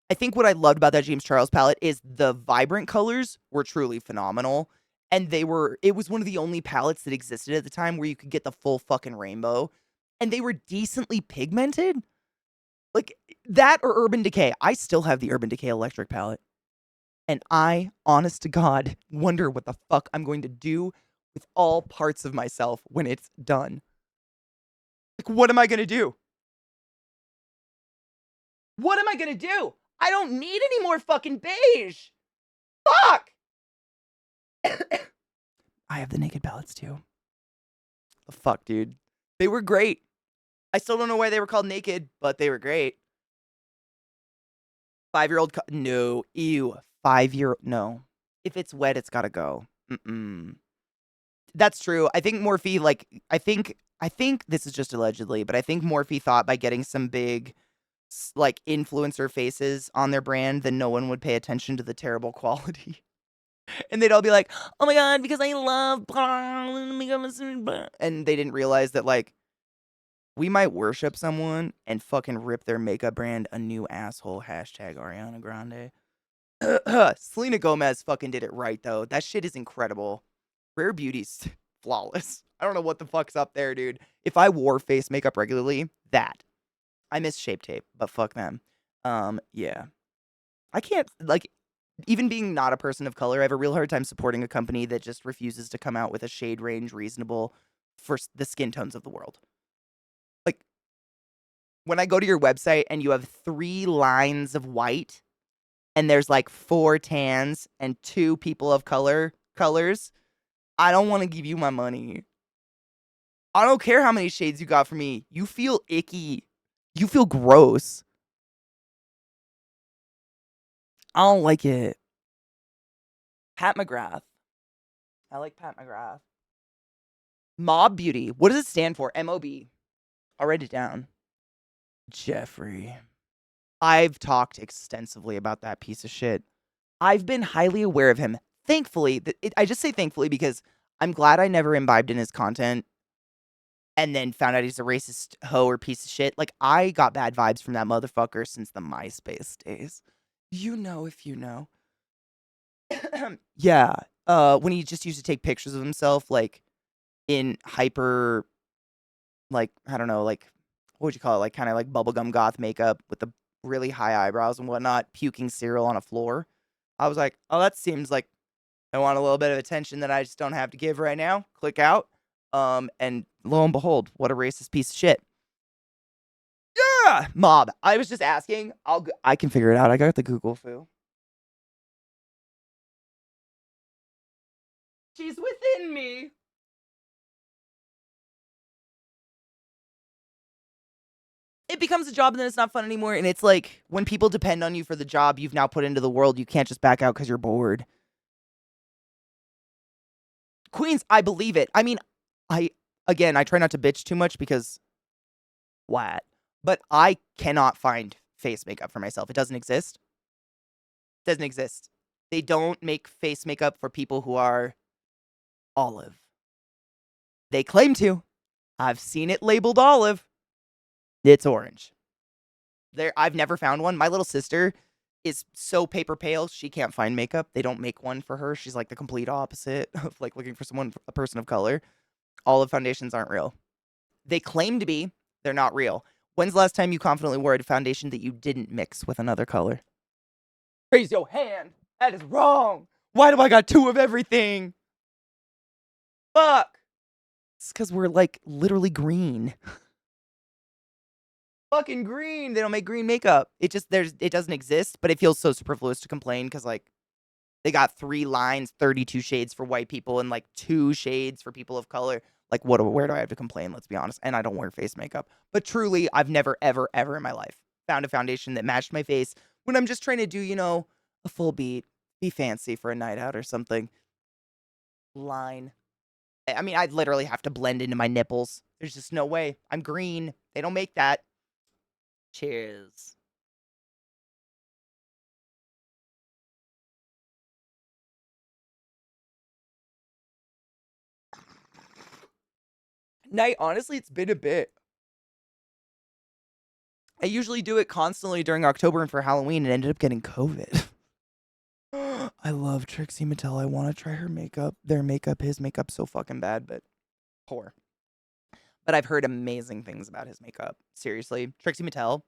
I think what I loved about that James Charles palette is the vibrant colors were truly phenomenal. And it was one of the only palettes that existed at the time where you could get the full fucking rainbow. And they were decently pigmented. Like that or Urban Decay. I still have the Urban Decay electric palette. And I, honest to God, wonder what the fuck I'm going to do with all parts of myself when it's done. Like, what am I gonna do? What am I gonna do? I don't need any more fucking beige. Fuck! I have the naked palettes too. The fuck, dude. They were great. I still don't know why they were called naked, but they were great. 5-year-old, no, ew. 5-year, no. If it's wet, it's gotta go. Mm-mm. That's true. I think Morphe, like, I think this is just allegedly, but I think Morphe thought by getting some big, like, influencer faces on their brand, then no one would pay attention to the terrible quality. And they'd all be like, oh my God, because I love, and they didn't realize that, like, we might worship someone and fucking rip their makeup brand a new asshole. Hashtag Ariana Grande. Selena Gomez fucking did it right, though. That shit is incredible. Rare Beauty's flawless. I don't know what the fuck's up there, dude. If I wore face makeup regularly, that. I miss Shape Tape, but fuck them. Yeah. I can't, like, even being not a person of color, I have a real hard time supporting a company that just refuses to come out with a shade range reasonable for the skin tones of the world. Like, when I go to your website and you have 3 lines of white and there's like 4 tans and 2 people of colors, I don't want to give you my money. I don't care how many shades you got for me. You feel icky. You feel gross. I don't like it. Pat McGrath. I like Pat McGrath. Mob Beauty. What does it stand for? MOB. I'll write it down. Jeffrey. I've talked extensively about that piece of shit. I've been highly aware of him. Thankfully, I just say thankfully because I'm glad I never imbibed in his content and then found out he's a racist hoe or piece of shit. Like, I got bad vibes from that motherfucker since the MySpace days. You know if you know. Yeah. When he just used to take pictures of himself, like, in hyper, like, I don't know, like, what would you call it? Like, kind of like bubblegum goth makeup with the really high eyebrows and whatnot, puking cereal on a floor. I was like, oh, that seems like I want a little bit of attention that I just don't have to give right now. Click out. And lo and behold, what a racist piece of shit. Yeah, mob. I was just asking. I can figure it out. I got the Google foo. She's within me. It becomes a job and then it's not fun anymore. And it's like when people depend on you for the job you've now put into the world, you can't just back out because you're bored. Queens, I believe it. I mean, I try not to bitch too much because what? But I cannot find face makeup for myself. It doesn't exist. Doesn't exist. They don't make face makeup for people who are olive. They claim to. I've seen it labeled olive. It's orange. I've never found one. My little sister is so paper pale, she can't find makeup. They don't make one for her. She's like the complete opposite of like looking for a person of color. Olive foundations aren't real. They claim to be. They're not real. When's the last time you confidently wore a foundation that you didn't mix with another color? Raise your hand. That is wrong. Why do I got 2 of everything? Fuck. It's because we're like literally green. Fucking green. They don't make green makeup. It doesn't exist, but it feels so superfluous to complain because like they got 3 lines, 32 shades for white people and like 2 shades for people of color. Like where do I have to complain? Let's be honest. And I don't wear face makeup. But truly, I've never, ever, ever in my life found a foundation that matched my face when I'm just trying to do, a full beat, be fancy for a night out or something. Line. I mean, I'd literally have to blend into my nipples. There's just no way. I'm green. They don't make that. Cheers. Night, honestly, it's been a bit. I usually do it constantly during October and for Halloween and ended up getting COVID. I love Trixie Mattel. I want to try her makeup. Their makeup, his makeup, so fucking bad, but poor. But I've heard amazing things about his makeup. Seriously. Trixie Mattel,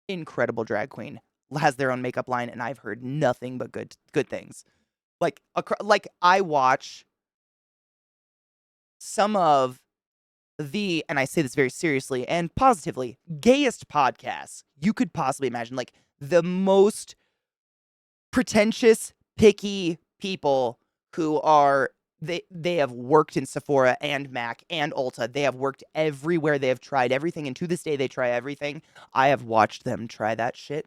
incredible drag queen. has their own makeup line, and I've heard nothing but good things. Like I watch some of the, and I say this very seriously and positively, gayest podcasts you could possibly imagine. Like the most pretentious, picky people who are they have worked in Sephora and MAC and Ulta. They have worked everywhere. They have tried everything, and to this day they try everything. I have watched them try that shit,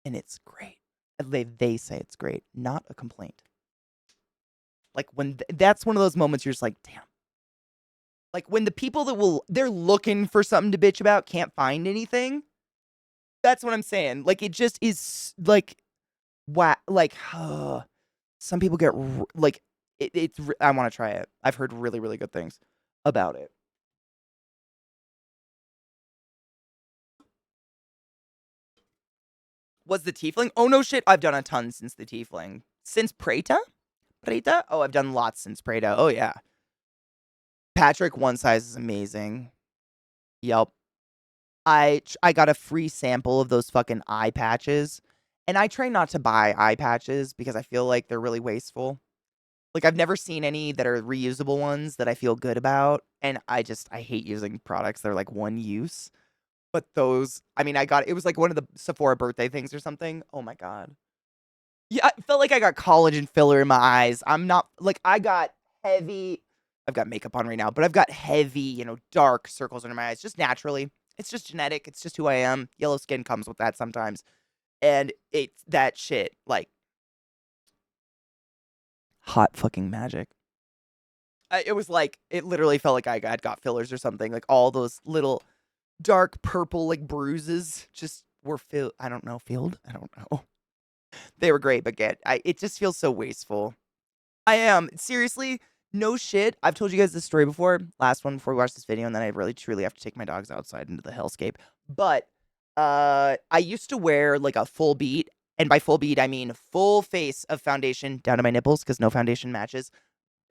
and it's great. They say it's great, not a complaint. Like when that's one of those moments you're just like, damn. Like when the people they're looking for something to bitch about can't find anything. That's what I'm saying. Like it just is like, wow. Like some people get like I want to try it. I've heard really, really good things about it. Was the tiefling? Oh no shit. I've done a ton since the tiefling. Since Preta? Preta? Oh, I've done lots since Preta. Oh yeah. Patrick One Size is amazing. Yep. I got a free sample of those fucking eye patches. And I try not to buy eye patches because I feel like they're really wasteful. Like I've never seen any that are reusable ones that I feel good about. And I hate using products that are like one use. But those, I mean, it was like one of the Sephora birthday things or something. Oh my God. Yeah, I felt like I got collagen filler in my eyes. I'm not, like, I've got makeup on right now, but I've got heavy, dark circles under my eyes just naturally. It's just genetic. It's just who I am. Yellow skin comes with that sometimes. And it's that shit, like, hot fucking magic. It was like, it literally felt like I got fillers or something. Like all those little dark purple, like bruises just were filled. I don't know. They were great, but it just feels so wasteful. I am. Seriously, no shit. I've told you guys this story before. Last one before we watch this video, and then I really truly have to take my dogs outside into the hellscape. But I used to wear like a full beat, and by full beat I mean full face of foundation down to my nipples because no foundation matches.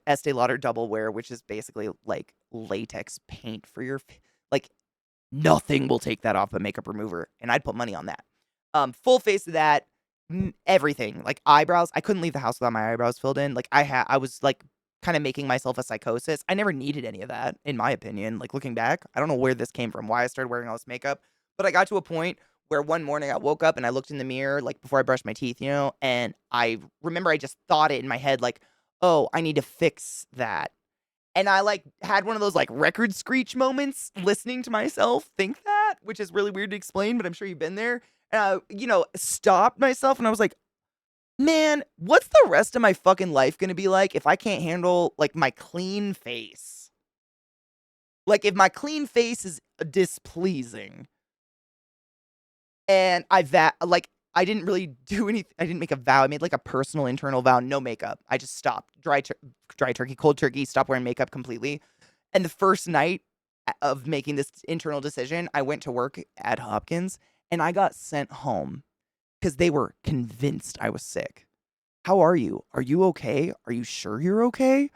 Estee Lauder Double Wear, which is basically like latex paint for your like nothing will take that off but makeup remover, and I'd put money on that. Full face of that, everything, like eyebrows. I couldn't leave the house without my eyebrows filled in. Like I was like kind of making myself a psychosis. I never needed any of that, in my opinion. Like looking back, I don't know where this came from, why I started wearing all this makeup, but I got to a point where one morning I woke up and I looked in the mirror, like before I brushed my teeth, and I remember I just thought it in my head, like, oh, I need to fix that. And I like had one of those like record screech moments listening to myself think that, which is really weird to explain, but I'm sure you've been there. And I, stopped myself and I was like, man, what's the rest of my fucking life gonna be like if I can't handle like my clean face? Like if my clean face is displeasing. And I didn't really do anything. I didn't make a vow. I made like a personal internal vow, no makeup. I just stopped. Dry turkey, cold turkey, stop wearing makeup completely. And the first night of making this internal decision, I went to work at Hopkins and I got sent home because they were convinced I was sick. How are you? Are you okay? Are you sure you're okay?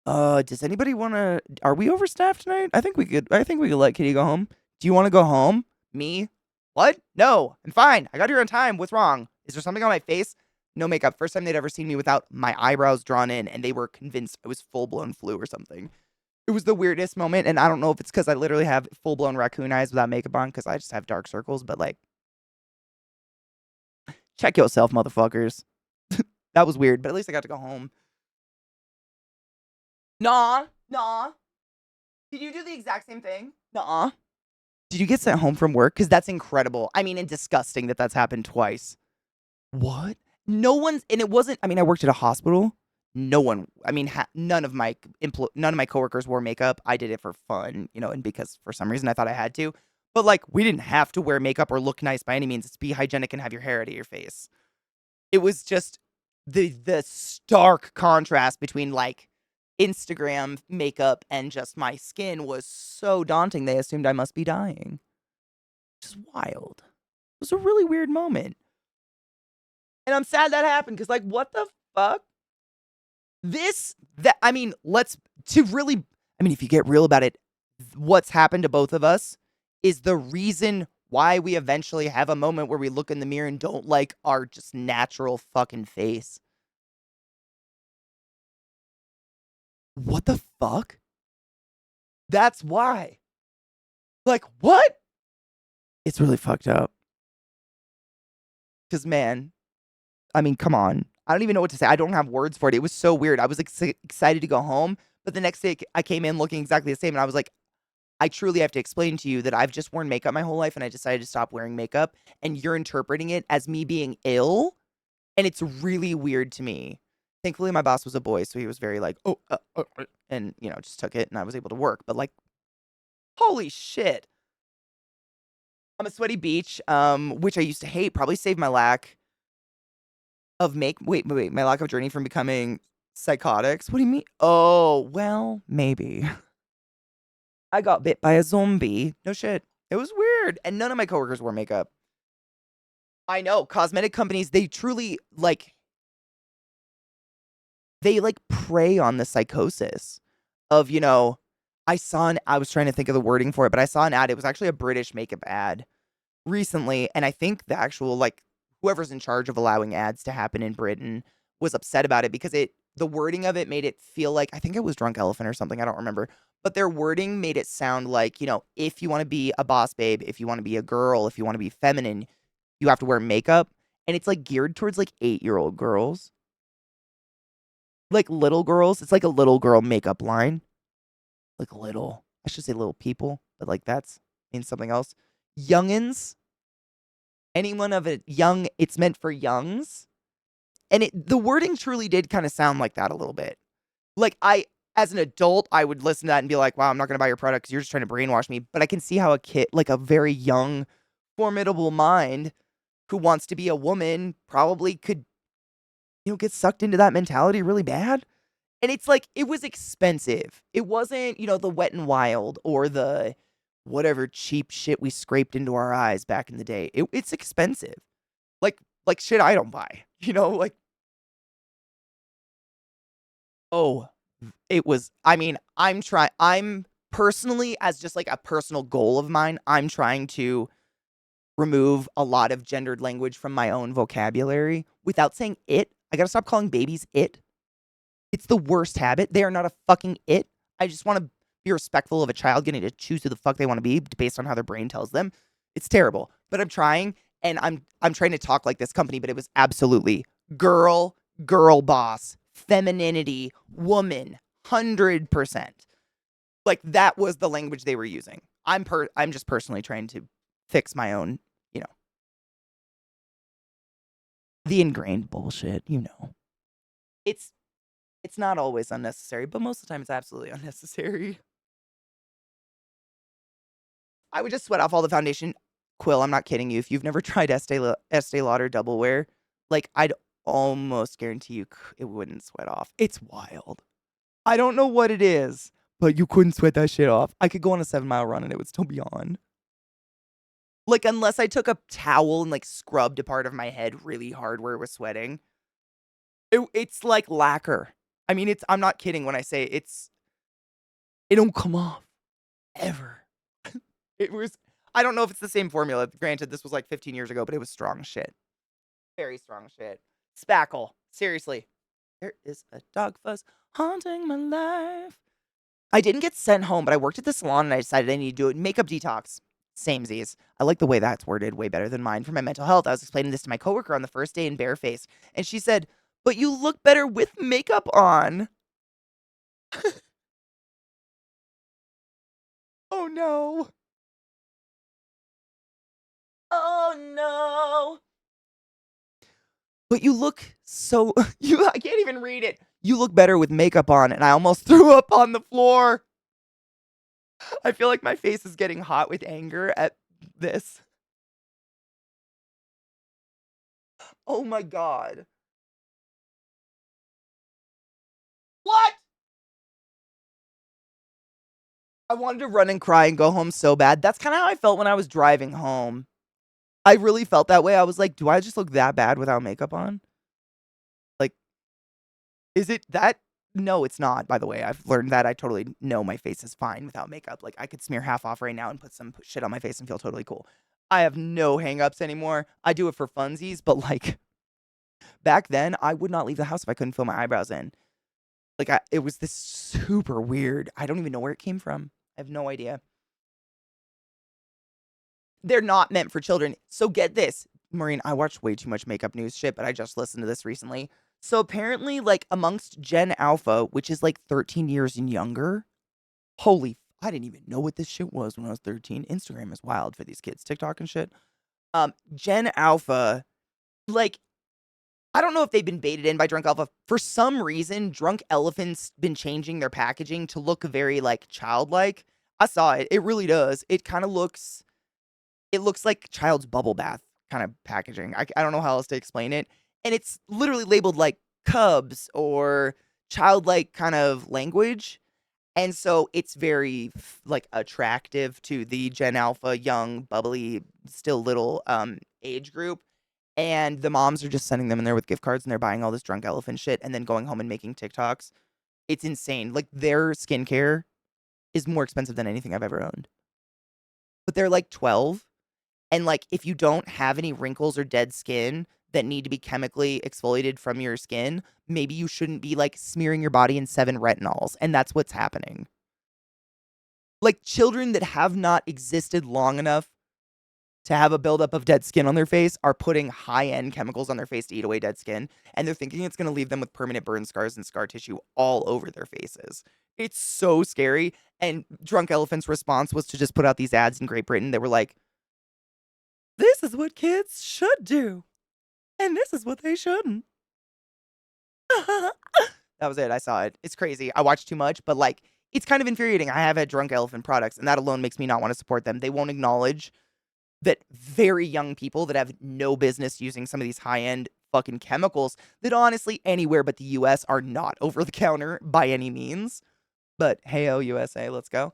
Does anybody are we overstaffed tonight? I think we could let Kitty go home. Do you want to go home? Me? What? No, I'm fine. I got here on time. What's wrong? Is there something on my face? No makeup. First time they'd ever seen me without my eyebrows drawn in, and they were convinced I was full-blown flu or something. It was the weirdest moment, and I don't know if it's because I literally have full-blown raccoon eyes without makeup on, because I just have dark circles, but like, check yourself, motherfuckers. That was weird, but at least I got to go home. Nah. Did you do the exact same thing? Nah. Did you get sent home from work? Because that's incredible. I mean, and disgusting that that's happened twice. What? No one's, and it wasn't, I mean, I worked at a hospital. No one, I mean, none of my coworkers wore makeup. I did it for fun, and because for some reason I thought I had to. But like, we didn't have to wear makeup or look nice by any means. It's be hygienic and have your hair out of your face. It was just the stark contrast between like Instagram makeup and just my skin was so daunting. They assumed I must be dying. Which is wild. It was a really weird moment. And I'm sad that happened because, like, what the fuck? If you get real about it, what's happened to both of us is the reason why we eventually have a moment where we look in the mirror and don't like our just natural fucking face. What the fuck? That's why. Like, what? It's really fucked up. Because, man, I mean, come on. I don't even know what to say. I don't have words for it. It was so weird. I was excited to go home, but the next day I came in looking exactly the same, and I was like, I truly have to explain to you that I've just worn makeup my whole life, and I decided to stop wearing makeup, and you're interpreting it as me being ill, and it's really weird to me. Thankfully, my boss was a boy, so he was very like, oh, and, just took it, and I was able to work. But, like, holy shit. I'm a sweaty beach, which I used to hate, probably saved my lack of my lack of journey from becoming psychotics. What do you mean? Oh, well, maybe. I got bit by a zombie. No shit. It was weird. And none of my coworkers wore makeup. I know. Cosmetic companies, they truly, they prey on the psychosis of, I was trying to think of the wording for it, but I saw an ad. It was actually a British makeup ad recently. And I think the actual, whoever's in charge of allowing ads to happen in Britain was upset about it because the wording of it made it feel like, I think it was Drunk Elephant or something, I don't remember. But their wording made it sound like, if you want to be a boss babe, if you want to be a girl, if you want to be feminine, you have to wear makeup. And it's geared towards 8-year-old girls. Little girls. It's like a little girl makeup line. Little. I should say little people, but that's means something else. Youngins. Anyone of it young, it's meant for youngs. And the wording truly did kind of sound like that a little bit. As an adult, I would listen to that and be like, wow, I'm not going to buy your product because you're just trying to brainwash me. But I can see how a kid, a very young, formidable mind who wants to be a woman probably could, get sucked into that mentality really bad. And it's it was expensive. It wasn't, the Wet n Wild or the whatever cheap shit we scraped into our eyes back in the day. It's expensive. Like shit I don't buy, oh, it was, I'm personally, as just a personal goal of mine, I'm trying to remove a lot of gendered language from my own vocabulary without saying it. I gotta stop calling babies it. It's the worst habit. They are not a fucking it. I just want to be respectful of a child getting to choose who the fuck they want to be based on how their brain tells them. It's terrible, but I'm trying, and I'm trying to talk like this company, but it was absolutely girl boss, femininity, woman, 100%. That was the language they were using. I'm just personally trying to fix my own, the ingrained bullshit, It's not always unnecessary, but most of the time it's absolutely unnecessary. I would just sweat off all the foundation. Quill, I'm not kidding you. If you've never tried Estee Lauder Double Wear, I'd almost guarantee you it wouldn't sweat off. It's wild. I don't know what it is, but you couldn't sweat that shit off. I could go on a 7-mile run and it would still be on. Unless I took a towel and scrubbed a part of my head really hard where it was sweating. It's like lacquer. I mean, I'm not kidding when I say it don't come off ever. It was, I don't know if it's the same formula. Granted, this was 15 years ago, but it was strong shit. Very strong shit. Spackle. Seriously. There is a dog fuzz haunting my life. I didn't get sent home, but I worked at the salon and I decided I need to do it. Makeup detox. Samesies. I like the way that's worded way better than mine for my mental health. I was explaining this to my coworker on the first day in barefaced, and she said, but you look better with makeup on. Oh no. Oh no. But you look so I can't even read it. You look better with makeup on, and I almost threw up on the floor. I feel like my face is getting hot with anger at this. Oh my god. What? I wanted to run and cry and go home so bad. That's kind of how I felt when I was driving home. I really felt that way. I was like, do I just look that bad without makeup on? Is it that? No, it's not, by the way. I've learned that. I totally know my face is fine without makeup. I could smear half off right now and put some shit on my face and feel totally cool. I have no hangups anymore. I do it for funsies, but like back then, I would not leave the house if I couldn't fill my eyebrows in. Like it was this super weird. I don't even know where it came from. I have no idea. They're not meant for children. So get this, Maureen, I watched way too much makeup news shit, but I just listened to this recently. So apparently, like amongst Gen Alpha, which is like 13 years and younger, I didn't even know what this shit was when I was 13. Instagram is wild for these kids, TikTok and shit. Gen Alpha, like, I don't know if they've been baited in by Drunk Alpha. For some reason, Drunk Elephant's been changing their packaging to look very like childlike. I saw it. It really does. It looks like child's bubble bath kind of packaging. I don't know how else to explain it. And it's literally labeled like cubs or childlike kind of language. And so it's very like attractive to the Gen Alpha, young, bubbly, still little age group. And the moms are just sending them in there with gift cards and they're buying all this drunk elephant shit and then going home and making TikToks. It's insane. Like their skincare is more expensive than anything I've ever owned. But they're like 12. And like if you don't have any wrinkles or dead skin that need to be chemically exfoliated from your skin, maybe you shouldn't be like smearing your body in 7 retinols. And that's what's happening. Like children that have not existed long enough to have a buildup of dead skin on their face are putting high-end chemicals on their face to eat away dead skin, and they're thinking it's going to leave them with permanent burn scars and scar tissue all over their faces. It's so scary, and Drunk Elephant's response was to just put out these ads in Great Britain that were like, this is what kids should do, and this is what they shouldn't. That was it. I saw it. It's crazy. I watched too much, but like, it's kind of infuriating. I have had Drunk Elephant products, and that alone makes me not want to support them. They won't acknowledge that very young people that have no business using some of these high-end fucking chemicals that honestly anywhere but the US are not over the counter by any means. But hey-oh, USA, let's go.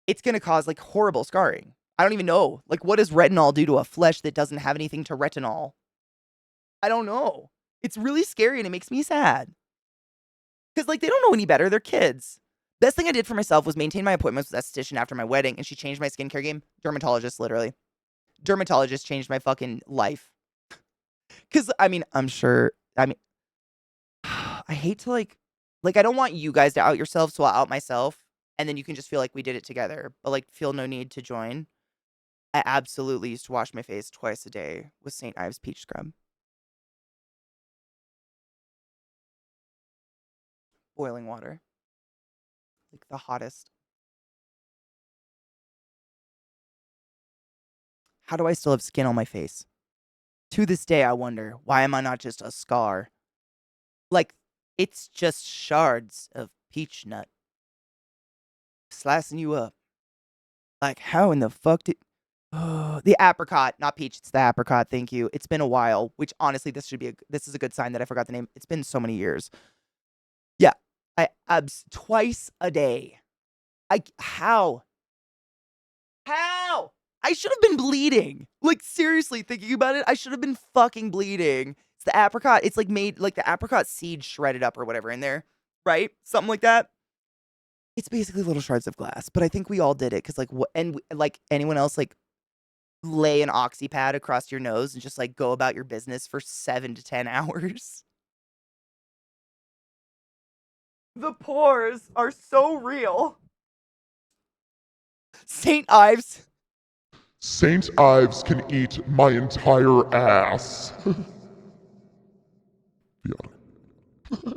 It's gonna cause like horrible scarring. I don't even know. Like, what does retinol do to a flesh that doesn't have anything to retinol? I don't know. It's really scary and it makes me sad. Because like they don't know any better. They're kids. Best thing I did for myself was maintain my appointments with esthetician after my wedding, and she changed my skincare game. Dermatologist, literally. Dermatologist changed my fucking life. Because, I mean, I'm sure, I mean, I hate to I don't want you guys to out yourselves, so I'll out myself, and then you can just feel like we did it together, but, like, feel no need to join. I absolutely used to wash my face twice a day with St. Ives peach scrub. Boiling water. Like, the hottest. How do I still have skin on my face? To this day, I wonder, why am I not just a scar? Like, it's just shards of peach nut slicing you up. Like, how in the fuck did... Oh, the apricot, not peach, it's the apricot, thank you. It's been a while, which honestly, this is a good sign that I forgot the name. It's been so many years. Yeah, twice a day. How? How? I should have been bleeding. Like, seriously, thinking about it, I should have been fucking bleeding. It's the apricot. It's like made, like the apricot seed shredded up or whatever in there, right? Something like that. It's basically little shards of glass, but I think we all did it because, like, like anyone else, like, lay an oxy pad across your nose and just, like, go about your business for 7 to 10 hours. The pores are so real. St. Ives. St. Ives can eat my entire ass. Yeah.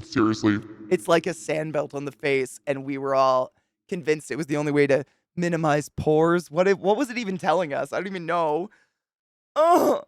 Seriously. It's like a sand belt on the face, and we were all convinced it was the only way to minimize pores. What was it even telling us? I don't even know. Oh.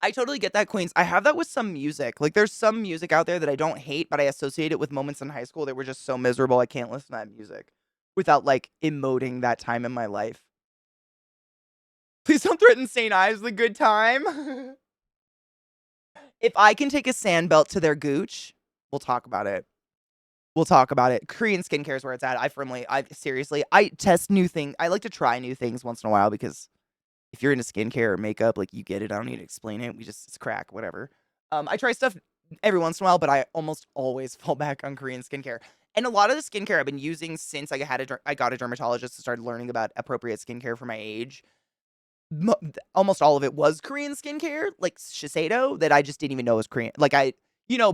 I totally get that, Queens. I have that with some music. Like, there's some music out there that I don't hate, but I associate it with moments in high school that were just so miserable I can't listen to that music without, like, emoting that time in my life. Please don't threaten St. Ives the good time. If I can take a sand belt to their gooch, we'll talk about it. We'll talk about it. Korean skincare is where it's at. I seriously, I test new things. I like to try new things once in a while because if you're into skincare or makeup, like you get it. I don't need to explain it. It's crack, whatever. I try stuff every once in a while, but I almost always fall back on Korean skincare. And a lot of the skincare I've been using since I got a dermatologist and started learning about appropriate skincare for my age. Almost all of it was Korean skincare, like Shiseido, that I just didn't even know was Korean. Like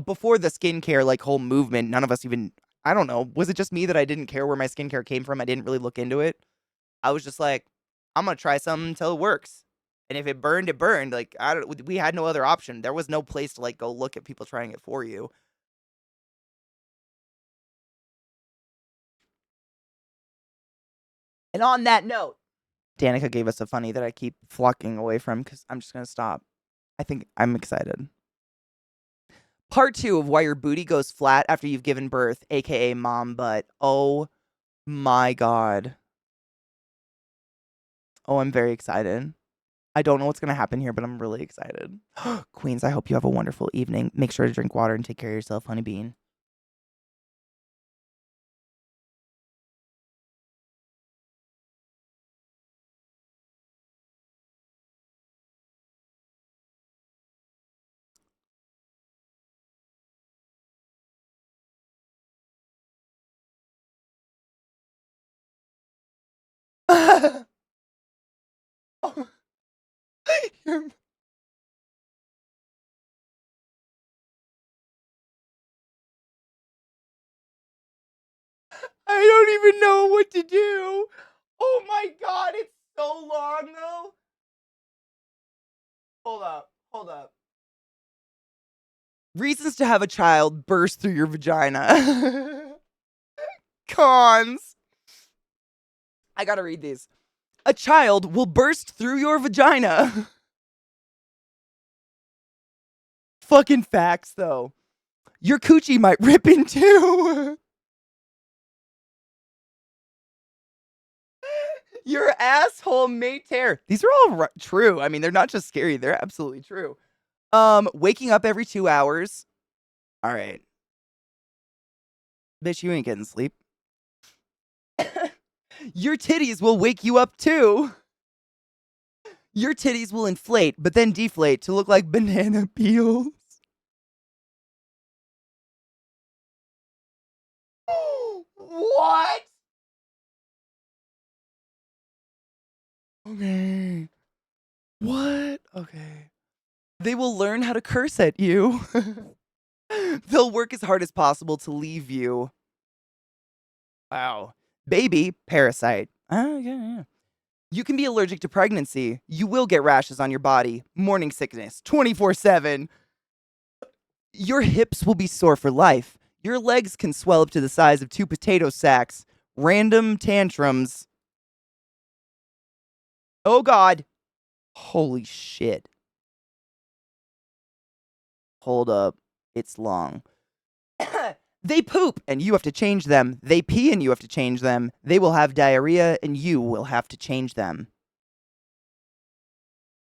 before the skincare like whole movement, none of us even. I don't know. Was it just me that I didn't care where my skincare came from? I didn't really look into it. I was just like, I'm gonna try something until it works. And if it burned, it burned. Like we had no other option. There was no place to like go look at people trying it for you. And on that note, Danica gave us a funny that I keep flocking away from because I'm just gonna stop. I think I'm excited. Part 2 of why your booty goes flat after you've given birth, aka mom butt. Oh my god. Oh, I'm very excited. I don't know what's going to happen here, but I'm really excited. Queens, I hope you have a wonderful evening. Make sure to drink water and take care of yourself, honey bean. I don't even know what to do. Oh my god, it's so long though. Hold up, hold up. Reasons to have a child burst through your vagina. Cons. I gotta read these. A child will burst through your vagina. Fucking facts, though. Your coochie might rip in two. Your asshole may tear. These are all true. I mean, they're not just scary. They're absolutely true. Waking up every 2 hours. All right. Bitch, you ain't getting sleep. Your titties will wake you up too. Your titties will inflate, but then deflate to look like banana peels. What? Okay. What? Okay. They will learn how to curse at you. They'll work as hard as possible to leave you. Wow. Baby, parasite. Oh, yeah. You can be allergic to pregnancy. You will get rashes on your body. Morning sickness, 24/7. Your hips will be sore for life. Your legs can swell up to the size of 2 potato sacks. Random tantrums. Oh, God. Holy shit. Hold up. It's long. They poop and you have to change them. They pee and you have to change them. They will have diarrhea and you will have to change them.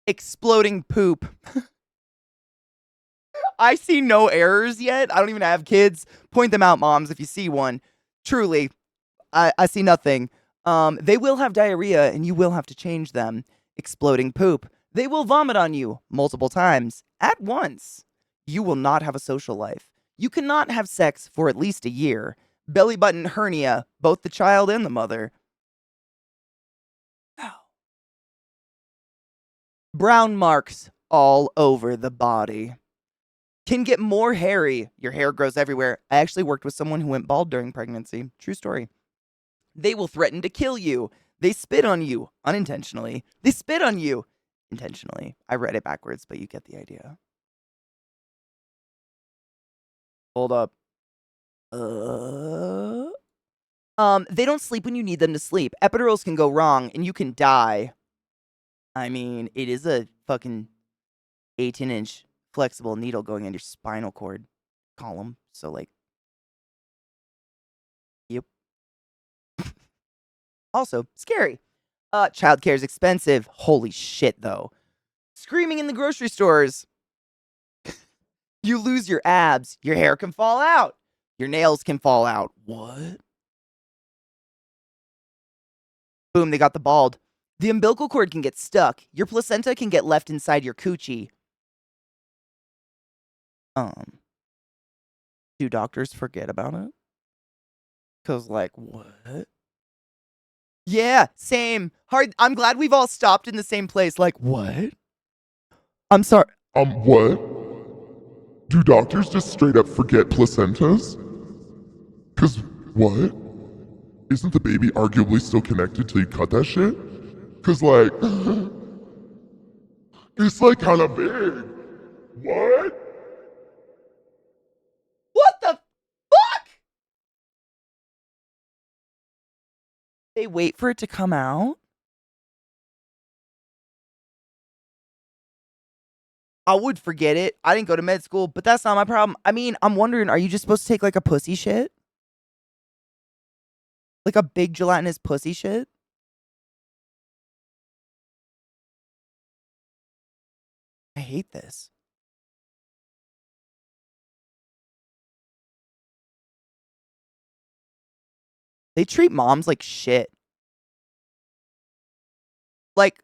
Exploding poop. I see no errors yet. I don't even have kids. Point them out, moms, if you see one. Truly, I see nothing. They will have diarrhea and you will have to change them. Exploding poop. They will vomit on you multiple times at once. You will not have a social life. You cannot have sex for at least a year. Belly button hernia, both the child and the mother. Brown marks all over the body. Can get more hairy. Your hair grows everywhere. I actually worked with someone who went bald during pregnancy. True story. They will threaten to kill you. They spit on you unintentionally. They spit on you intentionally. I read it backwards, but you get the idea. Hold up. They don't sleep when you need them to sleep. Epidurals can go wrong and you can die. I mean, it is a fucking 18-inch flexible needle going in your spinal cord column. So, like, yep. Also, scary. Childcare is expensive. Holy shit, though. Screaming in the grocery stores. You lose your abs. Your hair can fall out. Your nails can fall out. What? Boom, they got the bald. The umbilical cord can get stuck. Your placenta can get left inside your coochie. Do doctors forget about it? Cause like, what? Yeah, same. Hard. I'm glad we've all stopped in the same place. Like, what? I'm sorry. What? Do doctors just straight up forget placentas? Cause what? Isn't the baby arguably still connected till you cut that shit? Cause like, it's like kinda big. What? What the fuck? They wait for it to come out? I would forget it. I didn't go to med school, but that's not my problem. I mean, I'm wondering, are you just supposed to take like a pussy shit? Like a big gelatinous pussy shit? I hate this. They treat moms like shit. Like,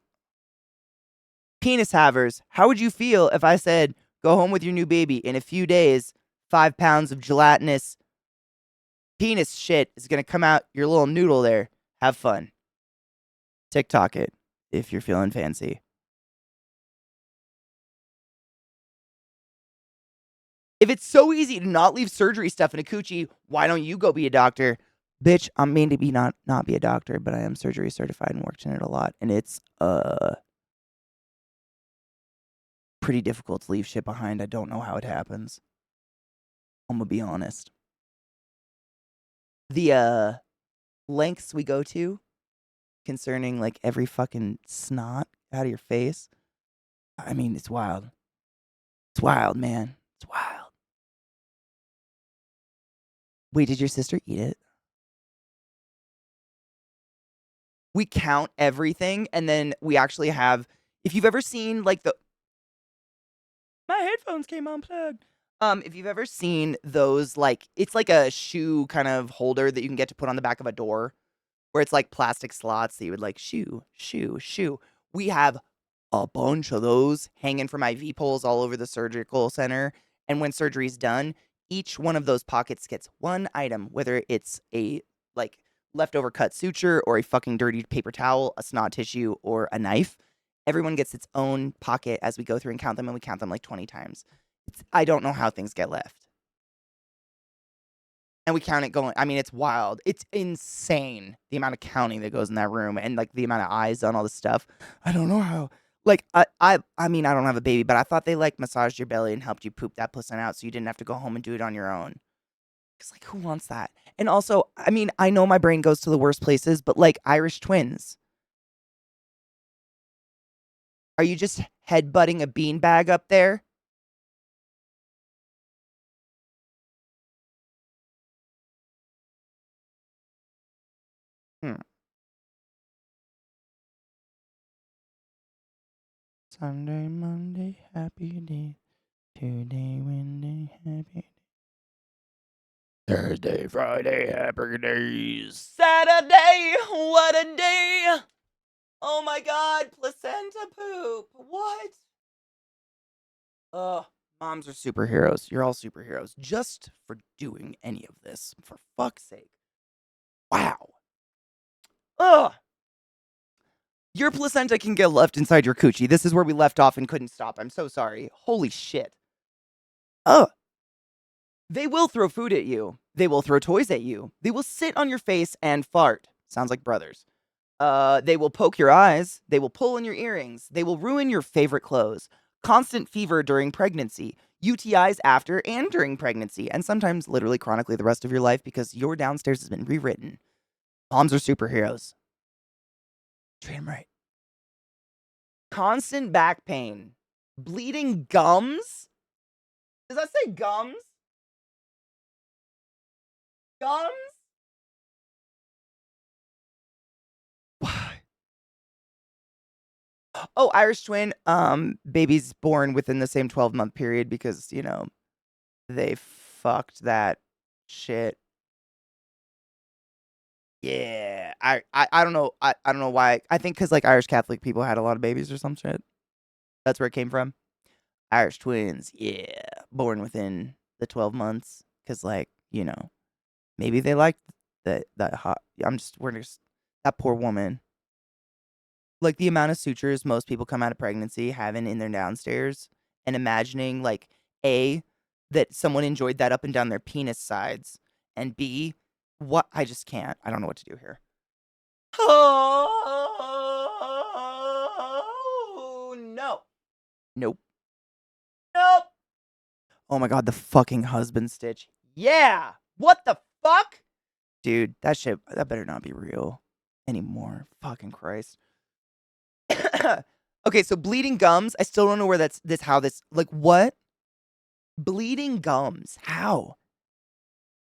penis havers, how would you feel if I said, go home with your new baby in a few days, 5 pounds of gelatinous penis shit is gonna come out your little noodle there. Have fun. TikTok it if you're feeling fancy. If it's so easy to not leave surgery stuff in a coochie, why don't you go be a doctor? Bitch, I'm mean to be not be a doctor, but I am surgery certified and worked in it a lot. And it's pretty difficult to leave shit behind. I don't know how it happens. I'm gonna be honest. The lengths we go to concerning like every fucking snot out of your face. I mean, it's wild. It's wild, man. It's wild. Wait, did your sister eat it? We count everything and then we actually have, if you've ever seen like my headphones came unplugged. If you've ever seen those, like, it's like a shoe kind of holder that you can get to put on the back of a door where it's like plastic slots that you would like shoe. We have a bunch of those hanging from IV poles all over the surgical center. And when surgery's done, each one of those pockets gets one item, whether it's a like leftover cut suture or a fucking dirty paper towel, a snot tissue, or a knife. Everyone gets its own pocket as we go through and count them, and we count them like 20 times. I don't know how things get left. And we count it going, I mean, it's wild. It's insane the amount of counting that goes in that room and like the amount of eyes on all this stuff. I don't know how. Like, I mean, I don't have a baby, but I thought they like massaged your belly and helped you poop that placenta out so you didn't have to go home and do it on your own. Because, like, who wants that? And also, I mean, I know my brain goes to the worst places, but like Irish twins. Are you just headbutting a beanbag up there? Sunday, Monday, happy day. Tuesday, Wednesday, happy day. Thursday, Friday, happy days. Saturday, what a day. Oh my god, placenta poop. What? Moms are superheroes. You're all superheroes. Just for doing any of this. For fuck's sake. Wow. Ugh. Your placenta can get left inside your coochie. This is where we left off and couldn't stop. I'm so sorry. Holy shit. Ugh. They will throw food at you. They will throw toys at you. They will sit on your face and fart. Sounds like brothers. They will poke your eyes. They will pull in your earrings. They will ruin your favorite clothes. Constant fever during pregnancy. UTIs after and during pregnancy. And sometimes literally chronically the rest of your life because your downstairs has been rewritten. Moms are superheroes. Treat them right. Constant back pain. Bleeding gums? Does that say gums? Gums? Why? Oh, Irish twin. Baby's born within the same 12-month period because, you know, they fucked that Shit. Yeah. I don't know. I don't know why. I think because like Irish Catholic people had a lot of babies or some shit. That's where it came from. Irish twins. Yeah. Born within the 12 months. Because like, maybe they liked that hot. We're just, that poor woman. Like the amount of sutures most people come out of pregnancy having in their downstairs and imagining like A, that someone enjoyed that up and down their penis sides, and B, what I just can't. I don't know what to do here. Oh no. Nope. Nope. Oh my god, the fucking husband stitch. Yeah. What the fuck? Dude, that better not be real anymore. Fucking Christ. Okay, so bleeding gums. I still don't know where how this, like, what? Bleeding gums. How?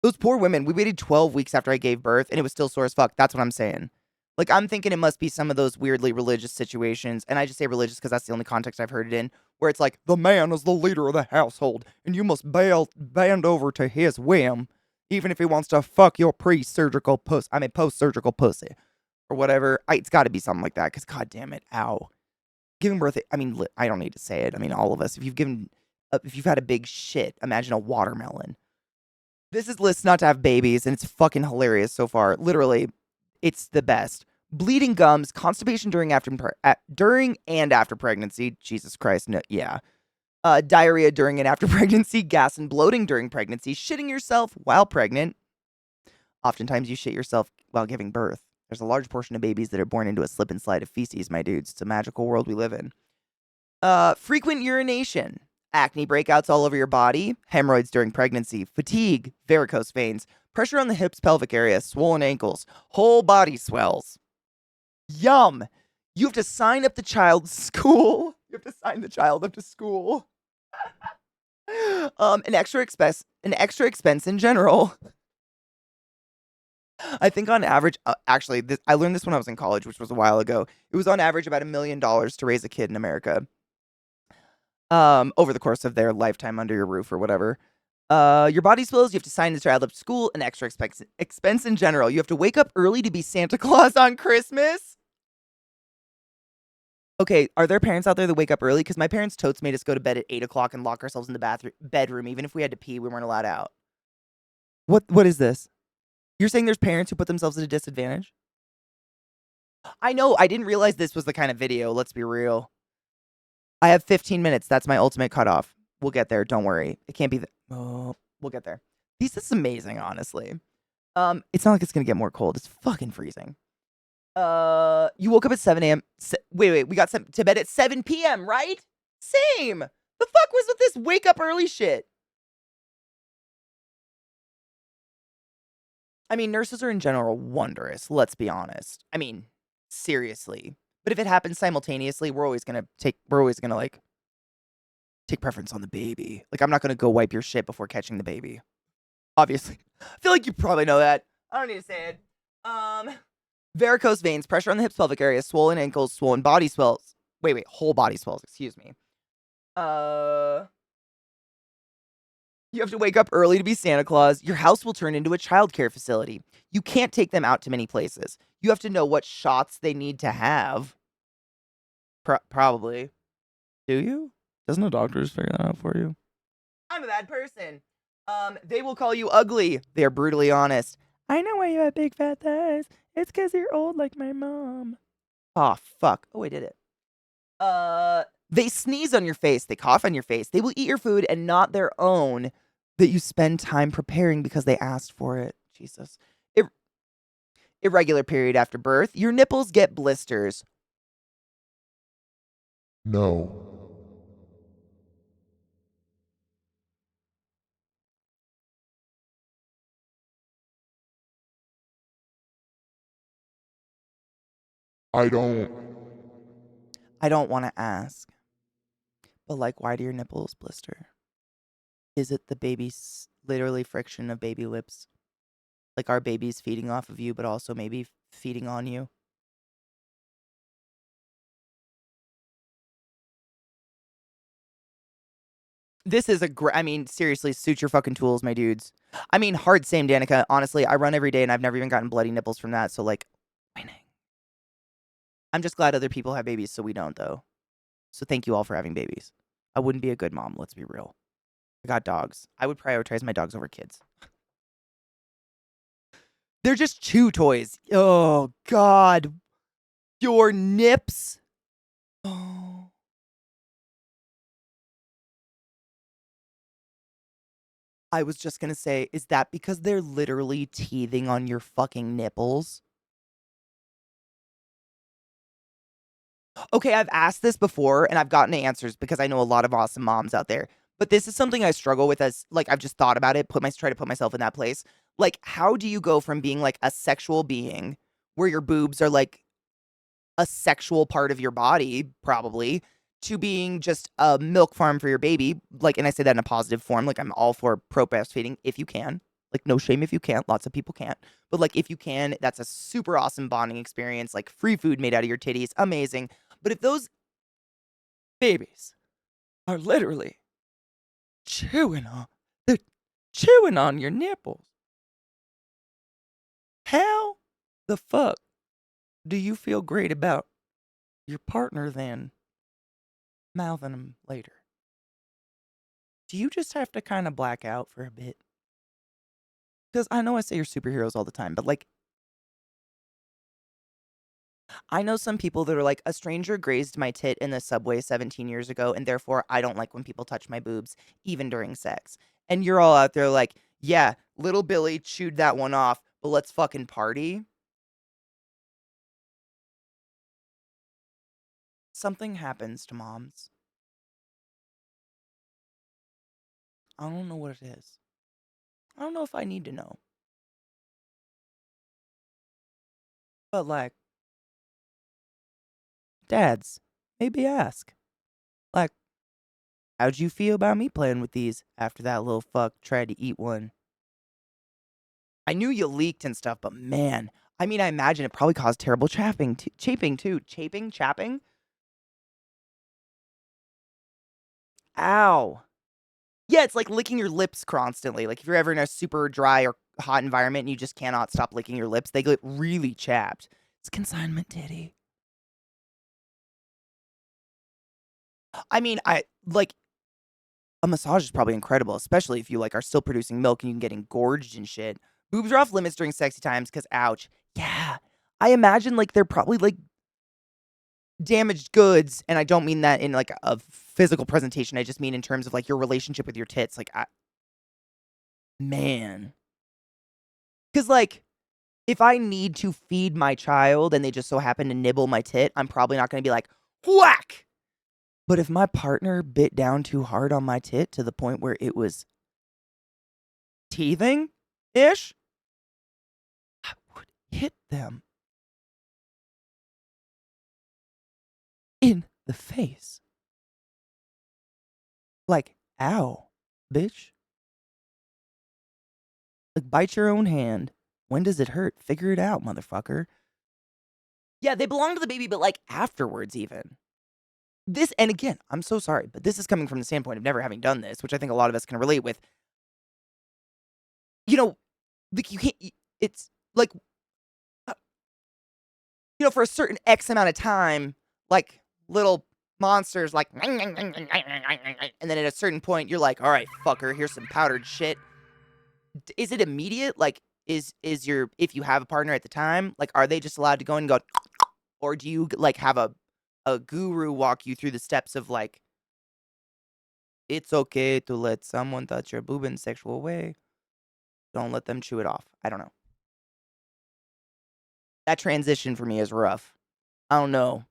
Those poor women. We waited 12 weeks after I gave birth and it was still sore as fuck. That's what I'm saying. Like, I'm thinking it must be some of those weirdly religious situations. And I just say religious because that's the only context I've heard it in, where it's like, the man is the leader of the household and you must bend over to his whim, even if he wants to fuck your post-surgical pussy or whatever. It's got to be something like that because, god damn it. Ow. Giving birth, I mean, I don't need to say it. I mean, all of us, if you've had a big shit, imagine a watermelon. This is lists not to have babies, and it's fucking hilarious so far. Literally, it's the best. Bleeding gums, constipation during and after pregnancy. Jesus Christ, no, yeah. Diarrhea during and after pregnancy, gas and bloating during pregnancy, shitting yourself while pregnant. Oftentimes, you shit yourself while giving birth. There's a large portion of babies that are born into a slip and slide of feces, my dudes. It's a magical world we live in. Frequent urination, acne breakouts all over your body, hemorrhoids during pregnancy, fatigue, varicose veins, pressure on the hips, pelvic area, swollen ankles, whole body swells. Yum. You have to sign up the child to school. You have to sign the child up to school. An extra expense in general. I think on average, actually, I learned this when I was in college, which was a while ago. It was on average about $1 million to raise a kid in America. Over the course of their lifetime under your roof or whatever. Your body swells, you have to sign the child up to school, an extra expense in general. You have to wake up early to be Santa Claus on Christmas. Okay, are there parents out there that wake up early? Because my parents totes made us go to bed at 8 o'clock and lock ourselves in the bedroom. Even if we had to pee, we weren't allowed out. What is this? You're saying there's parents who put themselves at a disadvantage? I know, I didn't realize this was the kind of video, let's be real. I have 15 minutes. That's my ultimate cutoff. We'll get there. Don't worry. It can't be oh, we'll get there. This is amazing, honestly. It's not like it's gonna get more cold. It's fucking freezing. You woke up at 7 a.m. Wait. We got to bed at 7 p.m., right? Same. The fuck was with this wake up early shit? I mean, nurses are in general wondrous. Let's be honest. I mean, seriously. But if it happens simultaneously, we're always gonna like take preference on the baby. Like, I'm not gonna go wipe your shit before catching the baby. Obviously. I feel like you probably know that. I don't need to say it. Varicose veins, pressure on the hips, pelvic area, swollen ankles, swollen body swells. Wait, whole body swells, excuse me. You have to wake up early to be Santa Claus. Your house will turn into a childcare facility. You can't take them out to many places. You have to know what shots they need to have. Probably. Do you? Doesn't a doctor just figure that out for you? I'm a bad person. They will call you ugly. They're brutally honest. I know why you have big fat thighs. It's because you're old like my mom. Oh, fuck. Oh, I did it. They sneeze on your face. They cough on your face. They will eat your food and not their own that you spend time preparing because they asked for it. Jesus. Irregular period after birth. Your nipples get blisters. No. I don't. I don't want to ask. But, like, why do your nipples blister? Is it the baby's literally friction of baby lips? Like, our baby's feeding off of you, but also maybe feeding on you? This is I mean, seriously, suit your fucking tools, my dudes. I mean, hard same, Danica. Honestly, I run every day and I've never even gotten bloody nipples from that. So, like, winning. I'm just glad other people have babies so we don't, though. So, thank you all for having babies. I wouldn't be a good mom, let's be real. I got dogs. I would prioritize my dogs over kids. They're just chew toys. Oh, God. Your nips. Oh. I was just gonna say, is that because they're literally teething on your fucking nipples? Okay, I've asked this before and I've gotten answers because I know a lot of awesome moms out there. But this is something I struggle with as like I've just thought about it, try to put myself in that place. Like, how do you go from being like a sexual being where your boobs are like a sexual part of your body, probably, to being just a milk farm for your baby? Like, and I say that in a positive form. Like, I'm all for pro breastfeeding if you can. Like, no shame if you can't. Lots of people can't. But like, if you can, that's a super awesome bonding experience. Like, free food made out of your titties, amazing. But if those babies are literally chewing on, they're chewing on your nipples, how the fuck do you feel great about your partner then mouthing them later? Do you just have to kind of black out for a bit? Because I know I say you're superheroes all the time, but like, I know some people that are like, a stranger grazed my tit in the subway 17 years ago, and therefore I don't like when people touch my boobs, even during sex. And you're all out there like, yeah, little Billy chewed that one off, but let's fucking party. Something happens to moms. I don't know what it is. I don't know if I need to know. But like, dads, maybe ask. Like, how'd you feel about me playing with these after that little fuck tried to eat one? I knew you leaked and stuff, but man, I mean, I imagine it probably caused terrible chafing too. Chapping? Ow. Yeah, it's like licking your lips constantly. Like if you're ever in a super dry or hot environment and you just cannot stop licking your lips, they get really chapped. It's consignment titty. I mean, I like a massage is probably incredible, especially if you like are still producing milk and you can get engorged and shit. Boobs are off limits during sexy times because ouch. Yeah. I imagine like they're probably like damaged goods, and I don't mean that in like a physical presentation. I just mean in terms of like your relationship with your tits. Like, man, because like if I need to feed my child and they just so happen to nibble my tit, I'm probably not going to be like whack. But if my partner bit down too hard on my tit to the point where it was teething ish, I would hit them in the face. Like, ow, bitch. Like, bite your own hand. When does it hurt? Figure it out, motherfucker. Yeah, they belong to the baby, but like afterwards, even. This, and again, I'm so sorry, but this is coming from the standpoint of never having done this, which I think a lot of us can relate with. You know, like you can't, it's like, uh, for a certain X amount of time, like little monsters, like, and then at a certain point, you're like, all right, fucker, here's some powdered shit. Is it immediate? Like, is your, if you have a partner at the time, like, are they just allowed to go and go, or do you like have a guru walk you through the steps of like, it's okay to let someone touch your boob in a sexual way. Don't let them chew it off. I don't know. That transition for me is rough. I don't know.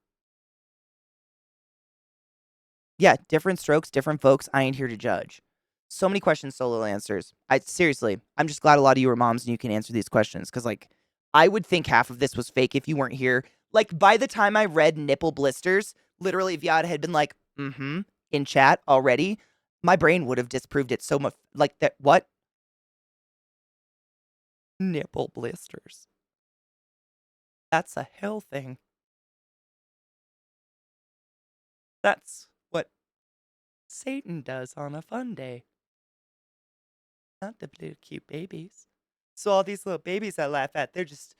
Yeah, different strokes, different folks. I ain't here to judge. So many questions, so little answers. I seriously, I'm just glad a lot of you are moms and you can answer these questions. Cause like, I would think half of this was fake if you weren't here. Like, by the time I read nipple blisters, literally, if Yad had been like, in chat already, my brain would have disproved it so much. Like, that, what? Nipple blisters. That's a hell thing. That's what Satan does on a fun day. Not the little cute babies. So all these little babies I laugh at, they're just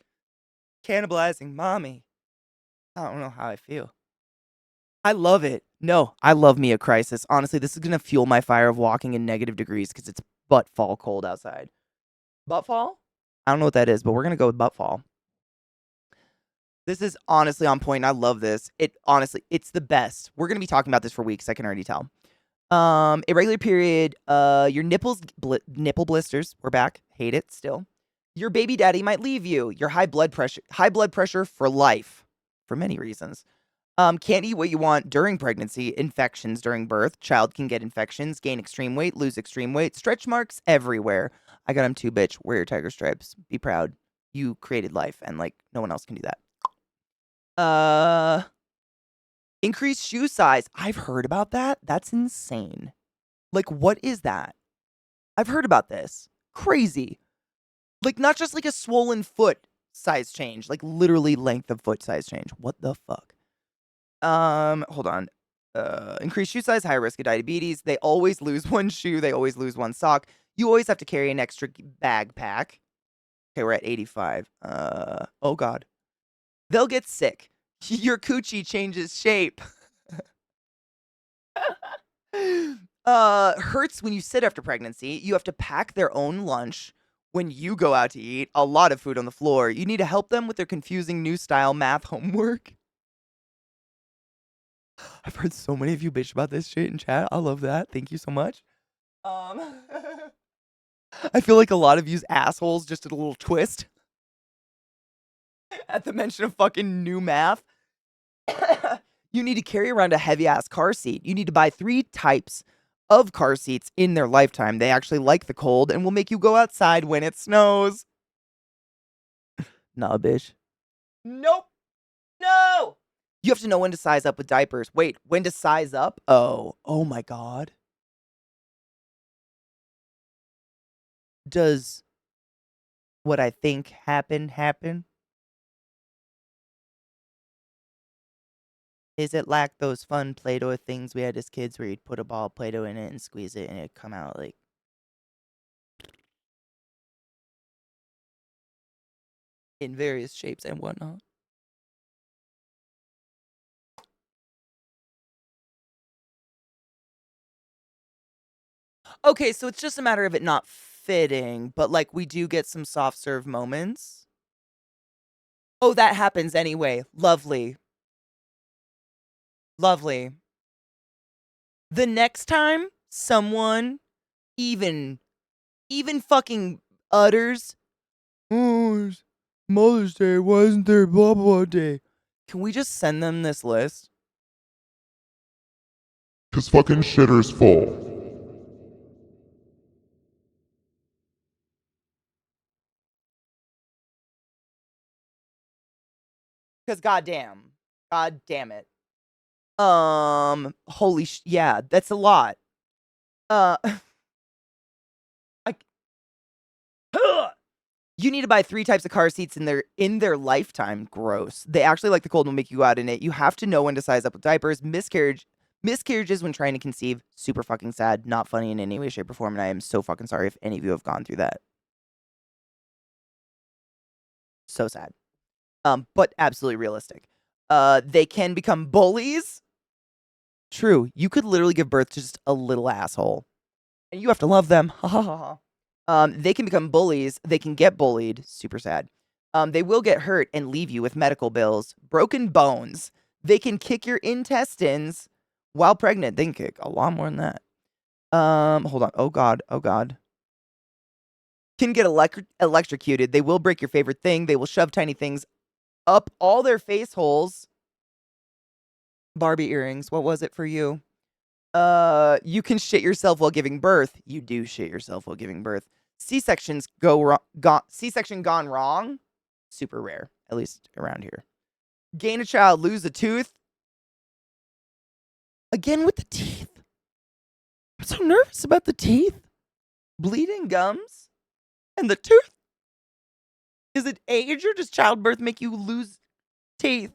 cannibalizing mommy. I don't know how I feel. I love it. No, I love me a crisis. Honestly, this is going to fuel my fire of walking in negative degrees because it's butt fall cold outside. Butt fall? I don't know what that is, but we're going to go with butt fall. This is honestly on point. I love this. It's the best. We're going to be talking about this for weeks. I can already tell. Irregular period. Your nipple blisters. We're back. Hate it still. Your baby daddy might leave you. Your high blood pressure for life, for many reasons. Can't eat what you want during pregnancy. Infections during birth. Child can get infections. Gain extreme weight. Lose extreme weight. Stretch marks everywhere. I got them too, bitch. Wear your tiger stripes. Be proud. You created life, and like no one else can do that. Increased shoe size. I've heard about that. That's insane. Like, what is that? I've heard about this. Crazy. Like, not just like a swollen foot size change, like literally length of foot size change. What the fuck? Hold on. Increased shoe size, higher risk of diabetes. They always lose one shoe. They always lose one sock. You always have to carry an extra bag pack. Okay, we're at 85. Oh God. They'll get sick. Your coochie changes shape. Hurts when you sit after pregnancy. You have to pack their own lunch when you go out to eat. A lot of food on the floor. You need to help them with their confusing new style math homework. I've heard so many of you bitch about this shit in chat. I love that. Thank you so much. I feel like a lot of you's assholes just did a little twist at the mention of fucking new math. You need to carry around a heavy ass car seat. You need to buy 3 types of car seats in their lifetime. They actually like the cold and will make you go outside when it snows. Nah, bitch. Nope. No. You have to know when to size up with diapers. Wait, when to size up? Oh my God. Does what I think happen? Is it like those fun Play-Doh things we had as kids where you'd put a ball of Play-Doh in it and squeeze it and it'd come out like in various shapes and whatnot? Okay, so it's just a matter of it not fitting, but like we do get some soft serve moments. Oh, that happens anyway. Lovely. Lovely. The next time someone even fucking utters, "Oh, it's Mother's Day, why isn't there blah blah day?" Can we just send them this list? Cause fucking shitter's full. Because goddamn. God damn it. Yeah, that's a lot. I You need to buy 3 types of car seats in their lifetime. Gross. They actually like the cold and will make you go out in it. You have to know when to size up with diapers. Miscarriages when trying to conceive. Super fucking sad. Not funny in any way, shape, or form. And I am so fucking sorry if any of you have gone through that. So sad. But absolutely realistic. They can become bullies. True. You could literally give birth to just a little asshole. And you have to love them. Ha ha ha ha. They can become bullies. They can get bullied. Super sad. They will get hurt and leave you with medical bills. Broken bones. They can kick your intestines while pregnant. They can kick a lot more than that. Hold on. Oh God. Oh God. Can get electrocuted. They will break your favorite thing. They will shove tiny things up all their face holes. Barbie earrings. What was it for you? You can shit yourself while giving birth. You do shit yourself while giving birth. C-section gone wrong. Super rare, at least around here. Gain a child, lose a tooth. Again with the teeth. I'm so nervous about the teeth. Bleeding gums. And the tooth. Is it age or does childbirth make you lose teeth?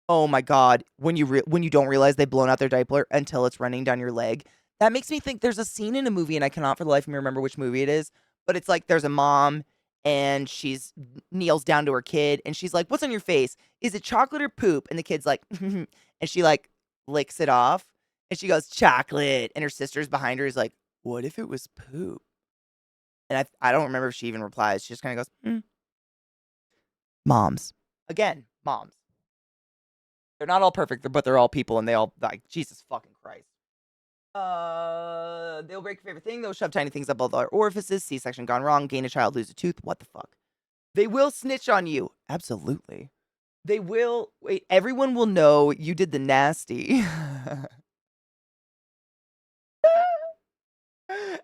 Oh my god, when you don't realize they've blown out their diaper until it's running down your leg. That makes me think there's a scene in a movie, and I cannot for the life of me remember which movie it is, but it's like there's a mom and she's kneels down to her kid and she's like, "What's on your face? Is it chocolate or poop?" And the kid's like, and she like licks it off and she goes, "Chocolate." And her sister's behind her is like, "What if it was poop?" And I don't remember if she even replies. She just kind of goes, Moms. Again, moms. They're not all perfect, but they're all people, and they all like Jesus fucking Christ. They'll break your favorite thing. They'll shove tiny things up all their orifices. C-section gone wrong. Gain a child, lose a tooth. What the fuck? They will snitch on you. Absolutely. They will. Wait. Everyone will know you did the nasty.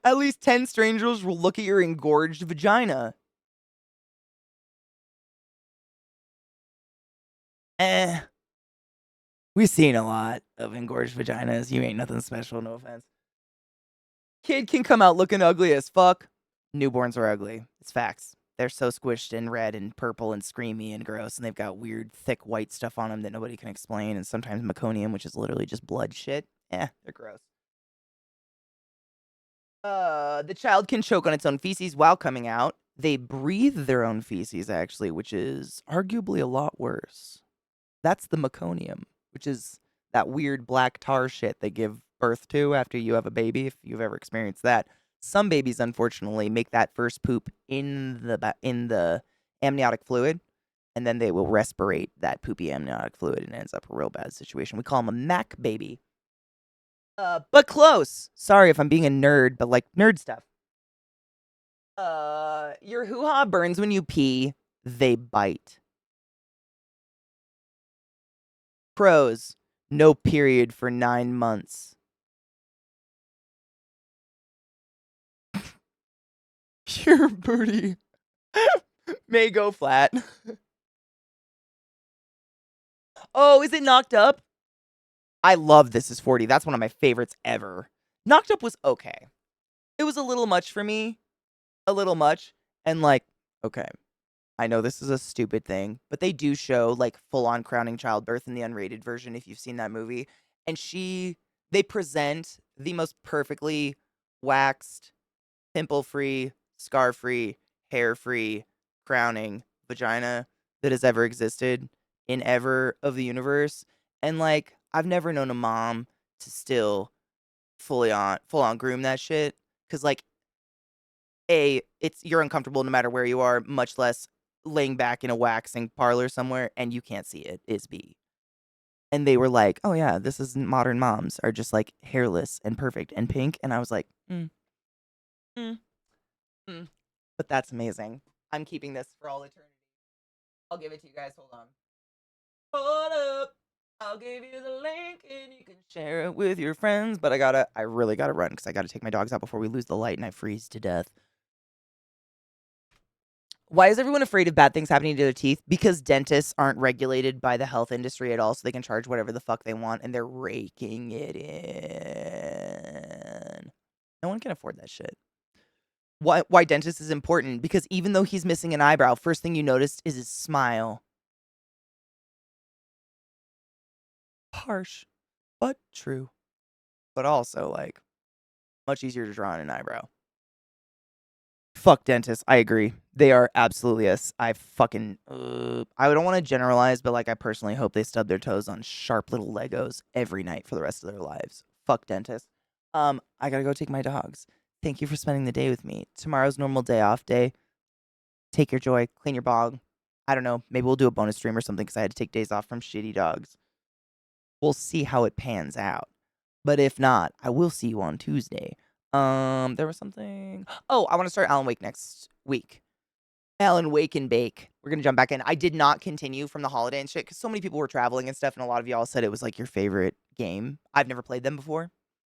At least 10 strangers will look at your engorged vagina. Eh. We've seen a lot of engorged vaginas. You ain't nothing special, no offense. Kid can come out looking ugly as fuck. Newborns are ugly. It's facts. They're so squished and red and purple and screamy and gross, and they've got weird, thick white stuff on them that nobody can explain, and sometimes meconium, which is literally just blood shit. They're gross. The child can choke on its own feces while coming out. They breathe their own feces, actually, which is arguably a lot worse. That's the meconium, which is that weird black tar shit they give birth to after you have a baby, if you've ever experienced that. Some babies, unfortunately, make that first poop in the amniotic fluid, and then they will respirate that poopy amniotic fluid, and it ends up a real bad situation. We call them a Mac baby. But close. Sorry if I'm being a nerd, but like nerd stuff. Your hoo-ha burns when you pee. They bite. Pros. No period for 9 months. Your booty may go flat. Oh, is it Knocked Up? I love This Is 40. That's one of my favorites ever. Knocked Up was okay. It was a little much for me. A little much. And like, okay, I know this is a stupid thing, but they do show like full on crowning childbirth in the unrated version if you've seen that movie. And they present the most perfectly waxed, pimple free, scar free, hair free, crowning vagina that has ever existed in ever of the universe. And like, I've never known a mom to still full on groom that shit. Cause like, you're uncomfortable no matter where you are, much less laying back in a waxing parlor somewhere and you can't see it, is B. And they were like, "Oh yeah, this is modern moms are just like hairless and perfect and pink." And I was like, mm, mm. But that's amazing. I'm keeping this for all eternity. I'll give it to you guys. Hold on. Hold up. I'll give you the link and you can share it with your friends. But I really gotta run because I gotta take my dogs out before we lose the light and I freeze to death. Why is everyone afraid of bad things happening to their teeth? Because dentists aren't regulated by the health industry at all, so they can charge whatever the fuck they want, and they're raking it in. No one can afford that shit. Why dentist is important? Because even though he's missing an eyebrow, first thing you notice is his smile. Harsh, but true. But also, like, much easier to draw on an eyebrow. Fuck dentists. I agree. They are absolutely I fucking. I don't want to generalize, but like, I personally hope they stub their toes on sharp little Legos every night for the rest of their lives. Fuck dentists. I gotta go take my dogs. Thank you for spending the day with me. Tomorrow's normal day off day. Take your joy. Clean your bog. I don't know. Maybe we'll do a bonus stream or something because I had to take days off from shitty dogs. We'll see how it pans out. But if not, I will see you on Tuesday. There was something. Oh, I want to start Alan Wake next week. Alan Wake and Bake. We're gonna jump back in. I did not continue from the holiday and shit because so many people were traveling and stuff, and a lot of y'all said it was like your favorite game. I've never played them before,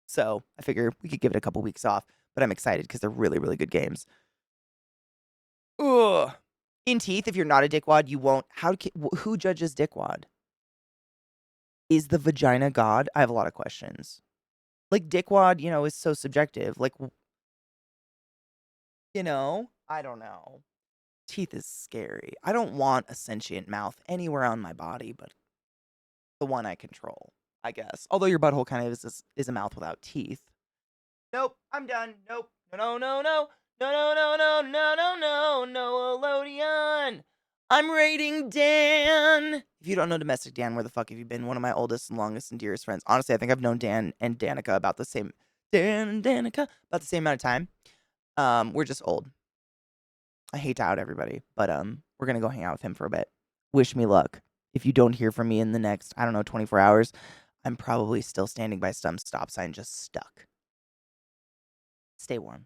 so I figure we could give it a couple weeks off. But I'm excited because they're really, really good games. Ugh. In Teeth, if you're not a dickwad, you won't. Who judges dickwad? Is the vagina God? I have a lot of questions. Like dickwad, is so subjective. Like, I don't know. Teeth is scary. I don't want a sentient mouth anywhere on my body, but the one I control, I guess. Although your butthole kind of is a mouth without teeth. Nope, I'm done. Nope. No, no, no, no, no, no, no, no, no, no, no, Elodion. I'm rating Dan. If you don't know Domestic Dan, where the fuck have you been? One of my oldest and longest and dearest friends. Honestly, I think I've known Dan and Danica about the same. Dan and Danica about the same amount of time. We're just old. I hate to out everybody, but we're gonna go hang out with him for a bit. Wish me luck. If you don't hear from me in the next, I don't know, 24 hours, I'm probably still standing by some stop sign, just stuck. Stay warm.